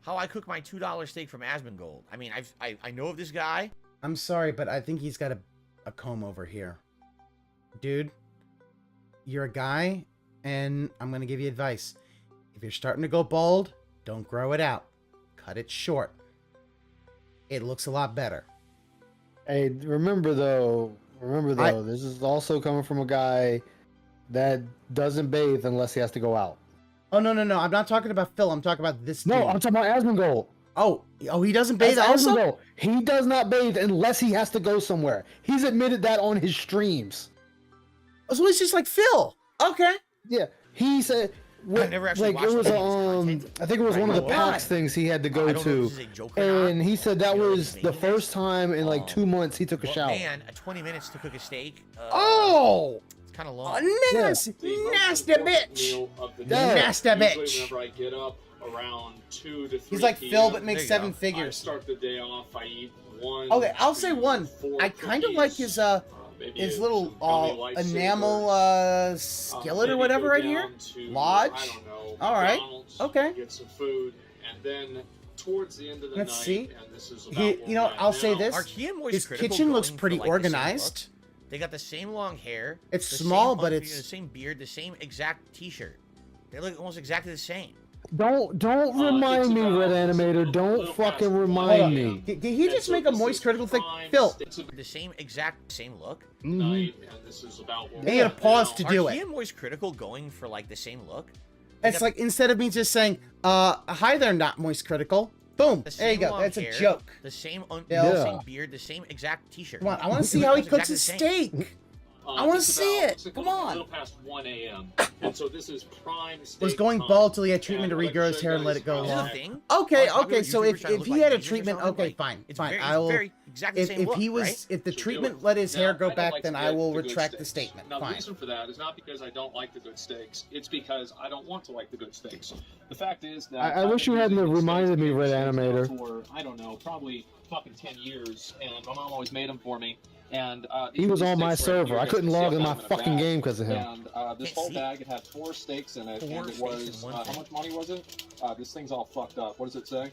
How I cook my $2 steak from Asmongold. I mean, I know of this guy. I'm sorry, but I think he's got a comb over here. Dude, you're a guy, and I'm going to give you advice. If you're starting to go bald, don't grow it out. Cut it short. It looks a lot better. Hey, remember though, this is also coming from a guy that doesn't bathe unless he has to go out. Oh, no. I'm not talking about Phil. I'm talking about this dude. No, I'm talking about Asmongold. Oh, he doesn't bathe That's also? Asmongold. He does not bathe unless he has to go somewhere. He's admitted that on his streams. So he's just like Phil. Okay. Yeah, he said. I never actually like it was I think it was one of the PAX things he had to go to, and he said that was the first time in like 2 months he took a shower. Man, 20 minutes to cook a steak. Oh! It's kind of long. Nasty bitch. Nasty bitch. Usually whenever I get up around 2 to 3 He's like PM, Phil, but makes There you 7 go. I figures. start the day off. I eat one. Okay, I'll say 2, one. 4 I kind of like his maybe his a little gummy lightsaber. enamel skillet or Maybe whatever go right down here. to, Lodge. I don't know, All right. McDonald's, Okay. Get some food, and then towards the end of the Let's night, see. and this is about He, where you know, we're at I'll say now. this. Archaea Moist His Critical kitchen looks going for, pretty like, the same organized. look. They got the same long hair. It's the small, same but the it's same beard, the same exact T-shirt. They look almost exactly the same. Don't remind me, Red Animator. Don't fucking remind me. Did he just make a moist critical thing? Phil. The same exact same look. Night, and this is about where They we're had a at pause now. to do Archaea it. Moist Critical going for like the same look. It's like instead of me just saying, hi there, not moist critical. Boom. The There you same go. long That's a hair, The same Yeah. same beard, the same exact T-shirt. Come on, I want to see how he cooks Exactly his the same. steak. I want to see it. Come A on. little past 1 a.m. And so this is prime steak Was going time. bald till he had treatment to And I'd like regrow his show hair you and let guys it go how- long. thing? Okay, Like, okay. So if he had a treatment, okay, fine, fine. I will. Exactly the same If look, he was, right? if the So do treatment it. let his Now, hair I grow don't back, like then to I get will the good retract the steaks. statement. Now, the Fine. reason for that is not because I don't like the good steaks. It's because I don't want to like the good steaks. The fact is that I wish you hadn't have reminded me, Red Animator. for, I don't know, probably fucking 10 years, and my mom always made them for me. And He was on my server. I couldn't log in my fucking game because of him. And this whole bag, it had 4 steaks in it, and it was, how much money was it? This thing's all fucked up. What does it say?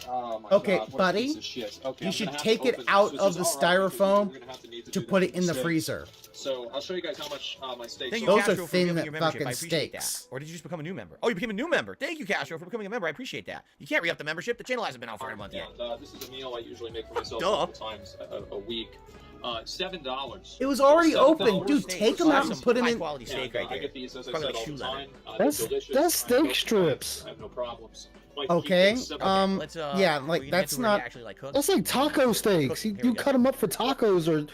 Oh my Okay, God, what a buddy, piece of shit. Okay, you I'm should gonna have take to it open out this. of This the is all right, because styrofoam we're gonna have to need to do put this it in the steak. freezer. So I'll show you guys how much my steaks Thank you, Those Castro, are for thin giving your membership. fucking I appreciate steaks. that. Or did you just become a new member? Oh, you became a new member. Thank you, Castro, for becoming a member. I appreciate that. You can't re-up the membership. The channel hasn't been out for a month yet. And, this is a meal I usually make for myself Duh. a couple times a week. $7. It was already $7 open, dude. steak. Take them out and Some put them in. high-quality steak right I there. get these, as I Probably said, like all shoe the leather. time. They're That's delicious. steak strips. I have no problems. Like, Okay. keep it simple. Let's, Yeah, like we that's get to where we not. actually like cook. That's like taco steaks. Here You we go. cut them up for tacos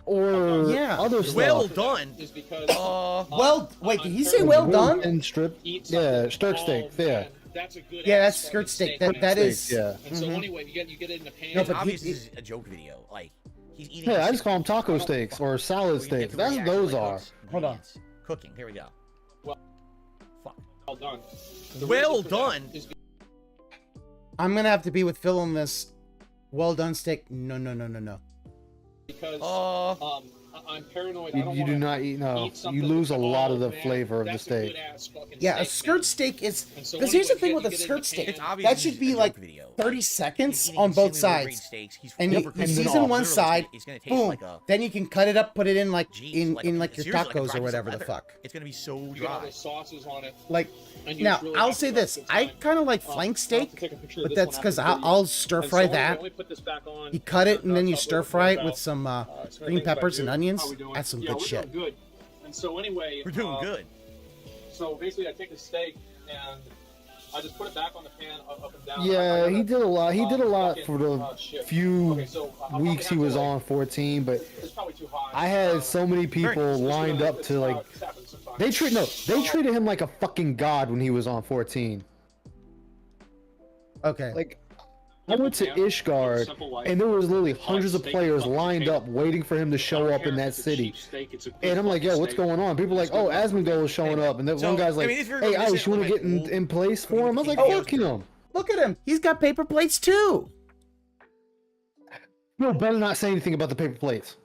or Yeah. other stuff. Well done. Is because, Well, wait, did he say well done? And strip. eat Yeah, something. skirt steak. Oh, Yeah. man, that's a good Yeah, ass that's fucking skirt steak. man. That is. Steak, yeah. And so Mhm. anyway, you get it in the pan. No, It's but obvious he- this is a joke video. Like, he's eating. Hey, his I just call them taco steaks or salad steak. We get steaks. to where That's he what those actually are. cooks Hold on. ingredients. Cooking. Here we go. Well done. The Well reason for that done. is I'm gonna have to be with Phil on this. Well done steak. No, no, no, no, no. because I'm paranoid. I You, don't you do wanna not eat. No, eat something you lose a that's, lot of oh, the man, flavor of the that's a steak. good-ass fucking Yeah, a steak, skirt man. steak is. And so Because here's the anyway, thing you with a get it in skirt the steak. pan. It's obvious That this should is a be joke like video. 30 He's seconds eating on both insanely well-grade sides. steaks. He's And you overcooked it. season one Literally, side, it's gonna taste boom. like a. Then you can cut it up, put it in like Jeez, in like your seriously, like a tacos dry or piece whatever of the leather. fuck. It's gonna be so You get all dry. those sauces on it. Like And you now, just really I'll have say to have this: good I time. kind of like I'll flank have to steak, take a picture of but this that's one because after the video. I'll stir And fry so that. let me put this back on. You cut it and then you I'll stir talk fry it about, with some some of the green things I peppers do. and How onions. we doing? That's some Yeah, good we're shit. doing good. And so anyway, We're doing good. So basically, I take the steak and I just put it back on the pan up and down. Yeah, he did a lot. He did a lot for the shit. few Okay, so I'll weeks he probably was have to, on 14, but It's probably too high. I had so many people lined up to like. They treated him like a fucking god when he was on 14. Okay. Like, I went to Ishgard, and there was literally hundreds of players lined up waiting for him to show up in that city. And I'm like, yo, what's going on? People are like, oh, Asmongold is showing up. And then one guy's like, hey, Alex, you want to get in place for him? I was like, fuck him. Look at him. He's got paper plates too. No, better not say anything about the paper plates.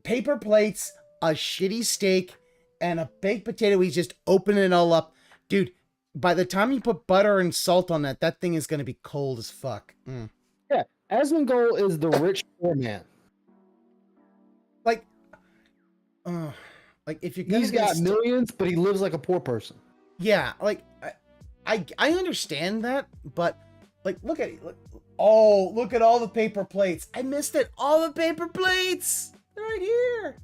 Paper plates, a shitty steak, and a baked potato. He's just opening it all up. Dude, by the time you put butter and salt on that, that thing is going to be cold as fuck. Mm. Yeah, Asmongold is the rich poor man. Like if you're gonna He's got millions, but he lives like a poor person. Yeah, like I understand that, but like look at it. Oh, look at all the paper plates. I missed it. All the paper plates. They're right here.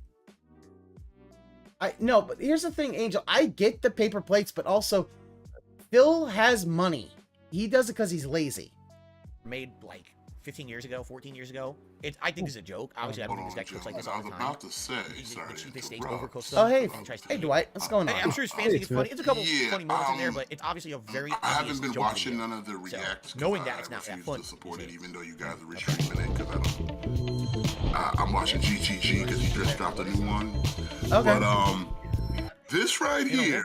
No, but here's the thing, Angel. I get the paper plates, but also Phil has money. He does it because he's lazy. Made like 15 years ago, 14 years ago. I think this is a joke. Obviously, I don't think this guy cooks like this all the time. I was about to say, the cheapest steak, overcooked stuff. Oh, hey, hey, Dwight, what's going on? Hey, I'm sure his fans think it's funny. It's a couple funny moments in there, but it's obviously a very I haven't been joke watching video. none of the reacts. Knowing that it's not that fun. To support it, even though you guys are streaming it, because I'm watching GTG because he just dropped a new one. Okay. But this right here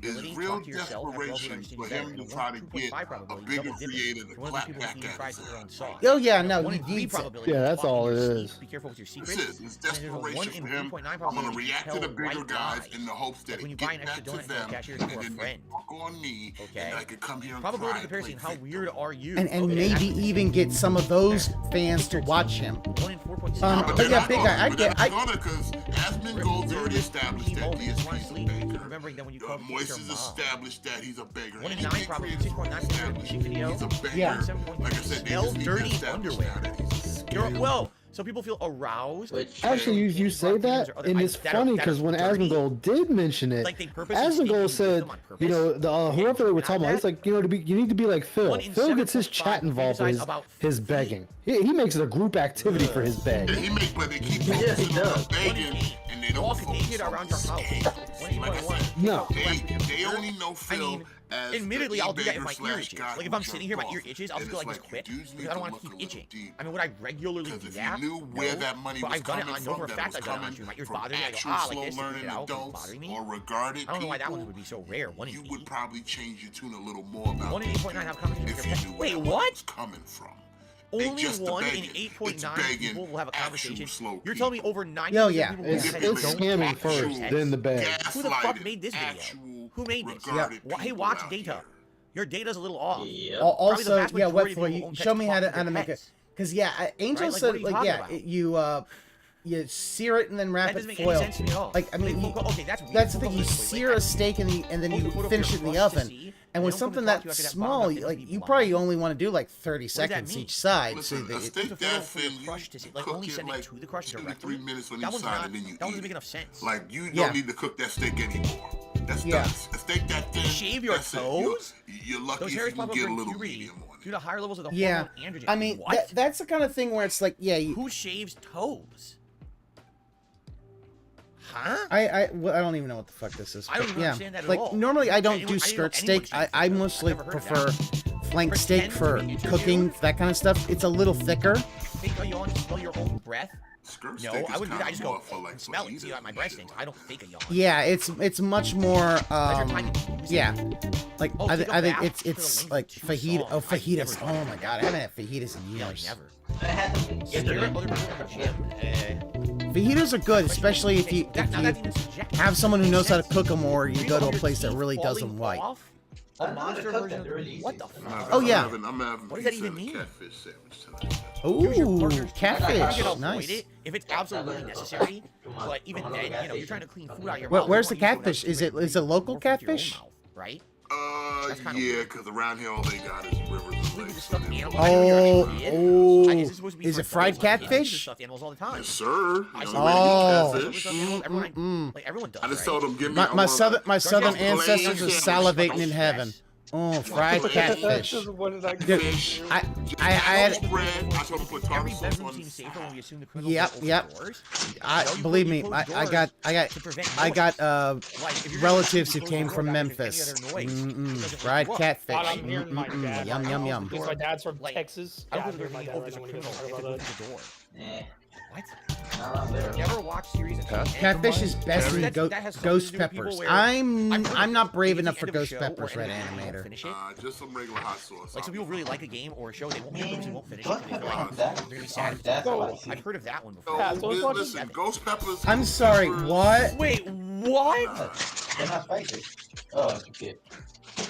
is real desperation for him to try to get a bigger creator to clap back at his ass. Oh yeah, no, he needs it. Yeah, that's all it is. Be careful with your secrets. This is it's desperation for him. I'm gonna react to the bigger guys in the hopes that it gets back to them, and then they fuck on me, and I could come here and probability cry and comparison. play How weird are you? And maybe even get some of those fans to watch him. 1 in 4.6. But yeah, big guy, I get. Because Asmongold's already established that DSP's a beggar. Remembering that when you call Moist has established that he's a beggar. 1 in 9 probably 6.9% music video. He's a beggar. Yeah. Like I said, they Smell just need to dirty establish underwear. that he's a scam. Well, so people feel aroused. Actually, you say that, and it's funny because when Asmongold did mention it, Like they purposely Asmongold sneak said, them on purpose. you know, the whoever they were talking about, he's like, you know, you need to be like Phil. One in Phil gets his 7.5 chat involved with about his begging. He makes it a group activity for his beg. Yeah, he makes, but they keep focusing on the begging, and they don't focus on the scale. Like I said, No. they only know Phil as admittedly, the I'll do that if my e-beggar ear slash itches. guy Like if who I'm sitting here, my jerked ear off. itches, I'll And just go it's like this quick you do because need I don't to want look to a keep little itching. deeper. I mean, would I regularly do Because if that? you knew where No. that money But was I've done it. coming I know for a from, fact that I've done was it on stream. My ears from bother me. I go, actual like slow this, to learning get it out. It's adults bothering me. or regarded I don't know why that people, one would be so rare. One in you 8. would probably change your tune a little more about 1 in 8.9 have conversations with if their you pet. knew Wait, where that what? was coming from. Only just the 1 in begging. 8.9 people will have a conversation. You're telling me over 90% Yo, of yeah, people it's who scamming first, then the bag. Who the fuck made this video? Who made this? Hey, watch data. Your data's a little off. Also, yeah, web for you. Show me how to make it. Because yeah, Angel said like yeah, you sear it and then wrap it in foil. Like I mean, that's the thing. You sear a steak and then you finish it in the oven. And with something that small, like you probably only want to do like 30 seconds each side. So Listen, a steak that thin, you cook it like 2 to 3 minutes on each side, and then you eat. That doesn't make enough sense. Like you don't need to cook that steak anymore. That's done. A steak that thin. Shave your toes. You're lucky if you can get a little medium on it. Due to higher levels of the yeah, hormone androgen. I mean that's the kind of thing where it's like who shaves toes? Huh? I don't even know what the fuck this is. I don't even understand that at all. Normally I don't do skirt steak. I mostly prefer flank steak for cooking, that kind of stuff. It's a little thicker. Fake a yawn to smell your own breath? Skirt no, I wouldn't do that. I just go and smell it. See my breath stinks. I don't fake a yawn. Yeah, it's much more yeah. Like I think it's like fajita. Oh, fajitas. Oh my god, I haven't had fajitas in years. Never. Fajitas are good, especially if you have someone who knows how to cook them, or you go to a place that really does them right. A monster version of what the fuck? Oh yeah. What does that even mean? Catfish sandwich tonight. Ooh, catfish. Avoid Nice. it if it's absolutely necessary. But even then, you know, you're trying to clean food out of your mouth. Where's the catfish? Is it local catfish? Right? Yeah, because around here all they got is rivers and lakes. Oh, is it fried catfish? Animals all the time. Yes, sir. Oh. Everyone does. I just told them, give me. My southern ancestors are salivating in heaven. Oh, fried catfish. Dude, I had. Yep. Believe me, I got relatives who came from Memphis. Fried catfish. Yum. Because my dad's from Texas. What? Never watched series of Catfish is best in ghost peppers. I'm not brave enough for ghost peppers, Red Animator. Just some regular hot sauce. Like some people really like a game or a show, they won't finish it. They feel like they're gonna be sad. I've heard of that one before. Listen, ghost peppers. I'm sorry. What? Wait, what? They're not spicy. Oh, that's a kid.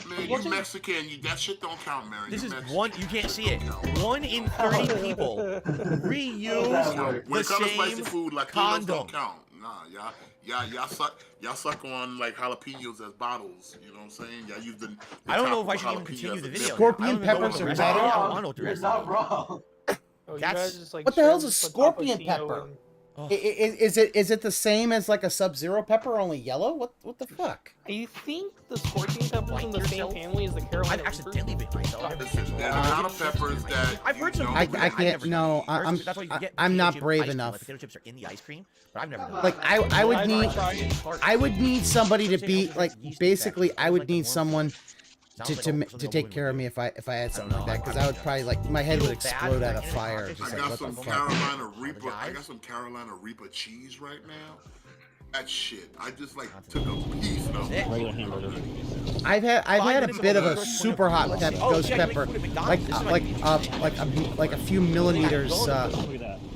Man, you Mexican, that shit don't count, Mary. This is one, you can't see it. 1 in 30 people reuse when the it comes to spicy same food, like condom. Don't count. Nah, y'all suck on like jalapenos as bottles. You know what I'm saying? Y'all use the I don't know if I should even continue the video. Scorpion peppers are better. You're not wrong. What the hell's a scorpion pepper? Is it the same as like a Sub-Zero pepper, only yellow? What the fuck? I think the scorpion peppers in the same family as the Carolina I've accidentally bit myself. There's a lot of peppers that I've heard some. I can't. No, I'm not brave enough. Potato chips are in the ice cream, but I've never done Like I would need somebody to be like basically I would need someone to take care of me if I had something like that, because I would probably like my head would explode out of fire. Just I like, got what some the fuck? Carolina Reaper. I got some Carolina Reaper cheese right now. That shit. I just like took a piece of it. I've had a bit of a super hot ghost pepper, like a few millimeters.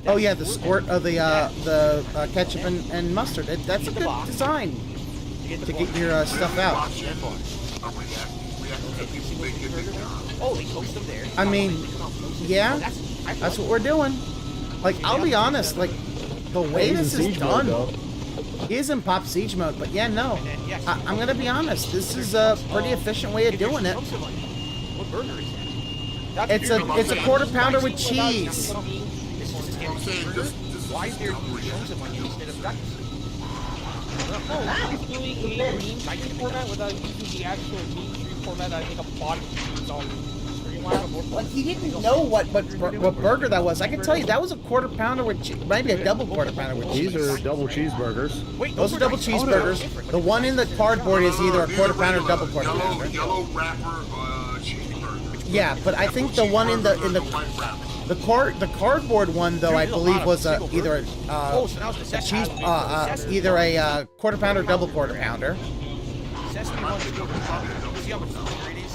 Oh yeah, the squirt of the ketchup and mustard. That's a good design to get your stuff out. I mean, yeah, that's what we're doing. Like, I'll be honest, like, the way this is done is in Pop Siege mode, but yeah, no, I'm gonna be honest, this is a pretty efficient way of doing it. It's a quarter pounder with cheese. Why is there instead of ducks? Doing a meat stream format without using the actual meat stream format. I think a bot is on the stream. Like he didn't know what burger that was. I can tell you that was a quarter pounder with maybe a double quarter pounder with cheese. These are double cheeseburgers. Wait, those are double cheeseburgers. The one in the cardboard is either a quarter pounder or double quarter pounder. Yellow wrapper cheeseburger. Yeah, but I think the one in the cardboard one though I believe was either a cheese either a quarter pounder or double quarter pounder.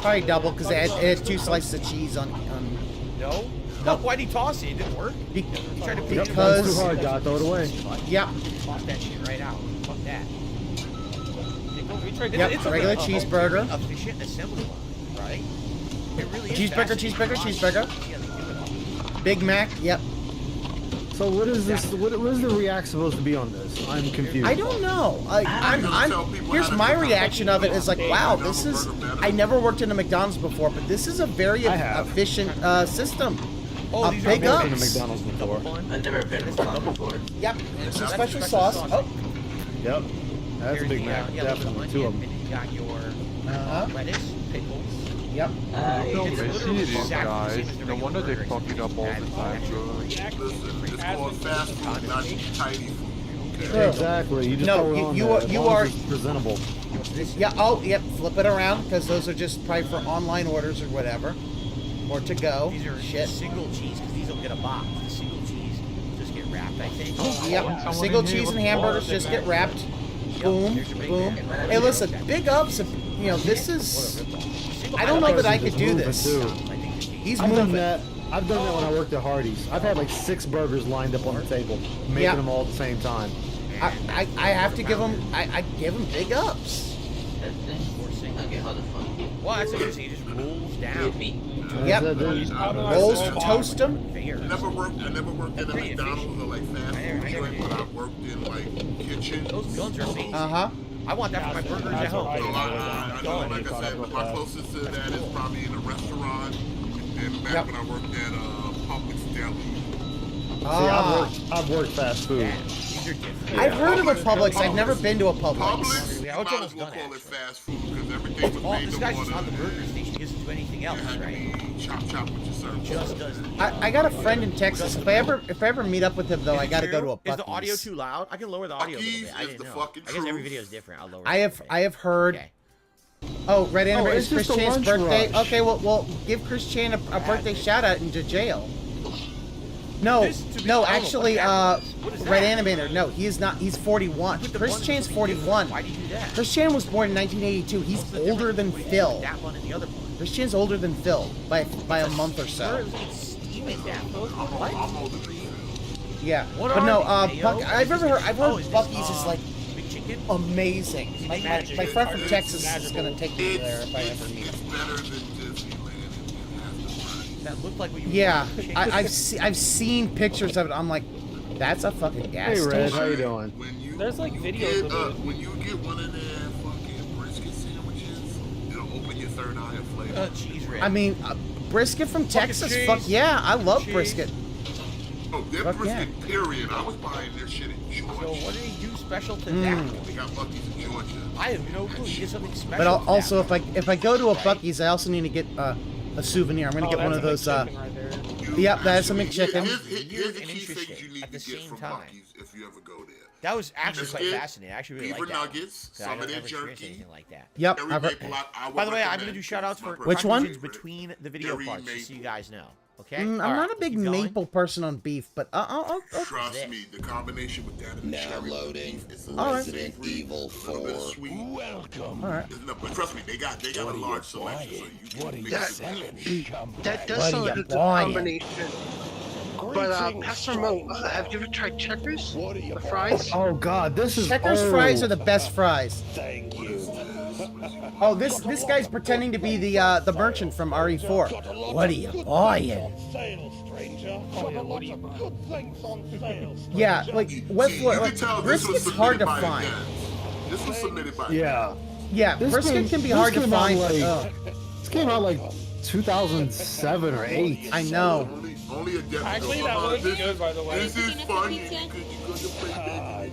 Probably double because it had 2 slices of cheese on. No. No, why'd he toss it? It didn't work. Because too hard, God, throw it away. Yep. Toss that shit right out. Fuck that. Yep, It's regular a cheeseburger. Efficient assembly line, right? It really is Cheeseburger. Big Mac. Yep. So what is this? What is the react supposed to be on this? I'm confused. I don't know. Here's my reaction of it is like, wow, this is. I never worked in a McDonald's before, but this is a very efficient system. Oh, big ups. I've been to McDonald's before. I've never been to McDonald's before. Yep. It's a special sauce. Oh. Yep. That's a Big Mac. Definitely 2 of them. You got your lettuce, pickles. Yep. It's messy it is, guys. No wonder they fuck it up all the time, bro. It's called fast food, not tidy food. True. Exactly. You just throw it on there. You are presentable. Yeah. Oh, yep. Flip it around because those are just probably for online orders or whatever, or to go. These are single cheese because these don't get a box. The single cheese just get wrapped, I think. Yep. Single cheese and hamburgers just get wrapped. Boom. Boom. Hey, listen. Big ups. You know this is. I don't know that I could do this. He's moving. I've done that when I worked at Hardee's. I've had like 6 burgers lined up on the table, making them all at the same time. I have to give him. I give him big ups. Well, that's interesting. He just rolls down. Yep. Rolls, toast them. I never worked in a McDonald's or like fast food joint, but I worked in like kitchens. Those guns are amazing. I want that for my burgers at home. I know, like I said, my closest to that is probably in a restaurant. And back when I worked at Publix Deli. See, I've worked fast food. I've heard of a Publix. I've never been to a Publix. Publix, you might as well call it fast food because everything was made this guy's just on the burger station. He doesn't do anything else, right? Chop with your service. Just does. I got a friend in Texas. If I ever meet up with him though, I got to go to a Buc-ee's. Is the audio too loud? I can lower the audio a little bit. I didn't know. I guess every video is different. I'll lower it. I have heard. Okay. Oh, Red Animator, it's Chris Chan's birthday. Rush. Okay, well, give Chris Chan a birthday shout out into jail. No, actually, Red Animator. No, he is not. He's 41. Chris Chan's 41. Why do you do that? Chris Chan was born in 1982. He's older than Phil. That one and the other one. Chris Chan's older than Phil by a month or so. Yeah, but no. I've heard Buc-ee's is like amazing. My friend from Texas is gonna take me there if I ever meet him. That looked like what you I've seen pictures of it. I'm like, that's a fucking gas station. Hey Red, how you doing? There's like videos of it. When you get one of their fucking brisket sandwiches, it'll open your third eye of flavor. Cheese red. I mean, brisket from Texas. Fuck yeah, I love brisket. Oh, their brisket, period. I was buying their shit in Georgia. So what do they do special to that? They got Buc-ee's in Georgia. I have no clue. You get something special. But also, if I go to a Buc-ee's, I also need to get a souvenir. I'm gonna get one of those. Yep, that's a McChicken. Here's the key things you need to get from Buc-ee's if you ever go there. That was actually quite fascinating. I actually really like that. Beaver nuggets, some of their jerky, anything like that. Yep. By the way, I'm gonna do shout outs for which one? Between the video parts, just so you guys know. Okay. I'm not a big maple person on beef, but I'll trust me, the combination with that and the cherry loading is Resident Evil 4. Welcome. All right. But trust me, they got a large selection, so you can that does sound like a good combination. But Pastor Mo, have you ever tried Checkers? The fries? Oh God, this is Checkers fries are the best fries. Thank you. Oh, this guy's pretending to be the merchant from RE4. What are you buying? Yeah, like brisket's hard to find. This was submitted by Yeah, brisket can be hard to find. This came out like 2007 or 8. I know. Only a decade. Actually, that would be good, by the way. This is fun.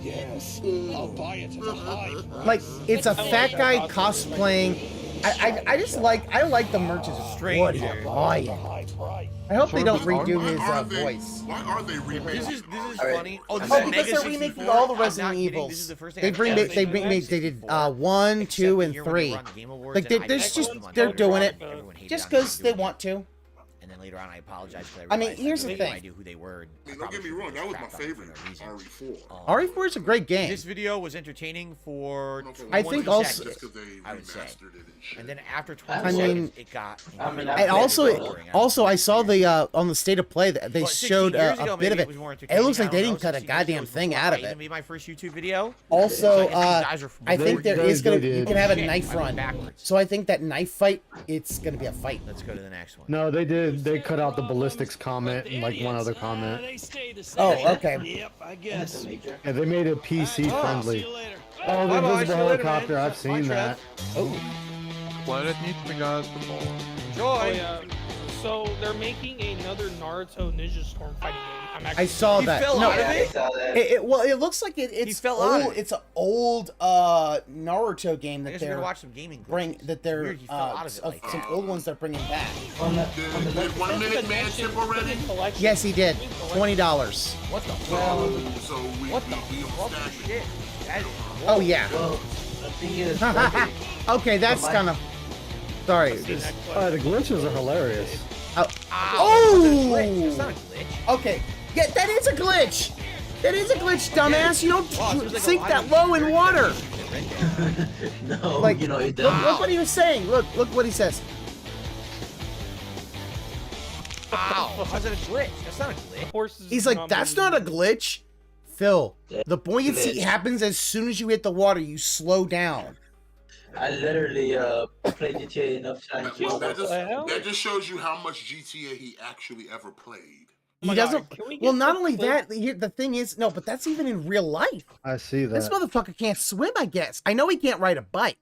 Yes. I'll buy it at a high price. Like, it's a fat guy cosplaying I just like the merch as a stranger. I hope they don't redo his voice. Why are they remaking? This is funny. Oh, this Oh, is because they're remaking all the Resident Evils. This is the first thing They did 1, 2, and 3. Like they're doing it just because they want to. And then later on, I apologize for I mean, here's the no thing. idea who they were. Don't get me wrong, that was my favorite. RE4. RE4 is a great game. This video was entertaining for. I think also. I would say. And then after 20 I mean, it got. And also, I saw the on the state of play that they showed a bit of it. It looks like they didn't cut a goddamn thing out of it. Be my first YouTube video. Also, I think there is gonna. You can have a knife run. So I think that knife fight, it's gonna be a fight. Let's go to the next one. No, they did. They cut out the ballistics comment and like one other comment. Oh, okay. Yep, I guess. Yeah, they made it PC friendly. Oh, the invisible helicopter. I've seen that. Oh. Planet needs to go to the ball. Oh, yeah. So they're making another Naruto Ninja Storm fighting game. I saw that. No, well, it looks like it's fell old. out of it. It's an old Naruto game I that guess we're they're gonna watch some gaming. they're He fell out of it like some old ones they're bringing back. Did 1 Minute Man ship already? Yes, he did. $20. What the fuck? So what the shit? Oh yeah. Well, the thing is, okay, that's kind of. Sorry. The glitches are hilarious. Oh! It's not a glitch. Okay. Yeah, that is a glitch. That is a glitch, dumbass. You don't sink that low in water. no, Like, you know, it look what he was saying. Look what he says. Ow! How's it a glitch? That's not a glitch. He's like, that's not a glitch. Phil, the buoyancy happens as soon as you hit the water. You slow down. I literally played GTA enough times. That just shows you how much GTA he actually ever played. He doesn't. Well, not only that. The thing is, no, but that's even in real life. I see that. This motherfucker can't swim. I guess. I know he can't ride a bike,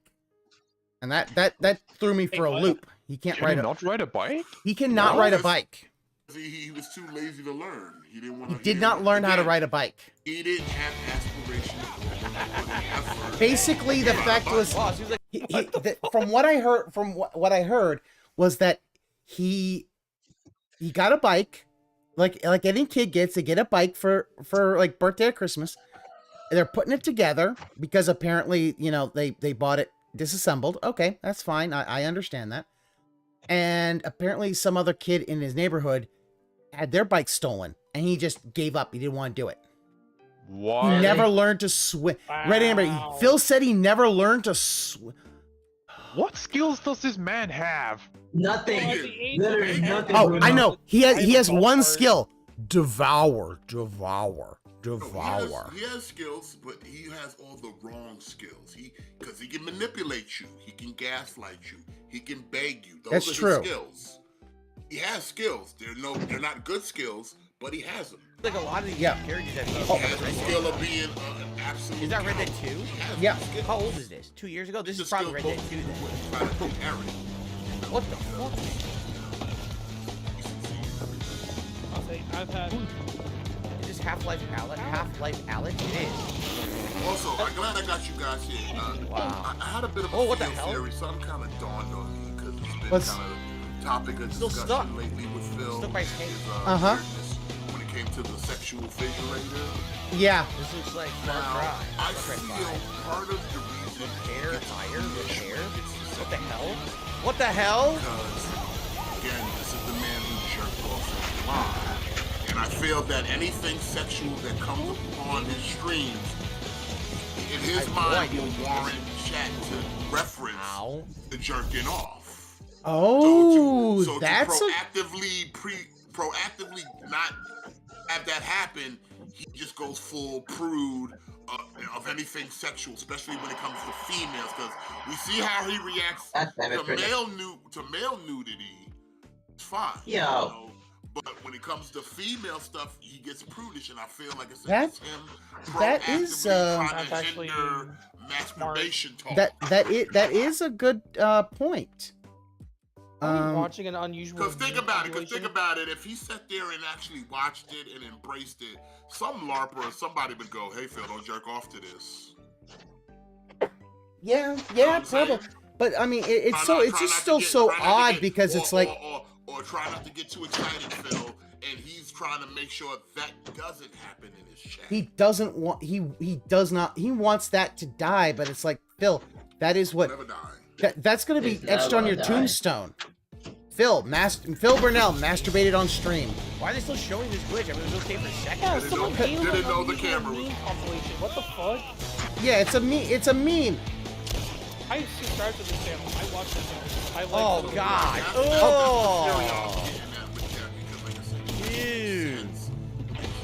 and that threw me for a loop. He can't ride a bike. He cannot ride a bike. He was too lazy to learn. He didn't want to. He did not learn how to ride a bike. He didn't have aspirations. Basically, the fact was, from what I heard was that he got a bike, like any kid gets. They get a bike for like birthday or Christmas. And they're putting it together because apparently, you know, they bought it disassembled. Okay, that's fine. I understand that. And apparently, some other kid in his neighborhood had their bike stolen, and he just gave up. He didn't want to do it. What? He never learned to swim. Wow. Red Amber, Phil said he never learned to swim. What skills does this man have? Nothing. Literally nothing. Oh, I know. He has one skill. Devour. He has skills, but he has all the wrong skills. Because he can manipulate you. He can gaslight you. He can beg you. Those are true. His skills. He has skills. They're not good skills, but he has them. Like a lot of these characters that He has the skill of being an absolute. Is that Red Dead 2? Yeah. How old is this? 2 years ago? This is probably Red Dead 2 then. What the fuck? I've had. Is this Half-Life Alyx? It is. Also, I'm glad I got you guys here. Wow. I had a bit of a theory, so I'm kind of dawned on me because it's been kind of topic of discussion lately with Phil. Stuck by his When it came to the sexual figure right there. Yeah. This looks like now, I feel part of the reason hair, higher, hair. What the hell? What the hell? Because again, this is the man who jerked off live, and I feel that anything sexual that comes upon his streams, in his mind, will warrant chat to reference the jerking off. Oh, so that's to proactively not have that happen, he just goes full prude of anything sexual, especially when it comes to females, because we see how he reacts to male nudity. It's fine. Yeah. You know? But when it comes to female stuff, he gets prudish, and I feel like it's him proactively trying to masturbation talk. That is a good point. Watching an unusual. Because think about it. If he sat there and actually watched it and embraced it, some LARPer or somebody would go, "Hey Phil, don't jerk off to this." Yeah, probably. But I mean, it's just still so odd because it's like. Or try not to get too excited, Phil. And he's trying to make sure that doesn't happen in his chat. He doesn't want. He does not. He wants that to die, but it's like Phil. That is what. That's gonna be etched on your tombstone. Phil Burnell masturbated on stream. Why are they still showing this glitch? I mean, it was okay for a second. Yeah, Didn't know the camera was. What the fuck? Yeah, it's a meme. I subscribe to this channel. I watch this channel. I like Oh the God! Oh. Dude.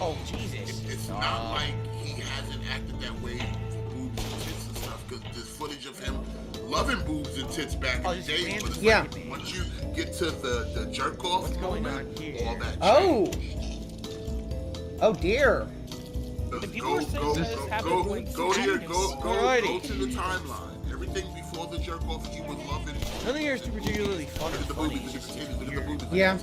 Oh Jesus! It's not like he hasn't acted that way for boobs and tits and stuff. Because there's footage of him loving boobs and tits back in the day. But it's like, once you get to the jerk off moment, all that. Oh dear. Go to the timeline. Everything before the jerk off, he was loving. Nothing here is too particularly fun or funny. Yeah.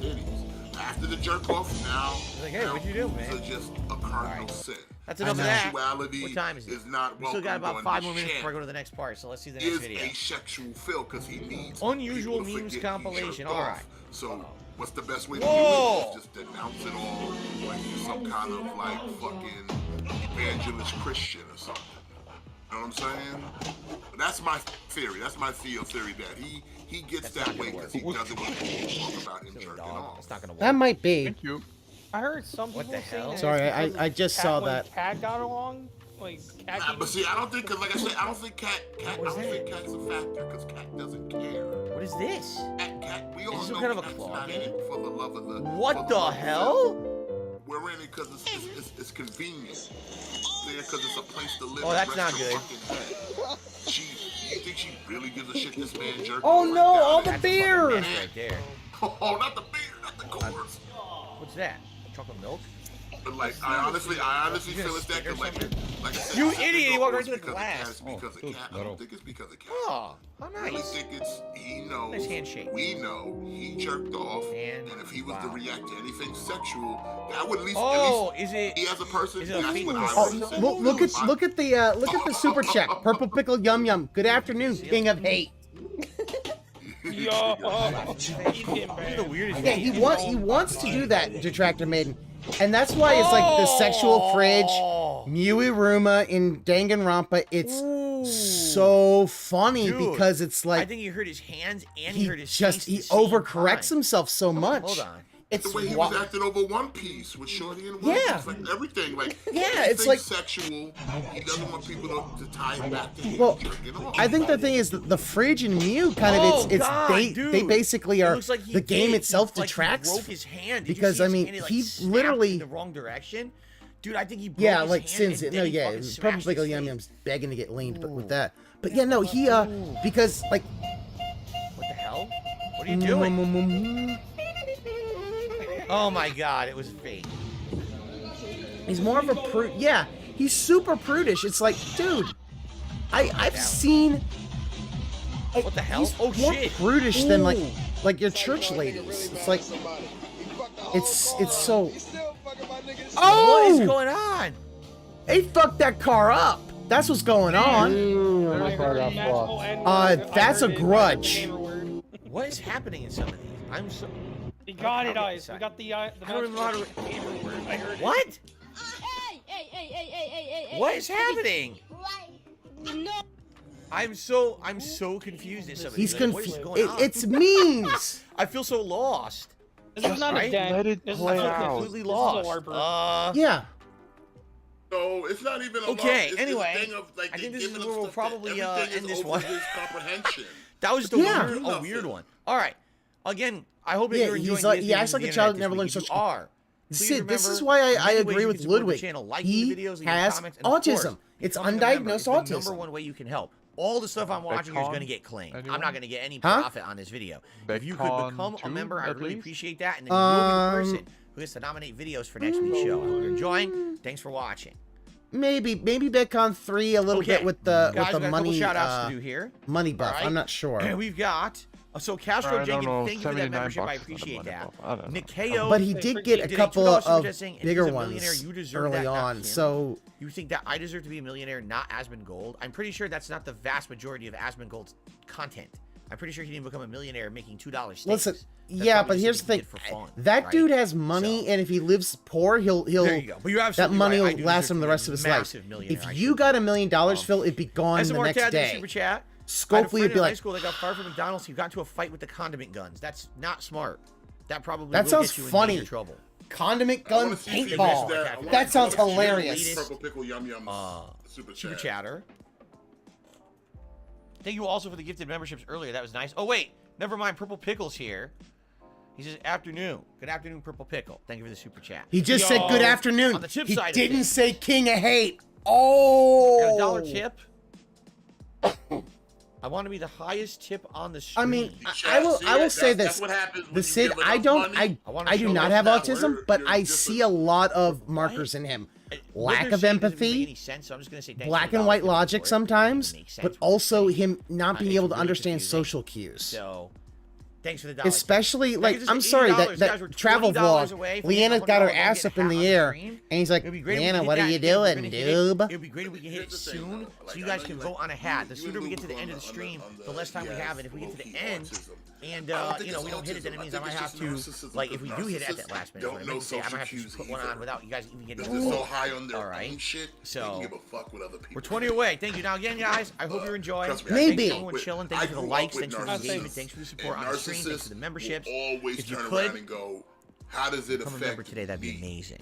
After the jerk off, now. Like, hey, what'd you do, man? It's just a cardinal sin. That's enough of that. Sexuality What time is it? is not We still got about 5 more minutes channel. before I go to the next part, so let's see the next video. Is asexual Phil because he needs unusual people to memes forget he compilation. jerked All off. right. So what's the best way to do Whoa! it? Is just denounce it all like you're some kind of like fucking evangelist Christian or something. You know what I'm saying? But that's my theory. That's my theory that he gets that way because he doesn't want people to talk about him jerking off. It's not gonna work. That might be. Thank you. I heard some people saying that. Sorry, it's because I just saw that. Cat got along. Like Cat. But see, I don't think, cause like I said, I don't think Cat's a factor because Cat doesn't care. What is this? Cat, we all Is this know some kind of a Cat's claw not in game? it for the love of the. What the hell? We're in it because it's convenient. There because it's a place to live. Oh, that's not good. You think she really gives a shit this man jerk? Oh no, all the That's beer. right there. Oh, not the beer, not the course. What's that? Chocolate milk? But like, I honestly feel it's that good. Like I said, You I think idiot! the You walked right course to the because of glass. Cat, it's because of Cat. I don't think it's because of Cat. Oh, how I really nice. think it's he knows. Nice handshake. We know he jerked off, and if he was to react to anything sexual, that would at least. Oh, at least is it? he as a person? Is it a That's female? what I would say. Look at the super chat. Purple pickle yum yum. Good afternoon, king of hate. Yo, the weirdest. Yeah, he wants to do that, Detractor Maiden. And that's why it's like the sexual fridge, Muiruma in Danganronpa. It's so funny because it's like I think he hurt his hands and he hurt his just face. he overcorrects himself so much. Hold on. It's the way he was acting over One Piece with Shorty and One Yeah. Piece, like everything, like it's like sexual. He doesn't want people to tie it back to him Well, jerking off. I think the thing is that the fridge and Mew kind of they basically are looks like he the game did. itself Like, detracts he broke his hand. Did you because see I his mean hand? Like, he snapped literally in the wrong direction. Dude, I think he broke yeah his like hand since and no then he yeah fucking Purple smashed Pickle his Yum face. Yum's begging to get leaned but with that but yeah no he because like What the hell? What are you doing? Oh my God, it was fake. He's more of a prude. Yeah, he's super prudish. It's like, dude, I've seen. What the hell? He's Oh more shit! prudish than like your church ladies. It's like, it's so. Oh! What is going on? They fucked that car up. That's what's going on. That's a grudge. What is happening in some of these? I'm so. We got it, Ice. We got the I don't even know how to. I heard What? Hey. What is happening? I'm so confused at some of these. He's Like, what is confused. going on? It's memes. I feel so lost. This is not right? a den. Let it This is play not out. Completely This is a lost. LARPer. Yeah. No, it's not even a Okay, It's anyway, a thing of, like, I think they this is giving where him we'll stuff that probably everything end is this over one. his comprehension. That was a weird one. All right. Again, I hope that Yeah, you're enjoying he's like this he acts like a child that never learned such. such. You are. Please Sid, this is remember, why I many ways agree you with can support the Ludwig. channel, liking He the videos, leaving has comments, and of course, autism. It's becoming a member undiagnosed is the autism. number one way you can help. All the stuff I'm watching is Becon? going to get claimed. I'm Anyone? not going to get any Huh? profit on this video. If you could Becon become a too, member, I at really least? appreciate that. And then you'll be the person who gets to nominate videos for next week's show. I hope you're enjoying. Thanks for watching. Maybe Betcon 3 a little Okay. bit with the Guys, we got a couple money shout outs to do here. money buff. All right. I'm not sure. We've got So Castro I don't Jenkins, know, thank you for that 79 membership. I bucks is appreciate not a that. money. I don't know. Nikeo, But he did get a couple of bigger ones early on. So you think that I deserve to be a millionaire, not Asmongold? I'm pretty sure that's not the vast majority of Asmongold's content. I'm pretty sure he didn't become a millionaire making $2 steaks. listen, yeah, but here's the thing: that dude has money, and if he lives poor, he'll there you go. But you're that absolutely money right. will last him the rest of his life. If you got $1 million, Phil, it'd be gone the next day. Super chat. Scopely would be in high like, school that got fired from McDonald's. He got into a fight with the condiment guns. That's not smart. That probably that will sounds get you in funny. major trouble. Condiment gun paintball. That sounds hilarious. Purple pickle yum yum. Super chatter. Thank you also for the gifted memberships earlier. That was nice. Oh wait, never mind. Purple Pickle's here. He says afternoon. Good afternoon, Purple Pickle. Thank you for the super chat. He just said good afternoon. On the tip he side didn't of things, say king of hate. Oh, got a $1 tip. I want to be the highest tip on the stream. I mean, I will say this. The Sid, I do not have autism, but I see a lot of markers in him. Lack of empathy, black and white logic sometimes, but also him not being able to understand social cues. So, thanks for the $. Especially, like, I'm sorry, that travel vlog, Leanna got her ass up in the air, and he's like, Leanna, what are you doing, dude? It would be great if we can hit it soon, so you guys can vote on a hat. The sooner we get to the end of the stream, the less time we have, and if we get to the end, and, you know, we don't hit it, then it means I might have to, like, if we do hit it at that last minute, I might say I might have to just put one on without you guys even getting They're so high on their own shit, so, they don't give a fuck what other people we're 20 away. Thank you. Now, again, guys, I hope you're enjoying. Maybe. Thanks for everyone chilling. Thanks for the likes. Thanks for the engagement. Thanks for the support on the stream. Thanks for the memberships. Always If you turn could around and go, how does it become a affect member today, that'd be amazing.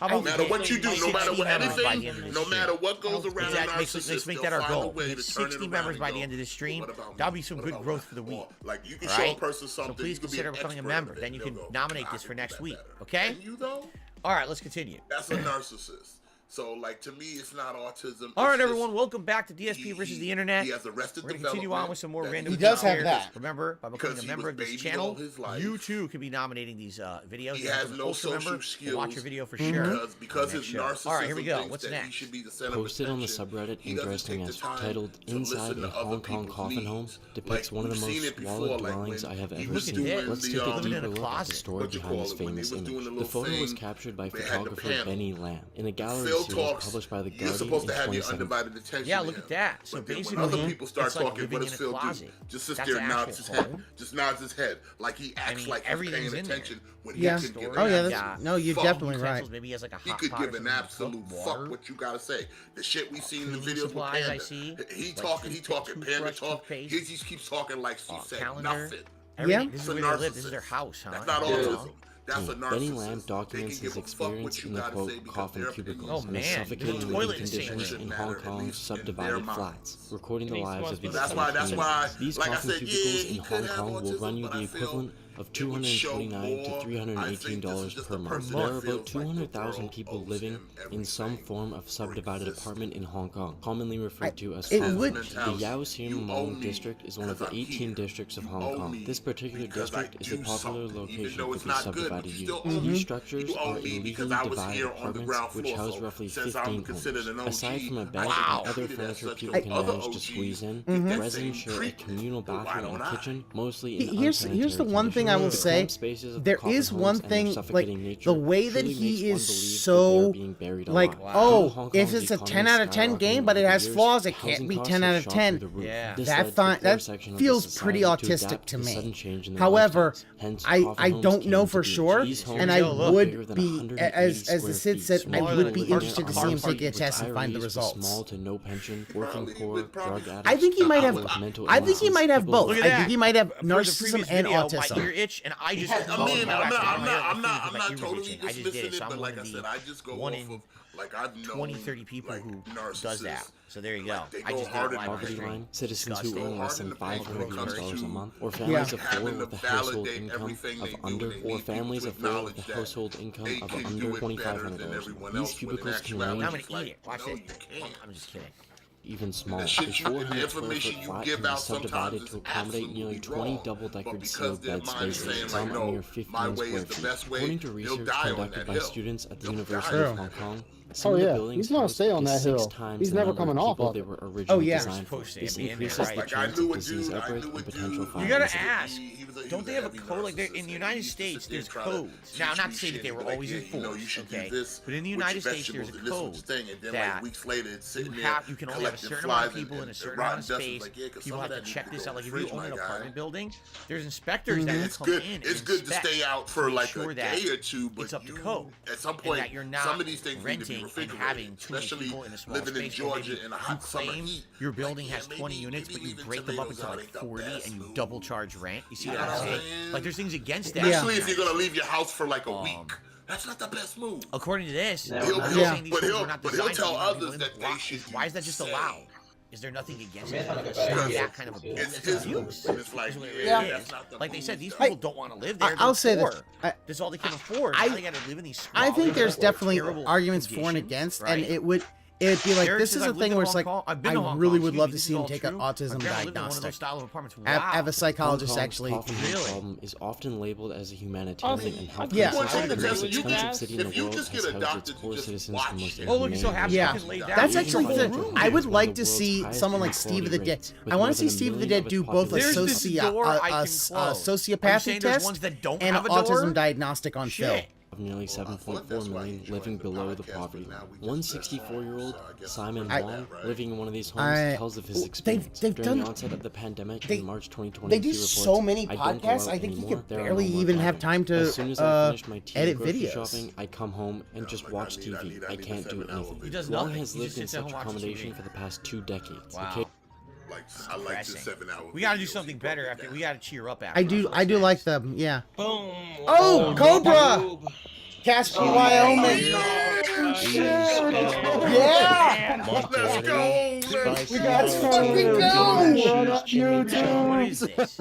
no matter what you do, no matter what anything, no matter what goes around a narcissist, let's make that our goal. Hit 60 members by the end of this stream. That'll be some good growth for the week. Like you can show a person something. So please consider becoming a member. Then you can nominate this for next week. Okay? Can you though? All right, let's continue. That's a narcissist. So, like, to me, it's not autism. All right, everyone, welcome back to DSP versus the Internet. He has arrested We're going to continue on with some more random He does have shares. that. Remember, by becoming a member of this channel, you too can be nominating these videos. He has no social skills. Watch your video for sure. Because his narcissism. All right, here we go. What's next? Posted on the subreddit interesting as titled "Inside a Hong Kong Coffin Home" depicts one of the most squalid dwellings I have ever seen. Let's take a deeper look at the story behind this famous image. The photo was captured by photographer Benny Lamb in a gallery series published by the You're supposed to have your undivided attention. Yeah, look at that. So basically, other people start it's like talking, what does Phil do? Just sits there and nods his head. Just nods his head. Like he acts like he's paying attention when he could give an that's, no, you're definitely right. Maybe he has like a he hot could pot give or an something, absolute cook fuck water. what you gotta say. The shit we seen in the Cleaning videos with supplies, Panda. I see. He Like talking, Panda talk. toothpaste. He just keeps talking like she said calendar. nothing. Everything. This is where they live. This is their house, huh? That's not autism. That's a narcissist. Benny Lamb documents his experience in the quote coffin cubicles and the suffocating living conditions in Hong Kong's subdivided flats, recording the lives of these communities. These coffin cubicles in Hong Kong will run you the equivalent of $229 to $318 per month. There are about 200,000 people living in some form of subdivided apartment in Hong Kong, commonly referred to as farmland. The Yamamoto district is one of the 18 districts of Hong Kong. This particular district is a popular location for these subdivided units. These structures are illegally divided apartments which house roughly 15 homes. Aside from a bed and other furniture people can manage to squeeze in, residents share a communal bathroom and kitchen, mostly in Here's the one thing I will say. There is one thing, like, the way that he is so, like, oh, if it's a 10 out of 10 game, but it has flaws, it can't be 10 out of 10. Yeah. That feels pretty autistic to me. However, I don't know for sure, and I would be, as the Sid said, I would be interested to see him take a test and find the results. Small to no pension, working poor, drug addicts. I think he might have. I think he might have both. I think he might have narcissism and autism. My ear itch, and I just. I'm not totally dismissing it, but like I said, I just go off of like I've known 20, 30 people who does that. So there you go. Like, I just did it live on Poverty stream. line, citizens who earn less than $500 a month, or families of four with a household income of under, or families of four with a household income of under $2,500. These cubicles can range. I'm gonna eat it. Watch it. I'm just kidding. Even smaller. A 400 square foot flat can be subdivided to accommodate nearly 20 double-deckered sealed bed spaces, some a mere 15 square feet. According to research conducted by students at the University of Hong Kong, Some Oh of the yeah, buildings he's gonna house stay on is that 6 hill. times He's the never number of coming off people of they it. were originally yeah. designed for. Supposed to This be in increases there, the right? chance of disease outbreak and potential fire You gotta incidents. ask. Don't they have a code like there in the United States? There's codes. Now, not to say that they were always enforced, okay? But in the United States, there's a code that you can only have a certain amount of people in a certain amount of space. People have to check this out. Like if you own an apartment building, there's inspectors that will come in. It's good to stay out for like a day or two, but it's up to code. At some point, that you're not some of these things need to be renting and refrigerated, having too many especially people in a small living in space. Georgia in a hot summer heat. Your building has 20 units, but you break them up into like 40 and you double charge rent. You see what I'm saying? Like there's things against that. Especially if you're gonna leave your house for like a week. That's not the best move. According to this, But he'll tell others that they should. Why is that just allowed? Is there nothing against it? Because that kind of a it's his use. It's like, like they said, these people don't want to live there. I'll say this. That's all they can afford. Now they gotta live in these I think there's squalid, definitely terrible arguments for and conditions, against, right? and it'd be like Derek this says, is a "I've lived thing in where it's Hong like Kong. I've been to Hong really Kong. would Excuse love me, to this see is him all take true. an My autism grandma lived in one of those diagnostic. style of apartments. Have a psychologist Hong Kong's actually. coffee problem is often labeled as a humanitarian and health yeah. crisis. Well, The most if you expensive just- city in the world has housed its poor citizens the most Oh, look, he's so happy. Yeah, He can lay down. that's He actually can the. room. I would One of like the to world's see highest someone like inequality Steve of the Dead. rates, with I want more to see than a Steve of the million Dead of do its both a There's this door I can close. sociopathic Are you saying there's test ones that don't and have an a door? autism diagnostic on film. of nearly 7.4 million living below the poverty line. One 64-year-old, Simon Wong, living in one of these homes, tells of his experience. During the onset of the pandemic in March 2020, They do he reports, so many "I don't go podcasts. out I think he anymore. could There are barely no more even have gathering. time to As soon as I finish my tea and edit grocery videos. shopping, I come home and just watch TV. I can't do anything." He does Wong nothing. has He lived just in sits at such home watching accommodation TV. for the past 2 decades. Wow. I like the 7 hour. We gotta do something better after. We gotta cheer up after. I do like them. Yeah. Boom. Oh, Cobra. Casper, Wyoming. Yeah. Let's go. We got fucking go. What is this?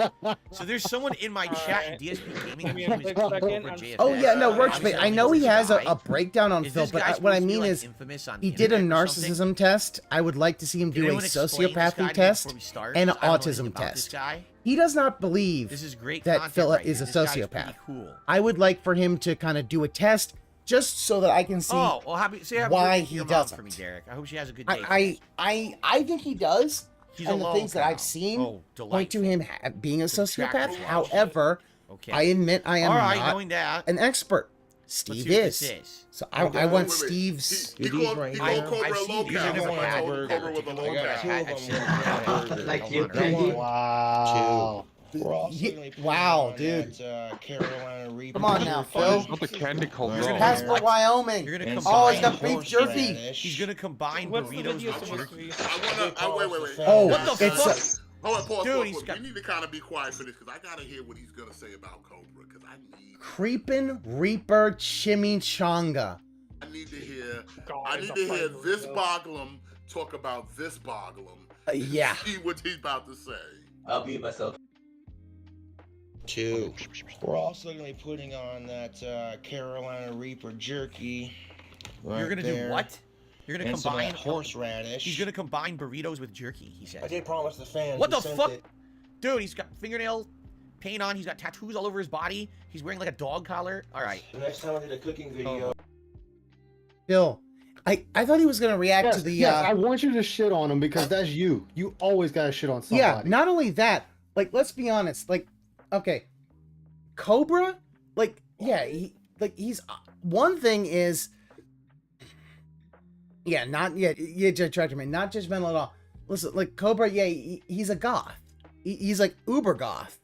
So there's someone in my chat in DSP Gaming who is Cobra JFS. Oh yeah, no, Workspace. I know he has a a breakdown on Is film, this but guy what I supposed to be, mean like, is infamous on he the did a internet or something? narcissism test. I would like to see him Can do a anyone explain this guy sociopathy to me test before we start? and an I don't know anything autism about this test. guy. He does not believe This is great that content Philip right is here. a This guy's sociopath. pretty cool. I would like for him to kind of do a test just so that I can see Oh, well, say happy why birthday to he your mom doesn't. for me, Derek. I hope she has a good day. I think he does. He's and the alone things that now. I've seen Oh, point to him being a sociopath. Detractor. However, Okay. I admit I am All right, not knowing that. an expert. Let's Steve see what this is. is. So I want Steve's goodies right He here. called Cobra a low These are cow. different I hats. told Cobra with a low cow. Like you, Peggy. Wow. Wow, dude. Carolina Reaper. Come on now, Oh, Phil. it's not the candy cologne. Casper, Wyoming. You're gonna Oh, he's combine got beef horse jerky. radish. He's gonna combine What's the burritos video with supposed to jerky. be? Wait. Oh, What the it's fuck? Hold on, pause. Dude, he's We got- need to kind of be quiet for this because I gotta hear what he's gonna say about Cobra because I need. Creepin' Reaper Chimichanga. I need to hear. God, I need the to hear flavor, this though. Boglum talk about this Boglum. Yeah. See what he's about to say. I'll be myself. 2. We're also going to be putting on that Carolina Reaper jerky. Right You're gonna there. do what? You're gonna And some of combine that horseradish. He's gonna combine burritos with jerky. He said. I did promise the fans. What we the sent fuck? it. Dude, he's got fingernail paint on. He's got tattoos all over his body. He's wearing like a dog collar. All right. The next time I did a cooking video. Phil, I thought he was gonna react Yes, to the. yes, I want you to shit on him because that's you. You always gotta shit on somebody. Yeah, not only that, like, let's be honest, like, okay, Cobra, like, yeah, he's one thing is, yeah, Detractor, man, not judgmental at all. Listen, like, Cobra, yeah, he's a goth. He's like uber goth,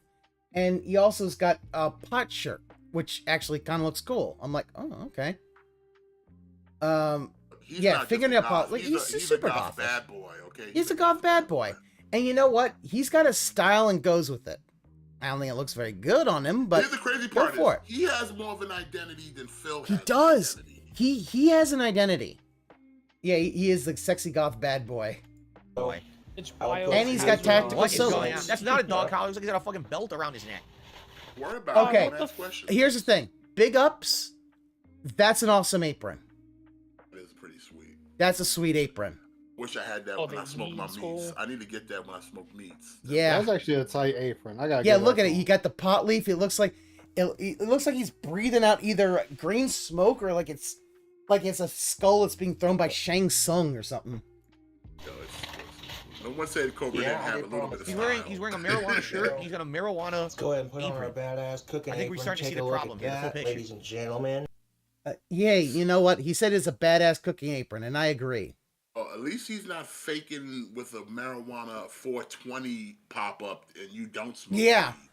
and he also's got a pot shirt, which actually kind of looks cool. I'm like, oh, okay. He's Yeah, not just a fingernail goth. polish. Like, he's super a goth gothic. bad boy. Okay. He's a goth bad boy. And you know what? He's got a style and goes with it. I don't think it looks very good on him, but Here's the crazy go part for is, it. he has more of an identity than Phil He has. does. He has an identity. Yeah, he is the sexy goth bad boy. Boy. It's And he's got tactical What is going on? syllables. That's not a dog collar. Looks like he's got a fucking belt around his neck. Worry about Okay, it. Next question. here's the thing. Big ups. That's an awesome apron. It is pretty sweet. That's a sweet apron. Wish I had that when I smoke my meats. I need to get that when I smoke meats. Yeah. That's actually a tight apron. I gotta. Yeah, give look that at to it. You got the pot leaf. It looks like it looks like he's breathing out either green smoke or like like it's a skull that's being thrown by Shang Tsung or something. No one said Cobra didn't have a little bit of He's style. wearing a marijuana shirt. He's got a marijuana. Let's go ahead and put on our apron. badass cooking I think we're apron. starting to see Take the a look problem at here. The full that, picture. ladies and gentlemen. Yeah, you know what? He said it's a badass cooking apron, and I agree. Oh, at least he's not faking with a marijuana 420 pop up and you don't smoke. Yeah. weed.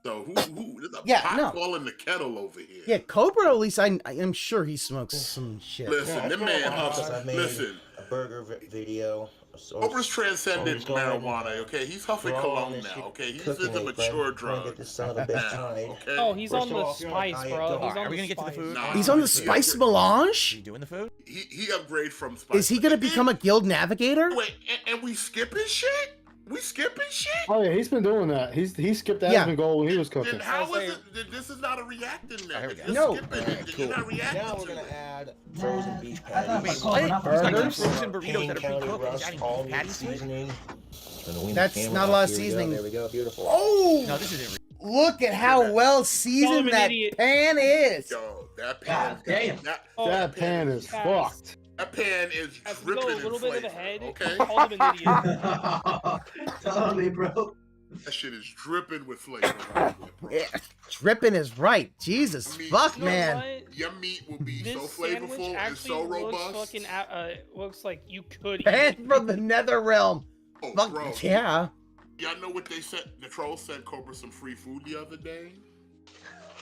So there's a Yeah, pot no. calling the kettle over here. Yeah, Cobra, at least I'm sure he smokes some shit. Listen, that man huffs. I made Listen, a burger video. Cobra's transcended Go ahead and, marijuana, okay? He's huffing throw on cologne this now, okay? He's cooking a mature apron. drug. Get this son of a bitch now, on. okay? Oh, he's on First the off, spice, bro. Are He's on we the gonna get to the spice. food? Nah, He's on the spice melange? You doing the food? He upgrade from spice. Is he gonna become a guild navigator? Wait, and we skipping shit? We skipping shit? Oh yeah, he's been doing that. He skipped Yeah. admin goal when he was cooking. Then how is it? This is not a reacting now. There we go. You're No. skipping it. You're not reacting Now we're to gonna it. add frozen beef Wait, patties. what? He's got Burgers? frozen burritos King that are County pre-cooked. He's Rust, adding all beef meat patties to it? seasoning. Gonna win the That's camera not a lot of off. Here we go. seasoning. There we go. Beautiful. Oh, No, this isn't. look at how well Call him seasoned an that idiot. pan is. Yo, that pan. That pan is fucked. That pan is As we go dripping a little in bit of flavor. a head, Okay, call him an idiot. Totally, bro. that shit is dripping with flavor. Yeah, dripping is right. Jesus fuck, You know man. what? Your meat will be This so sandwich flavorful and actually so looks robust. fucking looks like you could eat Pan it. from the nether realm. Oh, Fuck bro. yeah. Y'all know what they sent? The trolls sent Cobra some free food the other day.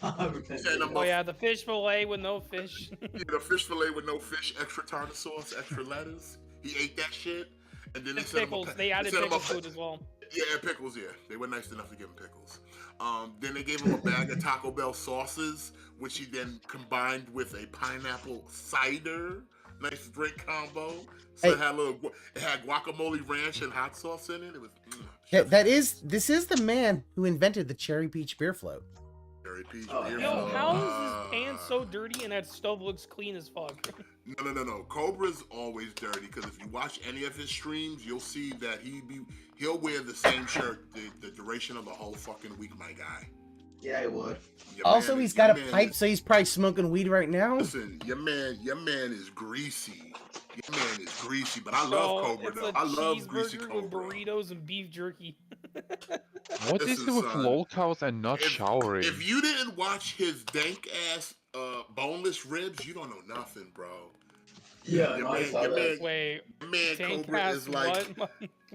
Sent him Oh yeah, the fish fillet with no fish. the fish fillet with no fish, extra tartar sauce, extra lettuce. He ate that shit, and then they And sent him pickles. a, They added sent him a- pickle food as well. Yeah, and pickles. Yeah, they were nice enough to give him pickles. Then they gave him a bag of Taco Bell sauces, which he then combined with a pineapple cider. Nice drink combo. So it had it had guacamole ranch and hot sauce in it. It was This is the man who invented the cherry peach beer float. cherry peach Yo, beer. how is this pan so dirty and that stove looks clean as fuck? No. Cobra's always dirty because if you watch any of his streams, you'll see that he'll wear the same shirt the duration of the whole fucking week, my guy. Yeah, I would. Also, he's got a pipe, so he's probably smoking weed right now. Listen, your man is greasy. Your man is greasy, but I love Cobra It's though. a I love greasy cheeseburger with Cobra. burritos and beef jerky. What is it with lolcows and not showering? If you didn't watch his dank ass boneless ribs, you don't know nothing, bro. Yeah, your I man, saw your that. man, Wait, your man dank Cobra ass is like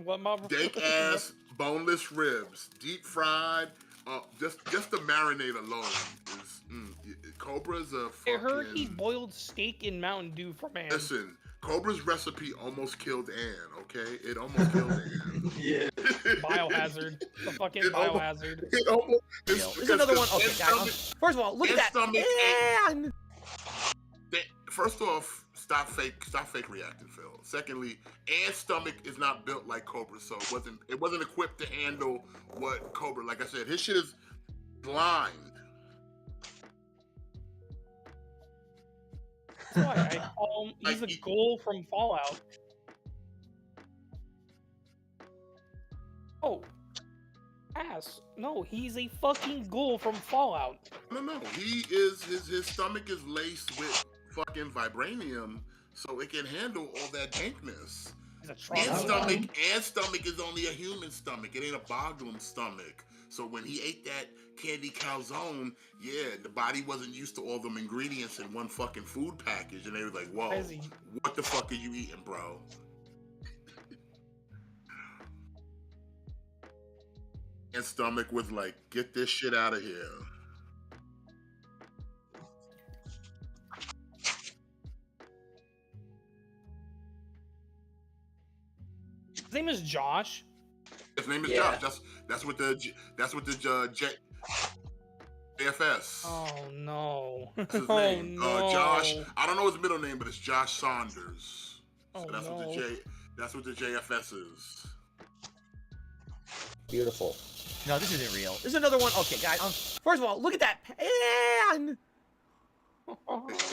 what motherfucker? dank ass boneless ribs, deep fried. Just the marinade alone is Cobra's a I heard he fucking. boiled steak in Mountain Dew for man. Listen, Cobra's recipe almost killed Ann. Okay, it almost killed Ann. Yeah. Biohazard. The fucking It almost- biohazard. It almost. There's another one. Okay, guys. First of all, look at that. And first off, stop fake reacting, Phil. Secondly, Ann's stomach is not built like Cobra, so it wasn't equipped to handle what Cobra. Like I said, his shit is blind. That's why I call him. He's a ghoul from Fallout. Oh, ass. No, he's a fucking ghoul from Fallout. No. He is his stomach is laced with fucking vibranium, so it can handle all that dankness. And stomach is only a human stomach. It ain't a Boglum stomach. So when he ate that candy calzone, yeah, the body wasn't used to all them ingredients in one fucking food package, and they were like, "Whoa, what the fuck are you eating, bro?" And stomach was like, "Get this shit out of here." His name is Josh. His name is Yeah. Josh. That's what the JFS. Oh no. That's his Oh name. no. Josh. I don't know his middle name, but it's Josh Saunders. So Oh, that's no. that's what the JFS is. Beautiful. No, this isn't real. There's another one. Okay, guys. First of all, look at that pan.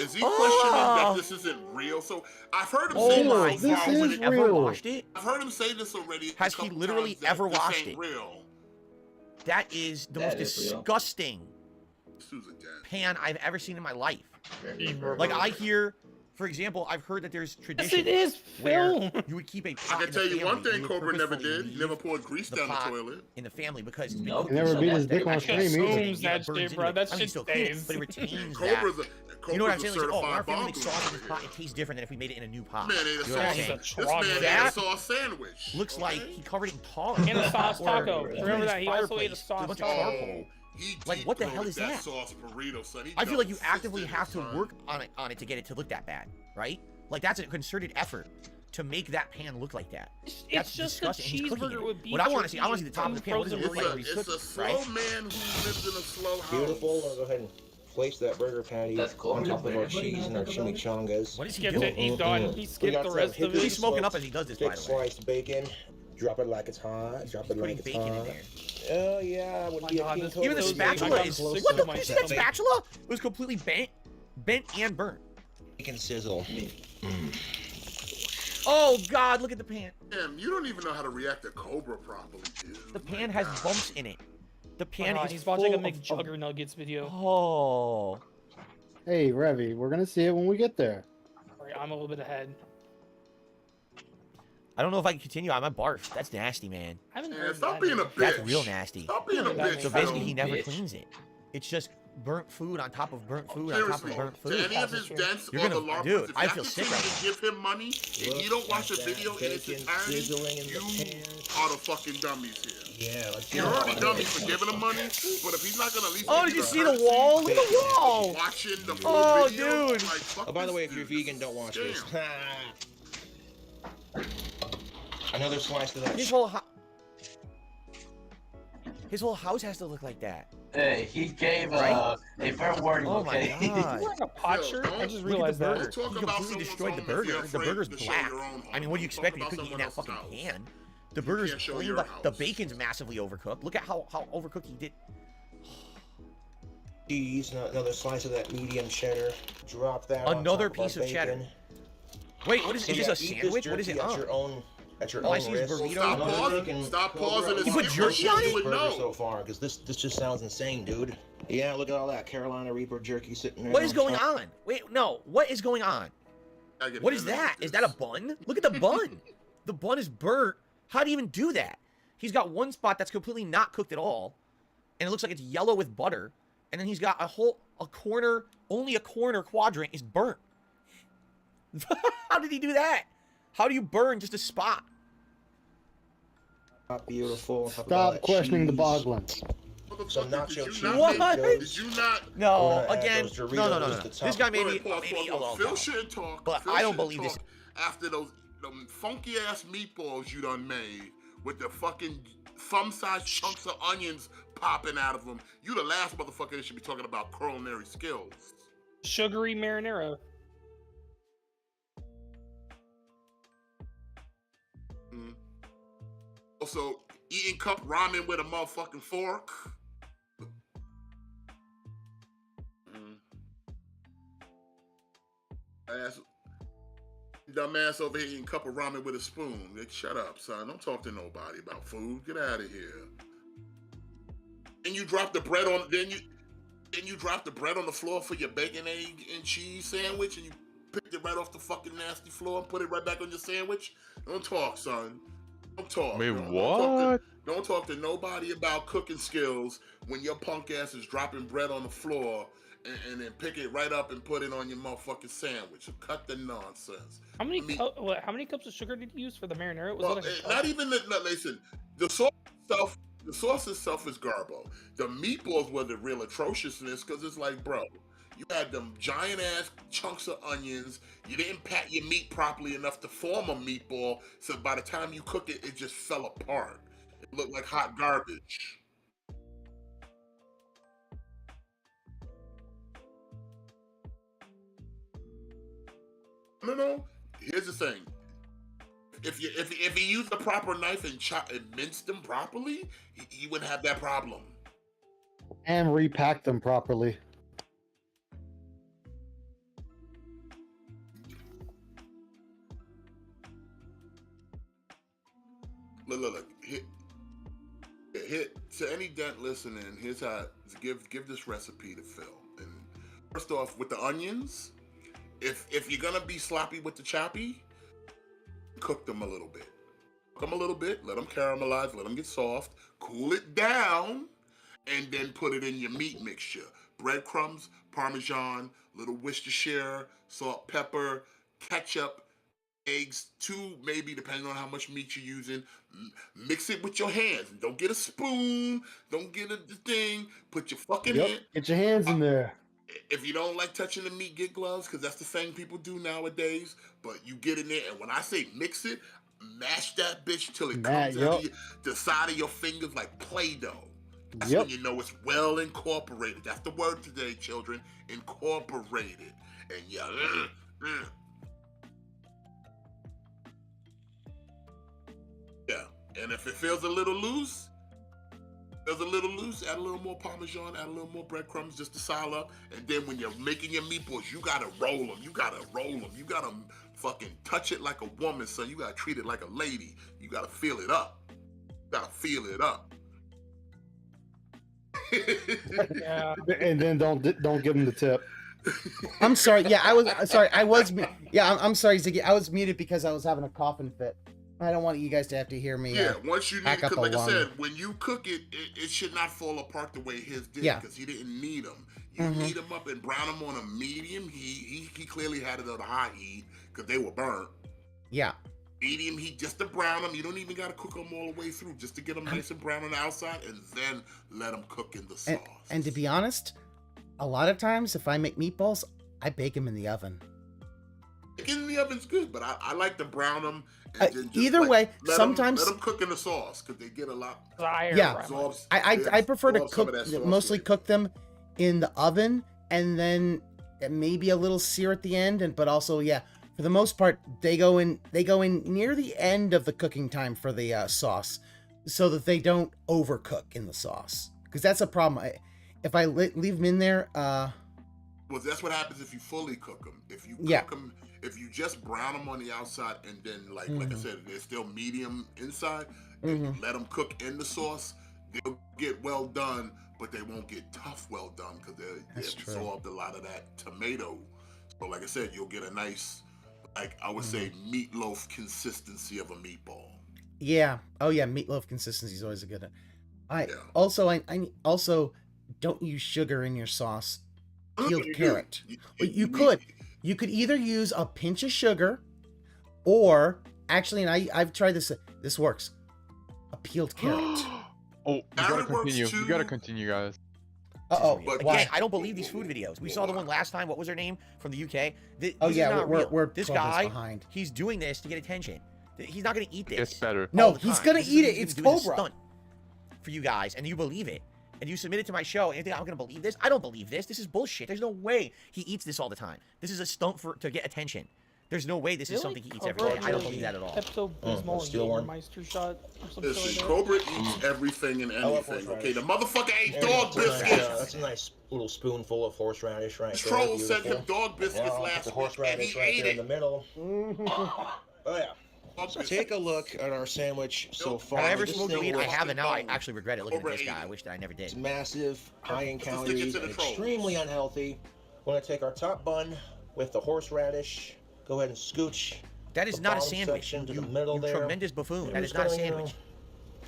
Is he questioning that this isn't real? So I've heard him say Oh my this. God! Has he ever washed it? I've heard him say this already. Has he literally ever washed it? Real. That is the most disgusting pan I've ever seen in my life. Like I hear For example, I've heard that there's Yes, traditions it is, where Phil. you would keep a pot I can in tell the you one family, thing you would Cobra never purposefully did. He never poured grease down the pot toilet. in the family because it's been He never beat his dick on stream either. Assumes that shit, bro. That shit stays. But it retains Cobra's that. a You know what I'm saying? Like, oh, certified our family bomb makes sauce in this pot. It tastes different than if we made it in a new pot. Man ate a You know what I'm sauce. saying? This man ate a That sauce sandwich. looks like he covered it in tar. And a sauce Or taco. in Remember his that? He also ate a fireplace sauce with a bunch of taco. charcoal. Like, what the hell is that? Sauce burrito, son. He I feel like you double actively fisted have it, to son. work on it to get it to look that bad, right? Like, that's a concerted effort to make that pan look like that. That's just a disgusting. And he's cooking cheeseburger it. with beef What I want to jerky see, I want to see the top of and the pan. What does it look like when he's It's a cooking, slow right? man who lives in a slow house. Beautiful. I'll go ahead and place that burger patty on top of our cheese and our chimichangas. What is he Get doing? to eat done. He skipped the rest of it. He's smoking up as he does this, by Thick the way. sliced bacon. Drop it like it's hot. Drop it like it's bacon in hot. there. Oh yeah, would be a king Even the toast. spatula is. Close What to the? my Did you see that setting. spatula? It was completely bent and burnt. Bacon sizzle. Oh God! Look at the pan. Damn, you don't even know how to react to Cobra properly, dude. The pan has bumps in it. The pan is He's watching a full of- McJugger Nuggets video. Oh. Hey, Revy, we're gonna see it when we get there. Sorry, I'm a little bit ahead. I don't know if I can continue. I'm a barf. That's nasty, man. I haven't Man, heard stop that. being a bitch. That's real nasty. Stop being a bitch. So basically, Phil. he never cleans it. It's just burnt food on top of burnt food on top Seriously, of burnt to food. any of his dents You're or gonna, the LARPers, dude. if I y'all feel sick continue right to give him money and you don't watch a video in its entirety, you are the fucking dummies here. Yeah, let's You're already dummies for giving him money, but if he's not gonna at least Oh, give did you the see the courtesy wall? Look at the of wall. watching the full Oh, video, dude. like, fuck Oh, by the this way, if you're dude. vegan, don't watch Damn. this. Another slice of that. His whole house has to look like that. Hey, he gave Right? a fair warning, Oh my okay? God. He's wearing a pot Phil, shirt? I don't just Look realized at the that. burger. Talk He about completely someone's destroyed the home if you're burger. The afraid burger's to show black. your own I mean, home. what do you expect? Talk You're about cooking in that someone fucking else's pan. The You burger's can't show plain, your but the house. bacon's massively overcooked. Look at how overcooked he did. Cheese, another slice of that medium cheddar. Drop that on Another top of our piece of cheddar. bacon. Wait, what is So this? yeah, A eat this sandwich? What is jerky it at on? your own, at your Oh, I own see his risk. burrito. Stop Another pausing. chicken Stop Cobra pausing and You put skip jerky what on you it? would burger know. so far, because this just sounds insane, dude. Yeah, look at all that Carolina Reaper jerky sitting there. What is going on? Wait, no. What is going on? I get What is it. that? Is that a bun? Look at the bun. The bun is burnt. How do you even do that? He's got one spot that's completely not cooked at all, and it looks like it's yellow with butter. And then he's got a corner, only a corner quadrant is burnt. How did he do that? How do you burn just a spot? Beautiful. Stop questioning the Boglin. Some nacho cheese. What? Did you not? No, We're gonna add again, those Doritos no. to the top. This guy made Wait, me, pause, maybe pause, a pause. little Phil dumb. shouldn't talk. But Phil I don't shouldn't believe this. talk after those funky ass meatballs you done made with the fucking thumb-sized chunks of onions popping out of them. You the last motherfucker that should be talking about culinary skills. Sugary marinara. Also, eating cup ramen with a motherfucking fork. Ass, dumbass over here eating cup of ramen with a spoon. Like, shut up, son. Don't talk to nobody about food. Get out of here. And you drop the bread on. Then you drop the bread on the floor for your bacon, egg, and cheese sandwich, and you picked it right off the fucking nasty floor and put it right back on your sandwich. Don't talk, son. Don't talk. Wait, what? Don't talk to nobody about cooking skills when your punk ass is dropping bread on the floor and then pick it right up and put it on your motherfucking sandwich. Cut the nonsense. How many how many cups of sugar did you use for the marinara? Was Well, it like not even the. No, listen, the sauce itself is garbo. The meatballs were the real atrociousness because it's like, bro, you had them giant ass chunks of onions. You didn't pat your meat properly enough to form a meatball, so by the time you cook it, it just fell apart. It looked like hot garbage. No. Here's the thing. If you use the proper knife and chop and mince them properly, you wouldn't have that problem. And repack them properly. Look. Hit to any dent listening. Here's how. Give this recipe to Phil. And first off, with the onions, if you're gonna be sloppy with the choppy, cook them a little bit. Cook them a little bit. Let them caramelize. Let them get soft. Cool it down, and then put it in your meat mixture. Breadcrumbs, Parmesan, little Worcestershire, salt, pepper, ketchup, eggs, 2 maybe, depending on how much meat you're using. Mix it with your hands. Don't get a spoon. Don't get a thing. Put your fucking hand. Get your hands in there. If you don't like touching the meat, get gloves, because that's the thing people do nowadays. But you get in there, and when I say mix it, mash that bitch till it comes out of the side of your fingers like Play-Doh. That's when you know it's well incorporated. That's the word today, children. Incorporated. And yeah. Yeah. And if it feels a little loose, add a little more Parmesan, add a little more breadcrumbs just to sile up. And then when you're making your meatballs, you gotta roll them. You gotta fucking touch it like a woman, son. You gotta treat it like a lady. You gotta feel it up. Yeah. And then don't give him the tip. I'm sorry. Yeah, I was sorry. I'm sorry, Ziggy. I was muted because I was having a coughing fit. I don't want you guys to have to hear me. Yeah, once you need, like I said, when you cook it, it should not fall apart the way his did, because he didn't knead them. You heat them up and brown them on a medium heat. He clearly had it at a high heat because they were burnt. Yeah. Medium heat just to brown them. You don't even got to cook them all the way through, just to get them nice and brown on the outside, and then let them cook in the sauce. And to be honest, a lot of times if I make meatballs, I bake them in the oven. Baking in the oven's good, but I like to brown them. Either way, sometimes let them cook in the sauce because they get a lot. I prefer to mostly cook them in the oven, and then maybe a little sear at the end. But also, for the most part, they go in near the end of the cooking time for the sauce, so that they don't overcook in the sauce. Because that's a problem. If I leave them in there, well, that's what happens if you fully cook them. If you cook them. If you just brown them on the outside and then, like I said, they're still medium inside, and you let them cook in the sauce, they'll get well done, but they won't get tough well done because they absorbed a lot of that tomato. So, like I said, you'll get a nice, like I would say, meatloaf consistency of a meatball. Yeah. Oh yeah, meatloaf consistency is always a good one. I also don't use sugar in your sauce. Peeled carrot. You could either use a pinch of sugar, or actually, and I've tried this. This works. A peeled carrot. You gotta continue. You gotta continue, guys. But again, I don't believe these food videos. We saw the one last time. What was her name from the UK? This is not real. We're this guy. He's doing this to get attention. He's not gonna eat this. It's better. No, he's gonna eat it. It's Cobra. Stunt for you guys, and you believe it. And you submit it to my show, and you think I'm gonna believe this? I don't believe this. This is bullshit. There's no way he eats this all the time. This is a stunt to get attention. There's no way this is something he eats every day. I don't believe that at all. Cobra eats everything and anything. Okay, the motherfucker ate dog biscuits. That's a nice little spoonful of horseradish right there. Troll sent him dog biscuits last week, and he ate it. In the middle. Oh yeah. Take a look at our sandwich so far. Have I ever smoked weed? I haven't. Now I actually regret it. Looking at this guy, I wish that I never did. It's massive, high in calories, and extremely unhealthy. We're gonna take our top bun with the horseradish. Go ahead and scooch. That is not a sandwich. To the middle there. Tremendous buffoon. That is not a sandwich.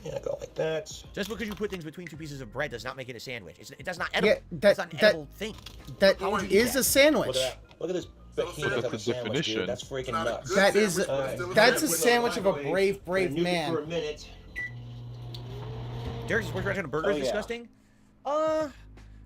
Yeah, go like that. Just because you put things between 2 pieces of bread does not make it a sandwich. It's not edible. Yeah, that's not an edible thing. That is a sandwich. Look at this. That's the definition. That's freaking nuts. That's a sandwich of a brave man. For a minute. Derek's horseradish on a burger is disgusting.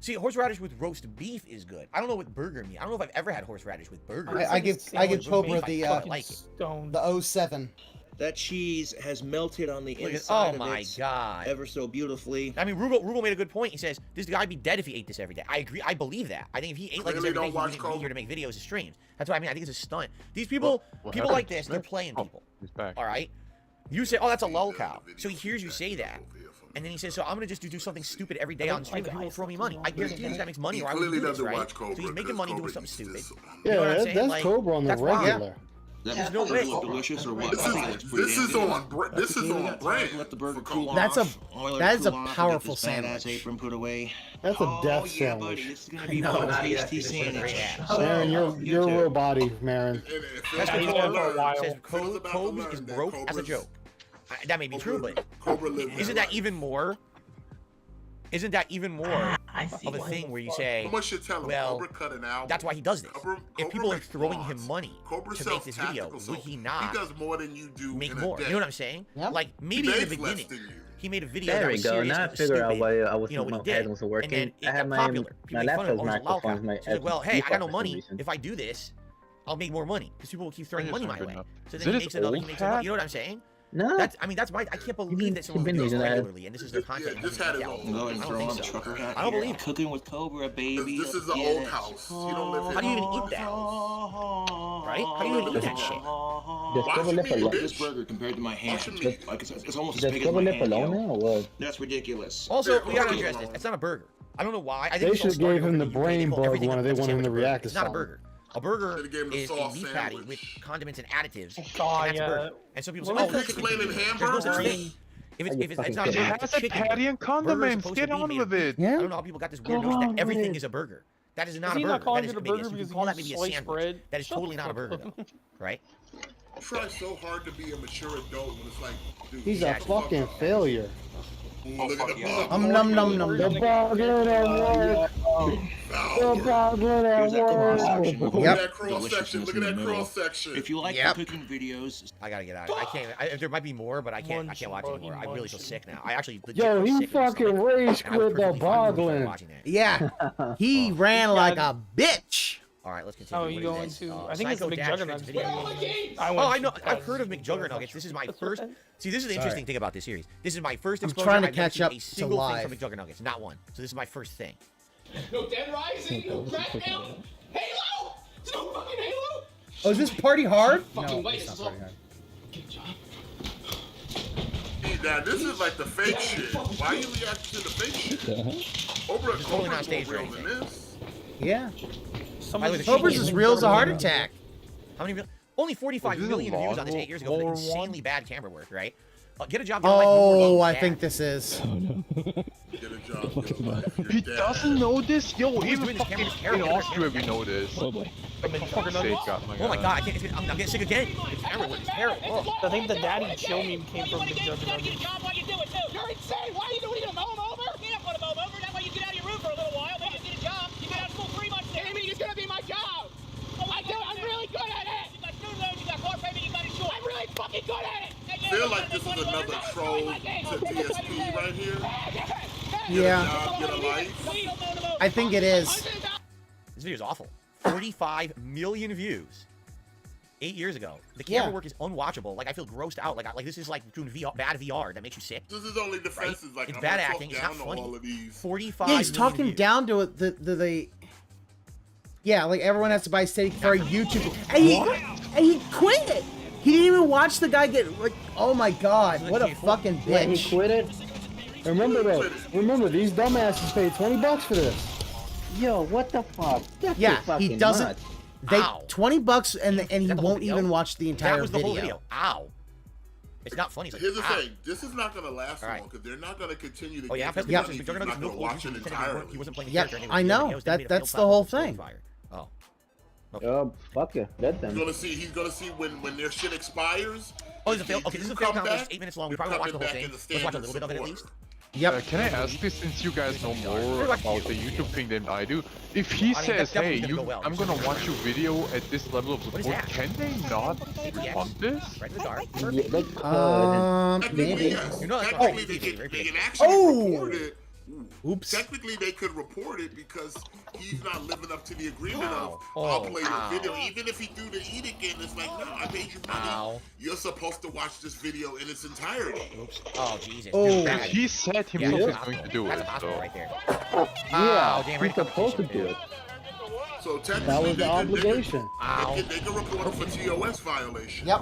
See, horseradish with roast beef is good. I don't know what burger means. I don't know if I've ever had horseradish with burger. I give Cobra the 07. That cheese has melted on the inside of it. Oh my god! Ever so beautifully. I mean, Rugal made a good point. He says this guy would be dead if he ate this every day. I agree. I believe that. I think if he ate like this every day, he wouldn't be here to make videos and streams. That's what I mean. I think it's a stunt. These people, people like this, they're playing people. All right. You say, oh, that's a lull cow. So he hears you say that, and then he says, so I'm gonna just do something stupid every day on stream. People will throw me money. I guarantee this guy makes money, or I would do this, right? So he's making money doing something stupid. Yeah, that's Cobra on the regular. There's no way. Delicious or what? This is on brand. Let the burger cool off. That is a powerful sandwich. Apron put away. That's a death yeah, buddy, sandwich. this is gonna be a tasty sandwich. Marin, you're a real body, Marin. That's what says Kobe is broke as a joke. That may be true, but isn't that even more? Isn't that even more of a thing where you say, well, that's why he does this. If people are throwing him money to make this video, would he not make more? You know what I'm saying? Like, maybe in the beginning, he made a video that was serious and figure out why I was you know, when he did, wasn't working. and then I had it got popular. People made fun of him, oh, he's a lolcat. So he's like, well, hey, I got no money. If I do this, I'll make more money because people will keep throwing money my way. So then he makes another, you know what I'm saying? No. That's, I mean, that's why I can't believe that someone does this regularly, and this is their content. Go and throw on trucker hat. I don't believe Cooking with Cobra, baby. This is the old house. You don't live here. How do you even eat that? Right? How do you even eat that shit? This burger compared to my hand, like it's almost as big as my hand. That's ridiculous. Also, we gotta address this. It's not a burger. I don't know why. I think They should have gave him the brain bug one. They wanted him to react to It's not a something. burger. A burger is a beef patty with condiments and additives. Oh, and that's a burger. And some people say, oh, that's explaining There's no such thing. If it's not a It burger, has it's a chicken. patty and condiments. Get on with it. I don't know how people got this weird notion that everything is a burger. That is not a burger. That is maybe you can call that maybe a sandwich. That is totally not a burger, though. Right? I try so hard to be a mature adult when it's like, dude, He's a fucking failure. Look at the bug. Num num num. The bug at work. The bug at work. Look at that cross section. Look at that cross section. If you like the cooking videos, I gotta get out. I can't. There might be more, but I can't watch anymore. I really feel sick now. I actually. Yo, he fucking rage quit the boggling. Yeah, he ran like a bitch. All right, let's continue. Oh, you going to? I think it's Psycho the Dad McJuggernuts. video. I know. I've heard of McJuggernuggets. This is my first. See, this is the interesting thing about this series. This is my first exposure. trying to I've never catch seen up a to single live. thing from McJuggernuggets. Not one. So this is my first thing. No Dead Rising, no Crackdown, Halo! There's no fucking Halo! Oh, is this Party Hard? Fucking No, wait, it's this not is Party Hard. Now, this is like the fake shit. Why are you reacting to the fake shit? Cobra, It's totally not staged or real than anything. this. Yeah. Cobra's Cobra's as real as a heart attack. How many? Only 45 This is million a views lot on this 8 years ago. more Insanely one. bad camera work, right? Get a job. Oh, I think this is. Get a job, get a life. You're He dead. doesn't know this? Yo, Who's even doing this fucking camera? in Austria we know this. Oh boy. Oh my god, I can't. I'm getting sick again. The camera work is terrible. I think the Daddy Chill meme came from McJuggernuggets. Why you do it, dude? You're insane! Why are you doing it? Mow him over? You're not gonna mow him over. That way you get out of your room for a little while. Then you get a job. You get out of school 3 months. Gaming is gonna be my job. I'm really good at it. You got student loans, you got car payment, you got insurance. I'm really fucking good at it. I feel like this is another troll to TSP right here. Yeah. Get a life. I think it is. This video is awful. 45 million views. 8 years ago. The camera work is unwatchable. Like, I feel grossed out. Like this is like doing bad VR that makes you sick. This is only defenses. Right? Like, it's I'm bad gonna talk acting. It's not down to funny. all of these. 45 Yeah, he's million talking views. down to it. The yeah, like everyone has to buy steady for a YouTube. And he quit it. He didn't even watch the guy get like. Oh my god, what a fucking Wait, he bitch. quit it? Remember though, these dumbasses paid $20 for this. Yo, what the fuck? That's Yeah, just he fucking doesn't. nuts. They Ow. $20 and he That the whole won't video? even watch the entire That was the video. whole video. Ow. It's not funny. It's like, Here's the ow. thing. This is not going to last Alright. long because they're not going to continue to Oh yeah, give because him money if McJuggernuggets he's not no going to watch it entirely. He wasn't playing the Yeah, character. I know. He made a That's failed the whole platform thing. fire. Oh. Oh, fuck you. Let them. He's gonna see when their shit expires. Oh, this is a fail. Okay, this is a fail come count. It's back, 8 minutes long. We you're probably won't watch the coming whole back thing. as a Let's watch a little bit of it at standard least. Yep. Can I ask this since you guys know more about the YouTube thing than I do? If he I mean, says, that's definitely hey, gonna go well. I'm gonna watch your video at this level of What is support, that? can they not fund this? Right in the dark. Yeah, they could. Maybe. Yes. You know that's Technically, not they can actually Oh! report it. Oops. Technically, they could report it because he's not living up to the agreement of Oh. I'll play Ow. your video. Even if he do the eat again, it's like, no, I paid you money. Ow. You're supposed to watch this video in its entirety. Oops. Oh, Jesus. Oh. Dude, bad. He said Yeah, himself that's is going to do That's it, a hospital so. right there. Yeah, damn, he's right. supposed to do it. So technically, That was the they obligation. could report him for TOS violation. Yep.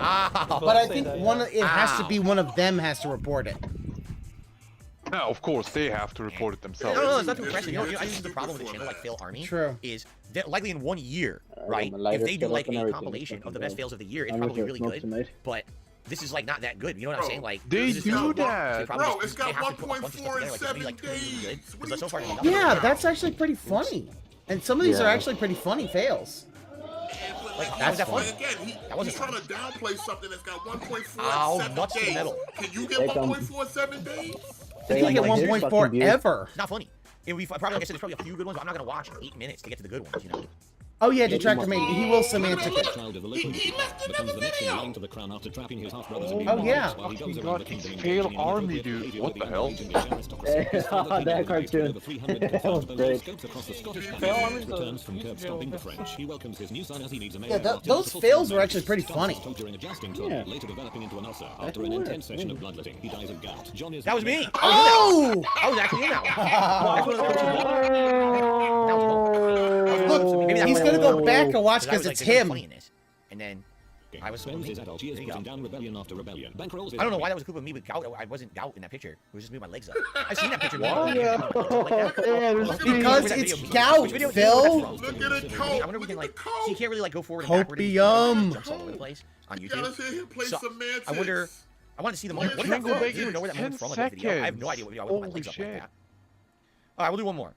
Ow. But I think it has to be one of them has to report it. Yeah, of course, they have to report it themselves. No, it's not too impressive. You know, I think the problem with the channel, like Phil Army, True. is that likely in 1 year, right? If they do like a compilation of the best fails of the year, it's probably really good. But this is like not that good. You know what I'm saying? Like they do that, bro. It's got 1.4 in 7 days. So far, yeah, that's actually pretty funny. And some of these are actually pretty funny fails. Like, that's funny. Again, he's trying to downplay something that's got 1.4 Ow, in 7 nuts to the days. middle. Can you get 1.4 in 7 days? You can get 1.4 ever. It's not funny. It would be probably, like I said, there's probably a few good ones, but I'm not going to watch 8 minutes to get to the good ones, you know? Oh yeah, Detractor mate, he will semantic it. Oh yeah. Fucking got his tail army, dude. What the hell? That cartoon. That was great. Yeah, those fails were actually pretty funny. Yeah. That was me. Oh! I was actually in that one. Look, maybe he's gonna go back and watch because it's him. And then I was. I don't know why that was a group of me with gout. I wasn't gout in that picture. It was just me with my legs up. I've seen that picture. Because it's gout, Phil. Look at it, I wonder if we can like. So you can't really like go forward and backward. Copium. Jumps all over the place on You YouTube. gotta sit here and play So, semantics. I wonder. I want to see the moment. What is that from? I don't even know where that moment's from in the video. I have no idea what video I would put my legs up like that. All right, we'll do one more.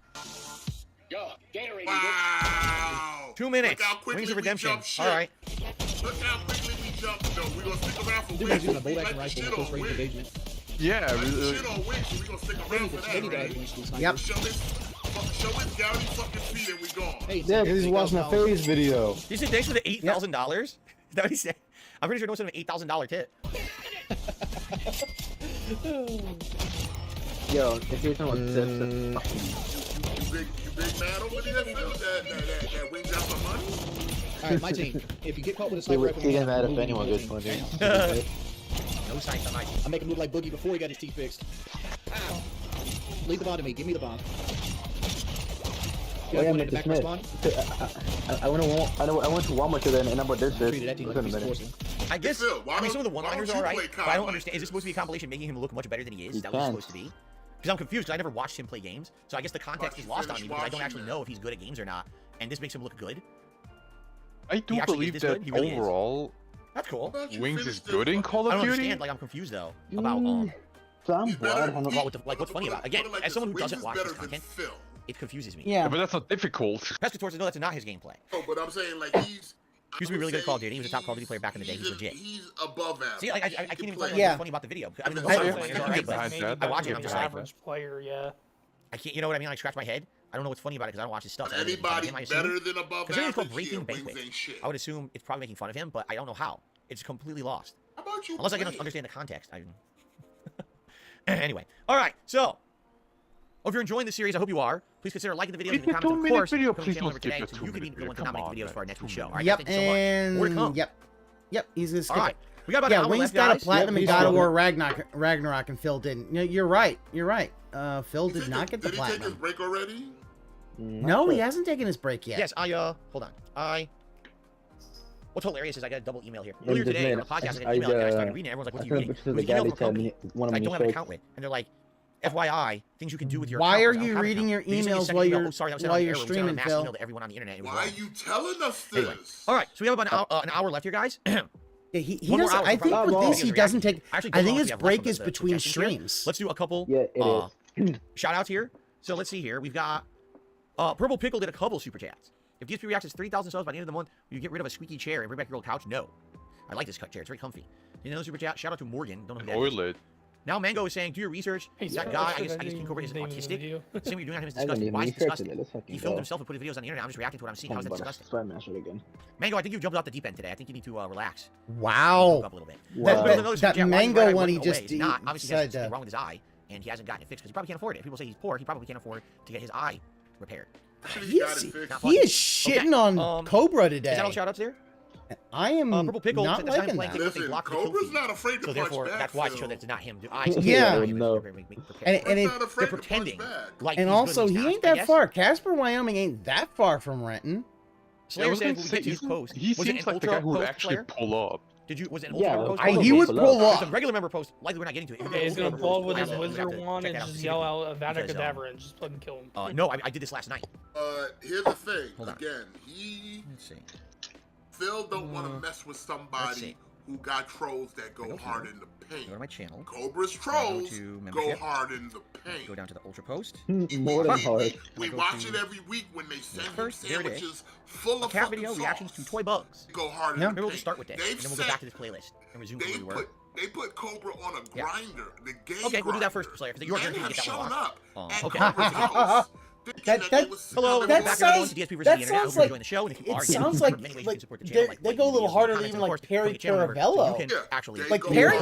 Wow. 2 minutes. Wings of Redemption. All right. Look how quickly we jumped, though. We're gonna stick around for wings. Like shit on wings. Yeah, Like shit on wings. We're gonna stick around for that, right? Yep. Show his gouty fucking feet and we gone. Yeah, because he's watching a phase video. Did you say thanks for the $8,000? Is that what he said? I'm pretty sure no one said an $8,000 tip. Yo, if you're talking about tips, You big mad over there, Phil? That wings got some money? Alright, my team. If you get caught with a sniper rifle, he gets mad if anyone gets money. No signs on my team. I make him look like Boogie before he got his teeth fixed. Ow. Leave the bomb to me. Give me the bomb. Oh yeah, Mr. Smith. I went to Walmart today and I bought this shit. I guess, I mean, some of the one-liners are alright, but I don't understand. Is this supposed to be a compilation making him look much better than he is? Is that what it's supposed to be? Because I'm confused, because I never watched him play games, so I guess the context is lost on me because I don't actually know if he's good at games or not, and this makes him look good. I do believe that really overall, that's cool. Wings is good in Call of I don't Duty. understand, like I'm confused though about like what's funny about it. Again, as someone who doesn't watch his content, it confuses me. Yeah, but that's not difficult. Pescator's no, that's not his gameplay. No, but I'm saying like he used to be really good at Call of Duty. He was a top Call of Duty player back in the day. He's legit. He's above average. See, like, I can't even tell you what's funny about the video. I mean, the I watch it. I'm just like, average player, yeah. I can't. You know what I mean? Like scratch my head. I don't know what's funny about it because I don't watch his stuff. Anybody better than above average? It's called Breaking Banquet. I would assume it's probably making fun of him, but I don't know how. It's completely lost. How about you? Unless I can understand the context. Anyway, all right. So, if you're enjoying the series, I hope you are. Please consider liking the video and the comments. Of course, video, please don't skip today, so you can be the one to nominate the videos for our next week's show. All right, yep, thank you so much. More to come. Yep, he's gonna skip all right. it. We got about an hour Wings left, got guys. a platinum in God of War Ragnarok, and Phil didn't. You're right. Phil did not get the platinum. Did he take his break already? No, he hasn't taken his break yet. Yes, hold on. What's hilarious is I got a double email here. Earlier today on the podcast, I got an email and I started reading it. Everyone's like, what are you reading? It was an email from a company who I don't have an account with. And they're like, FYI, things you can do with your account. Why are you reading your emails while you're streaming, Phil? Everyone on the internet. Why are you telling us this? Anyway, all right, so we have about an hour left here, guys. Yeah, he doesn't. I think with this he doesn't take. I think his break is between streams. Let's do a couple shout outs here. So let's see here. We've got Purple Pickle did a couple super chats. If DSP reacts 3,000 subs by the end of the month, you get rid of a squeaky chair and bring back your old couch. No, I like this chair. It's very comfy. Another super chat. Shout out to Morgan. Don't know who that is. Now Mango is saying, do your research. That guy, I guess King Cobra is autistic. Same what you're doing on him is disgusting. Why is it disgusting? He filmed himself and put videos on the internet. I'm just reacting to what I'm seeing. How is that disgusting? Mango, I think you've jumped off the deep end today. I think you need to relax. Wow. Up a little bit. That Mango one, he just obviously he has said something wrong with his eye, and he hasn't gotten it fixed because he probably can't afford it. If people say he's poor, he probably can't afford to get his eye repaired. He is shitting on Cobra today. Is that all shout outs there? I am Purple Pickle not liking that. Listen, Cobra's not afraid to so punch therefore, back, that's why Phil. to show that it's not him. Yeah. And they're pretending. Like and also, he ain't that far. Casper, Wyoming ain't that far from Renton. Slayer said, he seems like the guy who would actually pull up. Did you? Was it an Yeah, ultra member post? he would pull It's up. a regular member post. Likely we're not getting to it. Okay, he's gonna pull up with his wizard wand check and that out just yell out Avada because, Kedavra and just fucking kill him. No, I did this last night. Here's the thing. Hold on. Again, Phil don't want to mess with somebody who got trolls that go hard in the paint. Go to my channel. Cobra's trolls go hard in the paint. Go down to the ultra post. More than hard. We watch it every week when they send him sandwiches full of cat fucking video sauce. reactions to toy bugs. Go hard in the Maybe we'll paint. just start with this, and then we'll go back to this playlist and resume where we were. They put Cobra on a grinder. The game Okay, we'll do that first, Slayer. You're guaranteed to get that one up. Okay. Hello, that sounds like it sounds like they go a little harder than even like Perry Caravello. Like Perry,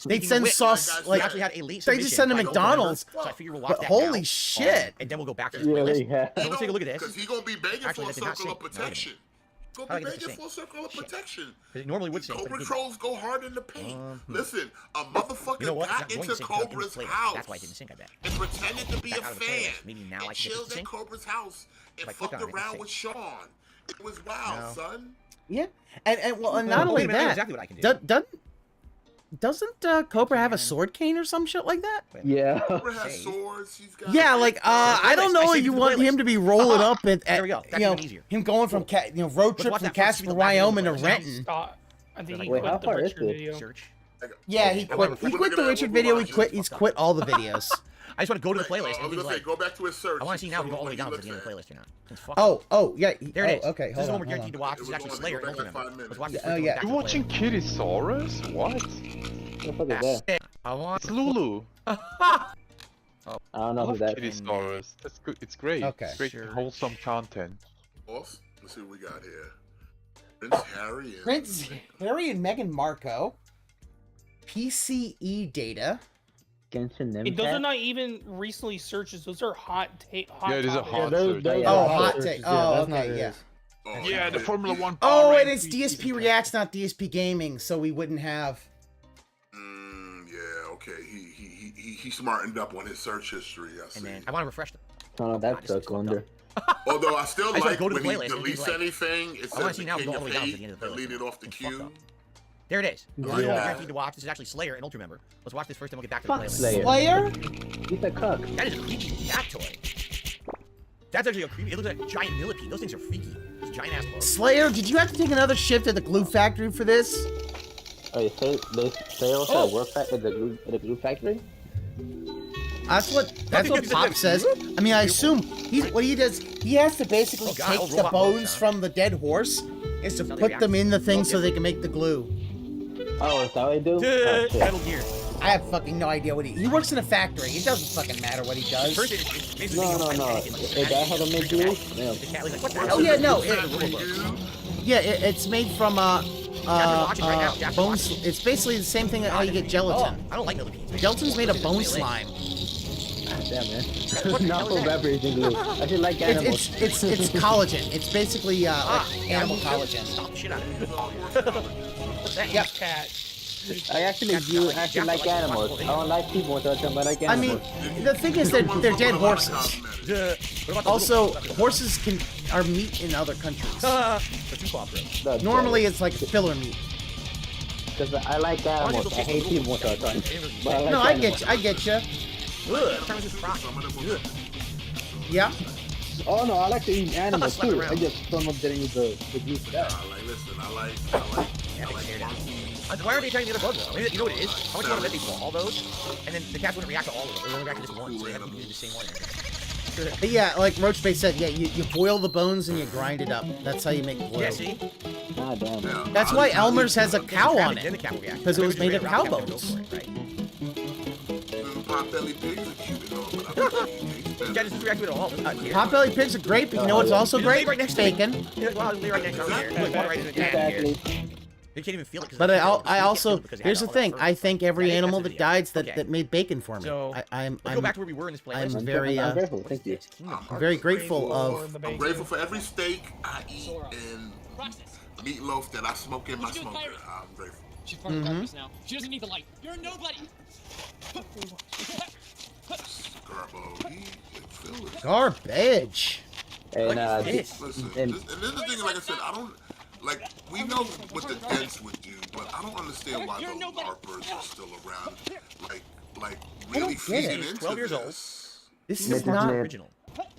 they'd send sauce like they just send to McDonald's. But holy shit! And then we'll go back to this playlist. So let's take a look at this. Because he's gonna be begging for a circle of protection. Go be begging for a circle of protection. Because it normally would say. Cobra trolls go hard in the paint. Listen, a motherfucker got into Cobra's house. That's why I didn't sync, I bet. And pretended to be a fan. Maybe now I and can chilled at Cobra's house and fucked around with Sean. It was wild, son. Yeah, and not only that, exactly what I can do. Doesn't Cobra have a sword cane or some shit like that? Yeah. Cobra has swords. He's got I don't know if you want him to be rolling up at there we go. him going from road trip from Casper, Wyoming to Renton. I think he Wait, quit how the far is Richard it? video. Yeah, he quit. He quit the Richard video. He's quit all the videos. I just want to go to the playlist. I was gonna say, go back to his search. I want to see now if we go all the way down to the end of the playlist or not. Oh, yeah. There it is. Okay, this is the one we're guaranteed to watch. This is actually Slayer and Ultra Member. Let's watch this. Oh, yeah. You're watching Kittysaurus? What? What the fuck is that? I want It's Lulu. I don't know who that is. Kittysaurus. That's good. It's great. Okay. It's great wholesome content. Let's see what we got here. Prince Harry and Meghan Markle. PCE data. Those are not even recently searches. Those are hot take. Yeah, it is a hot search. Hot take. Oh, okay, yeah. Yeah, the Formula 1 Oh, and it's DSP Reacts, not DSP Gaming, so we wouldn't have. Yeah, okay. He smartened up on his search history. I see. And then I want to refresh them. Oh, that took under. Although I still like go to the when he playlist deletes anything, it says the now king go all of the way down to hate, the end of the delete it off the queue. There it is. Yeah. This is what we're guaranteed to watch. This is actually Slayer and Ultra Member. Let's watch this first, then we'll get back to the playlist. Slayer? He's a cuck. That is a creepy cat toy. That's actually a creepy. It looks like a giant millipede. Those things are freaky. Those giant ass bugs. Slayer, did you have to take another shift at the glue factory for this? Oh, they also work at the glue factory? That's what Pop says. I mean, I assume what he does. He has to basically take the bones from the dead horse, is to put them in the thing so they can make the glue. Oh, is that what I do? Oh, Metal Gear. I have fucking no idea what he works in a factory. It doesn't fucking matter what he does. No. Is that how to make glue? Yeah. Oh yeah, no. It's made from bones. It's basically the same thing that how you get gelatin. I don't like millipedes. Gelatin's made of bone slime. Damn, man. Not evaporating glue. I should like animals. It's collagen. It's basically like animal collagen. Stop the shit out of it. Yep. I actually like animals. I don't like people, so I like animals. I mean, the thing is that they're dead horses. Also, horses are meat in other countries. Normally, it's like filler meat. Because I like animals. I hate people, so I get you. Yeah. Oh no, I like to eat animals too. I just don't know getting the glue for that. Why are they trying to get a bug though? Maybe, you know what it is? How much water did they put all those? And then the cats wouldn't react to all of them. They only react to this one, so they have to do the same one. But yeah, like Roachbase said, yeah, you boil the bones and you grind it up. That's how you make glue. Yeah, see? God damn. That's why Elmer's has a cow on it. Because it was made of cow bones. Potbelly pigs are cute and all, but yeah, just react with it all. Potbelly pigs are great, but you know what's also great? Bacon. Well, lay right next to here. Like, water right in the can here. You can't even feel it. But I also, here's the thing. I thank every animal that died that made bacon for me. So, I'm go back to where we were in this playlist. I'm very grateful. Thank you. I'm very grateful of. I'm grateful for every steak I eat and meatloaf that I smoke in my smoker. I'm grateful. She's part of the darkness now. She doesn't need the light. You're a nobody. Garbage. And listen, and this is the thing. Like I said, I don't like, we know what the dents would do, but I don't understand why the LARPers are still around. Like really feeding into 12 years old. This is not original.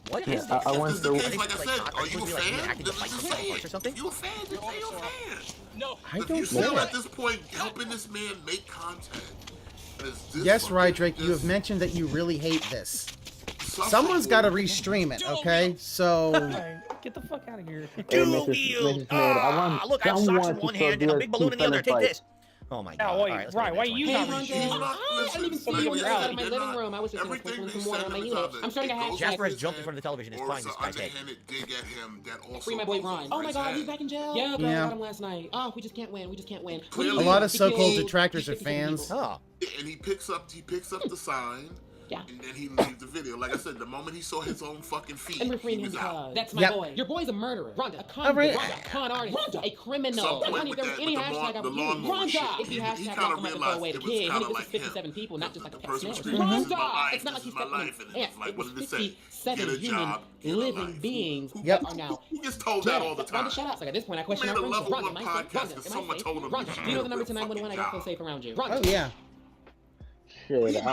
What is this? I want to. Like I said, are you a fan? Just say it. Or something? If you're a fan, just say you're a fan. No, if you're still at this point helping this man make content. Yes, Rydrake, you have mentioned that you really hate this. Someone's got to re-stream it, okay? So... Get the fuck out of here. Dual wield! Look, I have socks in one hand and a big balloon in the other. Take this. Oh my god. Wait, right, why you not I didn't even see you outside of my living room. I was just gonna put some water on my unit. I'm starting to have Jasper has jumped in front of the television and is prying this guy's head. Free my boy Ron. Oh my god, he's back in jail. Yeah, girl, I got him last night. Oh, we just can't win. We just can't win. A lot of so-called detractors are fans. Oh. And he picks up the sign. Yeah. And then he leaves the video. Like I said, the moment he saw his own fucking feet, and we're freeing him because that's my boy. Your boy's a murderer. Rhonda, a con artist, a criminal. And honey, if there was any hashtag I would use, Rhonda. If you hashtag I'm about to throw away the kid, honey, this is 57 people, not just like a pet snitch. Rhonda! It's not like he's stepping in ants. It was 57 human living beings that are now. Who gets told that all the time? Rhonda, shut up. Like at this point, I question our friendship. Rhonda, am I safe? Rhonda, do you know the number to 911? I don't feel safe around you. Rhonda. Oh yeah. Shit.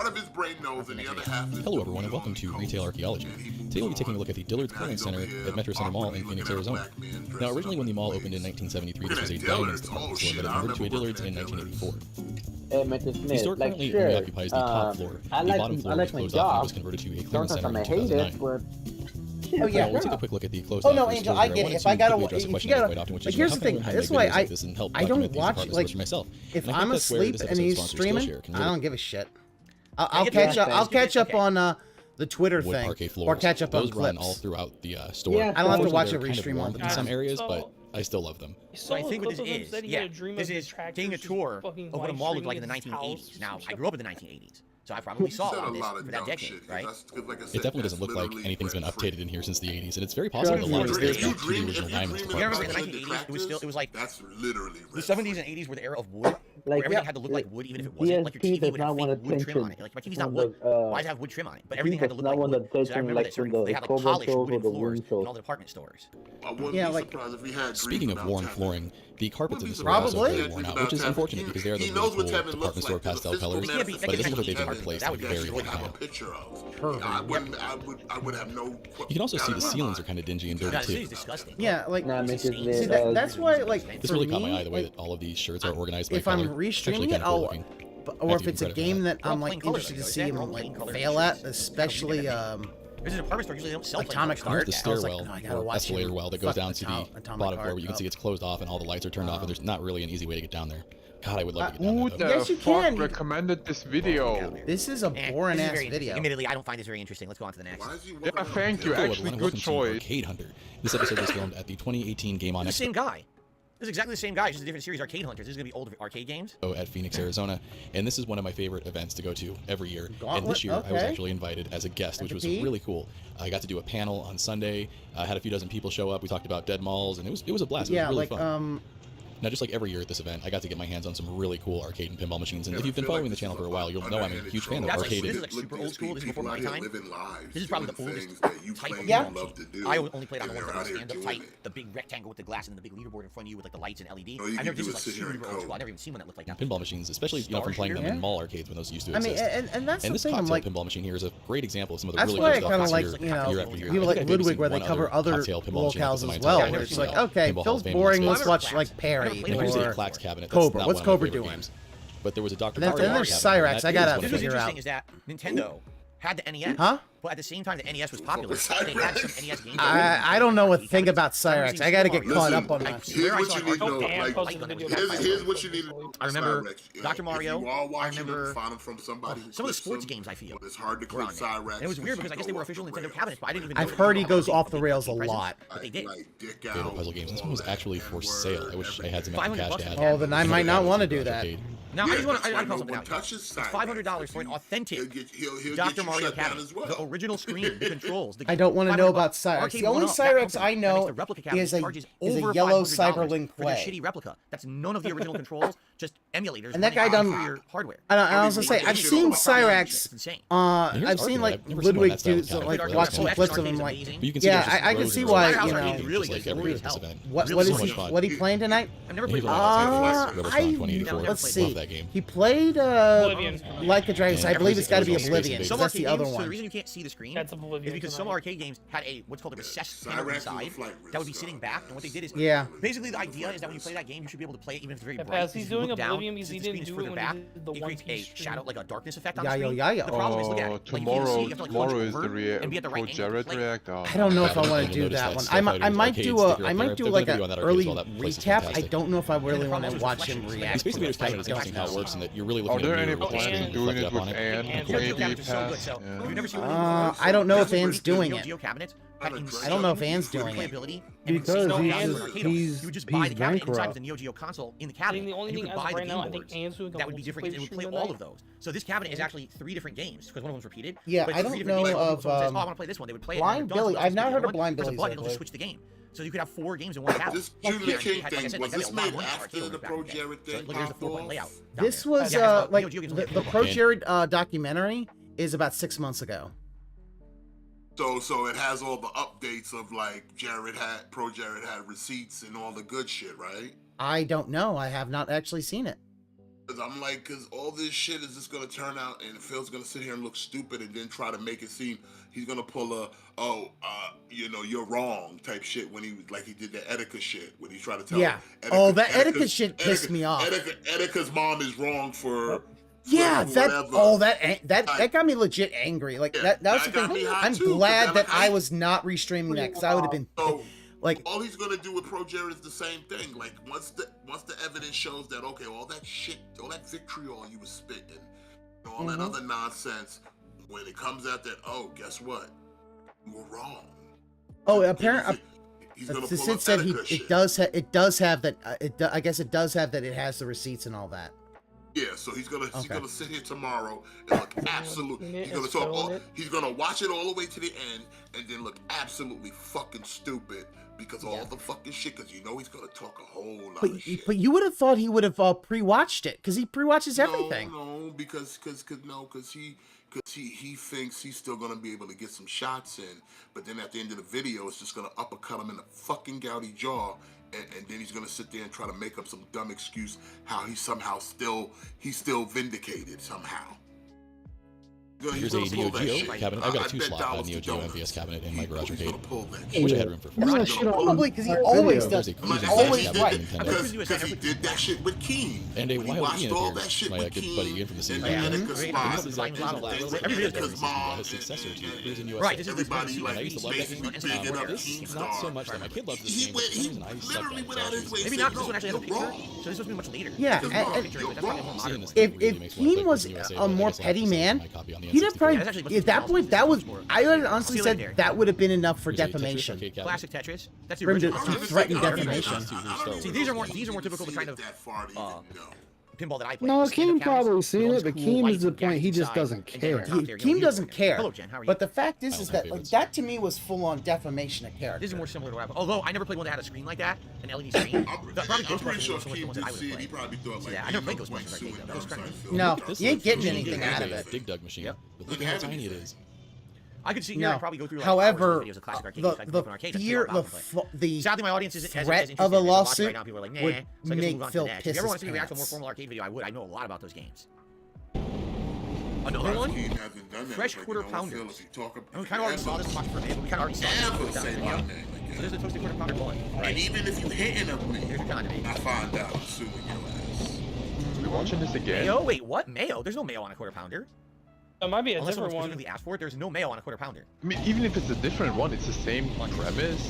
One of his brain knows and the other half is... Hello everyone and welcome to Retail Archaeology. Today we'll be taking a look at the Dillard's Clearance Center at Metro Center Mall in Phoenix, Arizona. Now originally when the mall opened in 1973, this was a Diamonds department store that converted to a Dillard's in 1984. Hey, Mr. Smith, The store currently only occupies the top floor. The bottom floor was closed off and was converted to a clearance center in 2009. Oh yeah. We'll take a quick look at the closed Oh no, Angel, I get it. If I gotta, if you gotta, like, here's the thing. This way, I don't watch like if I'm asleep and he's streaming, I don't give a shit. I'll catch up on the Twitter thing, or catch up on those run clips. all throughout the store. Yeah, I don't have to watch a They're kind of re-stream all the in time. some areas, but I still love them. So I think what this is, this is taking a tour of what a mall looked like in the 1980s. Now, I grew up in the 1980s, so I probably saw all this for that decade, right? It definitely doesn't look like anything's been updated in here since the 80s, and it's very possible a lot of this dates back to the original Diamonds You remember department. in the 1980s, it was like that's literally the 70s and 80s were the era of wood. Where everything had to look like wood, even if it wasn't. Like your TV would have fake wood trim on it. Like my TV's not wood. Why does it have wood trim on it? But everything had to look like wood. So I remember that they had like polished wooden floors in all the department stores. Yeah, like speaking of worn flooring, the carpets in the store are also very worn out, which is unfortunate because they are the really cool department store pastel colors. But it doesn't look like they've been replaced in a very long time. You can also see the ceilings are kind of dingy and dirty too. This is disgusting. Yeah, like see, that's why like this for really me, caught my eye the way that all of these shirts are organized by if color. I'm re-streaming it, or if it's a game that I'm like interested to see him like fail at, especially There's an apartment store usually they don't sell Atomic Heart. The stairwell or escalator well that goes down to the bottom floor where you can see it's closed off and all the lights are turned off and there's not really an easy way to get down there. God, I would love to get down there. Who the fuck recommended this video? This is a boring ass video. Admittedly, I don't find this very interesting. Let's go on to the next. Yeah, thank you. Actually, good choice. Arcade Hunter. This episode was filmed at the 2018 Game On Expo. The same guy. This is exactly the same guy, it's just a different series, Arcade Hunters. This is going to be old arcade games. At Phoenix, Arizona, and this is one of my favorite events to go to every year. And this year, I was actually invited as a guest, which was really cool. I got to do a panel on Sunday. I had a few dozen people show up. We talked about dead malls, and it was a blast. It was really fun. Now, just like every year at this event, I got to get my hands on some really cool arcade and pinball machines. And if you've been following the channel for a while, you'll know I'm a huge fan of arcade. This is like super old school. This is before my time. This is probably the oldest type of machine. I only played on the ones that were stand-up type, the big rectangle with the glass and the big leaderboard in front of you with like the lights and LED. I've never, this is like super old school. I've never even seen one that looked like that. Pinball machines, especially from playing them in mall arcades when those used to exist. I mean, and that's the this thing. I'm like, pinball machine here is a great example of some of the that's really why I good kind of stuff like, you know, people like Ludwig where they cover other locales as well. Where it's like, okay, Phil's boring. Let's watch like Perry or cabinet. Cobra. What's Cobra doing? Games. But there was a Dr. And then there's Cyrax. I gotta figure out. What's interesting is that Nintendo had the NES. Huh? But at the same time, the NES was popular. They had some NES games. I don't know what to think about Cyrax. I gotta get caught up on that. Here's what you need to know. Here's what you need to know. I remember Dr. Mario. I remember some of the sports games. I feel it's hard to click Cyrax. And it was weird because I guess they were official Nintendo cabinets, but I didn't even know. I've heard he goes off the rails a lot. But they did. Favorite puzzle games. This one was actually for sale. I wish I had some extra cash to add. Oh, then I might not want to do that. Now, I just want to call something out. It's $500 for an authentic Dr. Mario cabinet. The original screen, the controls. I don't want to know about Cyrax. The only Cyrax I know is a yellow Cyberlink Play. Play. Shitty replica. That's none of the original controls, just emulators. And that guy done your hardware. I was gonna say, I've seen Cyrax. I've seen like Ludwig do like watch some clips of him. Like, yeah, I can see why. You know, what he playing tonight? I've never played. Let's see. He played Like a Dragon. I believe it's got to be Oblivion. That's the other one. So the reason you can't see the screen is because some arcade games had a what's called a recessed panel inside that would be sitting back. And what they did is, basically the idea is that when you play that game, you should be able to play it even if it's very bright. He's doing Oblivion because he didn't do it when back, he did the it creates a shadow, like a darkness effect on the Yeah, screen. yeah, yeah. The problem is, look at it. Like, Tomorrow is the Jared React. I don't know if I want to do that one. I might do like an early recap. I don't know if I really want to watch him react. It's basically just kind of explaining how it works and that you're really looking Are there at any your plans of doing it with Anne? Maybe past. I don't know if Anne's doing it. I don't know if Anne's doing it. Because you would just buy the cabinet inside of the Neo Geo console in the cabinet. The only and you thing could buy the right now, I game think Anne's doing that would be different. It would play all of those. So this cabinet is actually 3 different games because one of them's repeated. Yeah, I don't know of. I want to play this one. They would play Blind Billy. I've not heard of Blind Billy. It'll just switch the game. So you could have 4 games in one cabinet. This Julie King thing, was this made after the Pro Jared thing? Look, there's the 4-point layout. This was like the Pro Jared documentary is about 6 months ago. So it has all the updates of like Pro Jared had receipts and all the good shit, right? I don't know. I have not actually seen it. Cause I'm like, cause all this shit is just gonna turn out, and Phil's gonna sit here and look stupid, and then try to make it seem he's gonna pull you're wrong type shit when he did the Etika shit when he tried to tell. Yeah. Etika shit pissed me off. Etika's mom is wrong for. Yeah, that got me legit angry. Like that was the thing. I'm glad that I was not restreaming that because I would have been like. All he's gonna do with Pro Jared is the same thing. Like once the evidence shows that okay, all that shit, all that vitriol you was spitting, all that other nonsense, when it comes out that guess what, you were wrong. Oh, apparently. Sid said it does have that. I guess it does have that. It has the receipts and all that. Yeah, so he's gonna sit here tomorrow and look absolutely. He's gonna watch it all the way to the end and then look absolutely fucking stupid because all the fucking shit. Because he's gonna talk a whole lot of shit. But you would have thought he would have pre-watched it because he pre-watches everything. No, because he thinks he's still gonna be able to get some shots in, but then at the end of the video, it's just gonna uppercut him in the fucking gouty jaw. And then he's gonna sit there and try to make up some dumb excuse how he's still vindicated somehow. Here's a Neo Geo cabinet. I've got a 2-slot Neo Geo MVS cabinet in my garage arcade, which I had room for 4. Probably because he always does. He's always right. Because he did that shit with Keen. And a Wild Ian appears, my good buddy Ian from the same game. This is like his successor to Cruise in USA. Right, this is and I used to love that game. This, not so much that my kid loves this game, and I suck at it. Maybe not because this one actually has a picture, so this must be much later. Yeah, if Keen was a more petty man, he'd have probably, at that point, I would honestly said that would have been enough for defamation. Classic Tetris. That's the for him original. to threaten defamation. See, these are more typical the kind of pinball that I play. No, Keem probably seen it, but Keem is the point. He just doesn't care. Keem doesn't care. Hello, Jen. How are you? But the fact is that that to me was full-on defamation of character. This is more similar to what I. Although I never played one that had a screen like that, an LED screen. I'm pretty sure Keem did see it. He probably thought like. Yeah, I never played Ghostbusters arcade though. No, you ain't getting anything out of it. Dig dug machine. Look how tiny it is. I could see here probably go through like however, videos of classic arcade the fear, the sadly my audience isn't threat of a lawsuit right now. People are like, nah, would so make Phil piss his pants. If you ever want to see me react to a more formal arcade video, I would. I know a lot about those games. Another one? Fresh Quarter Pounder. We kind of already saw this watch for a minute, but we kind of already saw this. So there's a Toasted Quarter Pounder one. And even if you hitting of me, I find out I'm suing your ass. Are we watching this again? Mayo? Wait, what? Mayo? There's no mayo on a Quarter Pounder. It might be a Unless different one. Specifically asked for it, there's no mayo on a Quarter Pounder. I mean, even if it's a different one, it's the same premise.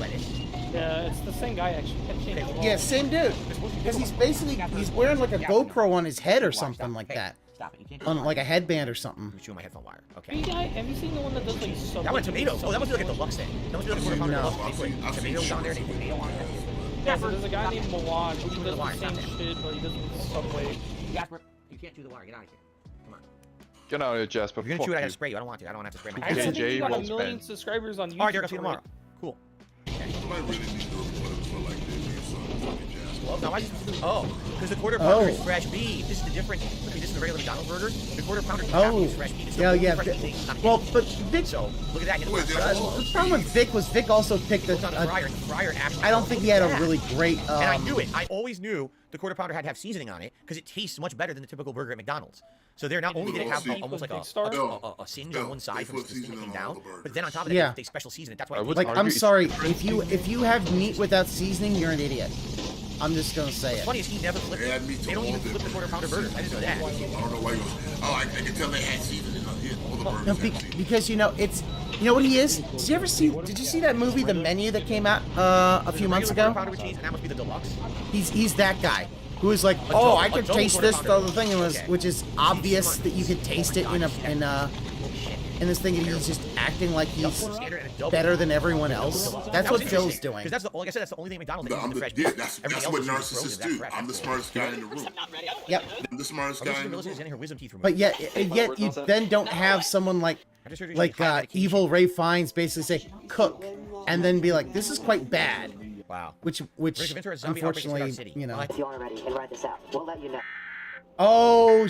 Yeah, it's the same guy actually. Yeah, same dude. Because he's wearing like a GoPro on his head or something like that. Stop it. You can't On like a headband or something. I'm chewing my headphone wire. Okay. Have you seen the one that does like so? That one tomato. Oh, that must be like a deluxe thing. That must be like a Quarter Pounder deluxe. Tomato down there and tomato on it. Yeah, so there's a guy named Mawad who does the same shit, but he does it with Subway. Jasper, you can't chew the wire. Get out of here. Get out of here, Jasper. If you're gonna chew it, I gotta spray you. I don't want to. I don't have to spray my I think you got 1 million subscribers on YouTube. Alright, Derek, I'll see you tomorrow. Cool. Now, why is this? Oh, because the quarter pounder is fresh beef. This is the difference. Okay, this is the regular McDonald's burger. The quarter pounder is fresh beef. Yeah. Well, but Vic. So look at that. The problem with Vic was Vic also picked the. Fryer actually. I don't think he had a really great. And I knew it. I always knew the quarter pounder had to have seasoning on it because it tastes much better than the typical burger at McDonald's. So they're not only did it have almost like a singe on one side from the seasoning down, but then on top of that, they special season it. That's why. Like, I'm sorry, if you have meat without seasoning, you're an idiot. I'm just gonna say it. What's funny is he never flipped it. They don't even flip the quarter pounder burgers. I didn't know that. I don't know why he was. Oh, I can tell they had seasoning on it. All the burgers. Because you know it's. You know what he is? Did you see that movie, The Menu, that came out a few months ago? Pounder with cheese, and that must be the deluxe. He's that guy who is like, oh, I could taste this other thing, which is obvious that you could taste it in this thing, and he's just acting like he's better than everyone else. That's what Phil's doing. Because that's like I said, that's the only thing McDonald's that uses the fresh beef. That's what narcissists do. I'm the smartest guy in the room. Yep. I'm the smartest guy in the room. But yet you then don't have someone like Evil Ray Fiennes basically say cook, and then be like, this is quite bad. Wow. Which unfortunately, you know. If you aren't ready and write this out, we'll let you know. Oh,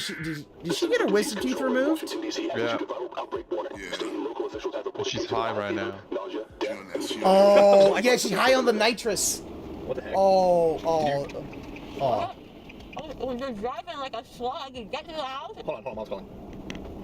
did she get her wisdom teeth removed? Yeah. She's high right now. Oh, yeah, she's high on the nitrous. What the heck? Oh. You're driving like a slug. You get to the house. Hold on, what's going on?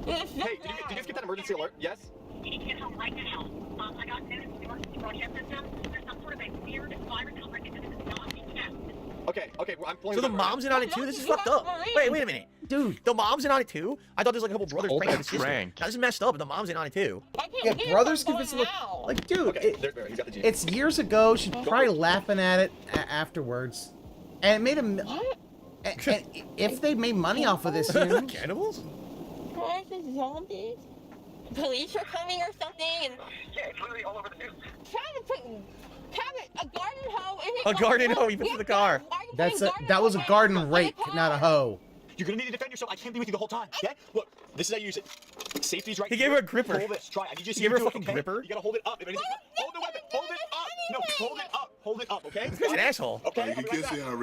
Hey, did you just get that emergency alert? Yes? You need to get home right now. I got news in the emergency broadcast system. There's some sort of a weird virus outbreak and it's not being tested. Okay, well, I'm pulling. So the mom's in on it too? This is fucked up. Wait a minute. Dude. The mom's in on it too? I thought there's like a couple brothers pranking the sister. Now, this is messed up, but the mom's in on it too. Yeah, brothers convince him. Like, dude, it's years ago. She's probably laughing at it afterwards. And it made him. And if they made money off of this, you know? Cannibals? Zombies? Police are coming or something? And yeah, it's literally all over the news. Trying to put a garden hoe in a garden hoe he puts in the car. That was a garden rake, not a hoe. You're gonna need to defend yourself. I can't be with you the whole time. Okay? Look, this is how you use it. Safety's right. He gave her a gripper. Hold this. Try. I need you to give her a fucking gripper. You gotta hold it up. Hold the weapon. Hold it up. No, hold it up. Hold it up. Okay? This guy's an asshole. Okay. You can see how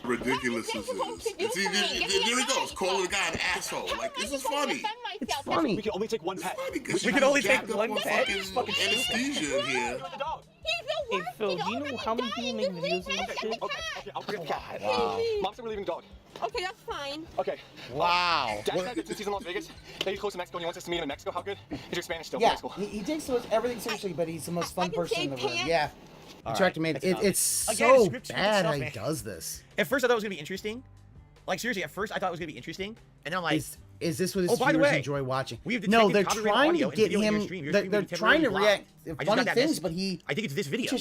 ridiculous this is. See, there he goes, calling the guy an asshole. Like, this is funny. It's funny. We can only take one pet. We can only take one pet. Fucking anesthesia in here. Hey Phil, do you know how many people make videos of this shit? Okay, I'll bring the cat. Wow. Mom said we're leaving dog. Okay, that's fine. Okay. Wow. Dad said since he's in Las Vegas, that he's close to Mexico and he wants us to meet him in Mexico. How good? Is your Spanish still? Yeah, he takes everything seriously, but he's the most fun person in the room. Yeah. Detractor made it. It's so bad how he does this. At first, I thought it was gonna be interesting. Like seriously, at first I thought it was gonna be interesting, and then I'm like, is this what his viewers enjoy watching? No, they're trying to get him. They're trying to react funny things, but I think it's this video.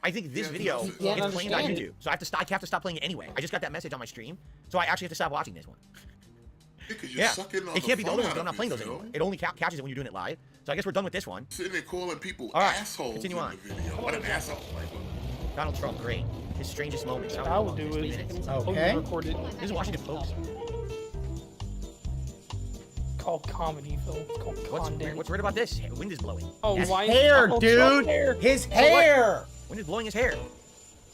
I think this video is playing on YouTube, so I have to stop playing it anyway. I just got that message on my stream, so I actually have to stop watching this one. Yeah, it can't be the only one. I'm not playing those anymore. It only catches it when you're doing it live. So I guess we're done with this one. Sitting there calling people assholes. Continue on. What an asshole! Donald Trump, great. His strangest moments. I will do it. Okay. This is Washington Post. Called comedy, Phil. It's called content. What's weird about this? Wind is blowing. Oh, why? Hair, dude. His hair. Wind is blowing his hair.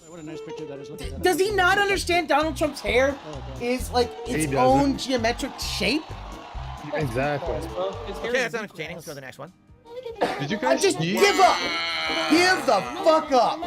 What a nice picture that is. Does he not understand Donald Trump's hair is like its own geometric shape? Exactly. Okay, that's not entertaining. Let's go to the next one. Did you guys just give up? Give the fuck up.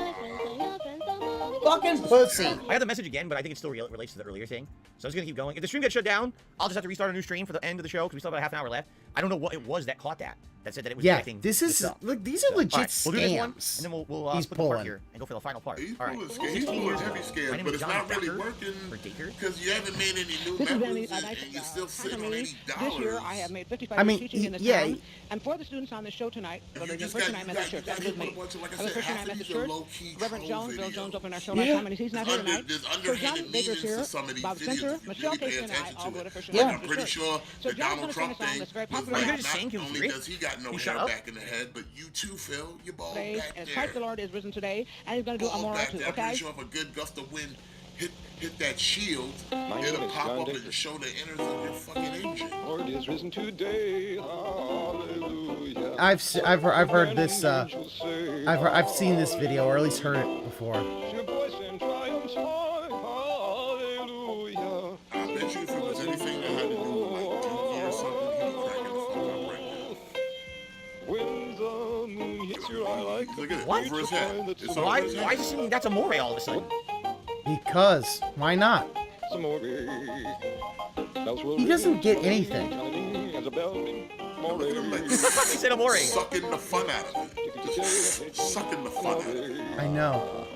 Fucking pussy. I got the message again, but I think it still relates to the earlier thing. So I'm just gonna keep going. If the stream gets shut down, I'll just have to restart a new stream for the end of the show because we still have about half an hour left. I don't know what it was that caught that. That said that it was connecting. This is look. These are legit scams. We'll do this one, and then we'll He's split the part here and go for the final part. All right. He's pulling heavy scams, but it's not really working because you haven't made any new members and you're still sitting on $80. This year, I have made 55 teaching in this town, and for the students on the show tonight, whether it's the first time I met the church, that was me. The first time I met the church, Reverend Jones, Bill Jones opened our show last time, and he's not here tonight. So John Baker's here, Bob Spencer, Michelle Casey, and I all go to First I'm pretty sure so the Donald Trump thing was like, not only does he got no hair back in the head, but you too, Phil, you're bald back there. Christ the Lord is risen today, and he's going to do a moral too, I'm pretty sure if a good gust of wind hit that shield, it'll pop up and show the innards of your fucking engine. Lord is risen today, hallelujah. I've heard this. I've seen this video, or at least heard it before. Your voice in triumph, Look at it. What? Over his head. It's Why? over his head. Why is it seeming that's a more all of a sudden? Because why not? He doesn't get anything. Look at him like He said Amore. sucking the fun out of it. Just sucking the fun out of it. I know.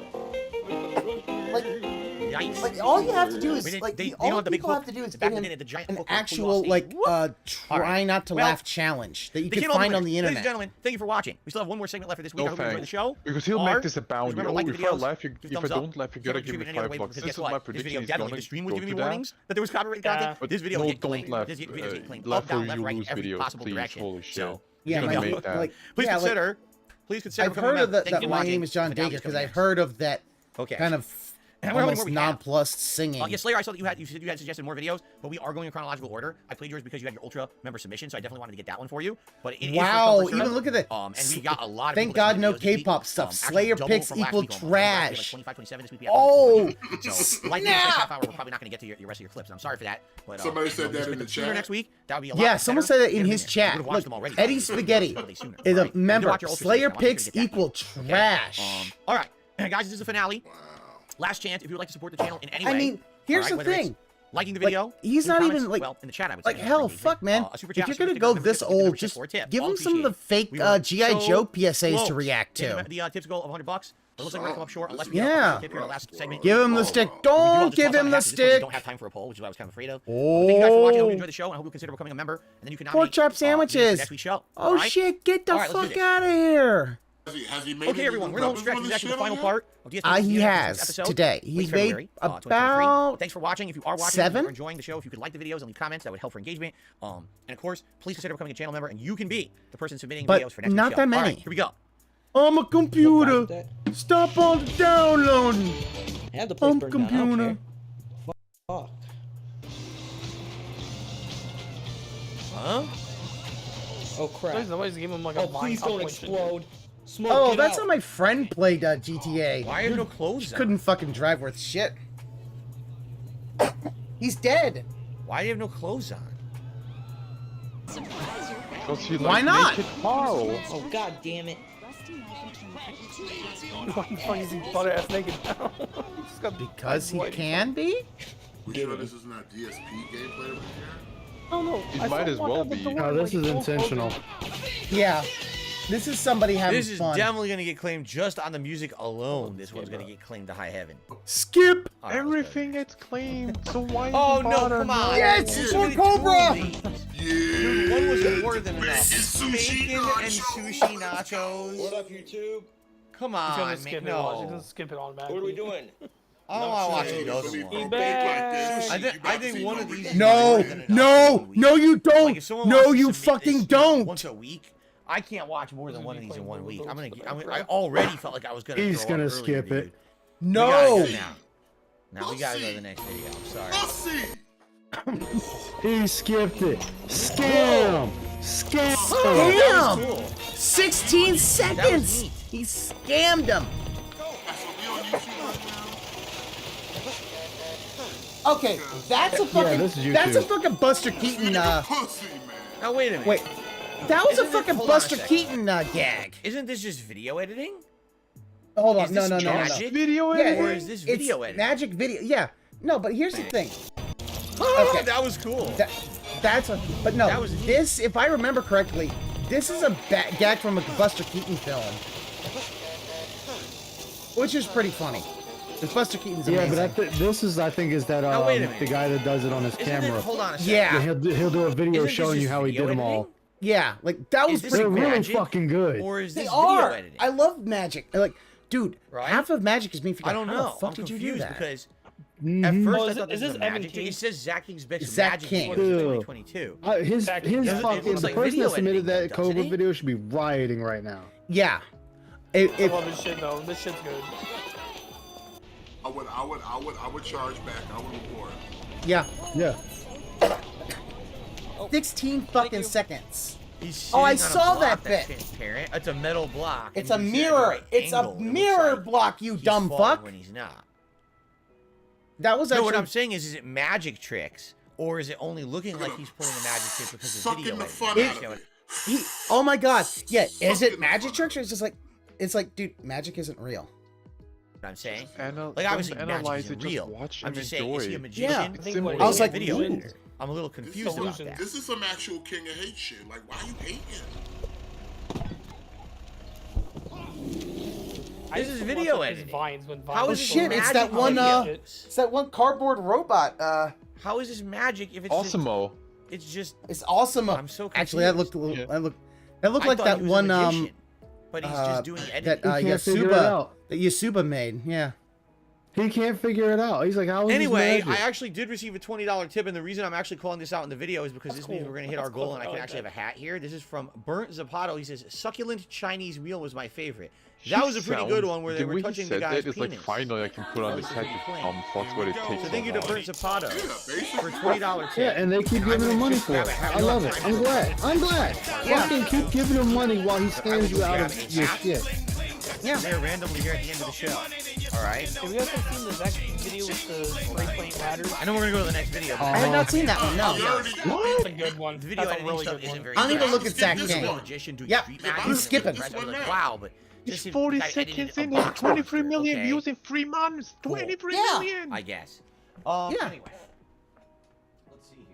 Yikes. Like all you have to do is They like don't all have the big people hook. have to do is Back get in him the day, the giant an hook would pull you actual off like stage. try not to Well, laugh challenge that you They can can't all find do on it. the Ladies and internet. gentlemen, thank you for watching. We still have one more segment left for this week. I hope you enjoyed the show. Because he'll make this a bounty. Remember, Oh, like the if I videos, laugh, give if I thumbs up. don't laugh, you Never gotta give me contribute any other way, $5. because This guess is what? my This prediction. video He's definitely, gonna the stream was go giving me to that. warnings that there was copyright content. But This video no, will get don't claimed. laugh. This video is getting claimed Laugh up, down, or left, you right, lose every videos, possible please. direction. Holy shit. So, Yeah, You're gonna like, make that. like please yeah, consider. Please consider. I've heard of Thank that. you for My watching. name is John Finale Dager is because coming I've next. heard of that Okay. kind of And how many more almost we have? nonplussed singing. Yeah, Slayer, I saw that you had suggested more videos, but we are going in chronological order. I played yours because you had your Ultra member submission, so I definitely wanted to get that one for you. But it is Wow, first come, first even served. look at that. And we got a lot of Thank people that God no submitted videos this week. K-pop stuff. Actually Slayer double picks from last equal week almost. trash. Like 25, 27 this week. We had Oh, so like the next half hour, we're probably not going to get to your rest of your clips. I'm sorry for that. But Somebody said that in the chat. Next week, that would be a lot Yeah, someone better. said that in Get his them chat. You would've watched Look, them already. Eddie Spaghetti is a member. Slayer picks equal trash. All right, guys, this is the finale. Last chance if you would like to support the channel in any way. I mean, here's the whether it's thing. Liking the video. Like, he's leaving not comments, even like well, in the chat, I would like say. hell. Fuck, man. A super If chat, you're super gonna sticker, go membership, this membership, old, membership, just or a tip. give All him some of the appreciated. fake We were GI so Joe PSAs close to react to to. the tips goal of $100. It looks like we're gonna come up short unless we Yeah. get a tip here in the last segment. Give him the stick. We do all Don't just give toss out him a the hat, 'cause this one we stick. don't have time for a poll, which is what I was kind of afraid of. Thank you guys for watching. I hope you enjoyed the show, and I hope you'll consider becoming a member. And then you can Pork nominate chop sandwiches. next week's show. Oh shit! Get the All right, let's do fuck this. out of here. Has he made Okay, everyone, we're in the home stretch. This is actually the final part of He has episode. today. Late He's February, made 2023. about Thanks for watching. If you are watching, if 7. you're enjoying the show, if you could like the videos and leave comments, that would help for engagement. And of course, please consider becoming a channel member, and you can be the person submitting But videos for next not week's that show. many. All right, here we go. I'm a computer. Stop all the downloading. And the place I'm burned down. I don't computer. care. Fuck. Huh? Oh crap. Please, nobody's giving him like a Oh, vine please don't compilation. explode. Smoke, Oh, get that's out. how my friend played GTA. Why have no clothes Just on? couldn't fucking drive worth shit. He's dead. Why do you have no clothes on? Why not? Oh god damn it. Why the fuck is he butt ass naked now? Because he can be? We sure this is not DSP gameplay over here? Oh no. It might as well be. No, this is intentional. Yeah. This is somebody having This is fun. definitely going to get claimed just on the music alone. This one's going to get claimed to high heaven. Skip. Everything gets claimed, so why Oh even no, bother? come on. Yes, There's more only 2 of Cobra. these. Dude, one was more than enough. Bacon and sushi nachos. What up, YouTube? Come He's on, gonna man. skip it. Watch. He's No. gonna skip it automatically. What are we doing? I don't want to watch the other one. He back. I think one of these is No, more than enough no, for 1 week. no, you Like, don't. if someone No, wants to you submit fucking this don't. Once a week, I can't watch more than one of these in 1 week. I already felt like I was gonna. He's throw gonna up skip earlier, it. dude. No. We gotta go now. Now we gotta go to the next video. I'm sorry. He skipped it. Scam. Scam. Damn. 16 seconds. neat. He scammed him. Okay, that's a fucking this is that's a YouTube. fucking Buster Keaton Pussy, man. Now wait a minute. wait. That was Isn't a it- fucking hold on a Buster second. Keaton gag. Isn't this just video editing? Hold on, Is no, this no, no, no, no. magic? Video Yeah, editing? Or is this video it's editing? magic video. Yeah. No, but here's the thing. Oh, Okay. that was cool. That's a but no. That was neat. This, if I remember correctly, this is a gag from a Buster Keaton film, which is pretty funny. Because Buster Keaton's Yeah, amazing. but this is, I think, is that Now, wait a minute. the guy that does it on his Isn't camera. it, hold on a second. Yeah. He'll do a video Isn't this showing you just how he video did them all. editing? Yeah, like that was Is this pretty They're cool. really magic? fucking good. Or is this They video are. editing? I love magic. Like, dude, Right? half of magic is me figuring I don't how know. the fuck I'm did you confused do that? because Mhm. at first Oh, I is thought it- this is was a this Evan magic. King? It says Zach King's best Zach magic King. before Ew. 2022. His Zach- his Doesn't it fucking look the like person video that submitted editing, that doesn't COVID it? video should be rioting right now. Yeah. I If love this shit though. This shit's good. I would charge back. I would report. yeah, Yeah. 16 fucking seconds. He's Oh, I sitting on a saw block that that's bit. transparent. It's a metal block. It's and a he's at the mirror. right It's a angle. It looks mirror like block, you he's dumb falling fuck. when he's not. That was No, actually. what I'm saying is it magic tricks, or is it only looking like he's pulling a magic trick because of Sucking video the editing? fun out of it. oh my god. Yeah, is it magic tricks or is it just like it's like, dude, magic isn't real. I'm saying, like obviously analyze magic it, isn't real. watch I'm and just saying, is he a enjoy. magician? Yeah. Or I was is he a like, video ooh. editor? I'm a little confused about that. This is some actual King of Hate shit. Like, why are you hating? This is video editing. How is shit? It's that one. It's that one cardboard robot. How is this magic if it's Awesome-o. It's just. It's awesome. I'm so confused. Actually, that looked a little. That looked I like thought that he was a one. magician, but he's just doing editing. That He can't figure it Yasuba. out. That Yasuba made. Yeah. He can't figure it out. He's like, how is Anyway, this magic? I actually did receive a $20 tip, and the reason I'm actually calling this out in the video is because this means we're going to hit our goal, and I can actually have a hat here. This is from Burnt Zapato. He says, succulent Chinese wheel was my favorite. That was a pretty good one where they were touching the guy's penis. It's like, finally I can put on this hat to fuck what it takes. So thank you to Burnt Zapato for $20 tip. Yeah, and they keep giving him money for it. I love it. I'm glad. I'm glad. Yeah. Fucking keep giving him money while he scams you out of your shit. Yeah. They're randomly here at the end of the show. All right. Have you guys seen the Zach video with the spray paint ladders? I know we're going to go to the next video. I have not seen that one. No. That's a good one. The video That's a editing really stuff good isn't one. very I'll need to good. look at Zach King. Yeah, he's skipping. Wow, but It's 40 seconds in and 23 million views in 3 months. 23 million. I guess. Yeah. Anyway. Let's see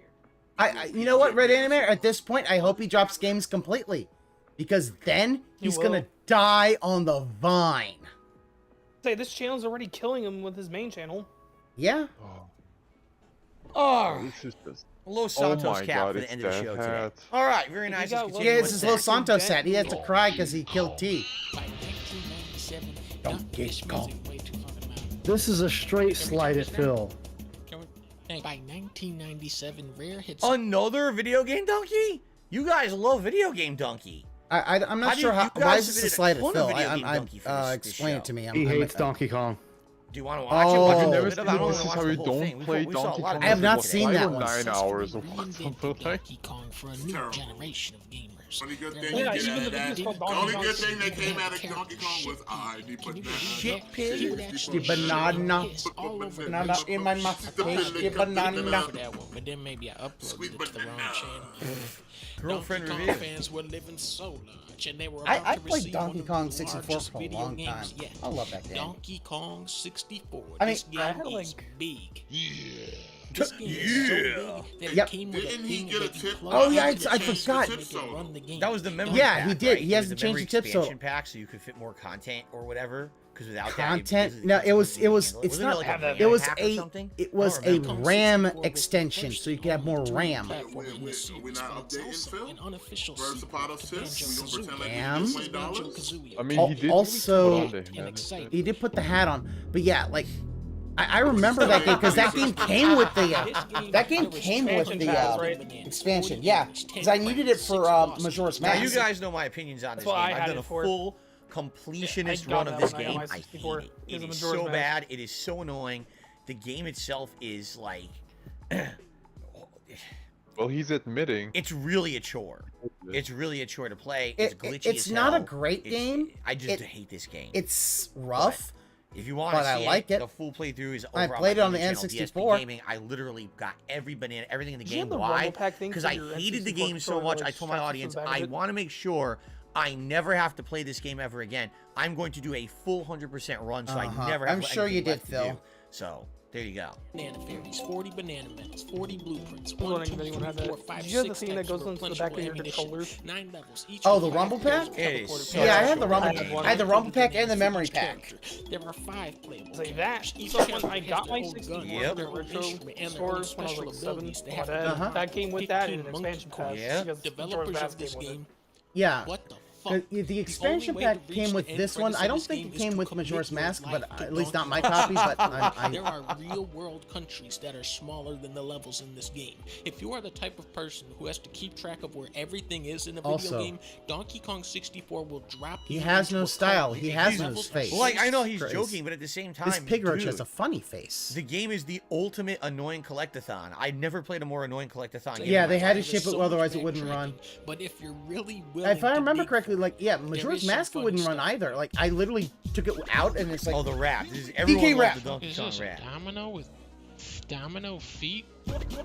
here. You know what, Red Animator? At this point, I hope he drops games completely, because then he's gonna die on the vine. Say this channel's already killing him with his main channel. Yeah. Oh, this is just. Los Santos my cap God, for the it's end of the that show hat. today. All right, very nice. Yeah, it's his Los Santos set. He had to cry because he killed T. Donkey Kong. This is a straight slide at Phil. By 1997, Rare hits Another video game donkey? You guys love video game donkey. I'm not sure how. Why is this a slide at Phil? Explain it to me. He hates Donkey Kong. Do you want to watch it? Watch a Never little bit of it. I don't this is wanna how watch you the whole don't thing. play We saw a Donkey lot of Kong. I have not videos seen today. that one. 9 hours of something like. Donkey Kong for a new generation of gamers. Only good thing you get out of that. The only good thing that came out of Donkey Kong was the banana. Shit pig. The banana. Banana in my mouth. The banana. But then maybe I uploaded it to the wrong channel. Girlfriend Donkey Kong review. fans were living so large, and they were I about to played receive Donkey one of Kong the 64 largest for a video long games time. yet. I love that game. Donkey Kong 64. I mean, This game is big. This game is so big that Yep. it came with a Didn't he thing get a that you tip? plug Oh, yeah, into the I game forgot. to make it run the game. That was the memory Yeah, pack, he did. right? He has It to was change memory the tips so- expansion pack so you could fit more content or whatever. Because without Content? No, it was. It's Wasn't not. like a It was pack or a. something? It was I don't a remember. RAM extension, so you could have more RAM. We're not updating Phil? Where's the pot of tips? We gonna pretend Damn. like we $20? I mean, he did. Also, put on the hat. he did put the hat on, but yeah, like I remember that game because that game came with the expansion. Yeah, because I needed it for Majora's Now Mask. you guys know my opinions on this game. what I I've had done it a for. full completionist I got run of that this when I got game. my I hate 64. it. It It was is a Majora's so Mask. bad. It is so annoying. The game itself is like, Well, he's admitting. it's really a chore. It's really a chore to play. It's glitchy It's as not a hell. great game. I just hate this game. It's rough. If you want to but I see like it. the full playthrough is I over played it on the my channel, N64. DSP Gaming. I literally got everything in the Did you have game. the Why? Rumble Pack thing Because for I your hated the N64 game so controller much. that I was told my strapped to the audience, back of I it? want to make sure I never have to play this game ever again. I'm going to do a full 100% run, so I never have I'm sure you anything did, left to Phil. do. So there you go. Banana fairies, 40 banana medals, 40 blueprints, I was 1, wondering 2, if anyone 3, had that. 4, 5, Did you have the 6 thing that types goes of into the back of your ammunition, controllers? 9 levels. Each Oh, with the 5 Rumble players Pack? with It a is quarter so pack. Yeah, I had the Rumble. had one. I had the Rumble Pack and the for memory each pack. character. There are 5 playable Like that. characters. Each So when character I has got their my own 64 gun, Yep. their at own retro instrument, and their own stores when I was special like 7, abilities. They my have dad, that came with that and an 15 expansion pack. monkey Yeah. Because Developers Majora's of this Mask came with game. Yeah. What the fuck? The expansion pack came with this one. I don't think it came with Majora's Mask, but at least not my copy. But There are real-world countries that are smaller than the levels in this game. If you are the type of person who has to keep track of where everything is in a video Also, game, Donkey Kong 64 will drop you. he has into no a style. country He with has no levels face. Well, like I know he's Christ. joking, but at the same time, This pig roach dude, has a funny face. the game is the ultimate annoying collectathon. I never played a more annoying collectathon game. Yeah, in they my had to life. ship it, otherwise it wouldn't run. But if you're really willing If I to remember dig correctly, for like yeah, there Majora's is some Mask funny wouldn't run stuff. either. Like I literally took it out, and it's like Oh, the rap. Everyone DK loves rap. the Donkey Is Kong this rap. Domino with Domino feet?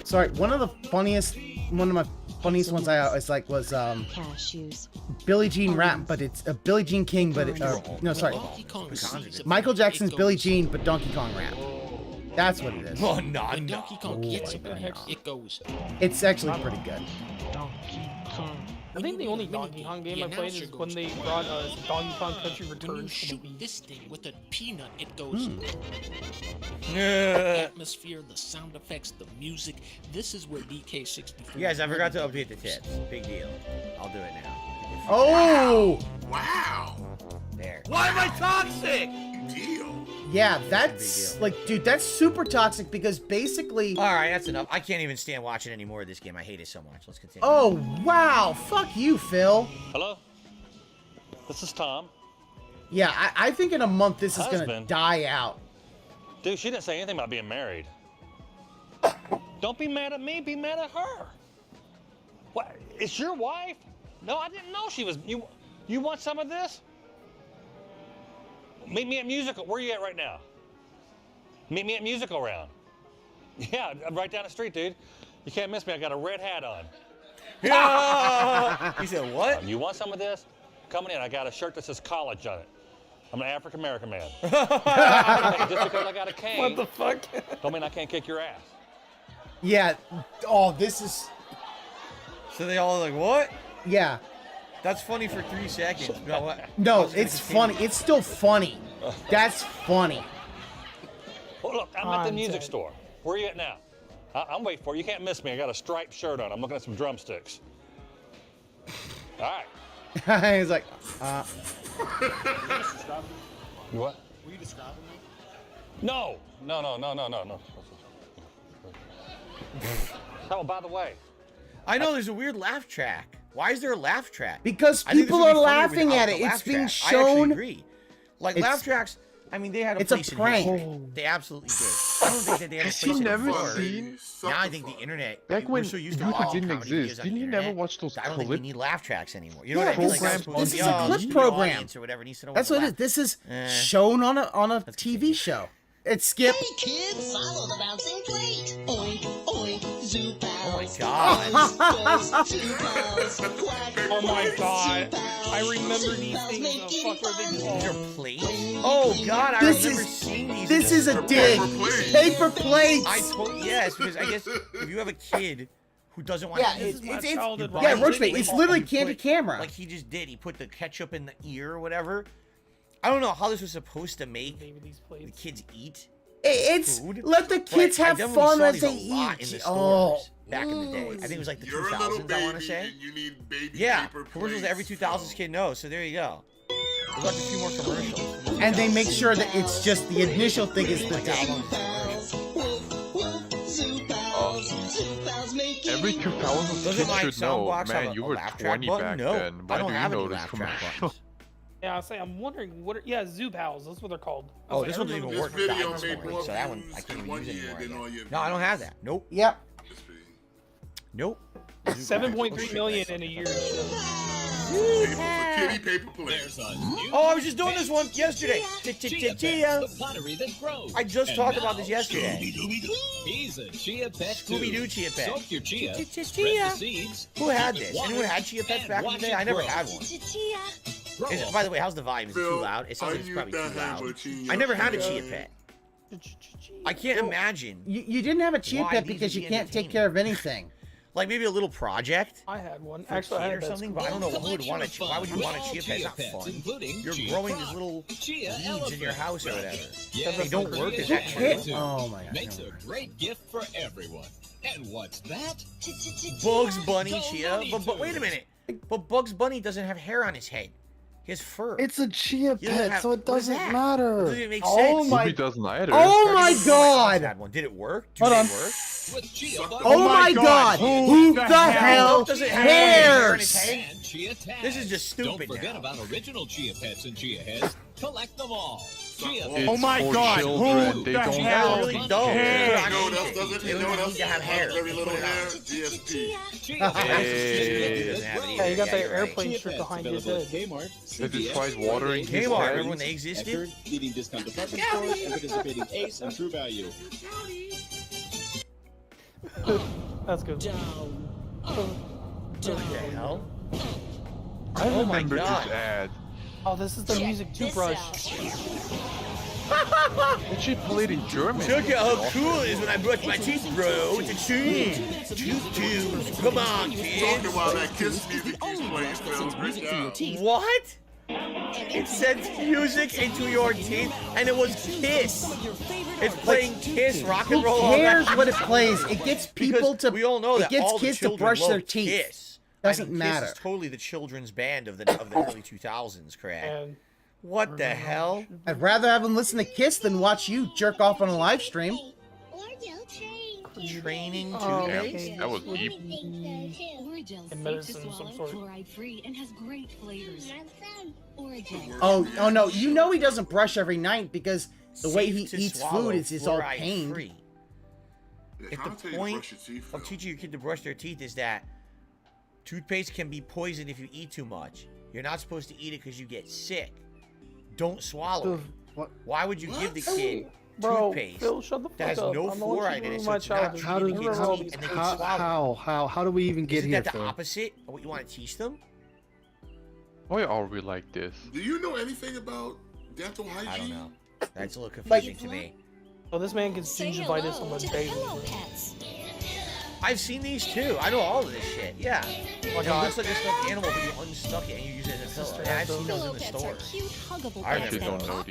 Sorry, one of the funniest, one of my funniest ones I was like was Cashews. Billie Jean rap, but it's a Billie Jean King, but no, sorry, Michael Jackson's Billie Jean, but Donkey Kong rap. That's what it is. Oh no, When Donkey Kong gets it goes. It's actually pretty good. Donkey Kong. I think the only Donkey Kong game I played is when they brought Donkey Kong Country When you Returns to the shoot Wii. this thing with a peanut, it goes. The Yeah. atmosphere, the sound effects, the music. This is where DK64. You guys, I forgot to update the tips. Big deal. I'll do it now. Oh! Wow. There. Why am I toxic? Deal. Yeah, that's like, dude, that's super toxic because basically. All right, that's enough. I can't even stand watching any more of this game. I hate it so much. Let's continue. Oh wow! Fuck you, Phil. Hello? This is Tom. Yeah, I think in a month this is gonna Husband. die out. Dude, she didn't say anything about being married. Don't be mad at me, be mad at her. What? It's your wife? No, I didn't know she was. You want some of this? Meet me at Musical. Where are you at right now? Meet me at Musical Round. Yeah, I'm right down the street, dude. You can't miss me. I got a red hat on. Yeah. He said, what? You want some of this? Coming in, I got a shirt that says college on it. I'm an African American man. Just because I got a cane. What the fuck? Don't mean I can't kick your ass. Yeah. Oh, this is. So they all like, what? Yeah. That's funny for 3 seconds. No, what? No, it's funny. It's still funny. That's funny. Well, look, I'm at the music store. Where are you at now? I'm waiting for you. You can't miss me. I got a striped shirt on. I'm looking at some drumsticks. All right. He's like, You what? Were you describing me? No. Oh, by the way. I know there's a weird laugh track. Why is there a laugh track? Because I think this people would be are funnier laughing without at the it. laugh It's being track. I shown. actually agree. Like It's- laugh tracks. I mean, they had a It's a place in prank. history. They absolutely did. I don't think that they had a Has place he in never before. seen? Now I think the internet. Back we're when so used to YouTube watching didn't comedy exist, videos on didn't the you internet never watch those that I don't think we clip? need laugh tracks anymore. You know Yeah, what I mean? Like, this that's supposed is to be, a clip the program. audience or whatever needs to know That's what what to it is. This is laugh. shown on a TV show. It's Skip. Hey kids, follow the bouncing plate. Oink, oink, zoo pals. Oh my god. Oh my god. I remember these things. Fuck, what are they called? These are plates? Oh god, I This remember is- seeing these. This is a dig. Paper plates. Yes, because I guess if you have a kid who doesn't want Yeah, to it's childhood yeah, ride. Roachmate. It's literally candid camera. Like he just did. He put the ketchup in the ear or whatever. I don't know how this was supposed to make the kids eat. It's food, let the kids but I have definitely fun saw as these they a lot in the eat. stores back in the day. I think it was like the You're a little 2000s. I want to baby say. and you need baby Yeah, paper commercials that every plates, 2000s kid knows. So there you go. We'll watch a few more commercials. And they make sure that it's just the initial thing is the dig. Every 2000 Doesn't my kid should know, soundbox have man, a you were laugh track 20 button? back No, then. Why I don't do you have know any this laugh track commercial? buttons. Yeah, I say I'm wondering what. Yeah, zoo pals. That's what they're called. I Oh, was this like, one I doesn't even remember work. this. video Died this made morning, more so that one I views can't in even 1 use year anymore. than all I your guess. No, I don't have that. Nope. Yep. Nope. 7.3 million in a year. Kitty paper plates. Oh, I was just doing this one yesterday. Chia. pottery that grows. I just talked about this yesterday. He's a chia pet too. Scooby-Doo chia pet. Soak your chia, Chia. spread the seeds. Who had keep it this? watered, Anyone had chia pets and back in the watch day? it I never grow. had one. Is it, by the way, how's the vibe? Is it too Phil, loud? It sounds like it's I probably used too to have loud. a chia I never had a pet. chia pet. I can't imagine. You didn't have a chia Why pet these because would you be can't take care of anything. Like maybe a little project. I had one. For Actually, a I kid had or that something, school. but I don't know who would want a chia. Why would you want a All chia pet? It's not chia pets, fun. including You're chia growing frog, these little chia weeds in your elephant. house or whatever. Yeah, They don't work. Is that chia true? too. Oh my god. Makes a great gift for everyone. And what's that? Bugs Bunny chia. Looney But wait a minute. But Bugs Bunny doesn't have hair on his head. He has fur. It's a chia He doesn't pet, have- so it what is doesn't that? matter. Doesn't even make Oh sense. my- Scooby doesn't either. Oh my god. Had one. Did it work? Hold Did on. it work? With chia butter. Oh my god. Who the hell Does it have hair in his cares? head? And chia tags. This is just Don't stupid forget now. about original chia pets and chia heads. Collect them all. Chia It's pets. my god, children. They don't They have really to don't. care. I No, mean, that doesn't. they You know don't what need else? to have hair. Very little Put it hair. on. GSP. Chia Hey. pets. Yeah, you got that you're right. airplane strip behind his head. Have you tried watering his Kmart, head? remember when they existed? Leading discount department stores and participating Ace and True Value. That's good. What the hell? I Oh my remember God. this ad. Oh, this is the music toothbrush. And she played in German. Look at how cool it is when I brush my teeth, bro. It's a treat. Tooth tubes. Come on, kids. Talking while that Kiss music is playing, Phil. Great job. What? It sends music into your teeth, and it was Kiss. It's playing Kiss, rock and roll. Who cares what it plays? It gets people to. We all know that it gets all the kids to children brush their love teeth. Kiss. Doesn't I mean, matter. Kiss is totally the children's band of the early 2000s, Craig. What the hell? I'd rather have them listen to Kiss than watch you jerk off on a live stream. Training Damn, that was deep. And medicine of some sort. Fluoride-free and has great flavors. Oh no! You know he doesn't brush every night because the way he Safe to eats swallow, food is all fluoride pained. free. If the point of teaching your kid to brush their teeth is that toothpaste can be poisoned if you eat too much. You're not supposed to eat it because you get sick. Don't swallow it. Why would you give the kid toothpaste Phil, shut the fuck that has up. no I'm the one fluoride who in it, ruined so my it's not childhood. treating the kid's teeth and they can swallow it? How do we even get Isn't here? that the Phil? opposite of what you want to teach them? Why are we like this? Do you know anything about dental hygiene? I don't know. That's a little confusing to me. Oh, this man gets gingivitis on the daily. I've seen these too. I know all of this shit. Yeah. It looks like a stuffed animal, but you unstuck it and you use it as a pillow. Yeah, I've seen those in the store. I remember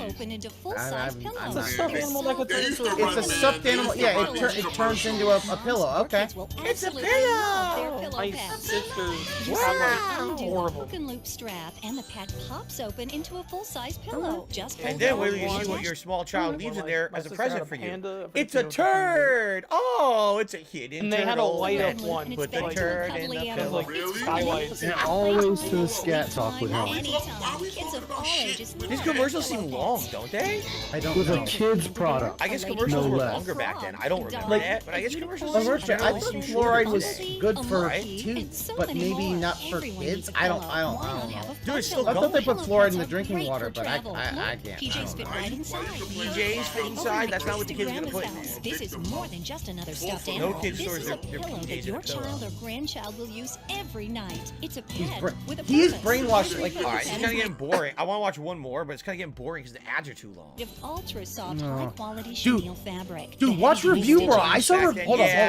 It's a stuffed animal. Yeah, it turns into a pillow. Okay. It's a pillow. My sisters Wow. have like horrible. Hook and loop strap, and the pad pops open into a full-size pillow. Just And hold then on wait till you one. see what your small child leaves in there as a sister present had a for you. panda, It's a turd. Oh, it's a hidden And they had a turtle. light up one. Put the turd in the pillow. Like skylights. And always to the scat talk with him. Kids of all ages These commercials seem long, don't they? I don't With know. a kid's product. I guess commercials No were less. longer back then. I don't remember Like, that, but I guess commercials. I thought fluoride was good for Right? teeth, but maybe not for kids. I don't know. Dude, it's still I thought they going. put fluoride in the drinking water, but I can't. PJs fit right inside. PJs fit inside. That's not what the kids are gonna put in there. This is more than just another stuffed No animal. kid This stores is their a pillow PJs that in a your pillow. child or grandchild will use every night. It's a He's pad bra- with a he is purpose. brainwashed, Every like- purpose All right, it's has kind of getting boring. I want to watch one more, but it's kind of getting boring because the ads are too long. of ultra soft, No. high quality Dude, chenille fabric. Dude, The watch heavy review, bro. stitching I saw Back her. then,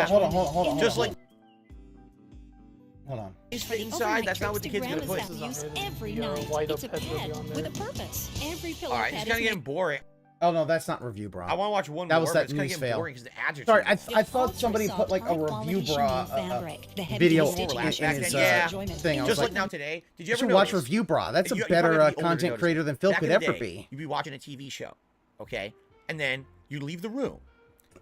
Hold on. Just like Hold on. it's fit inside. That's not what the kids are gonna put. use every Yeah, night. light It's a up head pad really on with there. a purpose. Every pillow All right, it's pad kind of is getting boring. Oh no, that's not review, bro. I want to watch one That more, was but that it's kind of news getting fail. boring because the ads are Sorry, too I long. thought somebody put like a review bra video in his Back then, yeah. thing. I was Just like like, now today. Did you you ever should notice? watch review bra. That's a You better probably be older to content notice. creator than Phil Back could in the ever day, be. You'd be watching a TV show, okay, and then you leave the room,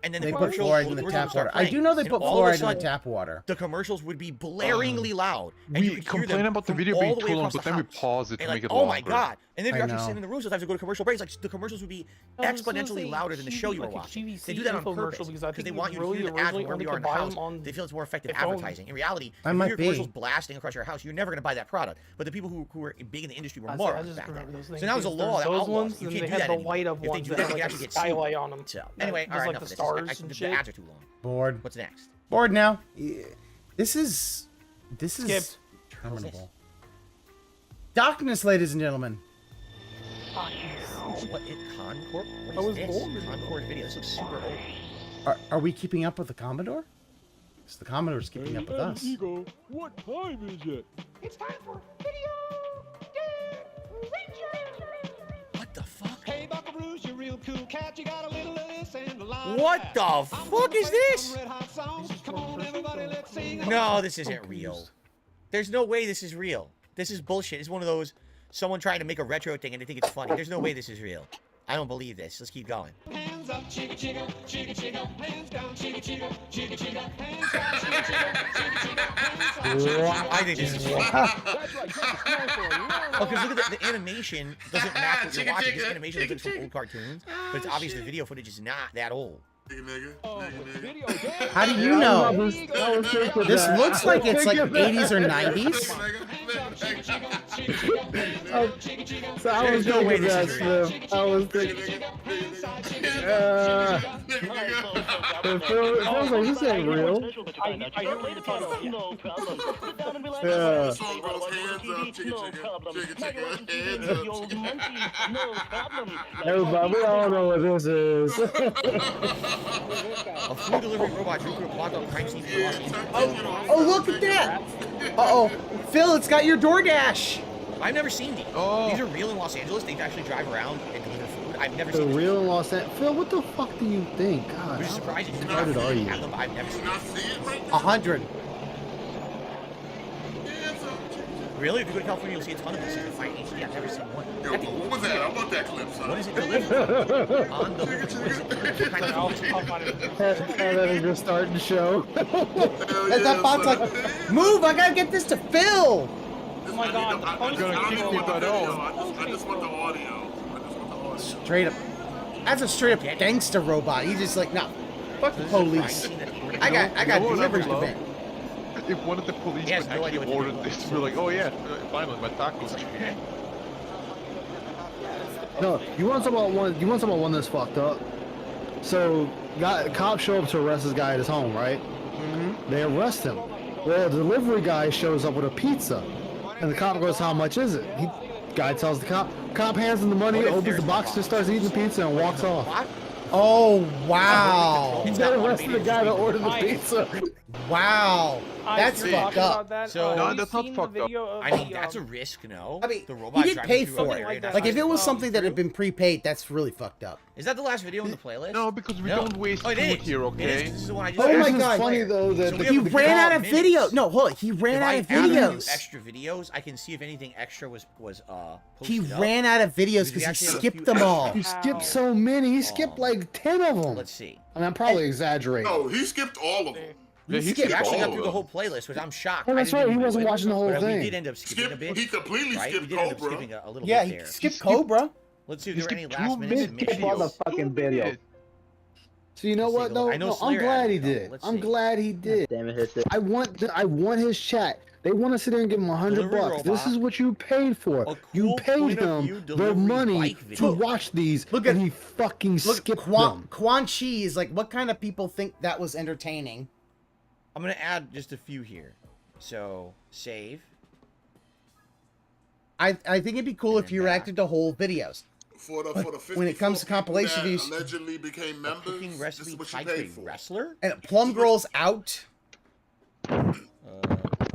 and then They the put commercials fluoride in would the start tap water. I playing. do know they And put all of a fluoride in the sudden, tap water. The commercials would be blaringly loud. And We you could hear complain them about the from video all being the way too long, across but the then we house. pause it to And make like, it oh my longer. god! And then if I you're actually know. sitting in the room, sometimes to go to commercial breaks, like the commercials would be exponentially louder than the show you were watching. They do that on purpose because they want you to hear the ads from wherever you are in the house. They feel it's more effective advertising. In reality, I if you might hear be. commercials blasting across your house, you're never going to buy that product. But the people who are big in the industry were I morons just back remember then. those things. So now there's a law that Those outlaws ones, you and can't they do had that the anymore. light up If they ones do that that, had they like actually a get sued. skylight on them. So anyway, all Just right, like enough the of this. stars The and shit. ads are too long. Bored. What's next? Bored now. This is Skipped. terminable. Darkness, ladies and gentlemen. What in Concord? I What was is this? bored. Concord video. This looks super old. Are we keeping up with the Commodore? Because the Commodore's keeping up with us. Ego, what time is it? It's time for Video Game Ranger. What the fuck? Hey, Buckaroos, you're real cool cat. You got a little of this and a lot of What that. the fuck is this? Red hot songs. Come on, everybody, let's sing. No, this isn't real. There's no way this is real. This is bullshit. It's one of those someone trying to make a retro thing and they think it's funny. There's no way this is real. I don't believe this. Let's keep going. Hands up, chicka chicka, chicka chicka. Hands down, chicka chicka, chicka chicka. Hands down, chicka chicka, chicka chicka. Hands down, chicka I think this is real. That's right, Oh, because look at the animation doesn't match what you're watching. This animation looks like from old cartoons, but it's obvious the video footage is not that old. How do you know? This looks like it's like 80s or 90s. So I was There's no way thinking this that, is real. Slim. I was thinking. It feels like this ain't real. Yeah. Everybody, we all know what this is. A food delivery robot drew through a clogged up crime scene. Oh, look at that! Uh-oh. Phil, it's got your DoorDash. I've never seen these. Oh. These are real in Los Angeles. They actually drive around and deliver food. I've never They're seen real in Los Angeles. Phil, what the fuck do you think? God, Which is surprising. how retarded are you? I've never seen them. 100. Really? If you go to California, you'll see a ton of these. You can find HD. I've never seen one. Yo, what was that? I want that clip, son. What is it delivered? On the And then just starting the show. That bot's like, move! I gotta get this to Phil! Oh my god, I just want the audio. Straight up. That's a straight up gangster robot. He's just like, nah, fuck the police. I got deliveries to make. If one of the police would actually ordered this, we're like, oh yeah, finally my tacos. No, you want to talk about one that's fucked up? So, cops show up to arrest this guy at his home, right? Mm-hmm. They arrest him. Well, the delivery guy shows up with a pizza, and the cop goes, "How much is it?" Guy tells the cop. Cop hands him the money, opens the box, just starts eating the pizza, and walks off. Oh wow! They arrested the guy that ordered the pizza. Wow, that's fucked up. So no, that's not fucked up. I mean, that's a risk, no? I mean, the robot he did pay driving through for an it. area that's Like, if not- it was something that had been prepaid, that's really fucked up. Is that the last video in the playlist? No, because we don't waste food here, okay? This is the one I just Oh my It's god! funny though that He ran out of video. No, hold on. He ran out of videos. Extra videos. I can see if anything extra was He posted up. ran out of videos because he actually have a skipped few them all. He skipped so many. He skipped like 10 of them. Let's see. I mean, I'm probably exaggerating. No, he skipped all of them. He actually got through the whole playlist, which I'm shocked. Oh, that's I didn't right. He even wasn't do it, watching the whole but thing. We did end up skipping a bit. He completely right? skipped We did end up Cobra. skipping a little Yeah, bit he there. skipped Cobra. Let's see if there were any skipped last two minute minutes. submissions. Motherfucking video. So you know what? No, I know I'm Slayer glad he had it, though. did. Let's I'm see. glad he did. Damn it, hit it. I want his chat. They want to sit there and give him $100 Delivery bucks. This robot. is what you paid for. A You cool paid point of him view the delivery money bike to video. watch these, Look and at- he fucking skipped them. Quan Chi is like, what kind of people think that was entertaining? I'm gonna add just a few here. So save. I think it'd be cool if you reacted to whole videos. For the When it comes to 54 compilation people views, that allegedly became members, Cooking this recipe is what you type paid a for. wrestler. and Plum Girl's out.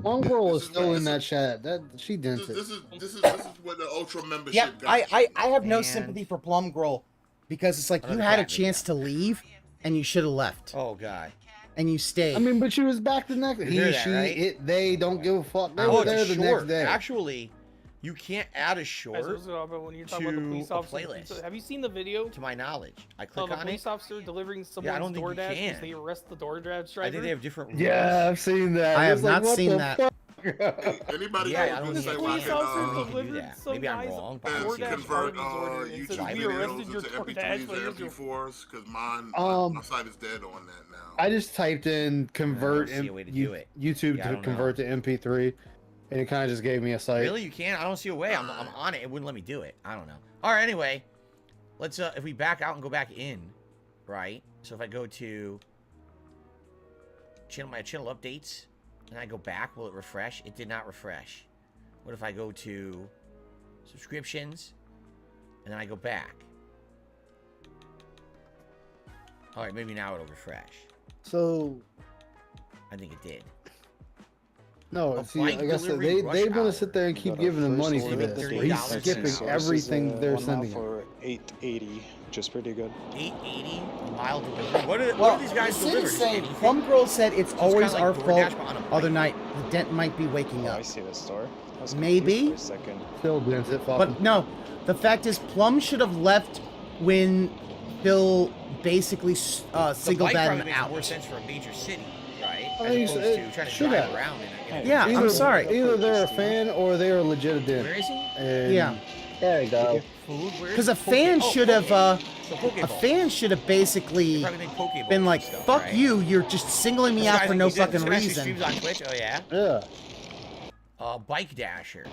One girl is still in that chat. That she didn't. This is what the Ultra membership Yeah, got. I have no And- sympathy for Plum Girl because it's like you Another had a cat chance to leave and you should have left Oh god. and you stayed. I mean, but she was back the next. You He, hear that, she, right? it, they don't give a fuck. They Oh, were it's there a the short. next day. Actually, you can't add a Guys, short what's up, when you're talking about the police to a officer, playlist. have you seen the video to my knowledge. I of click a on police it. officer delivering I someone's don't think you DoorDash can. because they arrest the DoorDash driver? I think they have different rules. Yeah, I've seen that. I It's have like, not what seen the that. fuck? Anybody Yeah, I else don't can think say it's why police officer can delivered that. some Maybe I'm guy's wrong, but I don't see DoorDash it. convert Arby's order and YouTube says, we videos arrested your into DoorDash MP3s players. and MP4s because mine, Um, my site is dead on that now. I just typed in convert see a way to do it. YouTube Yeah, I to don't convert to MP3, and it kind of just gave me a site. Really? You can't? I don't see a way. I'm on it. It wouldn't let me do it. I don't know. All right. Anyway, let's if we back out and go back in, right? So if I go to my channel updates and I go back, will it refresh? It did not refresh. What if I go to subscriptions and then I go back? All right, maybe now it'll refresh. So I think it did. no, A see, bike like I said, delivery they rush want hour. to sit there and keep giving him money for order this. that's But he's $30 skipping so everything they're sending him. for $8.80, which is pretty good. $8.80 mile delivery. What Well, are these guys the delivering? city's saying Anything? Plum Girl said it's kinda always like our DoorDash, fault. but on a Other bike. night, the dent might be waking Oh, I up. see the store. I was Maybe. confused for a second. Still didn't it, fuck But him. no, the fact is, Plum should have left when Phil basically The singled bike that probably him makes out. more sense for a major city, right? I As mean, opposed to trying to should drive have. around in a Yeah, I'm sorry. Either they're a fan or they are legit a dent. Where is he? And Yeah, There we go. Food? Where is because a Poke- fan oh, should have So Pokeball. a fan should have basically Probably make Pokeballs been like, and stuff, "Fuck right? you! You're just singling me This out guy's- for no he's in- fucking this guy actually reason." streams on Twitch. Oh yeah. Yeah. Bike Dasher.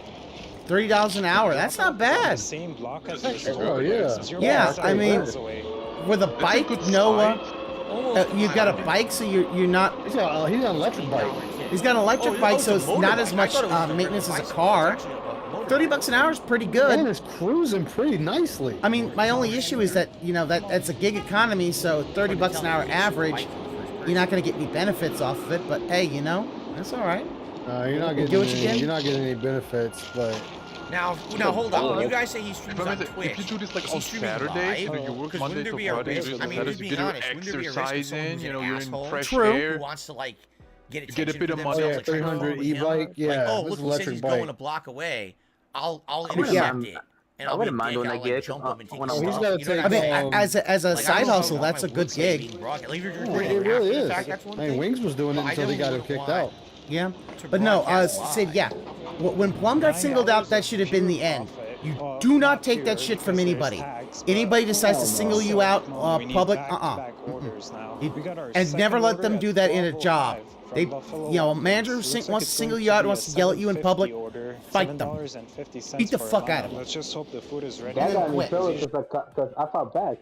$30 an hour. That's not bad. Same block as your Oh, yeah. store. Yeah, It's I mean, miles away. with a bike, Noah, You got a bike, so you're not. He's got an electric bike. He's got an electric bike, so it's not as much maintenance as a car. $30 an hour is pretty good. And it's cruising pretty nicely. I mean, my only issue is that that's a gig economy, so $30 an hour average. You're not going to get any benefits off of it, but hey, that's all right. You're not getting any benefits, but. Now hold on. You guys say he streams on Twitch. If you do this like on Saturdays, you work Monday to Friday, you get your exercise in, you're in fresh air. Who wants to like get a bit of money. 300 e-bike, yeah. Oh, look, he says he's going a block away. I'll intercept it. And I wouldn't mind when I get jump him and take I mean, as a side hustle, that's a good gig. It really is. I mean, Wings was doing it until they got him kicked out. Yeah, but no, Sid, yeah. When Plum got singled out, that should have been the end. You do not take that shit from anybody. Anybody decides to single you out, public, and never let them do that in a job. They, a manager wants to single you out, wants to yell at you in public, fight them. Beat the fuck out of them. Let's just hope the food is ready. That got me trouble because I fought back.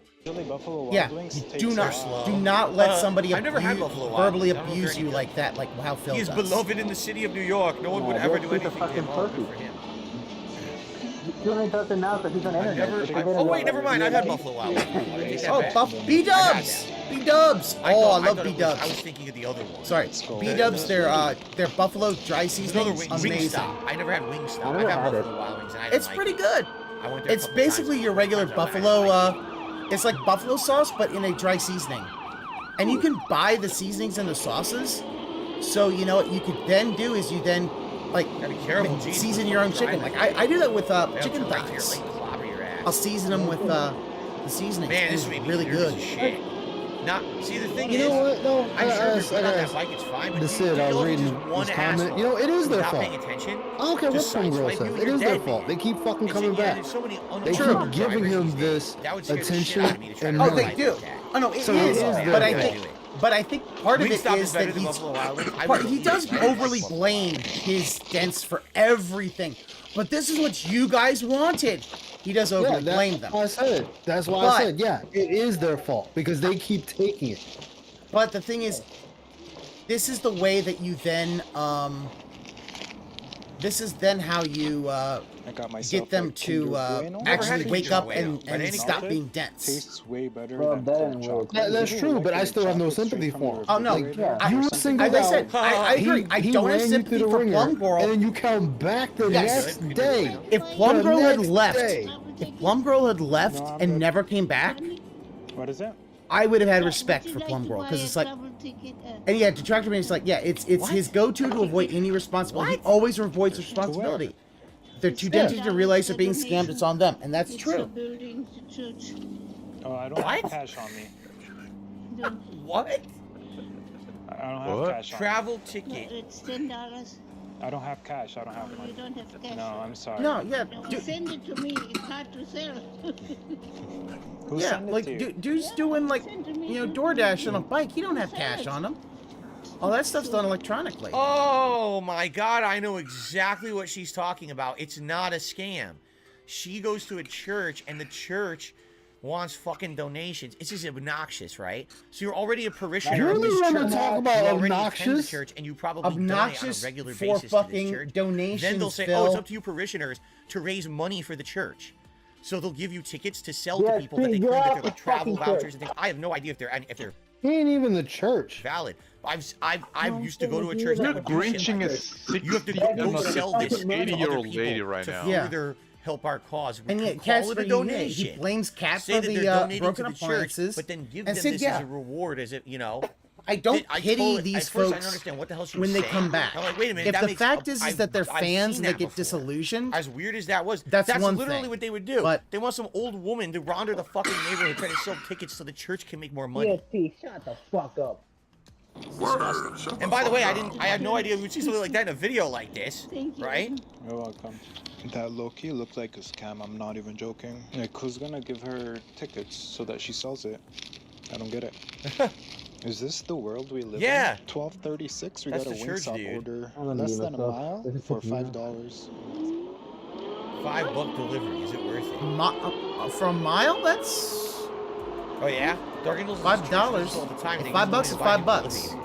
Yeah, do not let somebody verbally abuse you like that, like how Phil does. He is beloved in the city of New York. No one would ever do anything to him. You only does it now because he's on internet. Oh wait, never mind. I've had Buffalo Wild. B-Dubs! B-Dubs! Oh, I love B-Dubs. I was thinking of the other one. Sorry, B-Dubs, their Buffalo dry seasoning is amazing. I never had Wingstop. I've had Buffalo Wild Wings, and I It's pretty good. It's basically your regular Buffalo, it's like buffalo sauce, but in a dry seasoning. And you can buy the seasonings and the sauces. So, what you could then do is you then, like, season your own chicken. Like, I do that with chicken thighs. I'll season them with the seasoning. Man, this would be really good. Now, see, the thing is, no, I'm sure if you're not that bike, it's fine, but I was reading his comment. It is their fault. I don't care what some girl says. It is their fault. They keep fucking coming back. They keep giving him this attention and money. Oh, they do. Oh, no, it is. But I think part of it is that he does overly blame his dents for everything. But this is what you guys wanted. He does overly blame them. I said it. That's why I said, yeah, it is their fault because they keep taking it. But the thing is, this is the way that you then, this is then how you get them to actually wake up and stop being dense. Tastes way better than chocolate. That's true, but I still have no sympathy for him. Oh no, you singled as I said, I agree. I don't have sympathy for Plum Girl. And then you come back the next day. If Plum Girl had left, and never came back, what is that? I would have had respect for Plum Girl because it's like, and yeah, Detractor Man is like, yeah, it's his go-to to avoid any responsibility. He always avoids responsibility. They're too dented to realize they're being scammed. It's on them, and that's true. Oh, I don't have cash on me. What? I don't have cash on me. Travel ticket. It's $10. I don't have cash. I don't have money. You don't have cash. No, I'm sorry. No, yeah. Send it to me. It's hard to sell. Yeah, like dude's doing like DoorDash on a bike. He don't have cash on him. All that stuff's done electronically. Oh my God, I know exactly what she's talking about. It's not a scam. She goes to a church and the church wants fucking donations. It's just obnoxious, right? So you're already a parishioner of this church. Talk about obnoxious? Church and you probably donate on a regular basis fucking to this church. Donations. Then they'll say, oh, it's up to you parishioners to raise money for the church. So they'll give you tickets to sell to people that they claim that they're like travel vouchers and things. I have no idea if they're he ain't even the church. Valid. I've used to go to a church that would do shit like this. You have to go sell this 80-year-old lady right to now. further help our cause. We and yet, call it a donation. He blames Cat Say for that the broken appliances, but then give them this as a reward, as if I don't pity these folks I understand what the hell when they come back. I'm like, wait a minute. If the fact is that they're fans and they get disillusioned, as weird as that was, that's one literally thing. what they would do. But they want some old woman to wander the fucking neighborhood trying to sell tickets so the church can make more money. Shut the fuck up. And by the way, I had no idea we'd see something like that in a video like this, right? You're welcome. That low-key looked like a scam. I'm not even joking. Like, who's gonna give her tickets so that she sells it? I don't get it. Is this the world we live in? Yeah. 12:36. We That's got a the church, Wingstop dude. order less than a mile for $5. $5 delivery. Is it worth it? for a mile, that's Oh yeah, Dark Angels is $5. all the time. $5 is $5.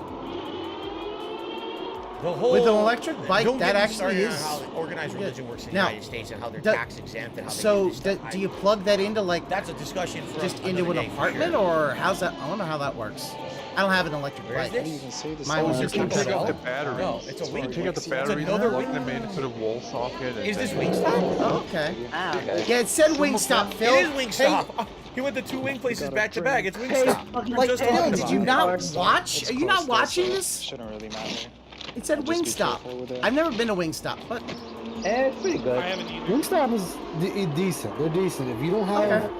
The whole, with an electric bike, don't that get me actually started on is. how organized religion works in the Now, United States and how they're tax exempt and how they so do this stuff. do you plug that into like? That's a discussion for just another into an day, for apartment, sure. or how's that? I wonder how that works. I don't have an electric Where is bike. this? Mine was just You can take out the installed. batteries. No, it's a wing. Take out the It's batteries, another plug wing. them into the wall socket. And Is this then- Wingstop? Oh, okay. Yeah, it said Wingstop, Phil. It is Wingstop. He went to 2 wing places back to back. It's Wingstop. Like, Phil, did you not watch? Are you not watching this? Shouldn't really matter. It said Wingstop. I've never been to Wingstop, but it's pretty good. Wingstop is decent. They're decent. If you don't have,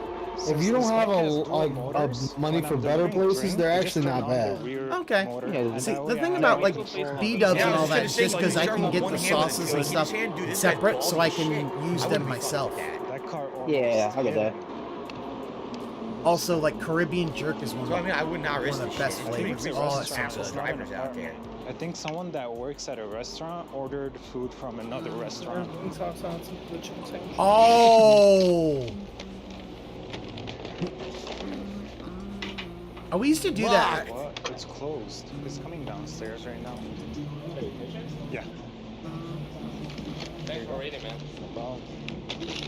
if you don't have a money for better places, they're actually not bad. okay. See, the thing about like B-dubs and all that is just because I can get the sauces and stuff separate, so I can use them myself. Yeah, I get that. Also, like Caribbean jerk is one So I mean, I would not risk of the best flavors. Oh, it's so good. drivers out there. I think someone that works at a restaurant ordered food from another restaurant. Oh. Oh, we used to do that. What? It's closed. It's coming downstairs right now. Yeah. Thanks for reading, man. No problem.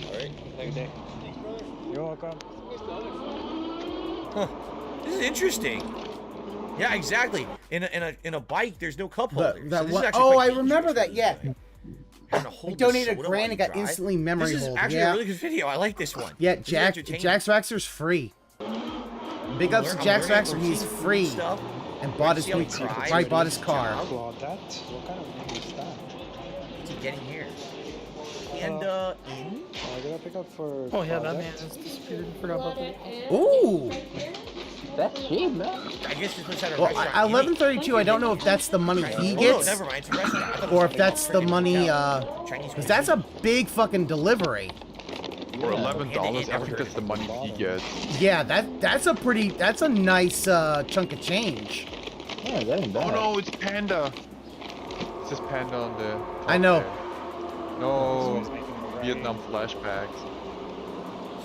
Alright, thanks. Good day. You're welcome. Huh. This is interesting. Yeah, exactly. In a bike, there's no cup holder. So this is actually Oh, quite I remember that. Yeah. having to hold I donated the a soda grand while and got you drive. instantly memory This is hold. actually Yeah. a really good video. I like this one. Yeah, This is Jack entertaining. Jax Waxer's free. Big ups to I'm Jax learning Waxer. He's routine free stuff. and bought his See how he new drives, probably bought his his car. job. What kind of name is that? What's he getting here? And in. I gotta pick up for. Oh yeah, that Claudette. man has disappeared. Forgot about that. Ooh. That's cheap, man. I guess this was at a Well, restaurant. 1132. I don't know if that's the money he Oh, gets, no, never mind. It's a restaurant. I thought it or was if that's the money. Chinese Because that's a big fucking delivery. For $11, I think that's the money he gets. Yeah, that's a nice chunk of change. Yeah, that ain't Oh bad. no, it's Panda. It says Panda on the top I know. there. No, Vietnam flashbacks.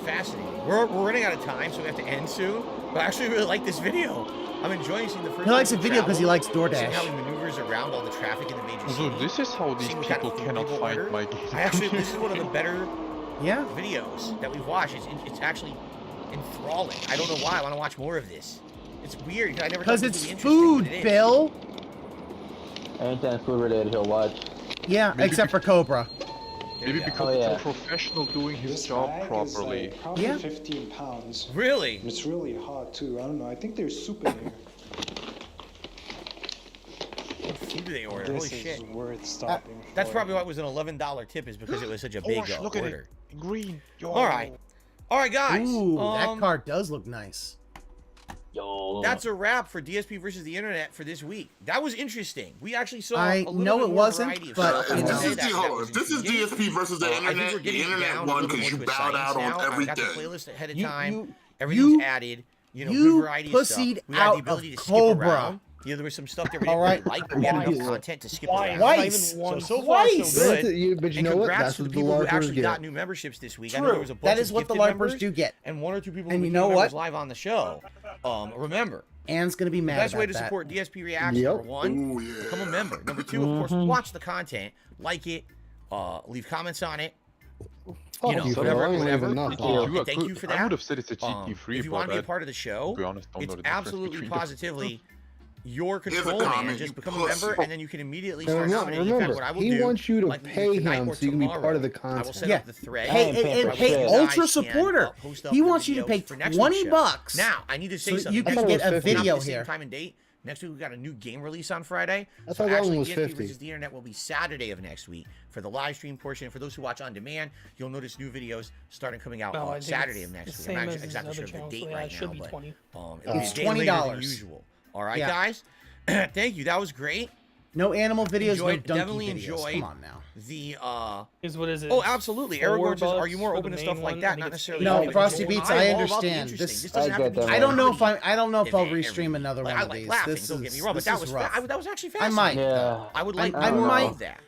Fascinating. We're running out of time, so we have to end soon. But I actually really like this video. I'm enjoying seeing the first. He likes the time video because he likes seeing how DoorDash. he maneuvers around all the traffic in the major So cities. this is how these Seeing what kind people of food cannot people find order. my game. I actually, this is one of the better Yeah. videos that we've watched. It's actually enthralling. I don't know why. I want to watch more of this. It's weird. I never. Because thought it's this would be interesting, food, but it is. Bill. Anytime food related, he'll watch. Yeah, Maybe except for Cobra. Maybe go. because Oh, yeah. it's a professional doing his This job bag properly. is like probably Yeah. 15 pounds. Really? And it's really hot too. I don't know. I think there's soup in here. What food do they order? This Holy is shit. worth stopping. That's for. probably why it was an $11 tip, is because it was such a big Oh, look at order. it. Green. Yo. All right, guys. Ooh, that car does look nice. Yo. That's a wrap for DSP versus the internet for this week. That was interesting. We actually saw. I a little know bit it more wasn't, variety of but, stuff. you I know. would say that was This is intriguing. DSP versus the I think we're internet. The getting internet down a won little because more you to a bowed science out now. on I got the everything. playlist ahead of You- time. you- Everything's you- added. You know, you good variety of stuff. pussied We had out the ability of to skip Cobra. around. Yeah, there was some stuff that we All didn't right. really like, but we had enough Twice. content to skip Twice. around. Twice. So far, so Twice. good. But you And know what? congrats That's to the what the people who larpers actually get. got new memberships this week. I know True. there was a bunch That of is what the gifted LARPers members do get. and one or two people And who you became know members what? live on the show. Remember, Anne's gonna be the mad best way about to that. support DSP Reacts, Yep. number one, Ooh, yeah. become a member. Number two, of course, watch the content, like it, leave comments on it. Fuck You know, you, Phil. whatever, I ain't whatever. leaving nothing. And thank you for that. I would have said it's a GT3, if you but want to be I, a part of the show, to be honest, don't it's know the difference absolutely between them. positively your Here's a control, man. comment, Just you become a pussy. member, and then you can immediately And start nominating. In fact, remember, what I will he do, wants you to like pay tonight him or so you can be part of the tomorrow, I will content. set Yeah. up the thread. Hey, ain't paying for hey, shit. Ultra Guys can, supporter. post up He the wants you to video pay for next 20 week's show. bucks. Now, I need to say So something. you can thought it get was a 50. video Not the same here. time and date. Next week we got a new game release on Friday. I thought that one was DSP 50. versus the internet will be Saturday of next week for the live stream portion. For those who watch on demand, you'll notice new videos starting coming out No, I on think Saturday it's of next the week. I'm same not as his exactly other sure of the channel, date so yeah, right it should now, be but 20. it'll It's be a day later than $20. usual. All right, Yeah. guys. Thank you. That was great. No animal videos, no Enjoyed- donkey definitely videos. enjoyed Come on now. The What is it? Oh, absolutely. Aragorn says, "Are you more $4 open to for the stuff main like one? that? I think Not it's necessarily." No, everything. Frosty Beats, I I'm all about the understand. interesting. This- This doesn't have to be I don't know if comedy. I don't know if I'll Every- restream another like, one I of like these. laughing. This Don't get me is wrong, but this that is was rough. that was actually I fascinating. might. Yeah. I would like. I more might. of that.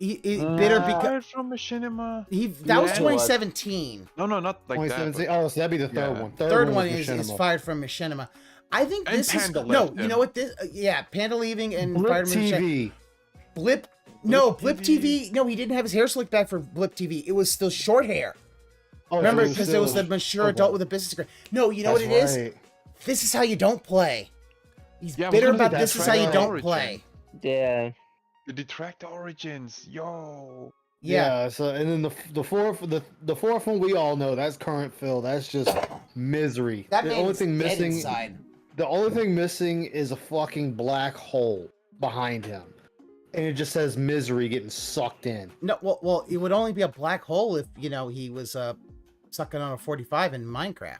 bitter because from Machinima. That was 2017. No, not like 2017. that. Oh, so that'd be the third one. Third one was is fired from Machinima. I think And this is Panda no. left You him. know what this? Yeah, Panda leaving and Blip fired from TV. Blip. No, Blip TV. No, he didn't have his hair slicked back for Blip TV. It was still short hair. Oh, Remember, because there was the mature adult with a business degree. No, you know what it is? This is how you don't play. He's bitter about this is how you don't play. Yeah. The Detractor Origins, yo. Yeah. So and then the fourth one we all know that's current Phil. That's just misery. That the man only is thing dead missing. inside. The only thing missing is a fucking black hole behind him. and it just says misery getting sucked in. No, well, it would only be a black hole if he was sucking on a 45 in Minecraft.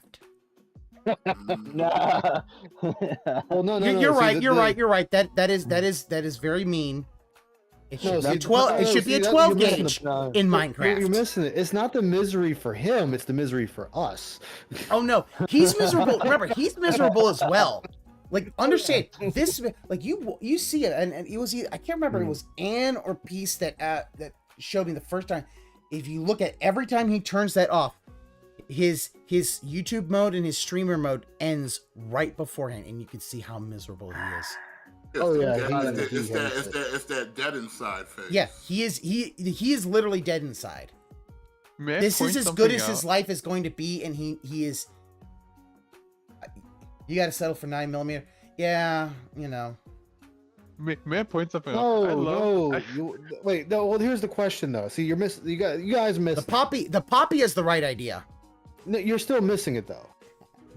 Nah. Well, no. You're right. You're right. That is very mean. It should be 12. It should be a 12 gauge in Minecraft. You're missing it. It's not the misery for him. It's the misery for us. Oh no, he's miserable. Remember, he's miserable as well. Like, understand this. Like you see it, and it was I can't remember. It was Ann or Peace that showed me the first time. If you look at every time he turns that off, his YouTube mode and his streamer mode ends right beforehand, and you can see how miserable he is. It's that dead inside face. Yeah, he is literally dead inside. May This is as good as his life is going to be, and he is. You got to settle for 9mm. Yeah, May I point something out? Wait, no. Well, here's the question though. See, you're missing. You guys missed the poppy is the right idea. No, you're still missing it though.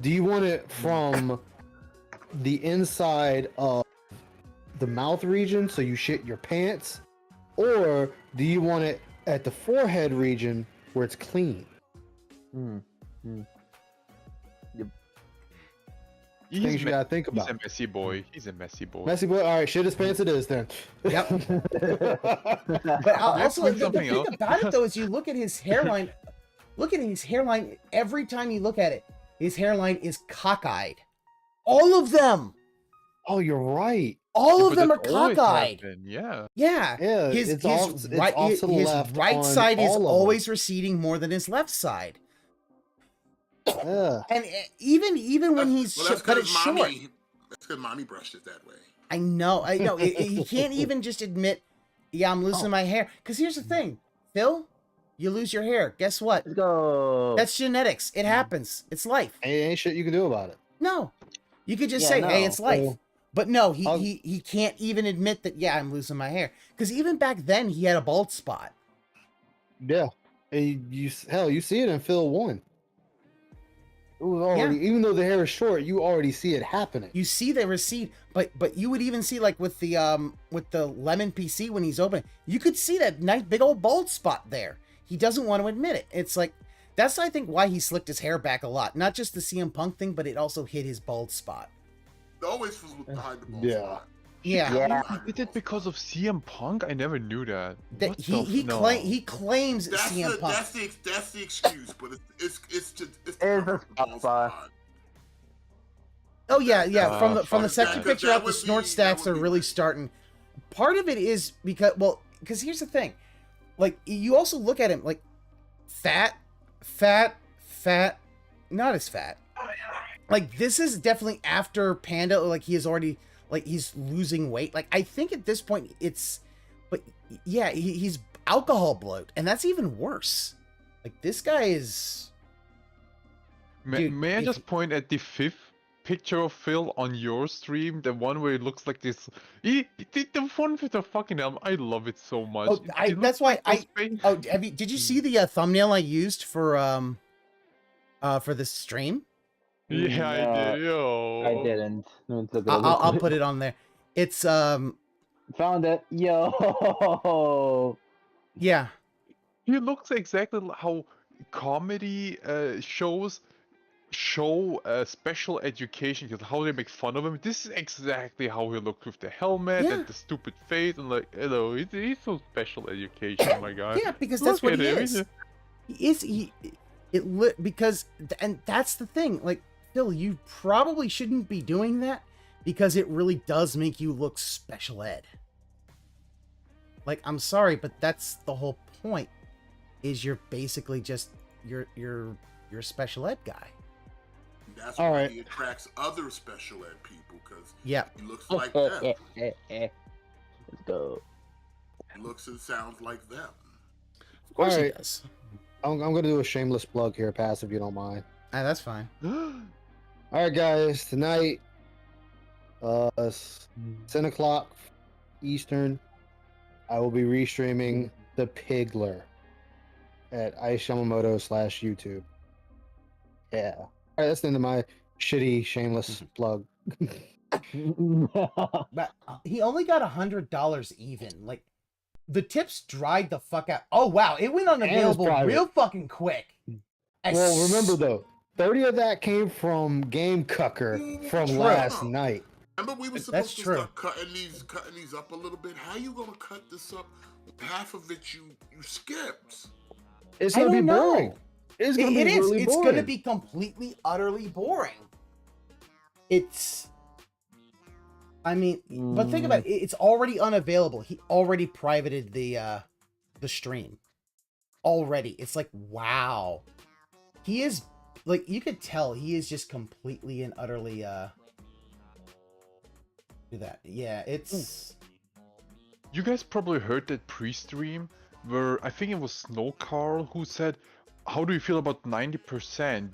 Do you want it from the inside of the mouth region, so you shit your pants, or do you want it at the forehead region where it's clean? Things you gotta think about. He's a messy boy. He's a messy boy. Messy boy. All right, shit his pants. It is then. Yep. But also, the thing about it though is you look at his hairline. Look at his hairline. Every time you look at it, his hairline is cockeyed. All of them. Oh, you're right. All of them are cockeyed. Yeah. Yeah. His right side is always receding more than his left side. Yeah. And even when he's cut it short. That's because mommy brushed it that way. I know. He can't even just admit, yeah, I'm losing my hair. Because here's the thing, Phil, you lose your hair. Guess what? Let's go. That's genetics. It happens. It's life. Ain't shit you can do about it. No. You could just say, hey, it's life. But no, he can't even admit that, yeah, I'm losing my hair. Because even back then, he had a bald spot. Yeah. You see it in Phil 1. It was already, even though the hair is short, you already see it happening. You see the recede, but you would even see, like, with the lemon PC when he's open, you could see that nice big old bald spot there. He doesn't want to admit it. It's like, that's, I think, why he slicked his hair back a lot. Not just the CM Punk thing, but it also hit his bald spot. It always was behind the bald spot. Yeah. He did it because of CM Punk? I never knew that. He claims CM Punk. That's the excuse, but it's a spot. Oh yeah. From the second picture out, the snort stacks are really starting. Part of it is because here's the thing, like you also look at him like fat, not as fat. Like this is definitely after Panda. Like he is already. Like, he's losing weight. Like, I think at this point, but yeah, he's alcohol bloat. And that's even worse. Like, this guy is... May I just point at the 5th picture of Phil on your stream? The one where it looks like this... The one with the fucking helmet. I love it so much. Oh, that's why did you see the thumbnail I used for this stream? Yeah, I did. Yo. I didn't. I'll put it on there. It's found it. Yo. Yeah. He looks exactly how comedy shows show special education, because how they make fun of him. This is exactly how he looked with the helmet and the stupid face, and like, you know, he's so special education, my guy. Yeah, because that's what he is. And that's the thing. Like, Phil, you probably shouldn't be doing that because it really does make you look special ed. Like, I'm sorry, but that's the whole point. Is you're basically just you're a special ed guy. That's why he attracts other special ed people, because he looks like them. Let's go. He looks and sounds like them. Of course he does. I'm gonna do a shameless plug here, Pass, if you don't mind. That's fine. All right, guys. Tonight, 10 o'clock Eastern, I will be restreaming the Pigler at Yamamoto /YouTube. Yeah. All right, that's the end of my shitty shameless plug. But he only got $100 even. Like, the tips dried the fuck out. Oh wow, it went unavailable real fucking quick. Well, remember though, 30 of that came from Game Cucker from last night. Remember we were supposed to start cutting these up a little bit. How you gonna cut this up? Half of it you skipped. It's gonna be boring. It's gonna be really boring. It's gonna be completely, utterly boring. I mean, but think about it. It's already unavailable. He already privated the stream. Already. It's like, wow. He is, like, you could tell he is just completely and utterly, do that. Yeah, it's... You guys probably heard that pre-stream where I think it was Snow Carl who said, how do you feel about 90%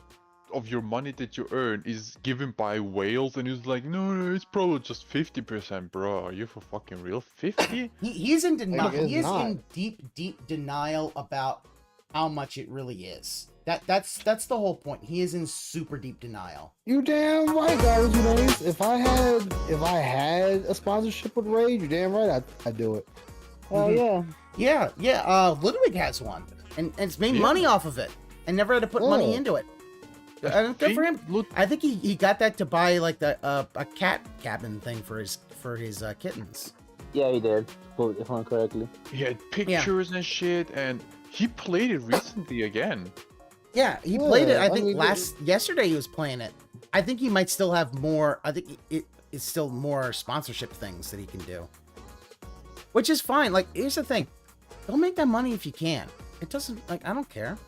of your money that you earn is given by whales? And he was like, no, it's probably just 50%, bro. Are you for fucking real? 50? He's in denial. He is in deep denial about how much it really is. That's the whole point. He is in super deep denial. You damn right, Garbage Days. If I had a sponsorship with Rage, you damn right I'd do it. Oh yeah. Yeah. Ludwig has one, and it's made money off of it, and never had to put money into it. Good for him. I think he got that to buy like a cat cabin thing for his kittens. Yeah, he did. If I'm correctly. He had pictures and shit, and he played it recently again. Yeah, he played it. I think yesterday he was playing it. I think he might still have more. I think it's still more sponsorship things that he can do, which is fine. Like, here's the thing: don't make that money if you can. It doesn't, like, I don't care.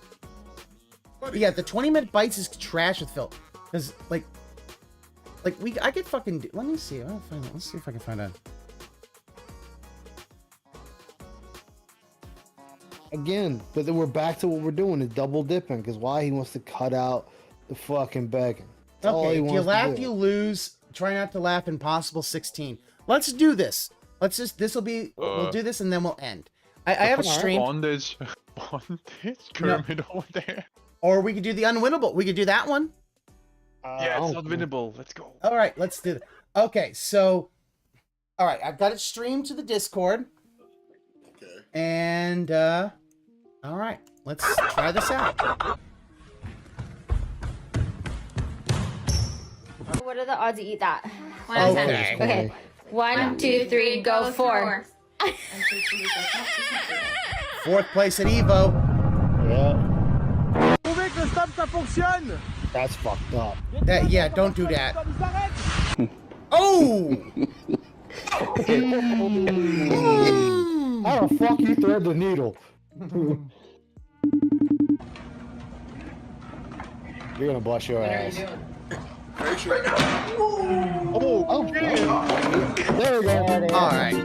But yeah, the 20-minute bites is trash with Phil, because I could fucking. Let me see. Let's see if I can find out. Again, but then we're back to what we're doing, is double dipping, because why he wants to cut out the fucking begging. That's all he Okay, if wants you to laugh, do. you lose. Try not to laugh. Impossible 16. Let's do this. This'll be, we'll do this and then we'll end. I have a stream. Bondage Kermit over there. Or we could do the unwinnable. We could do that one. Yeah, it's unwinnable. Let's go. All right, let's do it. Okay, so, all right, I've got it streamed to the Discord. Okay. And, all right, let's try this out. What are the odds you eat that? Okay. Okay. 1, 2, 3, go 4. Fourth place at Evo. Yeah. That's fucked up. Yeah, don't do that. Oh! How the fuck you thread the needle? You're gonna bust your ass. Oh, there we go. All right.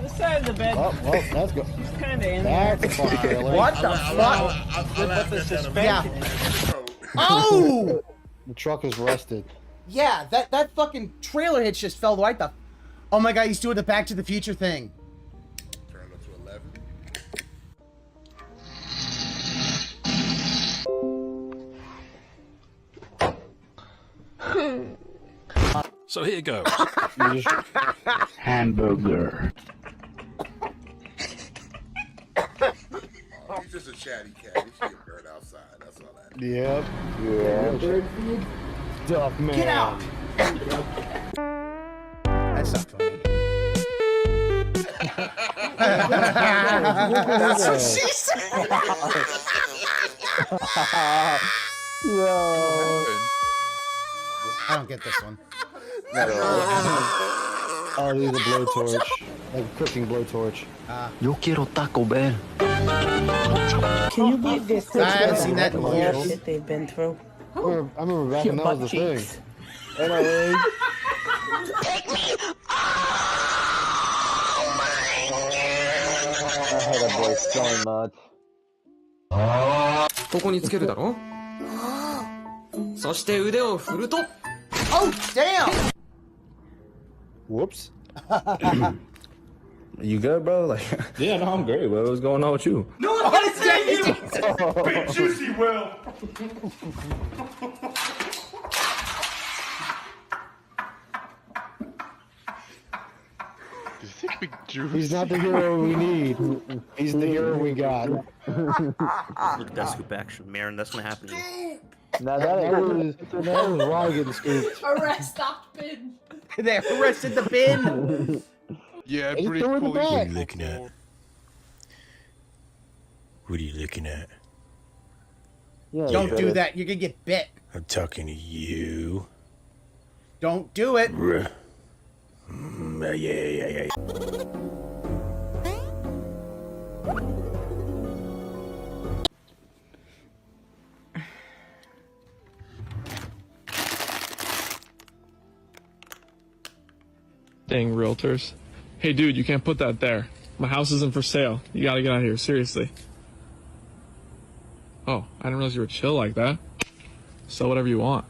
This side of the bed. Oh, well, that's good. It's kind of in That's there. a fire. What the fuck? With the suspension. Oh! The truck is rusted. Yeah, that fucking trailer hitch just fell right the... Oh my god, he's doing the Back to the Future thing. Turn up to 11. So here goes. Hamburger. He's just a chatty cat. He should get burned outside. That's all that. Yep. Yeah. Duck man. Get out! That's not funny. That's what she said! Yo. I don't get this one. Oh, these are blowtorch. Like a cooking blowtorch. Yo quiero Taco Bell. Can you believe this? I haven't seen that in years. Shit they've been through. I remember back when that was the thing. Anyway. I hate that boy so much. ここにつけるだろそして腕を振ると Oh, damn! Whoops. You good, bro? Like, yeah, no, I'm great, bro. What's going on with you? No one can stand you! Big juicy, Will! juice. He's not the hero we need. He's the hero we got. Look at that scoop action, Marin. That's gonna happen to you. Now that was Rye getting scooped. Arrest that bin. They arrested the bin. Yeah, He's pretty throwing cool. the bag. Looking at? What are you looking at? Yeah, Don't do that. You're gonna get bit. I'm talking to you. Don't do it. Yeah. Dang realtors. Hey dude, you can't put that there. My house isn't for sale. You gotta get out of here, seriously. Oh, I didn't realize you were chill like that. Sell whatever you want.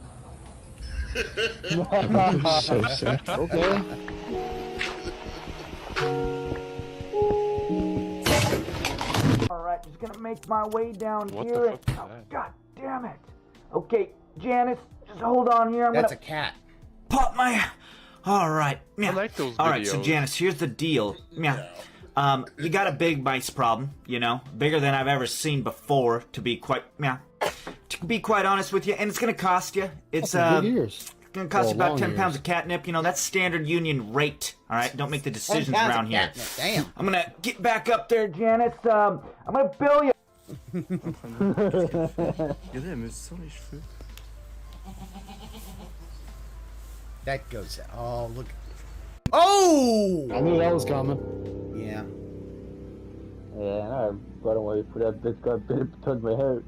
So sick. Okay. Alright, just gonna make my way down What here. the fuck is Oh, that? God damn it. Okay, Janice, just hold on here. That's a cat. Pop my... Alright, yeah. I like those Alright, so videos. Janice, here's the deal. Yeah. You got a big mice problem, you know, bigger than I've ever seen before, to be quite honest with you, and it's gonna cost you. It's Big ears. gonna cost you Well, about long 10 pounds ears. of catnip. You know, that's standard union rate. All right, don't make the decisions 10 pounds around of here. catnip, damn. I'm gonna get back up there, Janice. I'm gonna bill you. That goes. Oh, look. Oh! I knew that was coming. Yeah. Yeah, I don't wait for that bitch got bit touch my hair.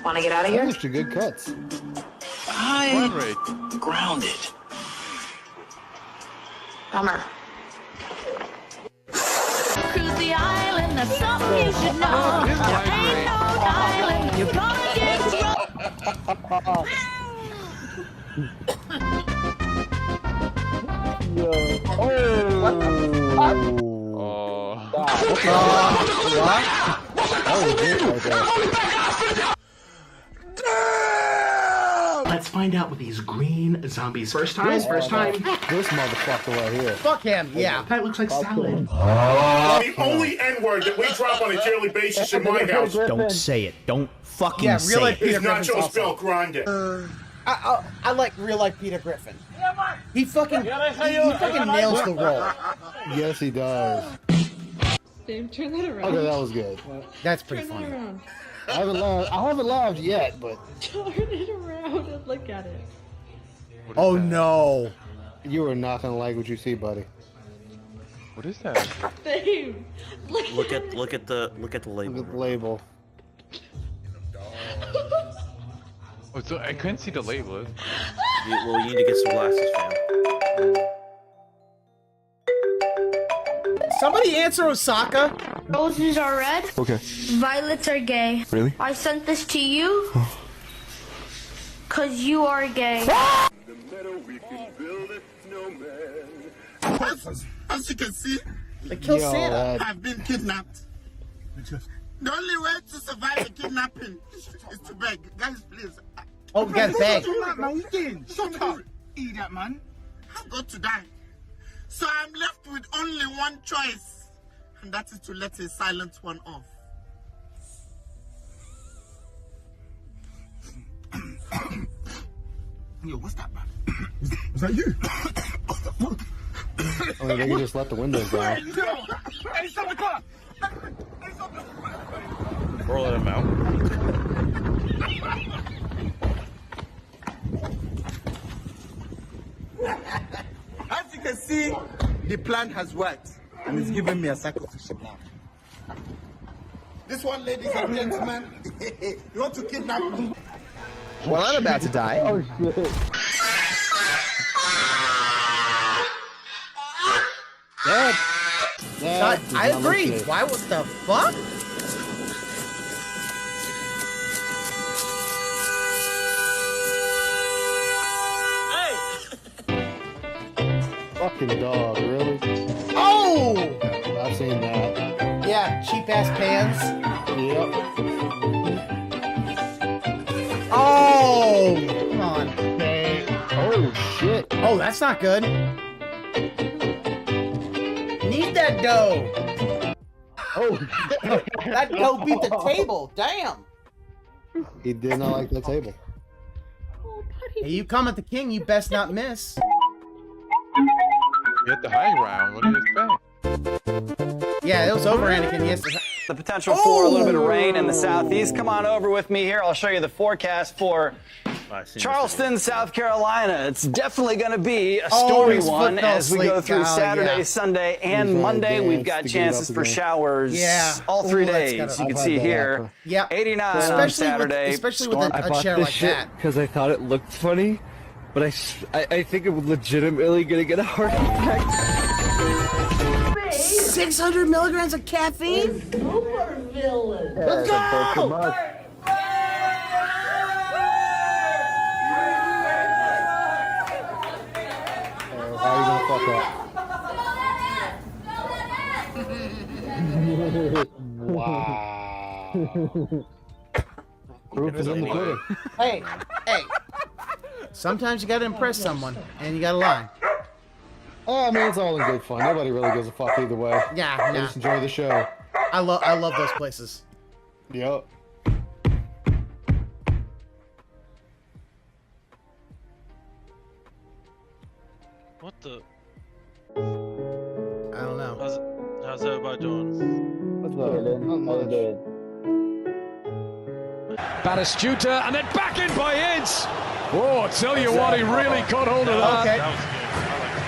Want to get out of here? Those are good cuts. I'm Rate. grounded. Bummer. Cruise the island, that's something you should know. There ain't no island, you're gonna get drunk. Yo. Oh. What? That was it right there. Let's find out what these green zombies. First time. This motherfucker right here. Fuck him. Yeah. That looks like salad. The only N-word that we drop on a daily basis in my house Don't say it. Don't fucking Yeah, say real life it. Peter is Griffin's Nacho awesome. Spell Grande. I like real life Peter Griffin. He fucking nails the role. Yes, he does. Dave, turn that around. Okay, that was good. That's pretty Turn funny. that around. I haven't laughed yet, but Turn it around and look at it. Oh no. you are not gonna like what you see, buddy. What is that? Dave, Look at the label. Look at the label. Oh, so I couldn't see the label. Well, you need to get some glasses, fam. Somebody answer Osaka. Roses are red. Okay. Violets are gay. Really? I sent this to you because you are gay. As you can see, They killed Santa. I've been kidnapped. The only way to survive a kidnapping is to beg. Guys, please. Oh, we gotta beg. Shut up. Idiot, man. I've got to die. So I'm left with only one choice. And that is to let a silent one off. Yo, what's that, man? Is that you? I mean, they can just let the windows down. Hey, stop the car! Roll him out. As you can see, the plan has worked. And it's giving me a sacrificial now. This one, ladies and gentlemen, you want to kidnap me? Well, I'm about to die. Oh shit. Dead. That I does not look agree. good. Why? What the fuck? Fucking dog, really? Oh! I've seen that. Yeah, cheap ass pans. Yep. Oh! Come on. Oh shit. Oh, that's not good. that dough. Oh, that dough beat the table. Damn. He did not like the table. Hey, you come at the king, you best not miss. You hit the high ground. What do you expect? Yeah, it was over, Anakin. Yes. The potential for a little bit of rain in the southeast. Come on over with me here. I'll show you the forecast for Charleston, South Carolina. It's definitely going to be a stormy one as we go through Saturday, Sunday, and Monday. We've got chances for showers all 3 days. You can see here. Yeah. 89 on Saturday. Especially with a chair like that. Because I thought it looked funny, but I think it was legitimately going to get a heart attack. 600 milligrams of caffeine? Super villain. Let's go! How are you gonna fuck up? Wow. Proof is in the pudding. Hey. Sometimes you gotta impress someone, and you gotta lie. Oh, I mean, it's all in good fun. Nobody really gives a fuck either way. Yeah, Just enjoy the show. I love those places. Yep. What the? I don't know. How's everybody doing? What's good? Batistuta, and then back in by Ince. Oh, I tell you what, he really caught hold of that. Okay.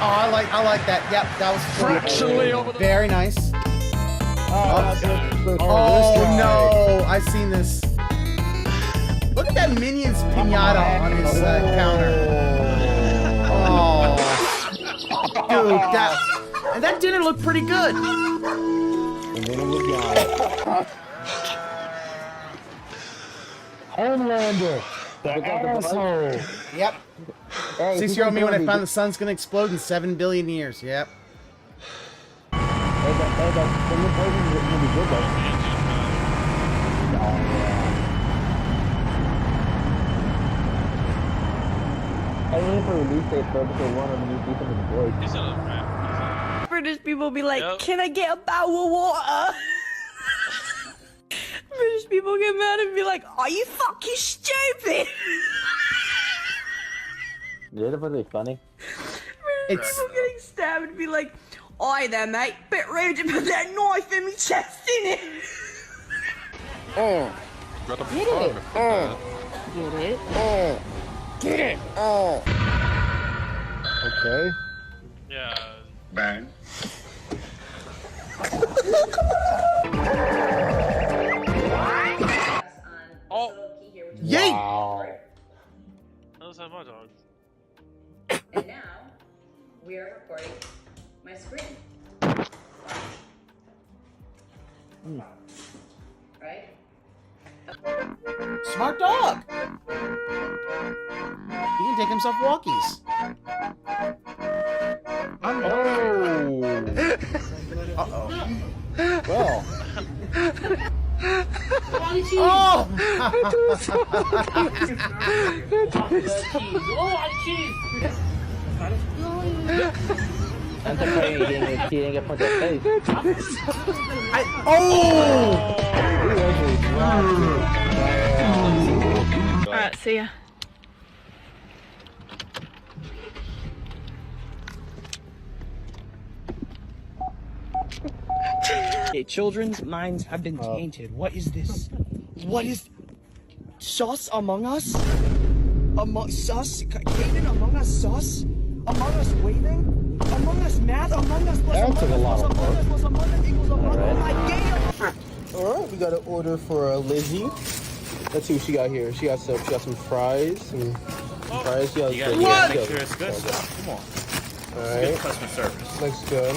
Oh, I like that. Yep, that was Fractionally over the... very nice. Oh no, I've seen this. Look at that Minions pinata on his counter. Oh, dude, that dinner looked pretty good. And then it was gone. Homelander, the asshole. Yep. Hey, 6-year-old me when I found the sun's gonna explode in 7 billion years. Yep. British people be like, can I get a bowl of water? British people get mad and be like, are you fucking stupid? Yeah, that's really funny. British people getting stabbed and be like, oi there, mate. Bit rude to put that knife in my chest, innit? Got a Get it. Get it. Okay. Yeah. Bang. Oh. Yay! Wow. Those are my dogs. And now, we are recording my screen. Right? Smart dog. He can take himself walkies. Uh-oh. Well. Oh! I'm surprised he didn't get punched in the face. Alright, see ya. Okay, children's minds have been tainted. What is this? What is... Sus Among Us? Sus? Caden Among Us sus? Among Us waving? Among Us math? Among Us plus That Among took a Us lot plus of Among Us plus Among Us equals Among Us. Oh my god! Alright, we got an order for Lizzie. Let's see what she got here. She got some fries. Some fries. She got You some- gotta make sure it's good stuff. Come on. Alright. Good customer service. Looks good.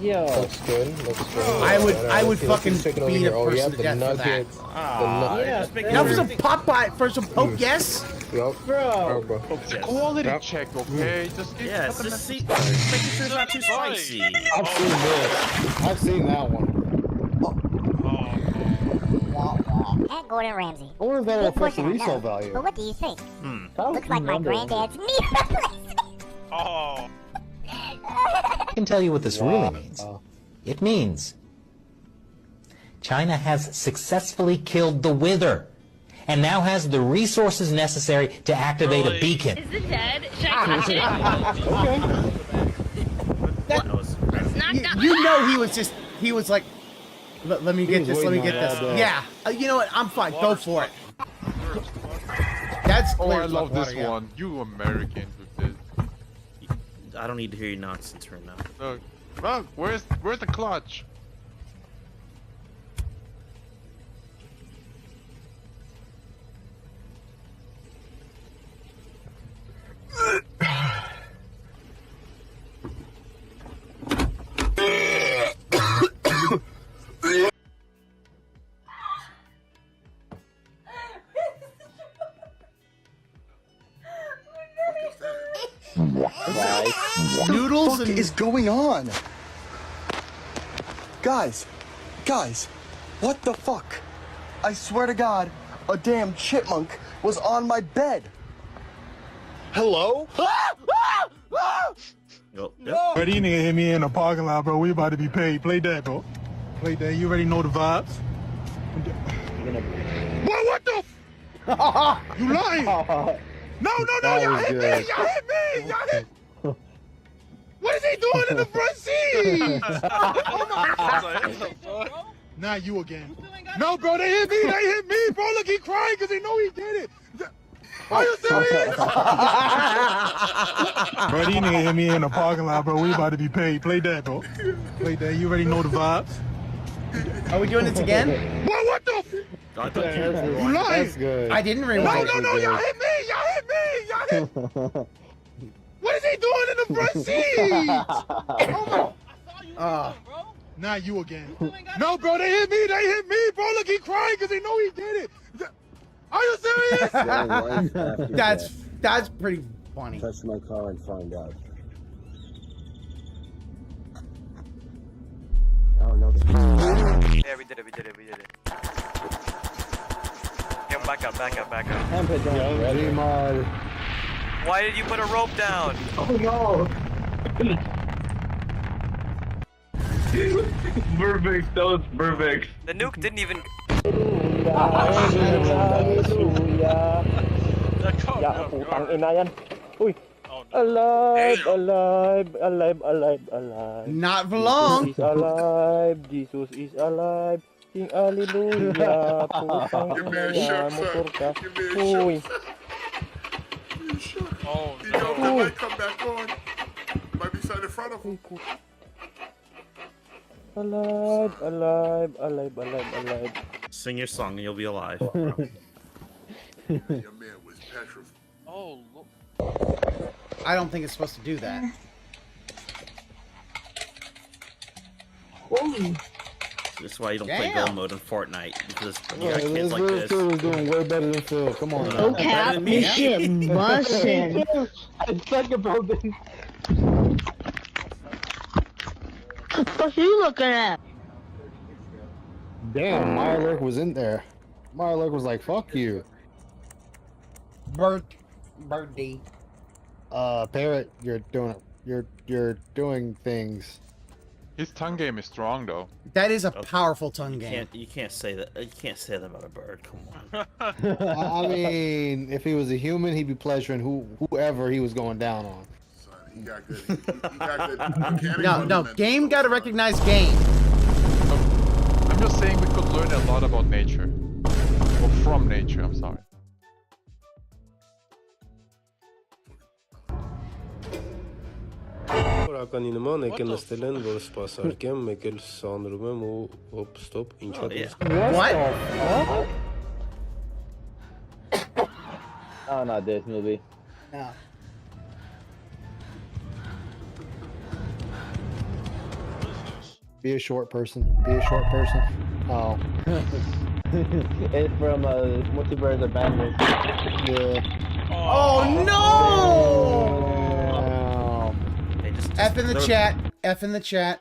Yo. Looks good. Looks good. I would Let's see fucking what's taking over beat here. a Oh, yeah, person to the death for that. nuggets. Now for some Popeye, for some Pope, yes? Yup. Bro. It's a quality check, okay? Just Yeah, it's just making sure it's not too spicy. I've seen this. I've seen that one. And Gordon Ramsay. I wonder if that'll Big affect the portion, I resale know. value. But what do you think? Hmm. Looks like my granddad's meat replacement. Oh. I can tell you what this really means. It means China has successfully killed the Wither and now has the resources necessary to activate a beacon. Is it dead? Should I touch it? You know he was like, let me get this, let me get this. Yeah, you know what, I'm fine, go for it. That's I love this one. You Americans with this. I don't need to hear your nonsense right now. Look, where's the clutch? Noodles What is going on? Guys, what the fuck? I swear to God, a damn chipmunk was on my bed. Hello? No. Bro, these niggas hit me in the parking lot, bro. We about to be paid. Play that, bro. Play that. You already know the vibes. Boy, what the? You lying? No, y'all hit me! Y'all hit me! Y'all hit. What is he doing in the front seat? Oh my God. Not you again. No, bro, they hit me. Bro, look, he crying because they know he did it. Are you serious? Bro, these niggas hit me in the parking lot, bro. We about to be paid. Play that, bro. Play that. You already know the vibes. Are we doing this again? Boy, what the? I thought You lying? That's good. I didn't rewind. No, y'all hit me. Y'all hit. What is he doing in the front seat? Not you again. No, bro, they hit me. Bro, look, he crying because they know he did it. Are you serious? That's pretty funny. Touch my car and find out. Oh no. Yeah, we did it. Come back up. Ready, mod. Why did you put a rope down? Oh no. Perfect, that was perfect. The nuke didn't even... Alive. Not for long. Jesus is alive. Jesus is alive. Sing hallelujah. Putang ina niya, motor ka. Uy. Oh, no. That might come back on. Might be sitting in front of him. Alive. Sing your song and you'll be alive. Your man was petrified. Oh, look. I don't think it's supposed to do that. That's why you don't play gold mode in Fortnite, because when you got This kids like this. Phil is doing way better than Phil. Come on. Oh, Cap, this shit bussin'. I'm talking about this. What the fuck are you looking at? Damn, Mirelurk was in there. Mirelurk was like, "Fuck you." Birdie. Parrot, you're doing things. His tongue game is strong though. That is a powerful tongue game. You can't say that. You can't say that about a bird. Come on. I mean, if he was a human, he'd be pleasuring whoever he was going down on. He got good. He got good. No. Game gotta recognize game. I'm just saying we could learn a lot about nature. Or from nature, I'm sorry. Kanina man, ik ken de stellen voor spasarkem, ik ken Sandrum, mo op stop in chat. What? Oh, not this movie. No. Be a short person. Be a short person. Oh. It's from Multiverse of Madness. Yeah. Oh no! F in the chat. F in the chat.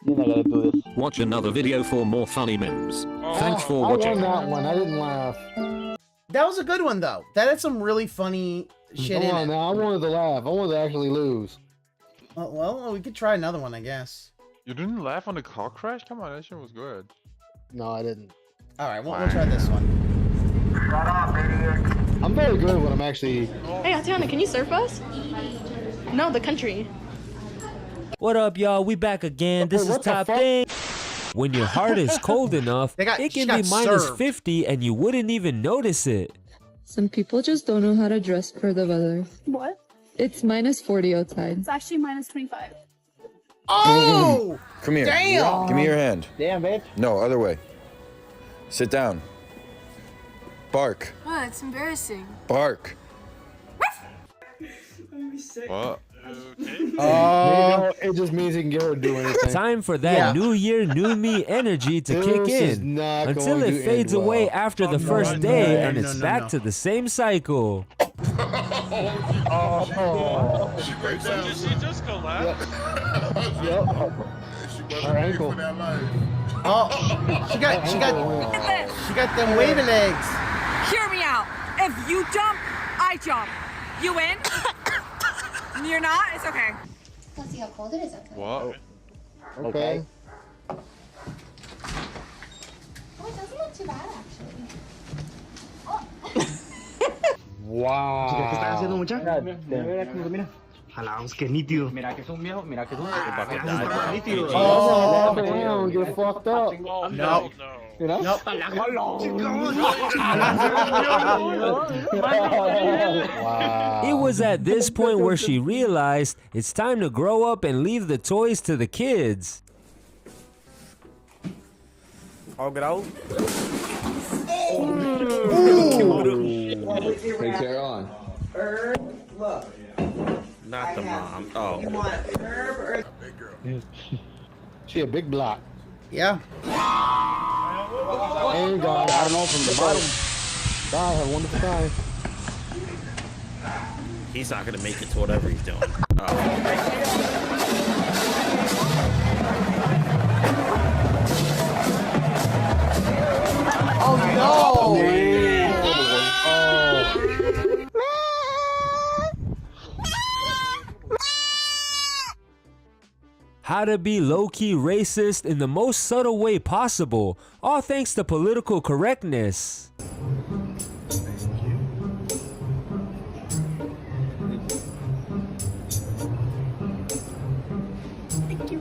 You're not gonna do this. Watch another video for more funny memes. Thanks for I watching. won that one. I didn't laugh. That was a good one though. That had some really funny shit in Come on it. now. I wanted to laugh. I wanted to actually lose. Well, we could try another one, I guess. You didn't laugh on the car crash? Come on, that shit was good. No, I didn't. All right, we'll try this one. I'm very good when I'm actually. Hey, Tatiana, can you surf us? No, the country. What up, y'all? We back again. This is Top Thing. When your heart is cold enough, it can be minus 50 and you wouldn't even notice it. Some people just don't know how to dress for the weather. What? It's minus 40 outside. It's actually minus 25. Oh! Come here. Damn! Give me your hand. Damn, babe. No, other way. Sit down. Bark. Oh, it's embarrassing. Bark. What? Oh, it just means he can get her to do anything. Time for that new year, new me energy to kick in until it fades away after the first day and it's back to the same cycle. Did she just collapse? Yep. Her ankle. Oh, she got them wavy legs. Hear me out. If you jump, I jump. You win. You're not? It's okay. Let's see how cold it is outside. What? Okay. Oh, it doesn't look too bad, actually. Wow. ¿Qué estás haciendo, muchacha? Mira. Jalados, qué nítido. Mira que son viejos, mira que son nítidos. Oh, damn, get fucked up. No. Nope. Wow. It was at this point where she realized it's time to grow up and leave the toys to the kids. I'll get out. Take care on. Not the mom. Oh. She a big block. Yeah. And God, I don't know from the bottom. God, have a wonderful time. He's not gonna make it to whatever he's doing. Oh. Oh no! How to be low-key racist in the most subtle way possible, all thanks to political correctness. Thank you.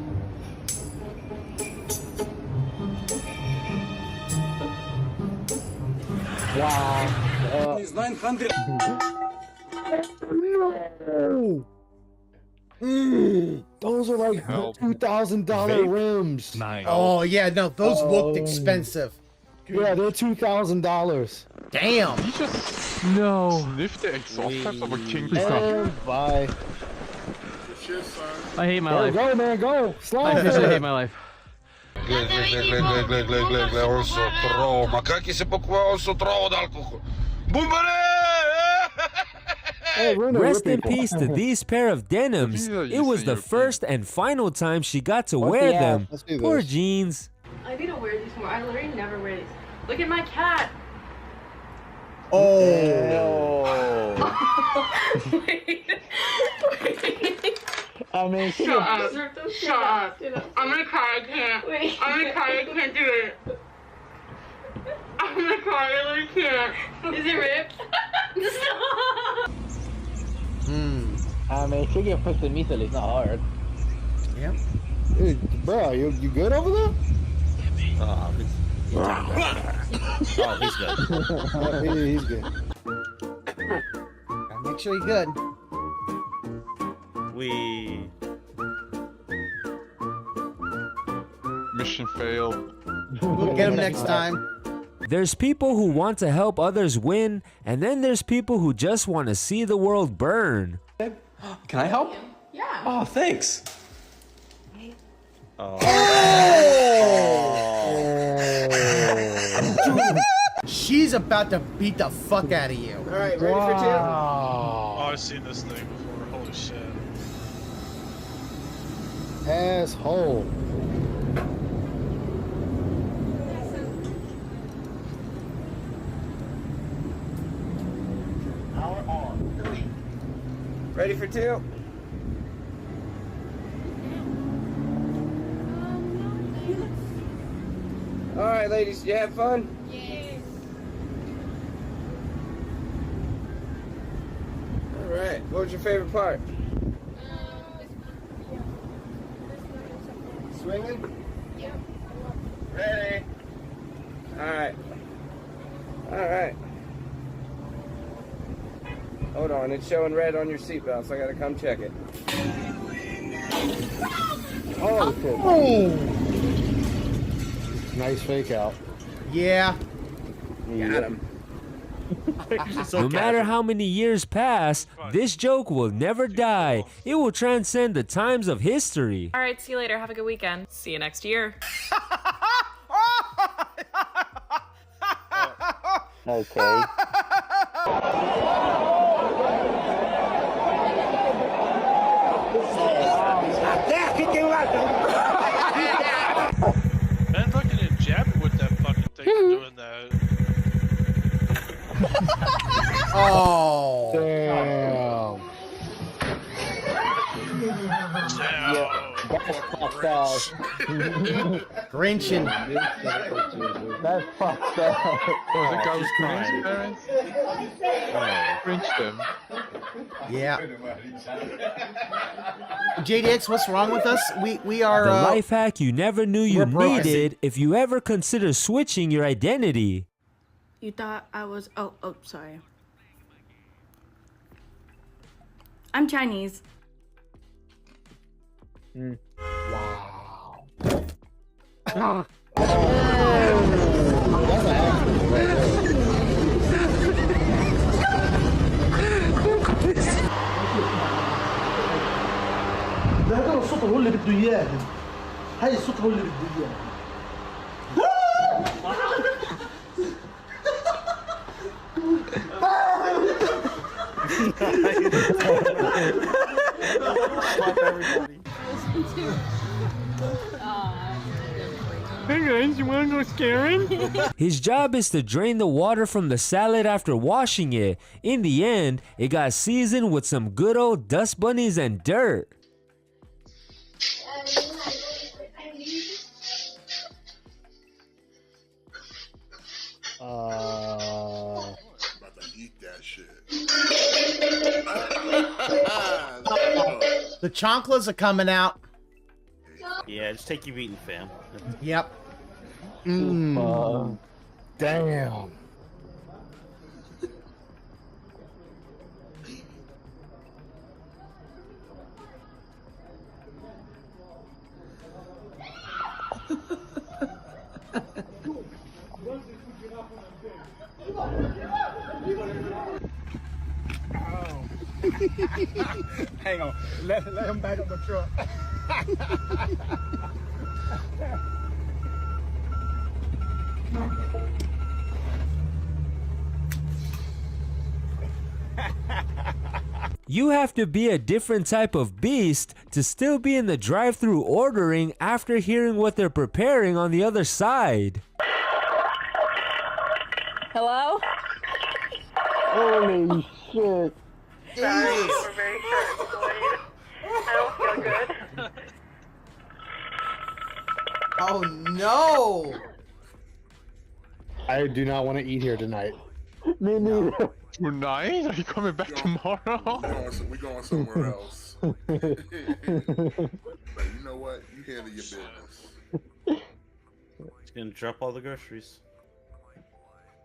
Wow. It's 900. Those are like $2,000 rims. Nice. Oh yeah, no, those looked expensive. Yeah, they're $2,000. Damn. He just sniffed the exhaust pipes of a King Kong. Bye. I hate my There life. Go, man, go. Slide. I officially hate my life. Gled, on so trouw. Maar kijk eens op on so trouw d'alcohol. Rest in peace to these pair of denims. It was the first and final time she got to wear them. Poor jeans. I need to wear these more. I literally never wear these. Look at my cat. Oh. Wait. I mean, Shut up. Shut up. I'm gonna cry. I can't. I'm gonna cry. I can't do it. I'm gonna cry. I literally can't. Is it ripped? Stop. I mean, she can push them easily. It's not hard. Yep. Hey, bro, you good over there? Oh, he's good. He's good. Gotta make sure you're good. Mission failed. We'll get him next time. There's people who want to help others win, and then there's people who just want to see the world burn. Can I help? Yeah. Oh, thanks. Oh. She's about to beat the fuck out of you. All right, ready for two? Oh, I've seen this thing before. Holy shit. Asshole. Ready for two? All right, ladies, you have fun? Yes. All right. What was your favorite part? Swinging? Yep. Ready? All right. All right. Hold on, it's showing red on your seatbelt, so I gotta come check it. Oh, Oh! Nice fake out. Yeah. Got him. No matter how many years pass, this joke will never die. It will transcend the times of history. All right, see you later. Have a good weekend. See you next year. Okay. Man fucking in jabbing with that fucking thing doing that. Oh. Damn. Yeah, that's fucked up. Grinching. That's fucked up. Oh, the guy was Grinch's parents? Grinch them. Yeah. JDX, what's wrong with us? We are The life hack you never knew you broke. needed if you ever consider switching your identity. You thought I was... Oh, sorry. I'm Chinese. Wow. ده الصوت هو اللي بده اياه. هاي الصوت هو اللي بده اياه. Hey guys, you wanna go scaring? His job is to drain the water from the salad after washing it. In the end, it got seasoned with some good old dust bunnies and dirt. About to eat that shit. The chanclas are coming out. Yeah, just take your eating, fam. Yep. Damn. Hang on. Let him back up the truck. You have to be a different type of beast to still be in the drive-thru ordering after hearing what they're preparing on the other side. Hello? Holy shit. Sorry, we're very short and delayed. I don't feel good. Oh no! I do not want to eat here tonight. Me neither. Tonight? Are you coming back tomorrow? We going somewhere else. But you know what? You handle your business. He's gonna drop all the groceries.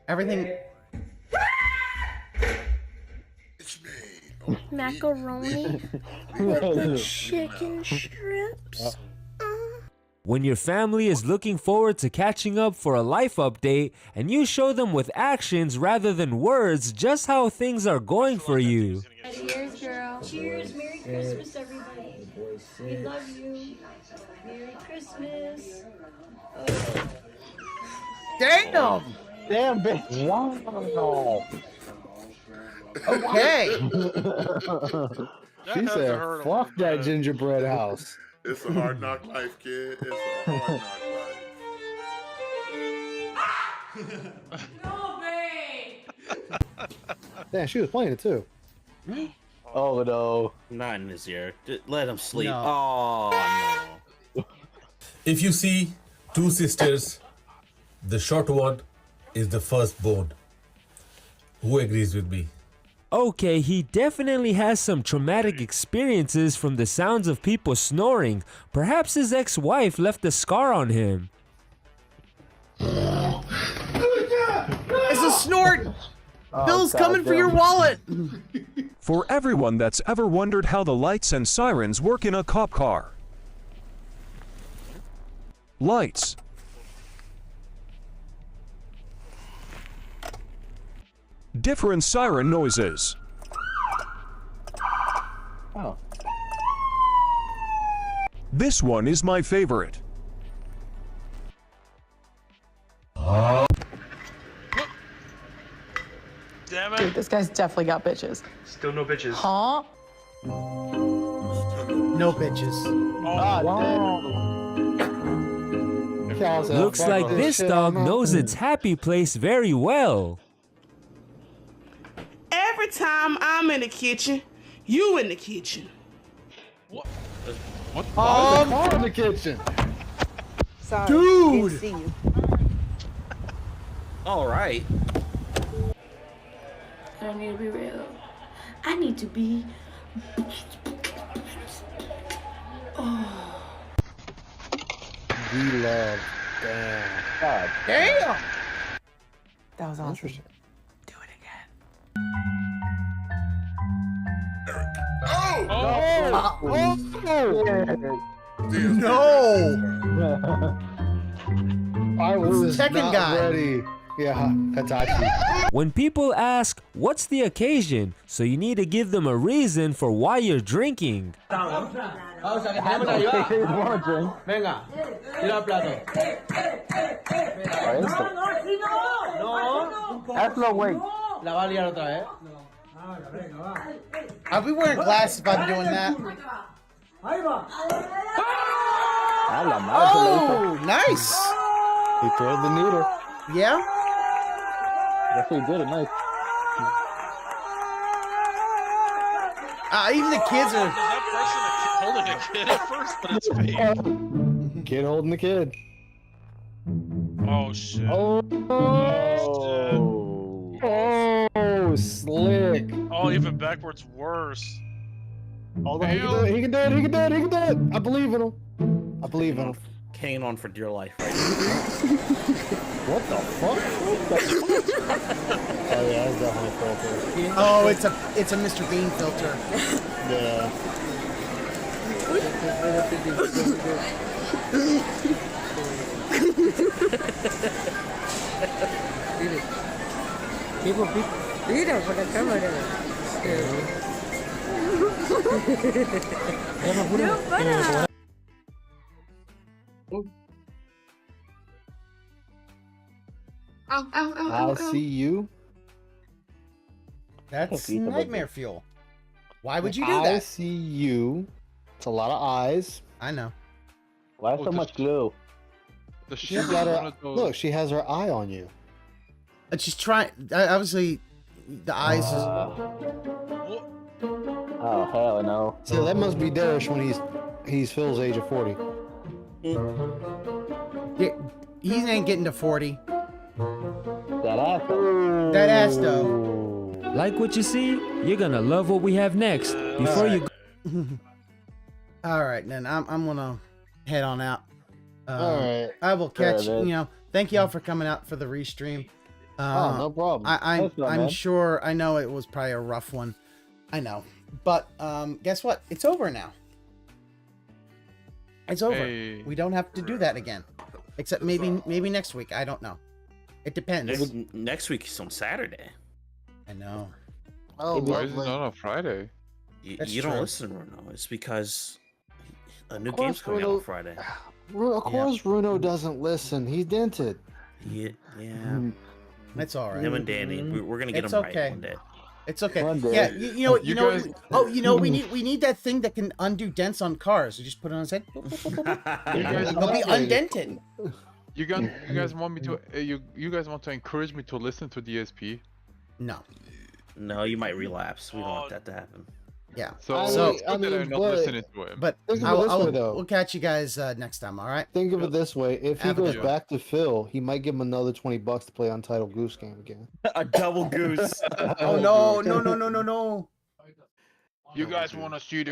Everything. It's me. Oh, Macaroni with the chicken strips. When your family is looking forward to catching up for a life update and you show them with actions rather than words just how things are going for you. Cheers, girl. Cheers. Merry Christmas, everybody. We love you. Merry Christmas. Damn! Damn, bitch. Wow. Okay. She said, fuck that gingerbread house. It's a hard knock life, kid. It's a hard knock life. No, babe! Damn, she was playing it too. Oh no. Not in his ear. Let him sleep. No. Oh no. If you see two sisters The short one is the firstborn. Who agrees with me? Okay, he definitely has some traumatic experiences from the sounds of people snoring. Perhaps his ex-wife left a scar on him. It's a snort! Bill's God coming for damn. your wallet! For everyone that's ever wondered how the lights and sirens work in a cop car. Lights. Different siren noises. Oh. This one is my favorite. Damn Dude, it. this guy's definitely got bitches. Still no bitches. Huh? No bitches. Looks like this dog knows its happy place very well. Every time I'm in the kitchen, you in the kitchen. What? Oh, car in the kitchen. Sorry, Dude! didn't see you. All right. I don't need to be real. I need to be. Oh. We love. Damn. God. Damn! That was awesome. Interesting. No! I was Second not guy. ready. Yeah, that's actually. When people ask, what's the occasion? So you need to give them a reason for why you're drinking. Hazlo, güey. I'll be wearing glasses if I'm doing that. Oh, nice! He threaded the needle. Yeah? That's what he did it, nice. Even the kids are. Is that person holding a kid at first, but it's fake? Kid holding the kid. Oh shit. Oh, slick. Oh, even backwards worse. Hold on, he can do it. He can do it. He can do it. He can do it. I believe in him. I believe in him. Hanging on for dear life right What the fuck? Oh yeah, that's definitely a filter. Oh, it's a Mr. Bean filter. Yeah. Mira, por la cámara. No, para. I see you. That's nightmare fuel. Why would you do I that? see you. It's a lot of eyes. I know. Why so much glue? She got her, look, she has her eye on you. And she's trying. Obviously, the eyes. Oh hell no. So that must be Darish when he's Phil's age of 40. Yeah, he ain't getting to 40. That ass though. That ass though. Like what you see? You're gonna love what we have next. Before you All right, then I'm gonna head on out. All right. I will catch. man. You know, thank y'all for coming out for the restream. Oh, no problem. I'm Thanks, man. sure. I know it was probably a rough one. I know, but guess what? It's over now. It's over. Hey. We don't have to do that again, except maybe next week. I don't know. It depends. Next week is on Saturday. I know. Oh, Why is it not on Friday? You That's don't true. listen, Bruno. It's because a new Of course, game's coming out Bruno- on Friday. Of course, Bruno doesn't listen. He's dented. Yeah. It's all right. Him and Danny, we're gonna get It's them okay. right one day. It's okay. One day. Yeah, you know, You guys- we need that thing that can undo dents on cars. You just put it on his head. Boop, boop, boop, boop, boop. You guys- It'll be undented. You guys want me to? You guys want to encourage me to listen to DSP? No. No, you might relapse. We don't want that to happen. Yeah. So, I it's mean, good that I'm not but- listening to him. But Think of it this way, though. we'll catch you guys next time. All right. Think of it this way: if he Have a goes good one. back to Phil, he might give him another $20 to play Untitled Goose Game again. A double goose. Oh no! No! No! No! No! No! You guys want to see the